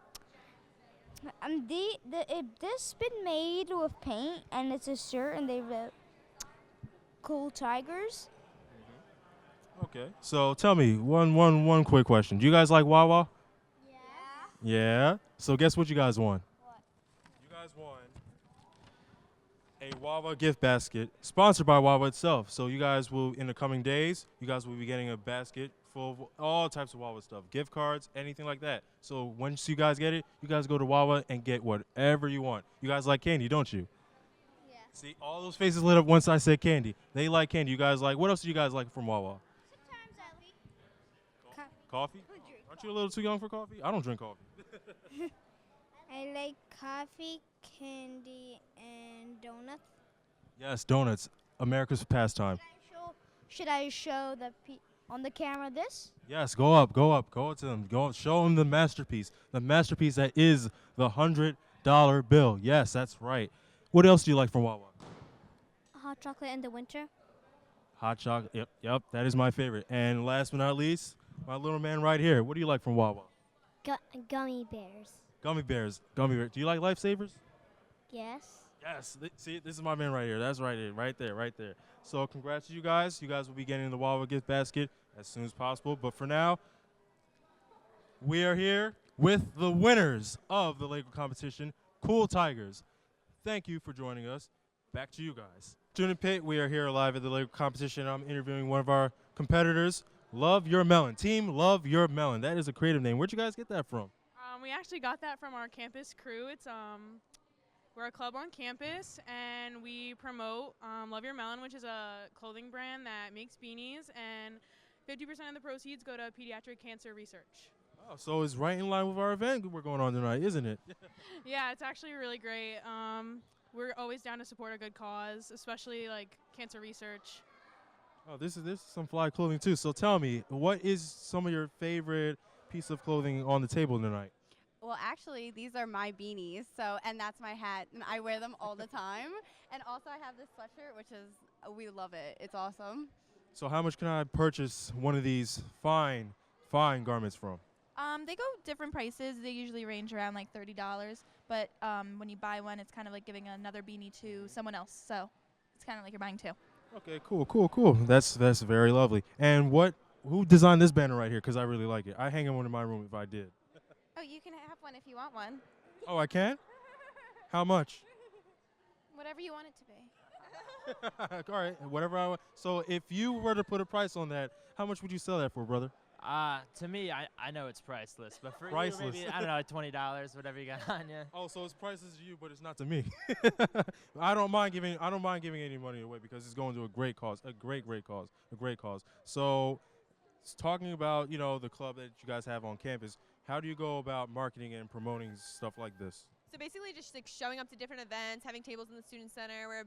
this been made with paint, and it's a shirt, and they wrote "Cool Tigers." Okay. So tell me, one quick question. Do you guys like Wawa? Yeah. Yeah? So guess what you guys won? What? You guys won a Wawa gift basket sponsored by Wawa itself. So you guys will, in the coming days, you guys will be getting a basket full of all types of Wawa stuff, gift cards, anything like that. So once you guys get it, you guys go to Wawa and get whatever you want. You guys like candy, don't you? Yeah. See, all those faces lit up once I said candy. They like candy. You guys like, what else do you guys like from Wawa? Coffee? Aren't you a little too young for coffee? I don't drink coffee. I like coffee, candy, and donuts. Yes, donuts. America's pastime. Should I show on the camera this? Yes, go up to them. Go show them the masterpiece that is the $100 bill. Yes, that's right. What else do you like from Wawa? Hot chocolate in the winter. Hot chocolate. Yep, that is my favorite. And last but not least, my little man right here. What do you like from Wawa? Gummy bears. Gummy bears. Gummy bears. Do you like Lifesavers? Yes. Yes. See, this is my man right here. That's right there. So congrats to you guys. You guys will be getting the Wawa gift basket as soon as possible. But for now, we are here with the winners of the Lego competition, Cool Tigers. Thank you for joining us. Back to you guys. Student Pit, we are here live at the Lego competition. I'm interviewing one of our competitors, Love Your Melon. Team Love Your Melon. That is a creative name. Where'd you guys get that from? We actually got that from our campus crew. It's we're a club on campus, and we promote Love Your Melon, which is a clothing brand that makes beanies, and 50% of the proceeds go to pediatric cancer research. Oh, so it's right in line with our event we're going on tonight, isn't it? Yeah, it's actually really great. We're always down to support a good cause, especially like cancer research. Oh, this is some fly clothing too. So tell me, what is some of your favorite piece of clothing on the table tonight? Well, actually, these are my beanies, and that's my hat, and I wear them all the time. And also, I have this sweatshirt, which is, we love it. It's awesome. So how much can I purchase one of these fine garments from? They go different prices. They usually range around like $30, but when you buy one, it's kind of like giving another beanie to someone else. So it's kind of like you're buying two. Okay, cool. That's very lovely. And who designed this banner right here? Because I really like it. I hang in one in my room if I did. Oh, you can have one if you want one. Oh, I can? How much? Whatever you want it to be. All right, whatever I want. So if you were to put a price on that, how much would you sell that for, brother? To me, I know it's priceless, but for Priceless. you, maybe, I don't know, $20, whatever you got on you. Oh, so it's priceless to you, but it's not to me. I don't mind giving any money away because it's going to a great cause, a great cause. So, talking about the club that you guys have on campus, how do you go about marketing and promoting stuff like this? So basically, just like showing up to different events, having tables in the student center. We're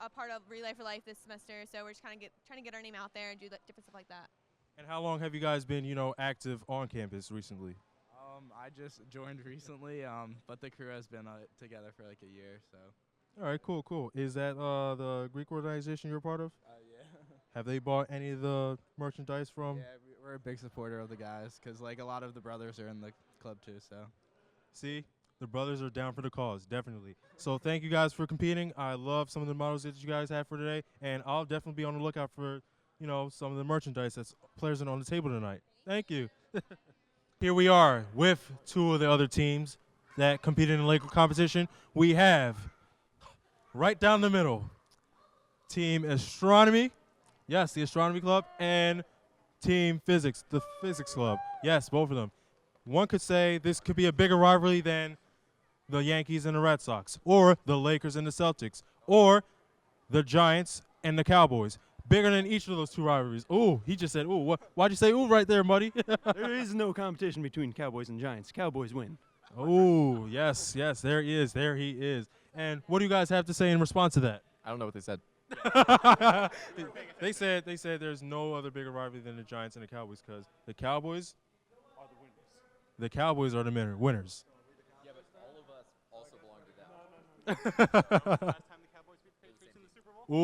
a part of Relay for Life this semester, so we're just kind of trying to get our name out there and do different stuff like that. And how long have you guys been, active on campus recently? I just joined recently, but the crew has been together for like a year, so. All right, cool. Is that the Greek organization you're a part of? Yeah. Have they bought any of the merchandise from? Yeah, we're a big supporter of the guys because like a lot of the brothers are in the club too, so. See? The brothers are down for the cause, definitely. So thank you guys for competing. I love some of the models that you guys have for today, and I'll definitely be on the lookout for some of the merchandise that's players on the table tonight. Thank you. Here we are with two of the other teams that competed in the Lego competition. We have, right down the middle, Team Astronomy, yes, the Astronomy Club, and Team Physics, the Physics Club. Yes, both of them. One could say this could be a bigger rivalry than the Yankees and the Red Sox, or the Lakers and the Celtics, or the Giants and the Cowboys. Bigger than each of those two rivalries. Ooh, he just said, ooh. Why'd you say ooh right there, Muddy? There is no competition between Cowboys and Giants. Cowboys win. Ooh, yes, there he is. And what do you guys have to say in response to that? I don't know what they said. They said there's no other bigger rivalry than the Giants and the Cowboys because the Cowboys are the winners. The Cowboys are the winners. Yeah, but all of us also belong to them. Last time the Cowboys beat the Patriots in the Super Bowl?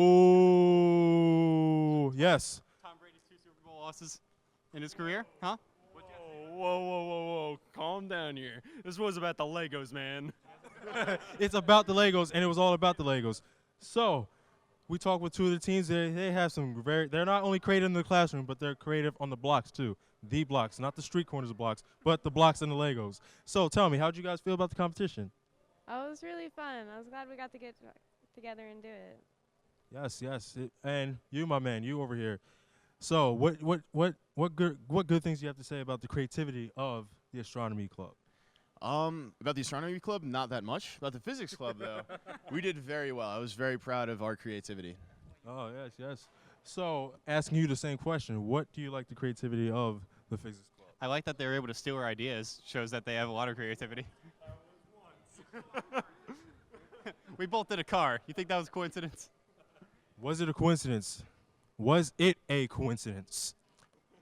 Ooh, yes. Tom Brady's 2 Super Bowl losses in his career, huh? Whoa. Calm down here. This was about the Legos, man. It's about the Legos, and it was all about the Legos. So, we talked with 2 of the teams. They have some they're not only creative in the classroom, but they're creative on the blocks too. The blocks, not the street corners of blocks, but the blocks and the Legos. So, tell me, how'd you guys feel about the competition? Oh, it was really fun. I was glad we got to get together and do it. Yes. And you, my man, you over here. So, what good things do you have to say about the creativity of the astronomy club? About the astronomy club, not that much. About the physics club, though, we did very well. I was very proud of our creativity. Oh, yes. So, asking you the same question, what do you like the creativity of the physics club? I like that they were able to steal our ideas. Shows that they have a lot of creativity. We both did a car. You think that was a coincidence? Was it a coincidence? Was it a coincidence?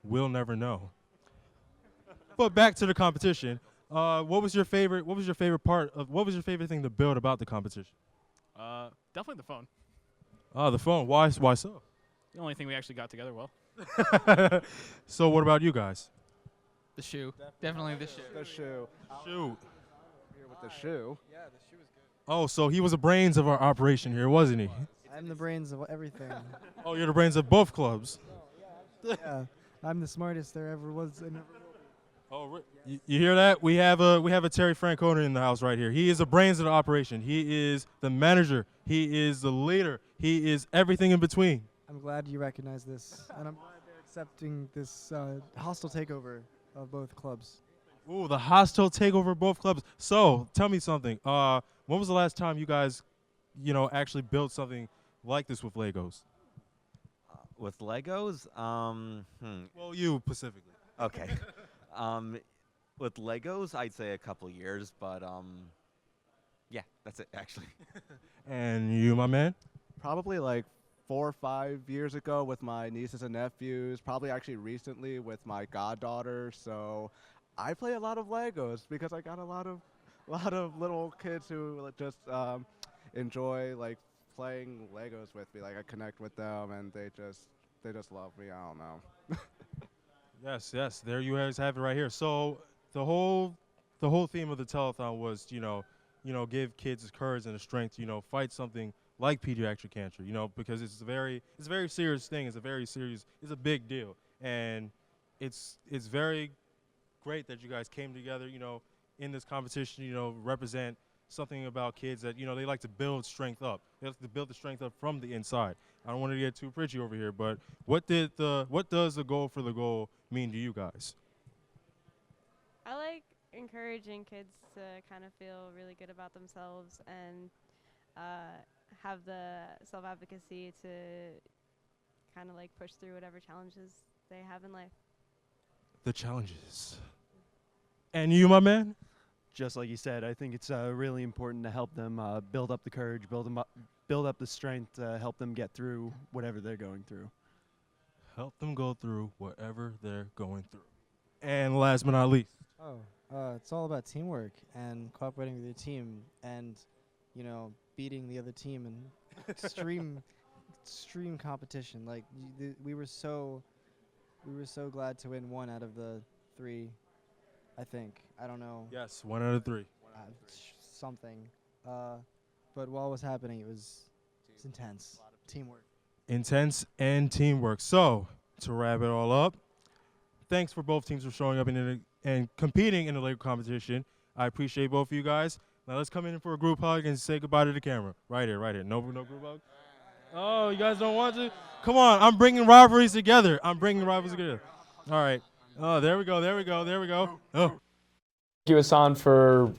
We'll never know. But back to the competition. What was your favorite thing to build about the competition? Definitely the phone. The phone. Why so? The only thing we actually got together well. So what about you guys? The shoe. Definitely the shoe. The shoe. Shoe. Here with the shoe. Yeah, the shoe was good. Oh, so he was the brains of our operation here, wasn't he? I'm the brains of everything. Oh, you're the brains of both clubs. Yeah, I'm the smartest there ever was and ever will be. You hear that? We have a Terry Francona in the house right here. He is the brains of the operation. He is the manager. He is the leader. He is everything in between. I'm glad you recognize this, and I'm glad they're accepting this hostile takeover of both clubs. Ooh, the hostile takeover of both clubs. So, tell me something. When was the last time you guys, actually built something like this with Legos? With Legos? Well, you specifically. Okay. With Legos, I'd say a couple years, but yeah, that's it actually. And you, my man? Probably like 4 or 5 years ago with my nieces and nephews. Probably actually recently with my goddaughter. So I play a lot of Legos because I got a lot of little kids who just enjoy like playing Legos with me. Like I connect with them and they just love me. I don't know. Yes. There you guys have it right here. So the whole theme of the telethon was, give kids the courage and the strength to, fight something like pediatric cancer, because it's a very serious thing. It's a big deal. And it's very great that you guys came together, in this competition, represent something about kids that, they like to build strength up. They have to build the strength up from the inside. I don't want to get too preachy over here, but what does the goal for the goal mean to you guys? I like encouraging kids to kind of feel really good about themselves and have the self-advocacy to kind of like push through whatever challenges they have in life. The challenges. And you, my man? Just like you said, I think it's really important to help them build up the courage, build up the strength to help them get through whatever they're going through. Help them go through whatever they're going through. And last but not least. It's all about teamwork and cooperating with your team and, beating the other team in extreme competition. Like we were so glad to win 1 out of the 3. I think. I don't know. Yes, 1 out of 3. Something. But while it was happening, it was intense. Teamwork. Intense and teamwork. So, to wrap it all up, thanks for both teams for showing up and competing in the Lego competition. I appreciate both of you guys. Now let's come in for a group hug and say goodbye to the camera. Right here. No group hug? Oh, you guys don't want to? Come on, I'm bringing rivalries together. All right. Oh, there we go. Oh. Thank you, Hassan, for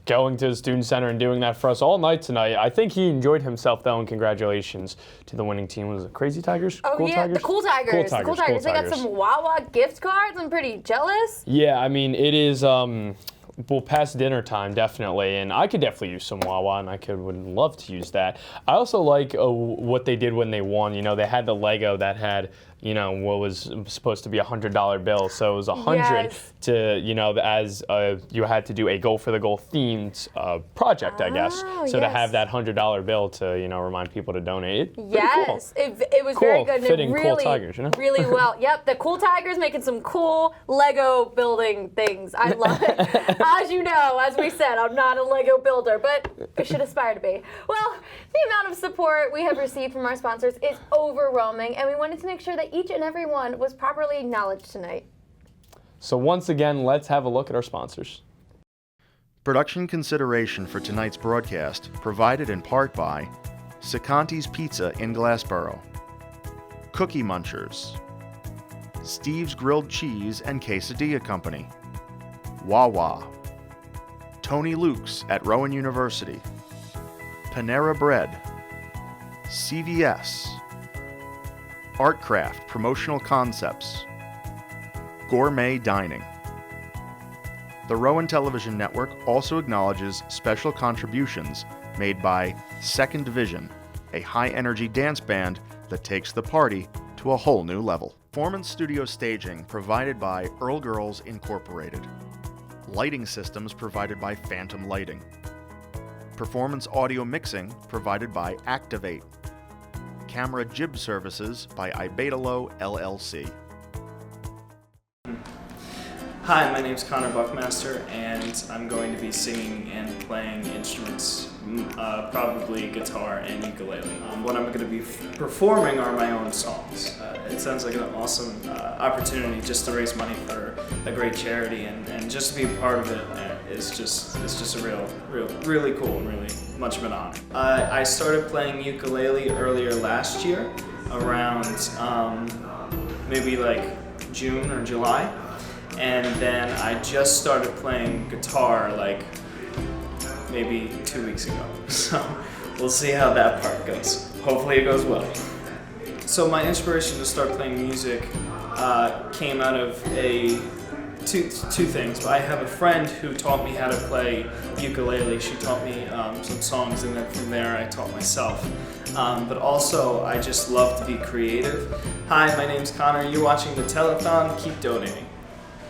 going to the Student Center and doing that for us all night tonight. I think he enjoyed himself, though, and congratulations to the winning team. Was it Crazy Tigers? Oh, Cool yeah, Tigers? the Cool Tigers. The Cool Tigers. They got some Wawa gift cards. I'm pretty jealous. Yeah, I mean, it is well, past dinner time, definitely, and I could definitely use some Wawa, and would love to use that. I also like what they did when they won. You know, they had the Lego that had, you know, what was supposed to be $100 bill, so it was 100 Yes. to, you know, as you had to do a Go for the Goal themed project, I guess. Oh, So to yes. have that $100 bill to, you know, remind people to donate. Pretty Yes, cool. it was Cool, very good. And fitting it Cool really, Tigers, you know? really well. Yep, the Cool Tigers making some cool Lego building things. I love it. As you know, as we said, I'm not a Lego builder, but I should aspire to be. Well, the amount of support we have received from our sponsors is overwhelming, and we wanted to make sure that each and every one was properly acknowledged tonight. So once again, let's have a look at our sponsors. Production consideration for tonight's broadcast provided in part by Sicanti's Pizza in Glassboro, Cookie Munchers, Steve's Grilled Cheese and Quesadilla Company, Wawa, Tony Luke's at Rowan University, Panera Bread, CVS, Artcraft Promotional Concepts, Gourmet Dining. The Rowan Television Network also acknowledges special contributions made by Second Division, a high-energy dance band that takes the party to a whole new level. Performance studio staging provided by Earl Girls Incorporated. Lighting systems provided by Phantom Lighting. Performance audio mixing provided by Activate. Camera jib services by Ibetalo LLC. Hi, my name's Connor Buckmaster, and I'm going to be singing and playing instruments, probably guitar and ukulele. What I'm going to be performing are my own songs. It sounds like an awesome opportunity just to raise money for a great charity, and just to be a part of it is just a really cool and really much of an honor. I started playing ukulele earlier last year, around maybe like June or July. And then I just started playing guitar like maybe 2 weeks ago. So we'll see how that part goes. Hopefully it goes well. So my inspiration to start playing music came out of two things. I have a friend who taught me how to play ukulele. She taught me some songs, and then from there I taught myself. But also I just love to be creative. Hi, my name's Connor. You're watching the Telethon. Keep donating.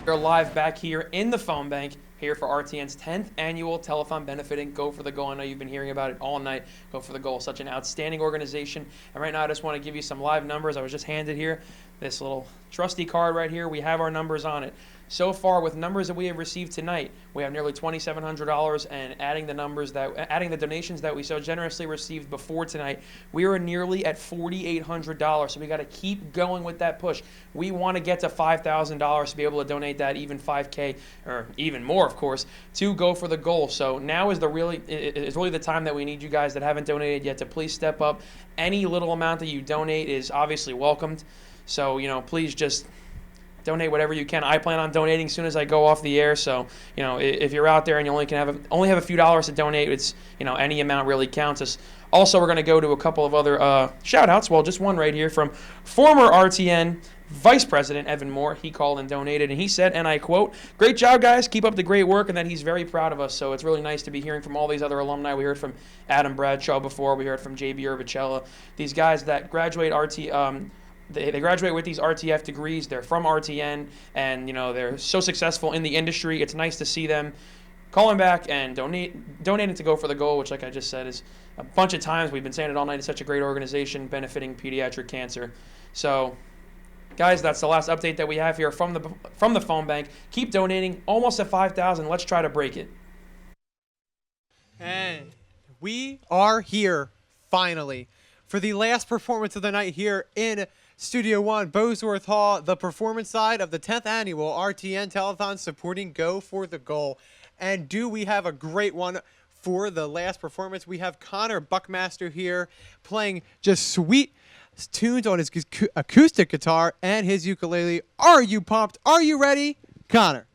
We're live back here in the phone bank here for RTN's 10th annual telethon benefiting Go for the Goal. I know you've been hearing about it all night. Go for the Goal, such an outstanding organization. And right now I just want to give you some live numbers. I was just handed here this little trusty card right here. We have our numbers on it. So far, with numbers that we have received tonight, we have nearly $2,700, and adding the donations that we so generously received before tonight, we are nearly at $4,800. So we got to keep going with that push. We want to get to $5,000 to be able to donate that, even $5K or even more, of course, to Go for the Goal. So now is really the time that we need you guys that haven't donated yet to please step up. Any little amount that you donate is obviously welcomed. So please just donate whatever you can. I plan on donating as soon as I go off the air. So, if you're out there and you only have a few dollars to donate, it's, any amount really counts. Also, we're going to go to a couple of other shout-outs. Well, just one right here from former RTN Vice President Evan Moore. He called and donated, and he said, and I quote, "Great job, guys. Keep up the great work," and that he's very proud of us. So it's really nice to be hearing from all these other alumni. We heard from Adam Bradshaw before. We heard from JB Urbicella. These guys that graduate They graduate with these RTF degrees. They're from RTN, and they're so successful in the industry. It's nice to see them calling back and donating to Go for the Goal, which, like I just said, is a bunch of times. We've been saying it all night. It's such a great organization benefiting pediatric cancer. So, guys, that's the last update that we have here from the phone bank. Keep donating. Almost at 5,000. Let's try to break it. And we are here finally for the last performance of the night here in Studio 1, Bosworth Hall, the performance side of the 10th annual RTN Telethon supporting Go for the Goal. And do we have a great one for the last performance? We have Connor Buckmaster here playing just sweet tunes on his acoustic guitar and his ukulele. Are you pumped? Are you ready? Connor.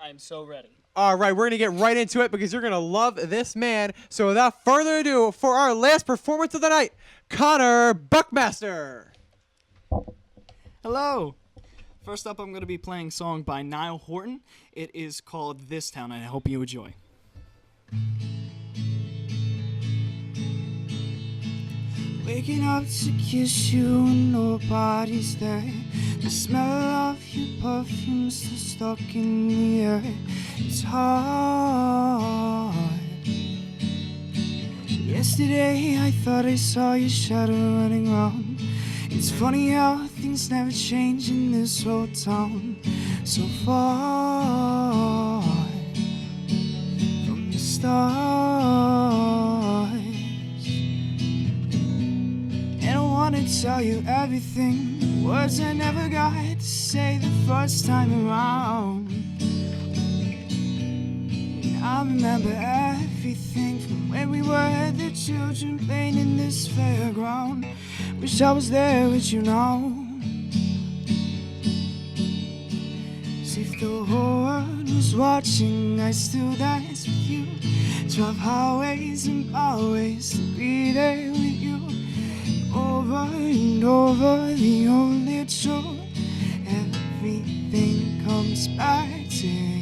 I'm so ready. All right, we're going to get right into it because you're going to love this man. So without further ado, for our last performance of the night, Connor Buckmaster. Hello. First up, I'm going to be playing a song by Niall Horton. It is called This Town, and I hope you enjoy. Waking up to kiss you and nobody's there. The smell of your perfume still stuck in the air. It's hard. Yesterday I thought I saw your shadow running round. It's funny how things never change in this old town. So far from the stars. And I wanna tell you everything, words I never got to say the first time around. And I remember everything from when we were the children playing in this fairground. Wish I was there with you now. See if the whole world was watching, I still dance with you. Drive highways and byways to be there with you. Over and over, the only truth. Everything comes back to you.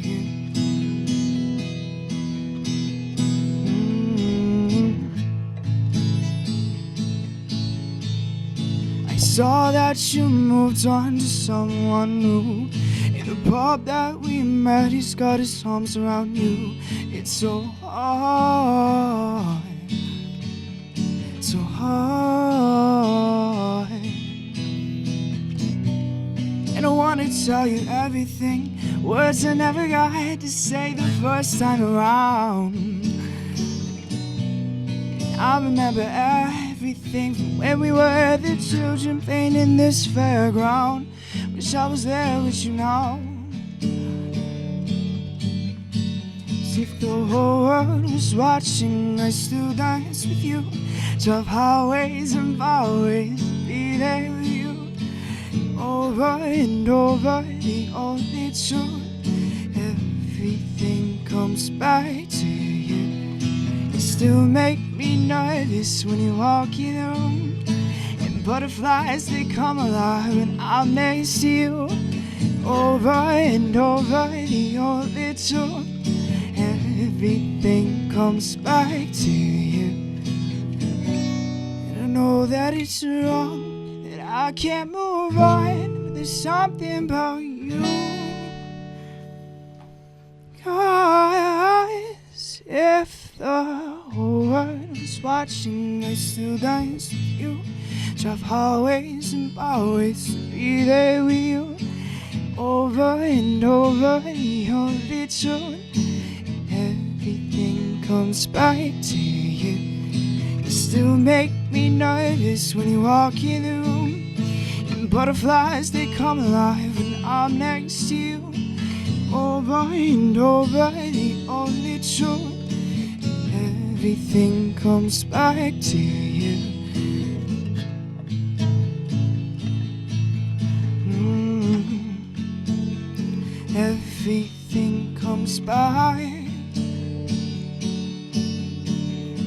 I saw that you moved on to someone new. In the pub that we met, he's got his arms around you. It's so hard, so hard. And I wanna tell you everything, words I never got to say the first time around. I remember everything from when we were the children playing in this fairground. Wish I was there with you now. See if the whole world was watching, I still dance with you. Drive highways and byways, be there with you. Over and over, the only truth. Everything comes back to you. You still make me nervous when you walk in the room. And butterflies, they come alive when I'm next to you. Over and over, the only truth. Everything comes back to you. And I know that it's wrong, that I can't move on, but there's something about you. 'Cause if the whole world was watching, I still dance with you. Drive highways and byways to be there with you. Over and over, the only truth. Everything comes back to you. You still make me nervous when you walk in the room. And butterflies, they come alive when I'm next to you. Over and over, the only truth. Everything comes back to you. Everything comes back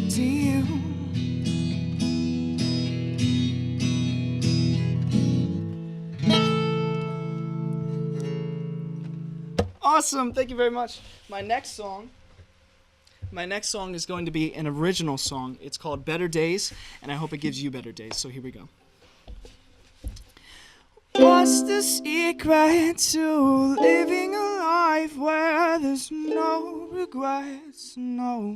to you. Awesome, thank you very much. My next song is going to be an original song. It's called Better Days, and I hope it gives you better days. So here we go. What's the secret to living a life where there's no regrets, no?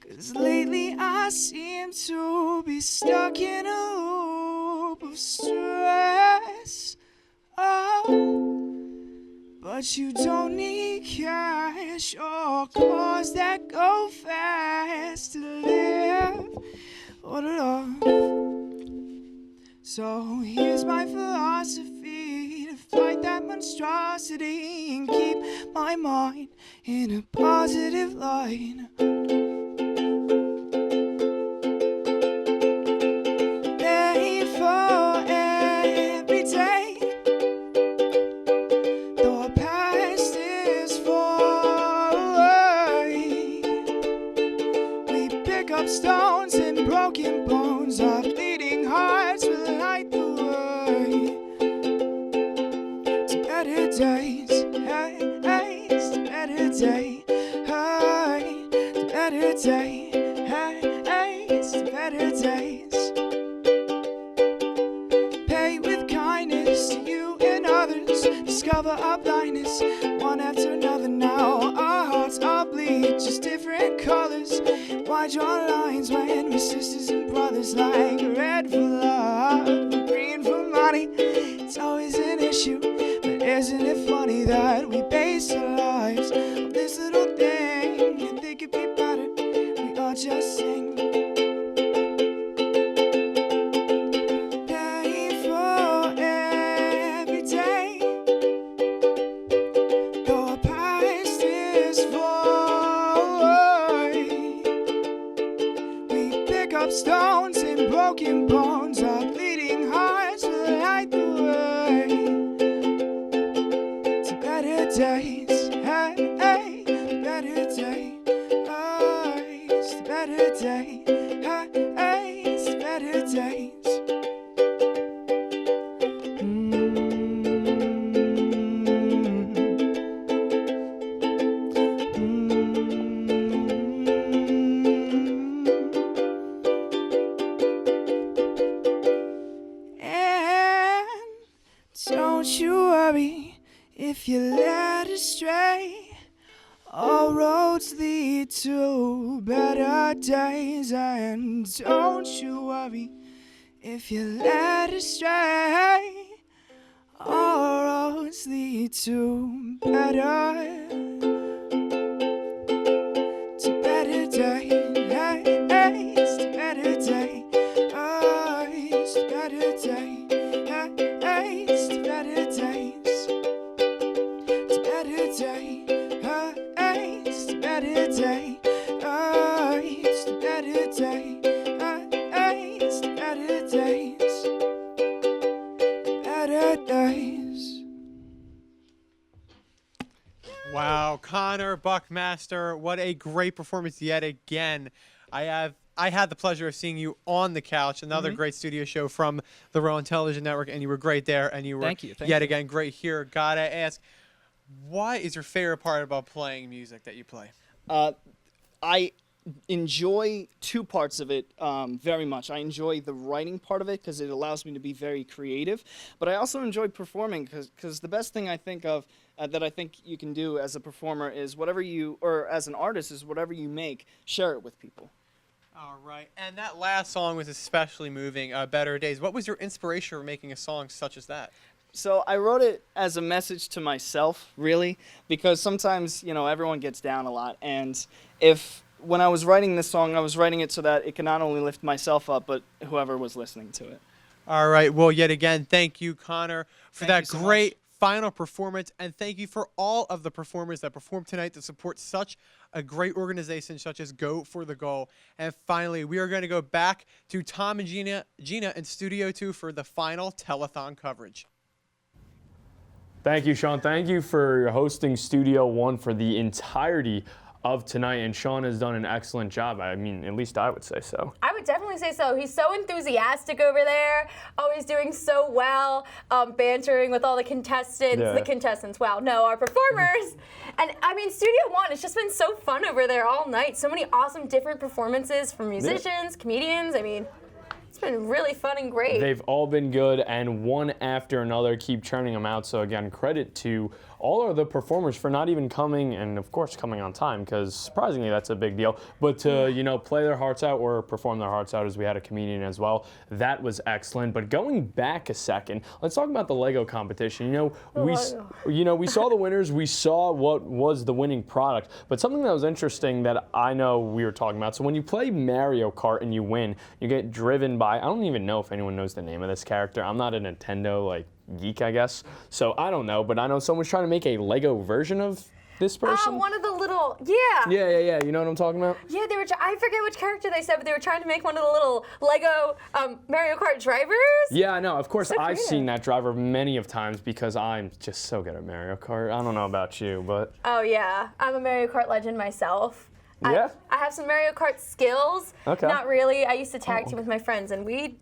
'Cause lately I seem to be stuck in a loop of stress, oh. But you don't need cash or cars that go fast to live or to love. So here's my philosophy, to fight that monstrosity and keep my mind in a positive light. Day for every day, though our past is far away. We pick up stones and broken bones, our bleeding hearts will light the way. day. Hey, the better day. Hey, it's the better days. Pay with kindness to you and others. Discover our blindness, one after another now. Our hearts are bleed, just different colors. Why draw lines when we're sisters and brothers? Like red for love, green for money. It's always an issue, but isn't it funny that we base our lives on this little thing? You think it'd be better, we all just sing. Pay for every day. Your past is void. We pick up stones and broken bones. Our bleeding hearts will light the way to better days. Hey, hey, better day. Oh, it's the better day. Hey, hey, it's the better days. And don't you worry if you're led astray. All roads lead to better days. And don't you worry if you're led astray. All roads lead to better day. Hey, hey, it's the better day. Oh, it's the better day. Hey, hey, it's the better days. It's a better day. Oh, hey, it's the better day. Oh, it's the better day. Oh, hey, it's the better days. Better days. Wow, Connor Buckmaster, what a great performance yet again. I had the pleasure of seeing you on the couch, another great studio show from the Rowan Television Network, and you were great there, and you were Thank you. yet again great here. Gotta ask, what is your favorite part about playing music that you play? I enjoy two parts of it very much. I enjoy the writing part of it because it allows me to be very creative, but I also enjoy performing because the best thing I think of that I think you can do as a performer is whatever you, or as an artist, is whatever you make, share it with people. All right, and that last song was especially moving, Better Days. What was your inspiration for making a song such as that? So I wrote it as a message to myself, really, because sometimes, you know, everyone gets down a lot, and when I was writing this song, I was writing it so that it could not only lift myself up, but whoever was listening to it. All right, well, yet again, thank you, Connor, for Thank you that so great final performance, and thank you for all of the performers that performed tonight to support such a great organization such as Go for the Goal. And finally, we are going to go back to Tom and Gina in Studio 2 for the final telethon coverage. Thank you, Sean. Thank you for hosting Studio 1 for the entirety of tonight, and Sean has done an excellent job. I mean, at least I would say so. I would definitely say so. He's so enthusiastic over there, always doing so well, bantering with all the contestants. Yeah. The contestants, wow, no, our performers. And I mean, Studio 1, it's just been so fun over there all night. So many awesome different performances from musicians, comedians. I mean, it's been really fun and great. They've all been good, and one after another keep churning them out. So again, credit to all of the performers for not even coming, and of course coming on time, because surprisingly that's a big deal. But to play their hearts out or perform their hearts out, as we had a comedian as well, that was excellent. But going back a second, let's talk about the Lego competition. We saw the winners, we saw what was the winning product, but something that was interesting that I know we were talking about. So when you play Mario Kart and you win, you get driven by, I don't even know if anyone knows the name of this character. I'm not a Nintendo geek, I guess. So I don't know, but I know someone's trying to make a Lego version of this person. One of the little, yeah. Yeah. You know what I'm talking about? Yeah, they were. I forget which character they said, but they were trying to make one of the little Lego Mario Kart drivers. Yeah, I know. Of course, So I've creative. seen that driver many of times because I'm just so good at Mario Kart. I don't know about you, but Oh yeah, I'm a Mario Kart legend myself. Yeah? I have some Mario Kart skills. Okay. Not really. I used to tag team with my friends, and we'd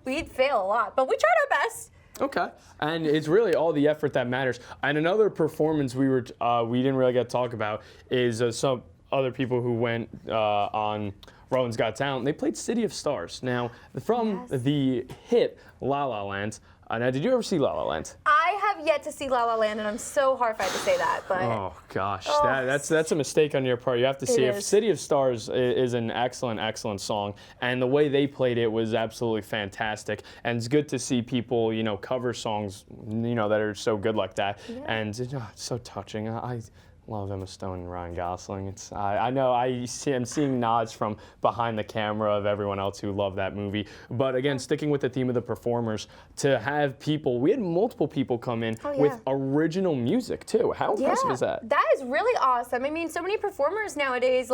fail a lot, but we tried our best. Okay, and it's really all the effort that matters. And another performance we didn't really get to talk about is some other people who went on Rowan's Got Talent. They played City of Stars. Now, from the hit La La Land. Now, did you ever see La La Land? I have yet to see La La Land, and I'm so horrified to say that. But oh gosh, that's a mistake on your part. You have to see it. City of Stars is an excellent song, and the way they played it was absolutely fantastic. And it's good to see people, cover songs, that are so good like that. Yeah. And it's so touching. I love Emma Stone and Ryan Gosling. I know I'm seeing nods from behind the camera of everyone else who love that movie. But again, sticking with the theme of the performers, to have people, we had multiple people come in with original music too. How impressive is that? That is really awesome. I mean, so many performers nowadays,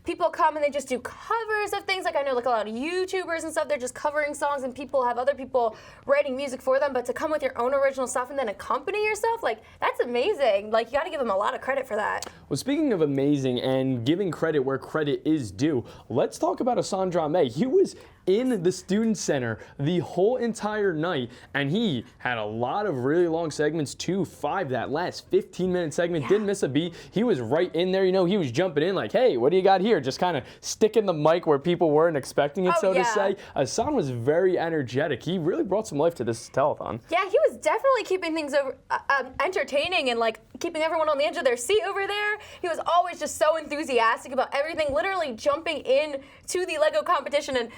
people come and they just do covers of things. I know a lot of YouTubers and stuff, they're just covering songs and people have other people writing music for them, but to come with your own original stuff and then accompany yourself, that's amazing. You got to give them a lot of credit for that. Well, speaking of amazing and giving credit where credit is due, let's talk about Asandra May. He was in the Student Center the whole entire night, and he had a lot of really long segments, 5 that last 15-minute segment, didn't miss a beat. He was right in there, he was jumping in hey, what do you got here? Just kind of sticking the mic where people weren't expecting it, to say. Asan was very energetic. He really brought some life to this telethon. Yeah, he was definitely keeping things entertaining and keeping everyone on the edge of their seat over there. He was always just so enthusiastic about everything, literally jumping in to the Lego competition and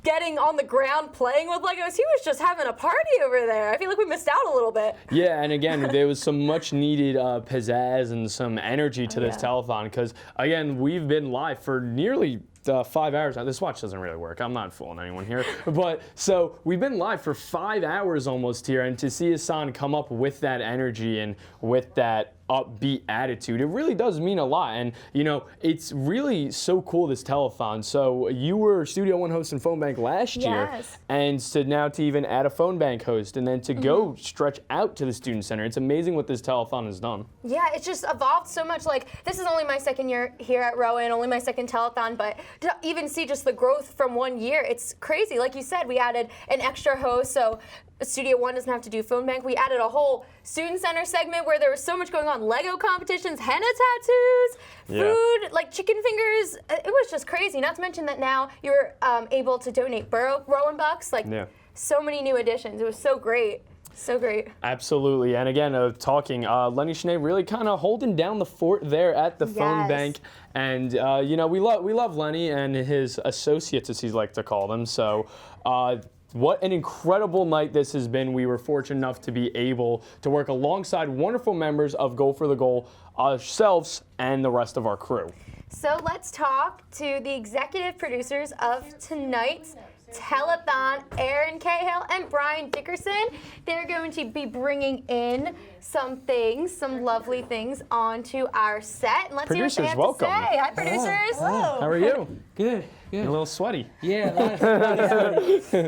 getting on the ground playing with Legos. He was just having a party over there. I feel like we missed out a little bit. Yeah, and again, there was some much needed pizzazz and some energy to this telethon because, again, we've been live for nearly 5 hours. Now, this watch doesn't really work. I'm not fooling anyone here. But so we've been live for 5 hours almost here, and to see Asan come up with that energy and with that upbeat attitude, it really does mean a lot. And it's really so cool, this telethon. So you were Studio One host and Phone Bank last year, and to even add a Phone Bank host, and then to go stretch out to the Student Center. It's amazing what this telethon has done. Yeah, it's just evolved so much. This is only my second year here at Rowan, only my second telethon, but to even see just the growth from 1 year, it's crazy. Like you said, we added an extra host, so Studio One doesn't have to do Phone Bank. We added a whole Student Center segment where there was so much going on. Lego competitions, henna tattoos, food, chicken fingers. It was just crazy. Not to mention that now you're able to donate Rowan bucks. So many new additions. It was so great. So great. Absolutely. And again, talking, Lenny Schnee really kind of holding down the fort there at the Phone Bank. And, we love Lenny and his associates, as he likes to call them. So, what an incredible night this has been. We were fortunate enough to be able to work alongside wonderful members of Go for the Goal, ourselves, and the rest of our crew. So let's talk to the executive producers of tonight's Telethon, Aaron Cahill and Brian Dickerson. They're going to be bringing in some lovely things onto our set. And let's producers, see what they have welcome. to say. Hi, producers. Hello. How are you? Good. You're a little sweaty. Yeah, a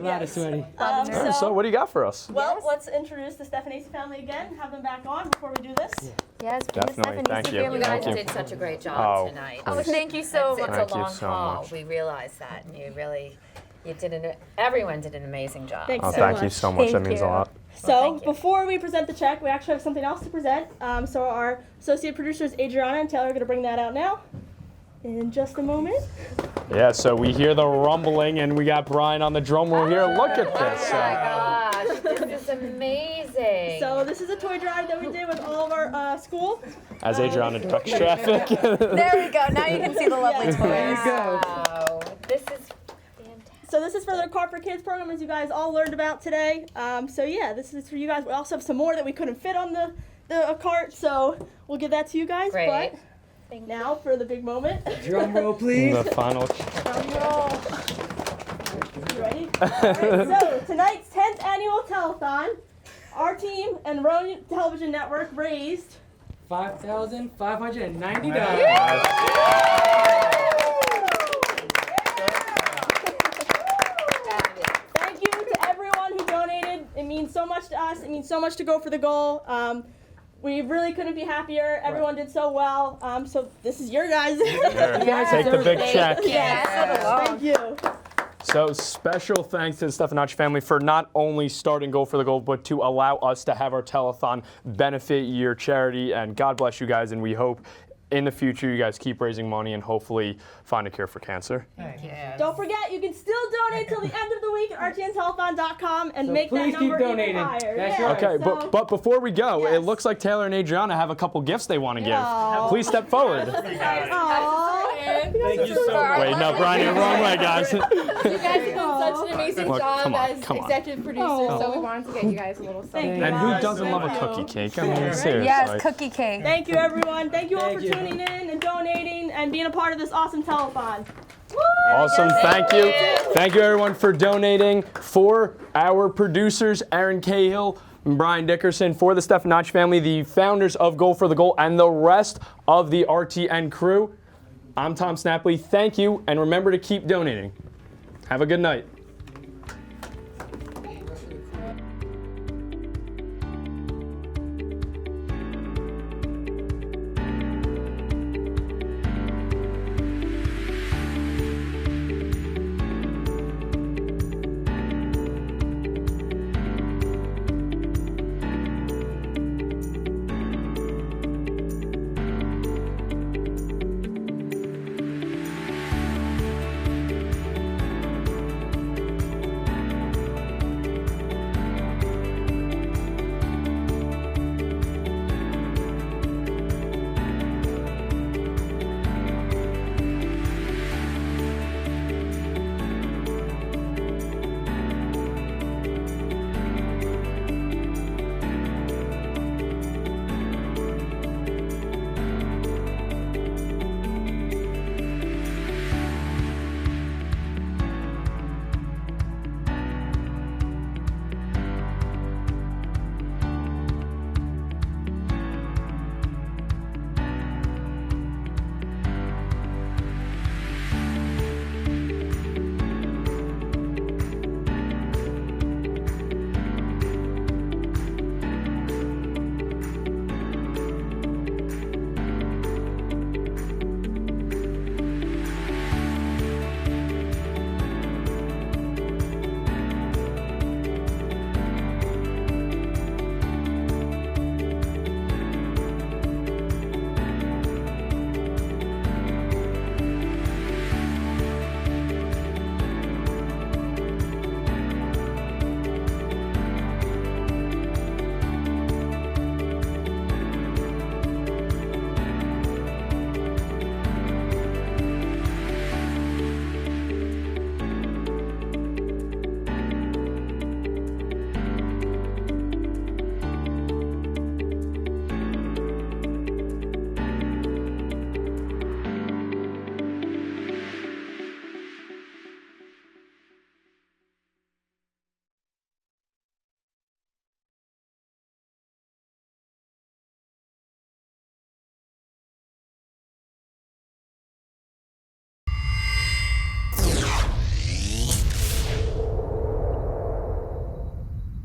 lot of sweaty. So what do you got for us? Well, let's introduce the Stefanese family again, have them back on before we do this. Yes, definitely. Thank you. You guys did such a great job tonight. Oh, thank you so much. It's a long haul. We realize that, and everyone did an amazing job. Thanks thank you so much. That means a lot. So before we present the check, we actually have something else to present. So our associate producers, Adriana and Taylor, are going to bring that out now in just a moment. Yeah, so we hear the rumbling, and we got Brian on the drum roll here. Look at this. Oh my gosh, this is amazing. So this is a toy drive that we did with all of our school. As Adriana directs traffic. There we go. Now you can see the lovely toys. There you go. Wow. This is So this is for the Cart for Kids program, as you guys all learned about today. This is for you guys. We also have some more that we couldn't fit on the cart, so we'll give that to you guys. Great. But now for the big moment. Drum roll, please. The final. Drum roll. You ready? All right, so tonight's 10th annual telethon, our team and Rowan Television Network raised $5,590. Thank you to everyone who donated. It means so much to us. It means so much to Go for the Goal. We really couldn't be happier. Everyone did so well. So this is your guys. Take the big check. Yes. Thank you. So special thanks to the Stefanacci family for not only starting Go for the Goal, but to allow us to have our telethon benefit your charity. And God bless you guys. And we hope in the future you guys keep raising money and hopefully find a cure for cancer. Don't forget, you can still donate till the end of the week at rtntelethon.com and So make that please number keep even donating. higher. That's Yeah, Okay, so- but before we go, it looks like Taylor and Adriana have a couple gifts they want to Aw. give. Please step forward. Aw. Thank you so much. Wait, no, Brian, you're the wrong way, guys. You guys have done such an amazing Look, job come on, as come on. executive producers, so we wanted to get you guys a little something. And who doesn't love a cookie cake? I mean, seriously. Yes, cookie cake. Thank you, everyone. Thank you all Thank for you. tuning in and donating and being a part of this awesome telethon. Awesome, thank you. Thank you everyone for donating. For our producers, Aaron Cahill and Brian Dickerson, for the Stefanacci family, the founders of Go for the Goal, and the rest of the RTN crew, I'm Tom Snapley. Thank you, and remember to keep donating. Have a good night.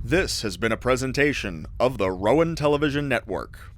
This has been a presentation of the Rowan Television Network.